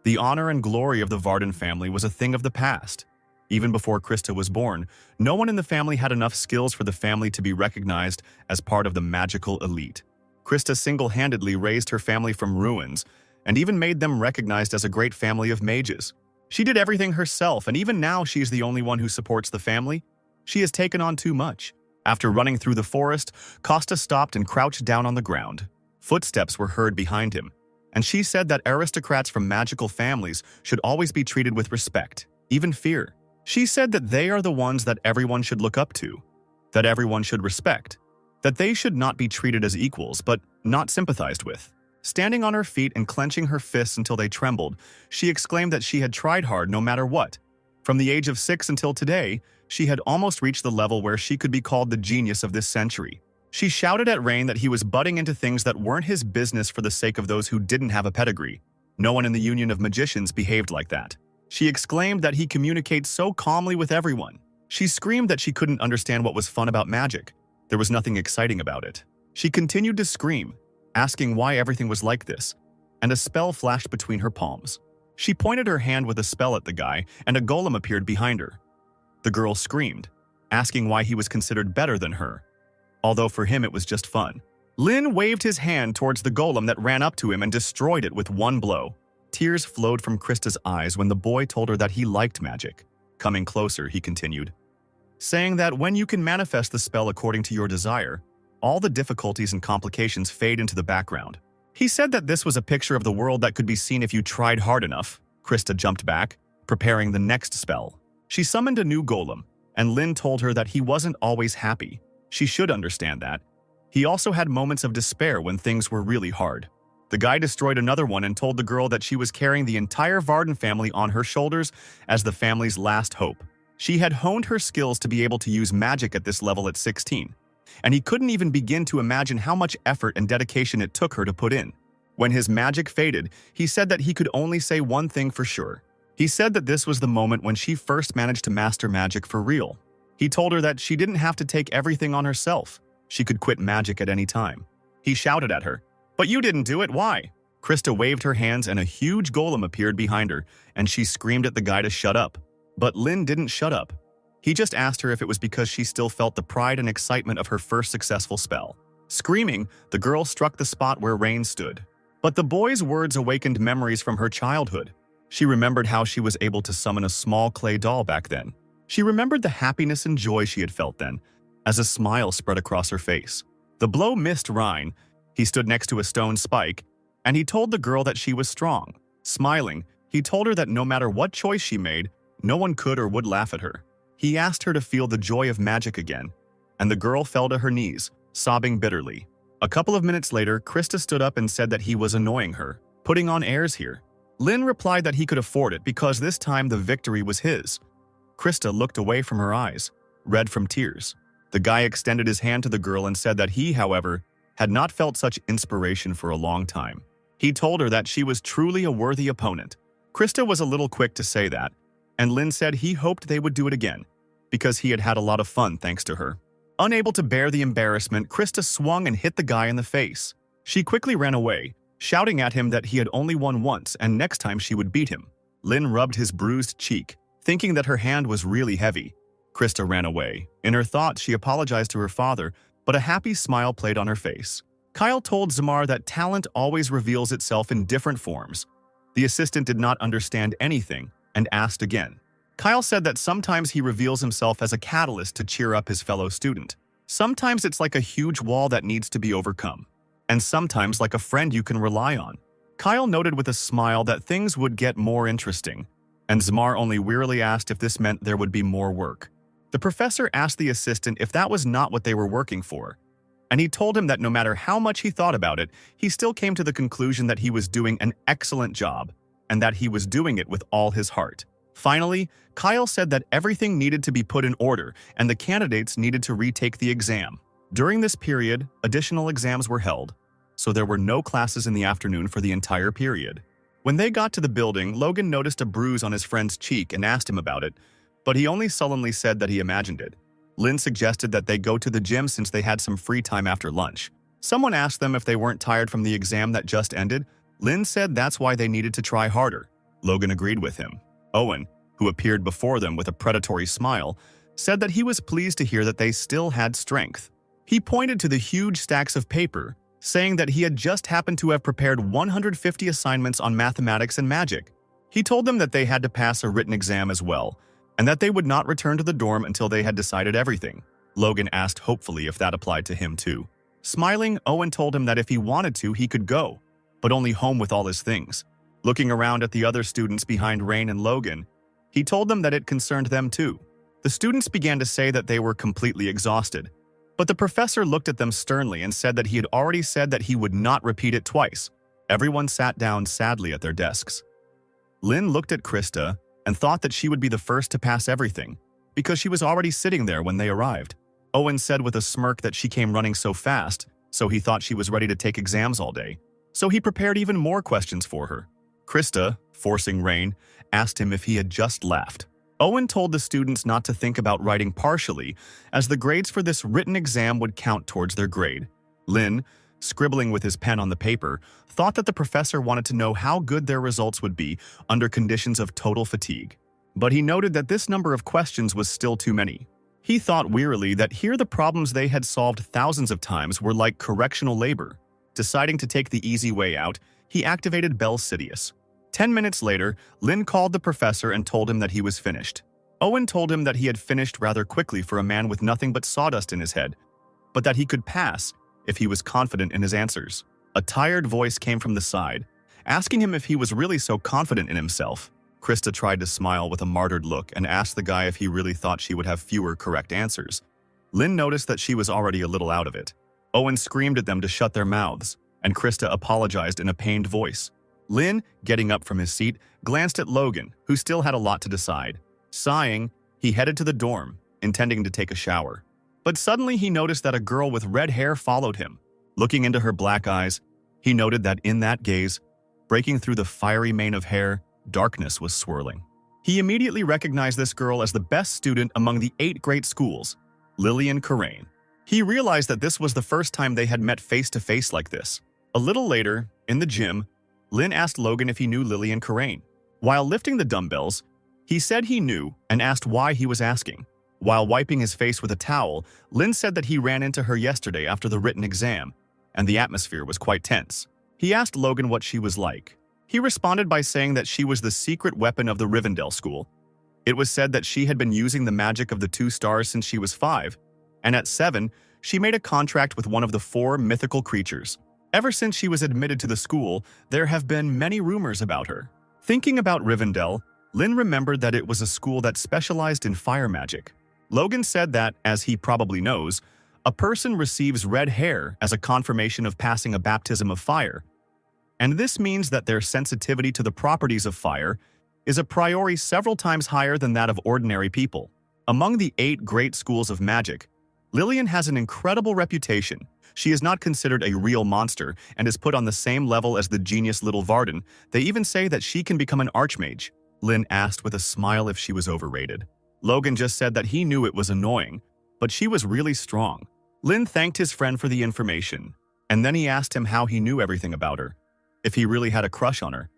The honor and glory of the Varden family was a thing of the past. Even before Krista was born, no one in the family had enough skills for the family to be recognized as part of the magical elite. Krista single-handedly raised her family from ruins and even made them recognized as a great family of mages. She did everything herself, and even now she is the only one who supports the family. She has taken on too much. After running through the forest, Costa stopped and crouched down on the ground. Footsteps were heard behind him, and she said that aristocrats from magical families should always be treated with respect, even fear. She said that they are the ones that everyone should look up to, that everyone should respect, that they should not be treated as equals, but not sympathized with. Standing on her feet and clenching her fists until they trembled, she exclaimed that she had tried hard no matter what. From the age of 6 until today, she had almost reached the level where she could be called the genius of this century. She shouted at Rain that he was butting into things that weren't his business for the sake of those who didn't have a pedigree. No one in the Union of Magicians behaved like that. She exclaimed that he communicates so calmly with everyone. She screamed that she couldn't understand what was fun about magic. There was nothing exciting about it. She continued to scream, asking why everything was like this, and a spell flashed between her palms. She pointed her hand with a spell at the guy, and a golem appeared behind her. The girl screamed, asking why he was considered better than her, although for him it was just fun. Lynn waved his hand towards the golem that ran up to him and destroyed it with one blow. Tears flowed from Krista's eyes when the boy told her that he liked magic. Coming closer, he continued, saying that when you can manifest the spell according to your desire, all the difficulties and complications fade into the background. He said that this was a picture of the world that could be seen if you tried hard enough. Krista jumped back, preparing the next spell. She summoned a new golem, and Lynn told her that he wasn't always happy. She should understand that. He also had moments of despair when things were really hard. The guy destroyed another one and told the girl that she was carrying the entire Varden family on her shoulders as the family's last hope. She had honed her skills to be able to use magic at this level at 16, and he couldn't even begin to imagine how much effort and dedication it took her to put in. When his magic faded, he said that he could only say one thing for sure. He said that this was the moment when she first managed to master magic for real. He told her that she didn't have to take everything on herself. She could quit magic at any time. He shouted at her, "But you didn't do it, why?" Krista waved her hands and a huge golem appeared behind her, and she screamed at the guy to shut up. But Lin didn't shut up. He just asked her if it was because she still felt the pride and excitement of her first successful spell. Screaming, the girl struck the spot where Rain stood. But the boy's words awakened memories from her childhood. She remembered how she was able to summon a small clay doll back then. She remembered the happiness and joy she had felt then, as a smile spread across her face. The blow missed Ryan. He stood next to a stone spike, and he told the girl that she was strong. Smiling, he told her that no matter what choice she made, no one could or would laugh at her. He asked her to feel the joy of magic again, and the girl fell to her knees, sobbing bitterly. A couple of minutes later, Krista stood up and said that he was annoying her, putting on airs here. Lin replied that he could afford it because this time the victory was his. Krista looked away from her eyes, red from tears. The guy extended his hand to the girl and said that he, however, had not felt such inspiration for a long time. He told her that she was truly a worthy opponent. Krista was a little quick to say that, and Lin said he hoped they would do it again, because he had had a lot of fun thanks to her. Unable to bear the embarrassment, Krista swung and hit the guy in the face. She quickly ran away, shouting at him that he had only won once and next time she would beat him. Lin rubbed his bruised cheek, thinking that her hand was really heavy. Krista ran away. In her thoughts, she apologized to her father, but a happy smile played on her face. Kyle told Zamar that talent always reveals itself in different forms. The assistant did not understand anything and asked again. Kyle said that sometimes he reveals himself as a catalyst to cheer up his fellow student. Sometimes it's like a huge wall that needs to be overcome, and sometimes like a friend you can rely on. Kyle noted with a smile that things would get more interesting, and Zamar only wearily asked if this meant there would be more work. The professor asked the assistant if that was not what they were working for, and he told him that no matter how much he thought about it, he still came to the conclusion that he was doing an excellent job, and that he was doing it with all his heart. Finally, Kyle said that everything needed to be put in order and the candidates needed to retake the exam. During this period, additional exams were held, so there were no classes in the afternoon for the entire period. When they got to the building, Logan noticed a bruise on his friend's cheek and asked him about it, but he only sullenly said that he imagined it. Lynn suggested that they go to the gym since they had some free time after lunch. Someone asked them if they weren't tired from the exam that just ended. Lynn said that's why they needed to try harder. Logan agreed with him. Owen, who appeared before them with a predatory smile, said that he was pleased to hear that they still had strength. He pointed to the huge stacks of paper, saying that he had just happened to have prepared 150 assignments on mathematics and magic. He told them that they had to pass a written exam as well, and that they would not return to the dorm until they had decided everything. Logan asked hopefully if that applied to him too. Smiling, Owen told him that if he wanted to, he could go, but only home with all his things. Looking around at the other students behind Rain and Logan, he told them that it concerned them too. The students began to say that they were completely exhausted, but the professor looked at them sternly and said that he had already said that he would not repeat it twice. Everyone sat down sadly at their desks. Lynn looked at Krista and thought that she would be the first to pass everything, because she was already sitting there when they arrived. Owen said with a smirk that she came running so fast, so he thought she was ready to take exams all day. So he prepared even more questions for her. Krista, forcing Rain, asked him if he had just left. Owen told the students not to think about writing partially, as the grades for this written exam would count towards their grade. Lynn, scribbling with his pen on the paper, thought that the professor wanted to know how good their results would be under conditions of total fatigue. But he noted that this number of questions was still too many. He thought wearily that here the problems they had solved thousands of times were like correctional labor. Deciding to take the easy way out, he activated Bell Sidious. 10 minutes later, Lynn called the professor and told him that he was finished. Owen told him that he had finished rather quickly for a man with nothing but sawdust in his head, but that he could pass if he was confident in his answers. A tired voice came from the side, asking him if he was really so confident in himself. Krista tried to smile with a martyred look and asked the guy if he really thought she would have fewer correct answers. Lynn noticed that she was already a little out of it. Owen screamed at them to shut their mouths, and Krista apologized in a pained voice. Lynn, getting up from his seat, glanced at Logan, who still had a lot to decide. Sighing, he headed to the dorm, intending to take a shower. But suddenly he noticed that a girl with red hair followed him. Looking into her black eyes, he noted that in that gaze, breaking through the fiery mane of hair, darkness was swirling. He immediately recognized this girl as the best student among the 8 great schools, Lillian Corraine. He realized that this was the first time they had met face-to-face like this. A little later, in the gym, Lynn asked Logan if he knew Lillian Corraine. While lifting the dumbbells, he said he knew and asked why he was asking. While wiping his face with a towel, Lynn said that he ran into her yesterday after the written exam, and the atmosphere was quite tense. He asked Logan what she was like. He responded by saying that she was the secret weapon of the Rivendell School. It was said that she had been using the magic of the 2 stars since she was 5, and at 7, she made a contract with one of the 4 mythical creatures. Ever since she was admitted to the school, there have been many rumors about her. Thinking about Rivendell, Lynn remembered that it was a school that specialized in fire magic. Logan said that, as he probably knows, a person receives red hair as a confirmation of passing a baptism of fire, and this means that their sensitivity to the properties of fire is a priori several times higher than that of ordinary people. Among the 8 great schools of magic, Lillian has an incredible reputation. She is not considered a real monster and is put on the same level as the genius Little Varden. They even say that she can become an archmage. Lynn asked with a smile if she was overrated. Logan just said that he knew it was annoying, but she was really strong. Lynn thanked his friend for the information, and then he asked him how he knew everything about her, if he really had a crush on her,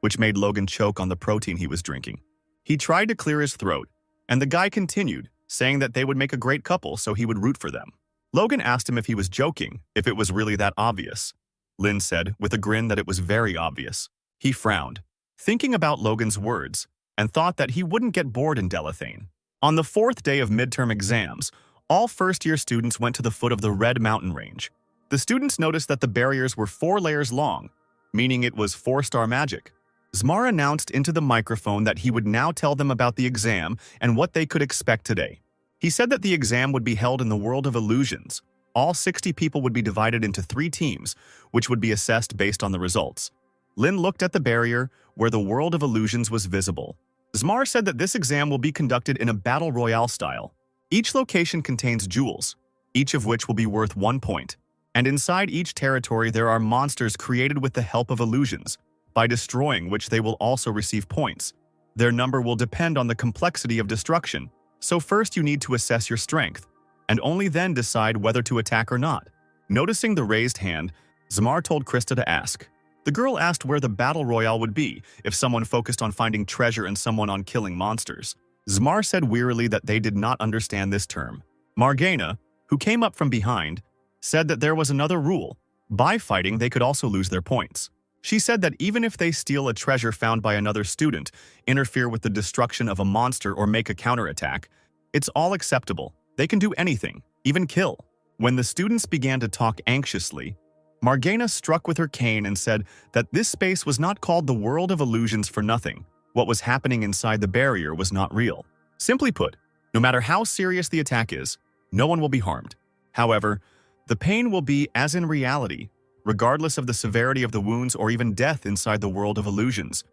which made Logan choke on the protein he was drinking. He tried to clear his throat, and the guy continued, saying that they would make a great couple so he would root for them. Logan asked him if he was joking, if it was really that obvious. Lynn said, with a grin, that it was very obvious. He frowned, thinking about Logan's words, and thought that he wouldn't get bored in Delathane. On the 4th day of midterm exams, all first-year students went to the foot of the Red Mountain Range. The students noticed that the barriers were 4 layers long, meaning it was 4-star magic. Zmar announced into the microphone that he would now tell them about the exam and what they could expect today. He said that the exam would be held in the world of illusions. All 60 people would be divided into 3 teams, which would be assessed based on the results. Lynn looked at the barrier where the world of illusions was visible. Zmar said that this exam will be conducted in a battle royale style. Each location contains jewels, each of which will be worth 1 point. And inside each territory there are monsters created with the help of illusions, by destroying which they will also receive points. Their number will depend on the complexity of destruction, so first you need to assess your strength, and only then decide whether to attack or not. Noticing the raised hand, Zmar told Krista to ask. The girl asked where the battle royale would be, if someone focused on finding treasure and someone on killing monsters. Zmar said wearily that they did not understand this term. Margana, who came up from behind, said that there was another rule. By fighting, they could also lose their points. She said that even if they steal a treasure found by another student, interfere with the destruction of a monster or make a counterattack, it's all acceptable. They can do anything, even kill. When the students began to talk anxiously, Margana struck with her cane and said that this space was not called the world of illusions for nothing. What was happening inside the barrier was not real. Simply put, no matter how serious the attack is, no one will be harmed. However, the pain will be as in reality, regardless of the severity of the wounds or even death inside the world of illusions.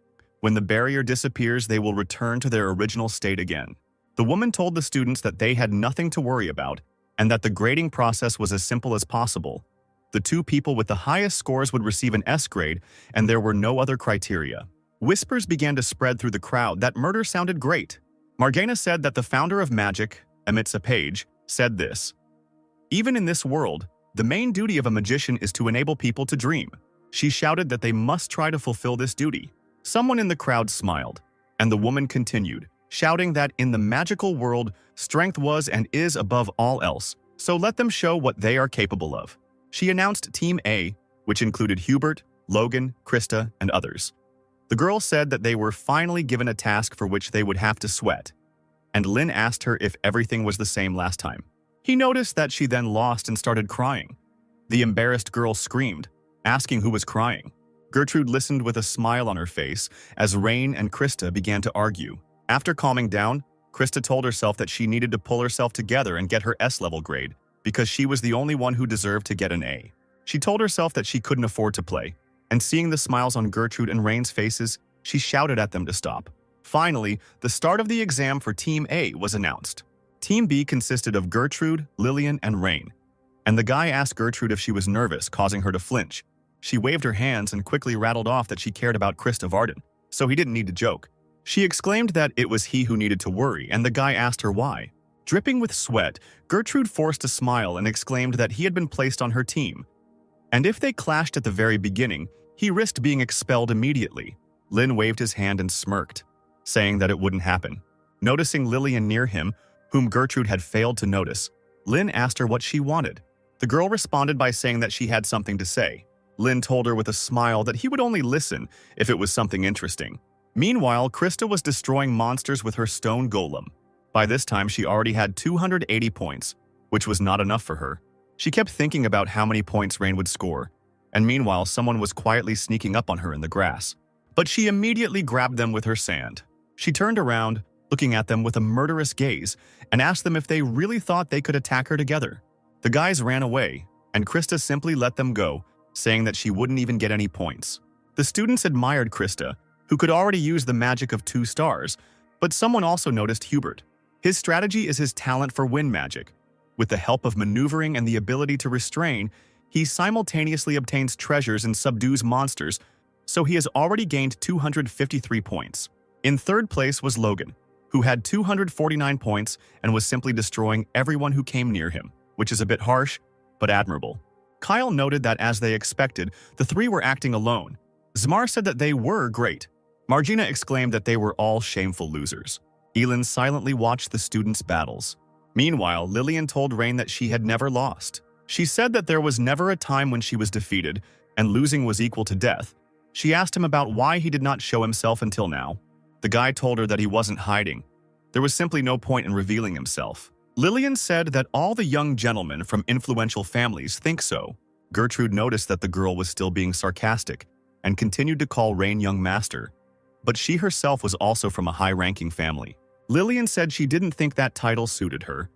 When the barrier disappears, they will return to their original state again. The woman told the students that they had nothing to worry about and that the grading process was as simple as possible. The 2 people with the highest scores would receive an S grade, and there were no other criteria. Whispers began to spread through the crowd that murder sounded great. Margana said that the founder of magic, Amitsa Page, said this. Even in this world, the main duty of a magician is to enable people to dream. She shouted that they must try to fulfill this duty. Someone in the crowd smiled, and the woman continued, shouting that in the magical world, strength was and is above all else, so let them show what they are capable of. She announced Team A, which included Hubert, Logan, Krista, and others. The girl said that they were finally given a task for which they would have to sweat, and Lynn asked her if everything was the same last time. He noticed that she then lost and started crying. The embarrassed girl screamed, asking who was crying. Gertrude listened with a smile on her face as Rain and Krista began to argue. After calming down, Krista told herself that she needed to pull herself together and get her S-level grade. because she was the only one who deserved to get an A. She told herself that she couldn't afford to play, and seeing the smiles on Gertrude and Rain's faces, she shouted at them to stop. Finally, the start of the exam for Team A was announced. Team B consisted of Gertrude, Lillian, and Rain, and the guy asked Gertrude if she was nervous, causing her to flinch. She waved her hands and quickly rattled off that she cared about Krista Varden, so he didn't need to joke. She exclaimed that it was he who needed to worry, and the guy asked her why. Dripping with sweat, Gertrude forced a smile and exclaimed that he had been placed on her team, and if they clashed at the very beginning, he risked being expelled immediately. Lynn waved his hand and smirked, saying that it wouldn't happen. Noticing Lillian near him, whom Gertrude had failed to notice, Lynn asked her what she wanted. The girl responded by saying that she had something to say. Lynn told her with a smile that he would only listen if it was something interesting. Meanwhile, Krista was destroying monsters with her stone golem. By this time, she already had 280 points, which was not enough for her. She kept thinking about how many points Rain would score, and meanwhile, someone was quietly sneaking up on her in the grass. But she immediately grabbed them with her sand. She turned around, looking at them with a murderous gaze, and asked them if they really thought they could attack her together. The guys ran away, and Krista simply let them go, saying that she wouldn't even get any points. The students admired Krista, who could already use the magic of 2 stars, but someone also noticed Hubert. His strategy is his talent for wind magic. With the help of maneuvering and the ability to restrain, he simultaneously obtains treasures and subdues monsters, so he has already gained 253 points. In third place was Logan, who had 249 points and was simply destroying everyone who came near him, which is a bit harsh, but admirable. Kyle noted that as they expected, the 3 were acting alone. Zmar said that they were great. Margina exclaimed that they were all shameful losers. Elin silently watched the students' battles. Meanwhile, Lillian told Rain that she had never lost. She said that there was never a time when she was defeated, and losing was equal to death. She asked him about why he did not show himself until now. The guy told her that he wasn't hiding. There was simply no point in revealing himself. Lillian said that all the young gentlemen from influential families think so. Gertrude noticed that the girl was still being sarcastic and continued to call Rain young master, but she herself was also from a high-ranking family. Lillian said she didn't think that title suited her.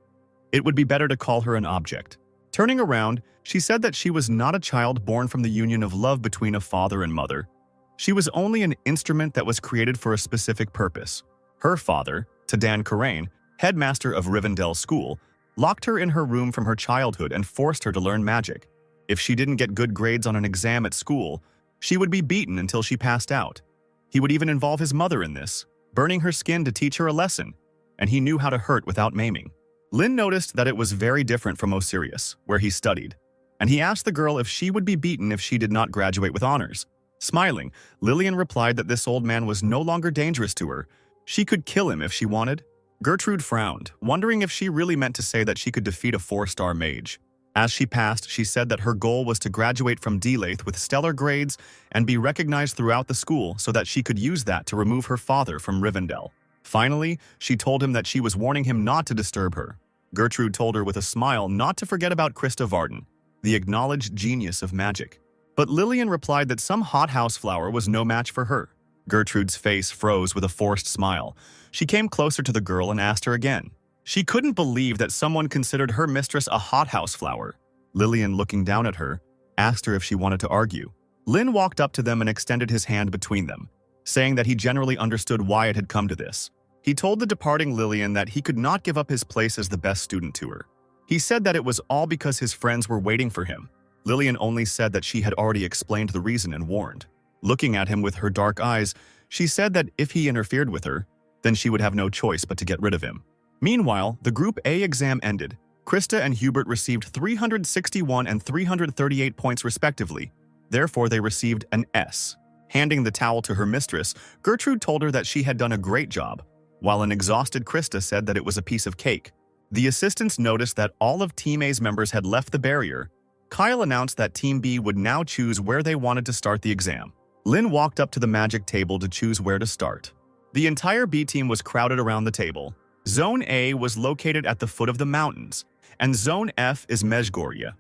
It would be better to call her an object. Turning around, she said that she was not a child born from the union of love between a father and mother. She was only an instrument that was created for a specific purpose. Her father, Tadan Karain, headmaster of Rivendell School, locked her in her room from her childhood and forced her to learn magic. If she didn't get good grades on an exam at school, she would be beaten until she passed out. He would even involve his mother in this, burning her skin to teach her a lesson, and he knew how to hurt without maiming. Lynn noticed that it was very different from Osirius, where he studied, and he asked the girl if she would be beaten if she did not graduate with honors. Smiling, Lillian replied that this old man was no longer dangerous to her. She could kill him if she wanted. Gertrude frowned, wondering if she really meant to say that she could defeat a 4-star mage. As she passed, she said that her goal was to graduate from D-Lathe with stellar grades and be recognized throughout the school so that she could use that to remove her father from Rivendell. Finally, she told him that she was warning him not to disturb her. Gertrude told her with a smile not to forget about Krista Varden, the acknowledged genius of magic. But Lillian replied that some hothouse flower was no match for her. Gertrude's face froze with a forced smile. She came closer to the girl and asked her again. She couldn't believe that someone considered her mistress a hothouse flower. Lillian, looking down at her, asked her if she wanted to argue. Lynn walked up to them and extended his hand between them, saying that he generally understood why it had come to this. He told the departing Lillian that he could not give up his place as the best student to her. He said that it was all because his friends were waiting for him. Lillian only said that she had already explained the reason and warned. Looking at him with her dark eyes, she said that if he interfered with her, then she would have no choice but to get rid of him. Meanwhile, the Group A exam ended. Krista and Hubert received 361 and 338 points respectively. Therefore, they received an S. Handing the towel to her mistress, Gertrude told her that she had done a great job, while an exhausted Krista said that it was a piece of cake. The assistants noticed that all of Team A's members had left the barrier. Kyle announced that Team B would now choose where they wanted to start the exam. Lynn walked up to the magic table to choose where to start. The entire B team was crowded around the table. Zone A was located at the foot of the mountains, and Zone F is Mejgoria.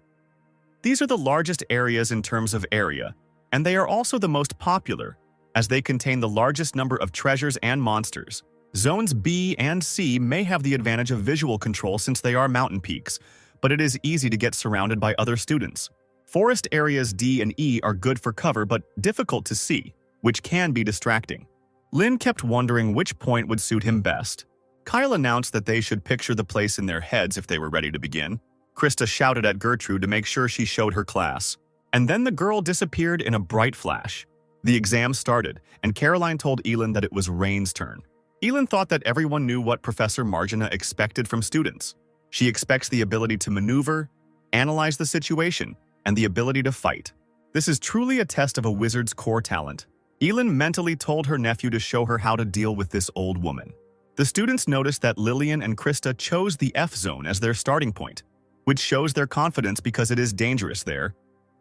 These are the largest areas in terms of area, and they are also the most popular, as they contain the largest number of treasures and monsters. Zones B and C may have the advantage of visual control since they are mountain peaks, but it is easy to get surrounded by other students. Forest areas D and E are good for cover but difficult to see, which can be distracting. Lin kept wondering which point would suit him best. Kyle announced that they should picture the place in their heads if they were ready to begin. Krista shouted at Gertrude to make sure she showed her class. And then the girl disappeared in a bright flash. The exam started, and Caroline told Elin that it was Rain's turn. Elin thought that everyone knew what Professor Margina expected from students. She expects the ability to maneuver, analyze the situation, and the ability to fight. This is truly a test of a wizard's core talent. Elin mentally told her nephew to show her how to deal with this old woman. The students noticed that Lillian and Krista chose the F zone as their starting point, which shows their confidence because it is dangerous there,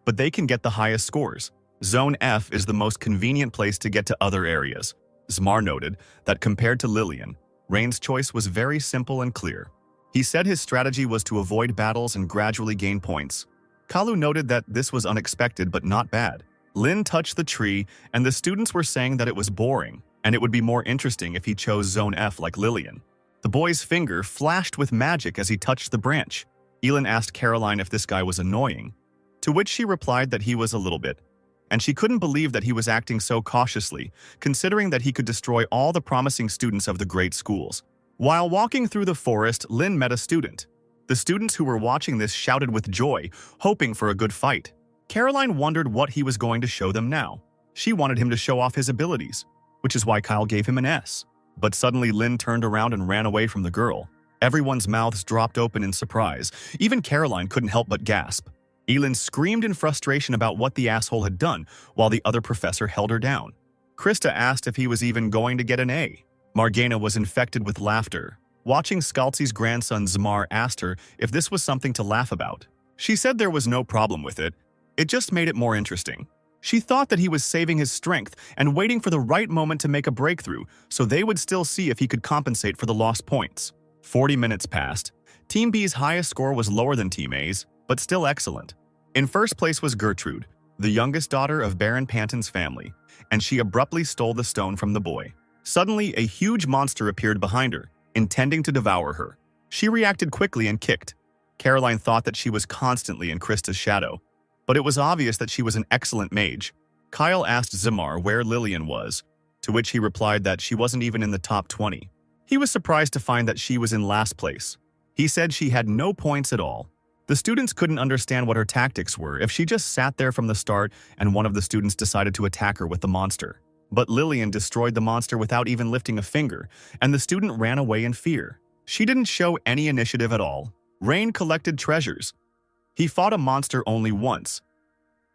but they can get the highest scores. Zone F is the most convenient place to get to other areas. Zmar noted that compared to Lillian, Rain's choice was very simple and clear. He said his strategy was to avoid battles and gradually gain points. Kalu noted that this was unexpected but not bad. Lin touched the tree, and the students were saying that it was boring, and it would be more interesting if he chose Zone F like Lillian. The boy's finger flashed with magic as he touched the branch. Elin asked Caroline if this guy was annoying, to which she replied that he was a little bit. And she couldn't believe that he was acting so cautiously, considering that he could destroy all the promising students of the great schools. While walking through the forest, Lin met a student. The students who were watching this shouted with joy, hoping for a good fight. Caroline wondered what he was going to show them now. She wanted him to show off his abilities, which is why Kyle gave him an S. But suddenly Lin turned around and ran away from the girl. Everyone's mouths dropped open in surprise. Even Caroline couldn't help but gasp. Elin screamed in frustration about what the asshole had done, while the other professor held her down. Krista asked if he was even going to get an A. Margana was infected with laughter. Watching Scalzi's grandson Zmar asked her if this was something to laugh about. She said there was no problem with it. It just made it more interesting. She thought that he was saving his strength and waiting for the right moment to make a breakthrough, so they would still see if he could compensate for the lost points. 40 minutes passed. Team B's highest score was lower than Team A's, but still excellent. In first place was Gertrude, the youngest daughter of Baron Panton's family, and she abruptly stole the stone from the boy. Suddenly, a huge monster appeared behind her, intending to devour her. She reacted quickly and kicked. Caroline thought that she was constantly in Krista's shadow, but it was obvious that she was an excellent mage. Kyle asked Zmar where Lillian was, to which he replied that she wasn't even in the top 20. He was surprised to find that she was in last place. He said she had no points at all. The students couldn't understand what her tactics were if she just sat there from the start and one of the students decided to attack her with the monster. But Lillian destroyed the monster without even lifting a finger, and the student ran away in fear. She didn't show any initiative at all. Rain collected treasures. He fought a monster only once,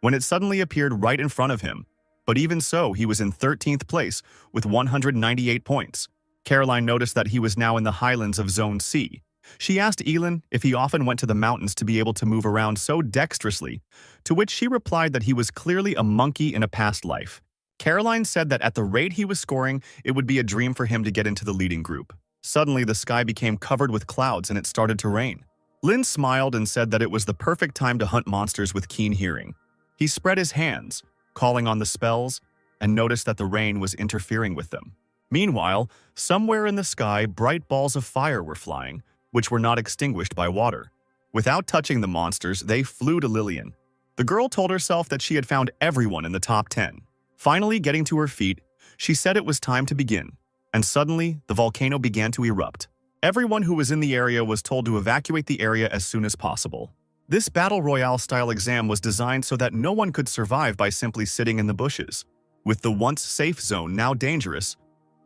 when it suddenly appeared right in front of him. But even so, he was in 13th place with 198 points. Caroline noticed that he was now in the highlands of Zone C. She asked Elin if he often went to the mountains to be able to move around so dexterously, to which she replied that he was clearly a monkey in a past life. Caroline said that at the rate he was scoring, it would be a dream for him to get into the leading group. Suddenly, the sky became covered with clouds and it started to rain. Lin smiled and said that it was the perfect time to hunt monsters with keen hearing. He spread his hands, calling on the spells, and noticed that the rain was interfering with them. Meanwhile, somewhere in the sky, bright balls of fire were flying, which were not extinguished by water. Without touching the monsters, they flew to Lillian. The girl told herself that she had found everyone in the top 10. Finally getting to her feet, she said it was time to begin. And suddenly, the volcano began to erupt. Everyone who was in the area was told to evacuate the area as soon as possible. This Battle Royale-style exam was designed so that no one could survive by simply sitting in the bushes. With the once safe zone now dangerous,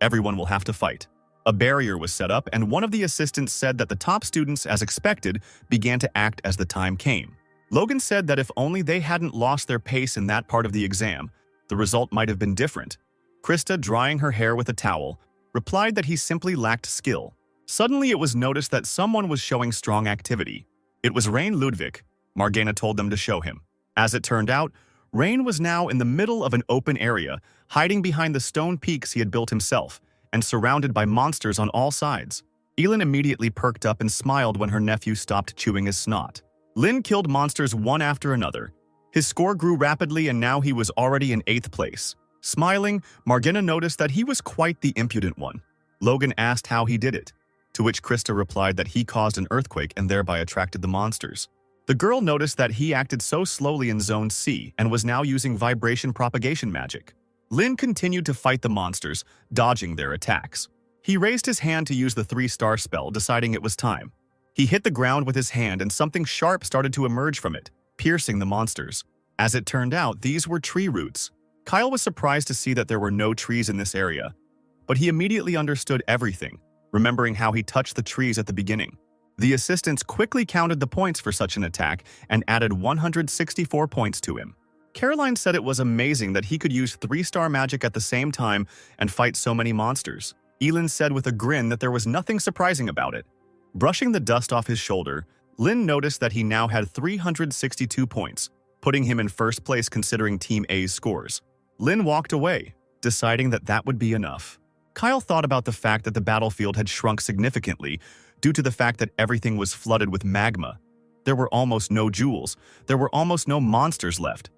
everyone will have to fight. A barrier was set up, and one of the assistants said that the top students, as expected, began to act as the time came. Logan said that if only they hadn't lost their pace in that part of the exam, the result might have been different. Krista, drying her hair with a towel, replied that he simply lacked skill. Suddenly, it was noticed that someone was showing strong activity. It was Rain Ludwig. Margana told them to show him. As it turned out, Rain was now in the middle of an open area, hiding behind the stone peaks he had built himself, and surrounded by monsters on all sides. Elin immediately perked up and smiled when her nephew stopped chewing his snot. Lin killed monsters one after another. His score grew rapidly and now he was already in 8th place. Smiling, Margana noticed that he was quite the impudent one. Logan asked how he did it, to which Krista replied that he caused an earthquake and thereby attracted the monsters. The girl noticed that he acted so slowly in Zone C and was now using vibration propagation magic. Lin continued to fight the monsters, dodging their attacks. He raised his hand to use the 3-star spell, deciding it was time. He hit the ground with his hand and something sharp started to emerge from it, piercing the monsters. As it turned out, these were tree roots. Kyle was surprised to see that there were no trees in this area, but he immediately understood everything, remembering how he touched the trees at the beginning. The assistants quickly counted the points for such an attack and added 164 points to him. Caroline said it was amazing that he could use 3-star magic at the same time and fight so many monsters. Elin said with a grin that there was nothing surprising about it. Brushing the dust off his shoulder, Lin noticed that he now had 362 points, putting him in first place considering Team A's scores. Lin walked away, deciding that that would be enough. Kyle thought about the fact that the battlefield had shrunk significantly due to the fact that everything was flooded with magma. There were almost no jewels. There were almost no monsters left.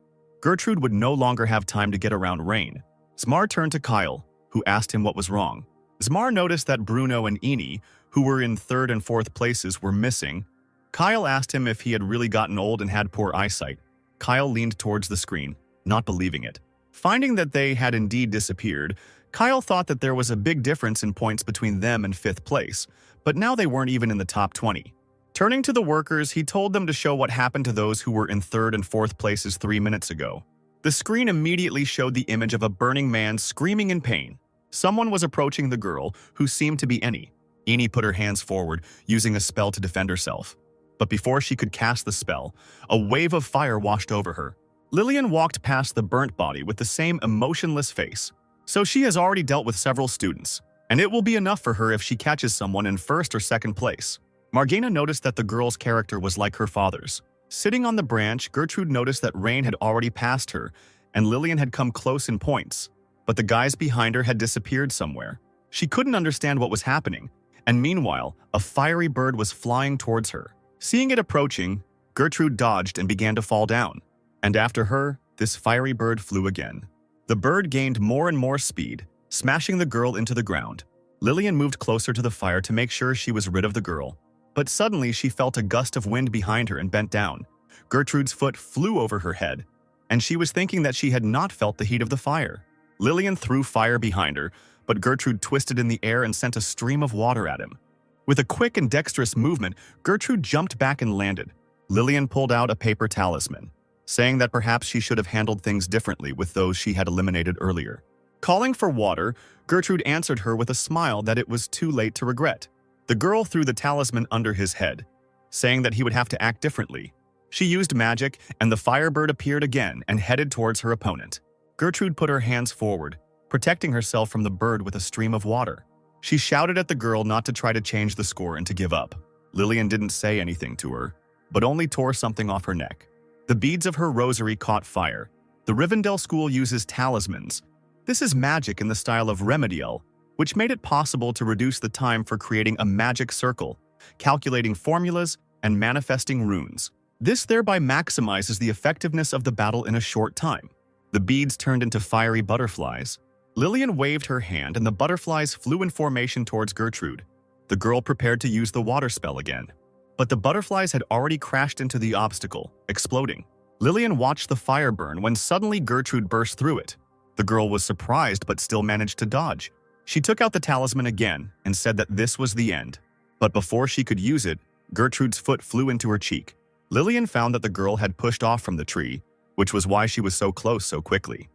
Gertrude would no longer have time to get around Rain. Zmar turned to Kyle, who asked him what was wrong. Zmar noticed that Bruno and Eni, who were in 3rd and 4th places, were missing. Kyle asked him if he had really gotten old and had poor eyesight. Kyle leaned towards the screen, not believing it. Finding that they had indeed disappeared, Kyle thought that there was a big difference in points between them and 5th place, but now they weren't even in the top 20. Turning to the workers, he told them to show what happened to those who were in 3rd and 4th places 3 minutes ago. The screen immediately showed the image of a burning man screaming in pain. Someone was approaching the girl, who seemed to be Eni. Eni put her hands forward, using a spell to defend herself. But before she could cast the spell, a wave of fire washed over her. Lillian walked past the burnt body with the same emotionless face. So she has already dealt with several students, and it will be enough for her if she catches someone in 1st or 2nd place. Margana noticed that the girl's character was like her father's. Sitting on the branch, Gertrude noticed that Rain had already passed her, and Lillian had come close in points, but the guys behind her had disappeared somewhere. She couldn't understand what was happening, and meanwhile, a fiery bird was flying towards her. Seeing it approaching, Gertrude dodged and began to fall down. And after her, this fiery bird flew again. The bird gained more and more speed, smashing the girl into the ground. Lillian moved closer to the fire to make sure she was rid of the girl. But suddenly she felt a gust of wind behind her and bent down. Gertrude's foot flew over her head, and she was thinking that she had not felt the heat of the fire. Lillian threw fire behind her, but Gertrude twisted in the air and sent a stream of water at him. With a quick and dexterous movement, Gertrude jumped back and landed. Lillian pulled out a paper talisman, saying that perhaps she should have handled things differently with those she had eliminated earlier. Calling for water, Gertrude answered her with a smile that it was too late to regret. The girl threw the talisman under his head, saying that he would have to act differently. She used magic, and the firebird appeared again and headed towards her opponent. Gertrude put her hands forward, protecting herself from the bird with a stream of water. She shouted at the girl not to try to change the score and to give up. Lillian didn't say anything to her, but only tore something off her neck. The beads of her rosary caught fire. The Rivendell school uses talismans. This is magic in the style of Remedial, which made it possible to reduce the time for creating a magic circle, calculating formulas, and manifesting runes. This thereby maximizes the effectiveness of the battle in a short time. The beads turned into fiery butterflies. Lillian waved her hand and the butterflies flew in formation towards Gertrude. The girl prepared to use the water spell again. But the butterflies had already crashed into the obstacle, exploding. Lillian watched the fire burn when suddenly Gertrude burst through it. The girl was surprised but still managed to dodge. She took out the talisman again and said that this was the end. But before she could use it, Gertrude's foot flew into her cheek. Lillian found that the girl had pushed off from the tree, which was why she was so close so quickly.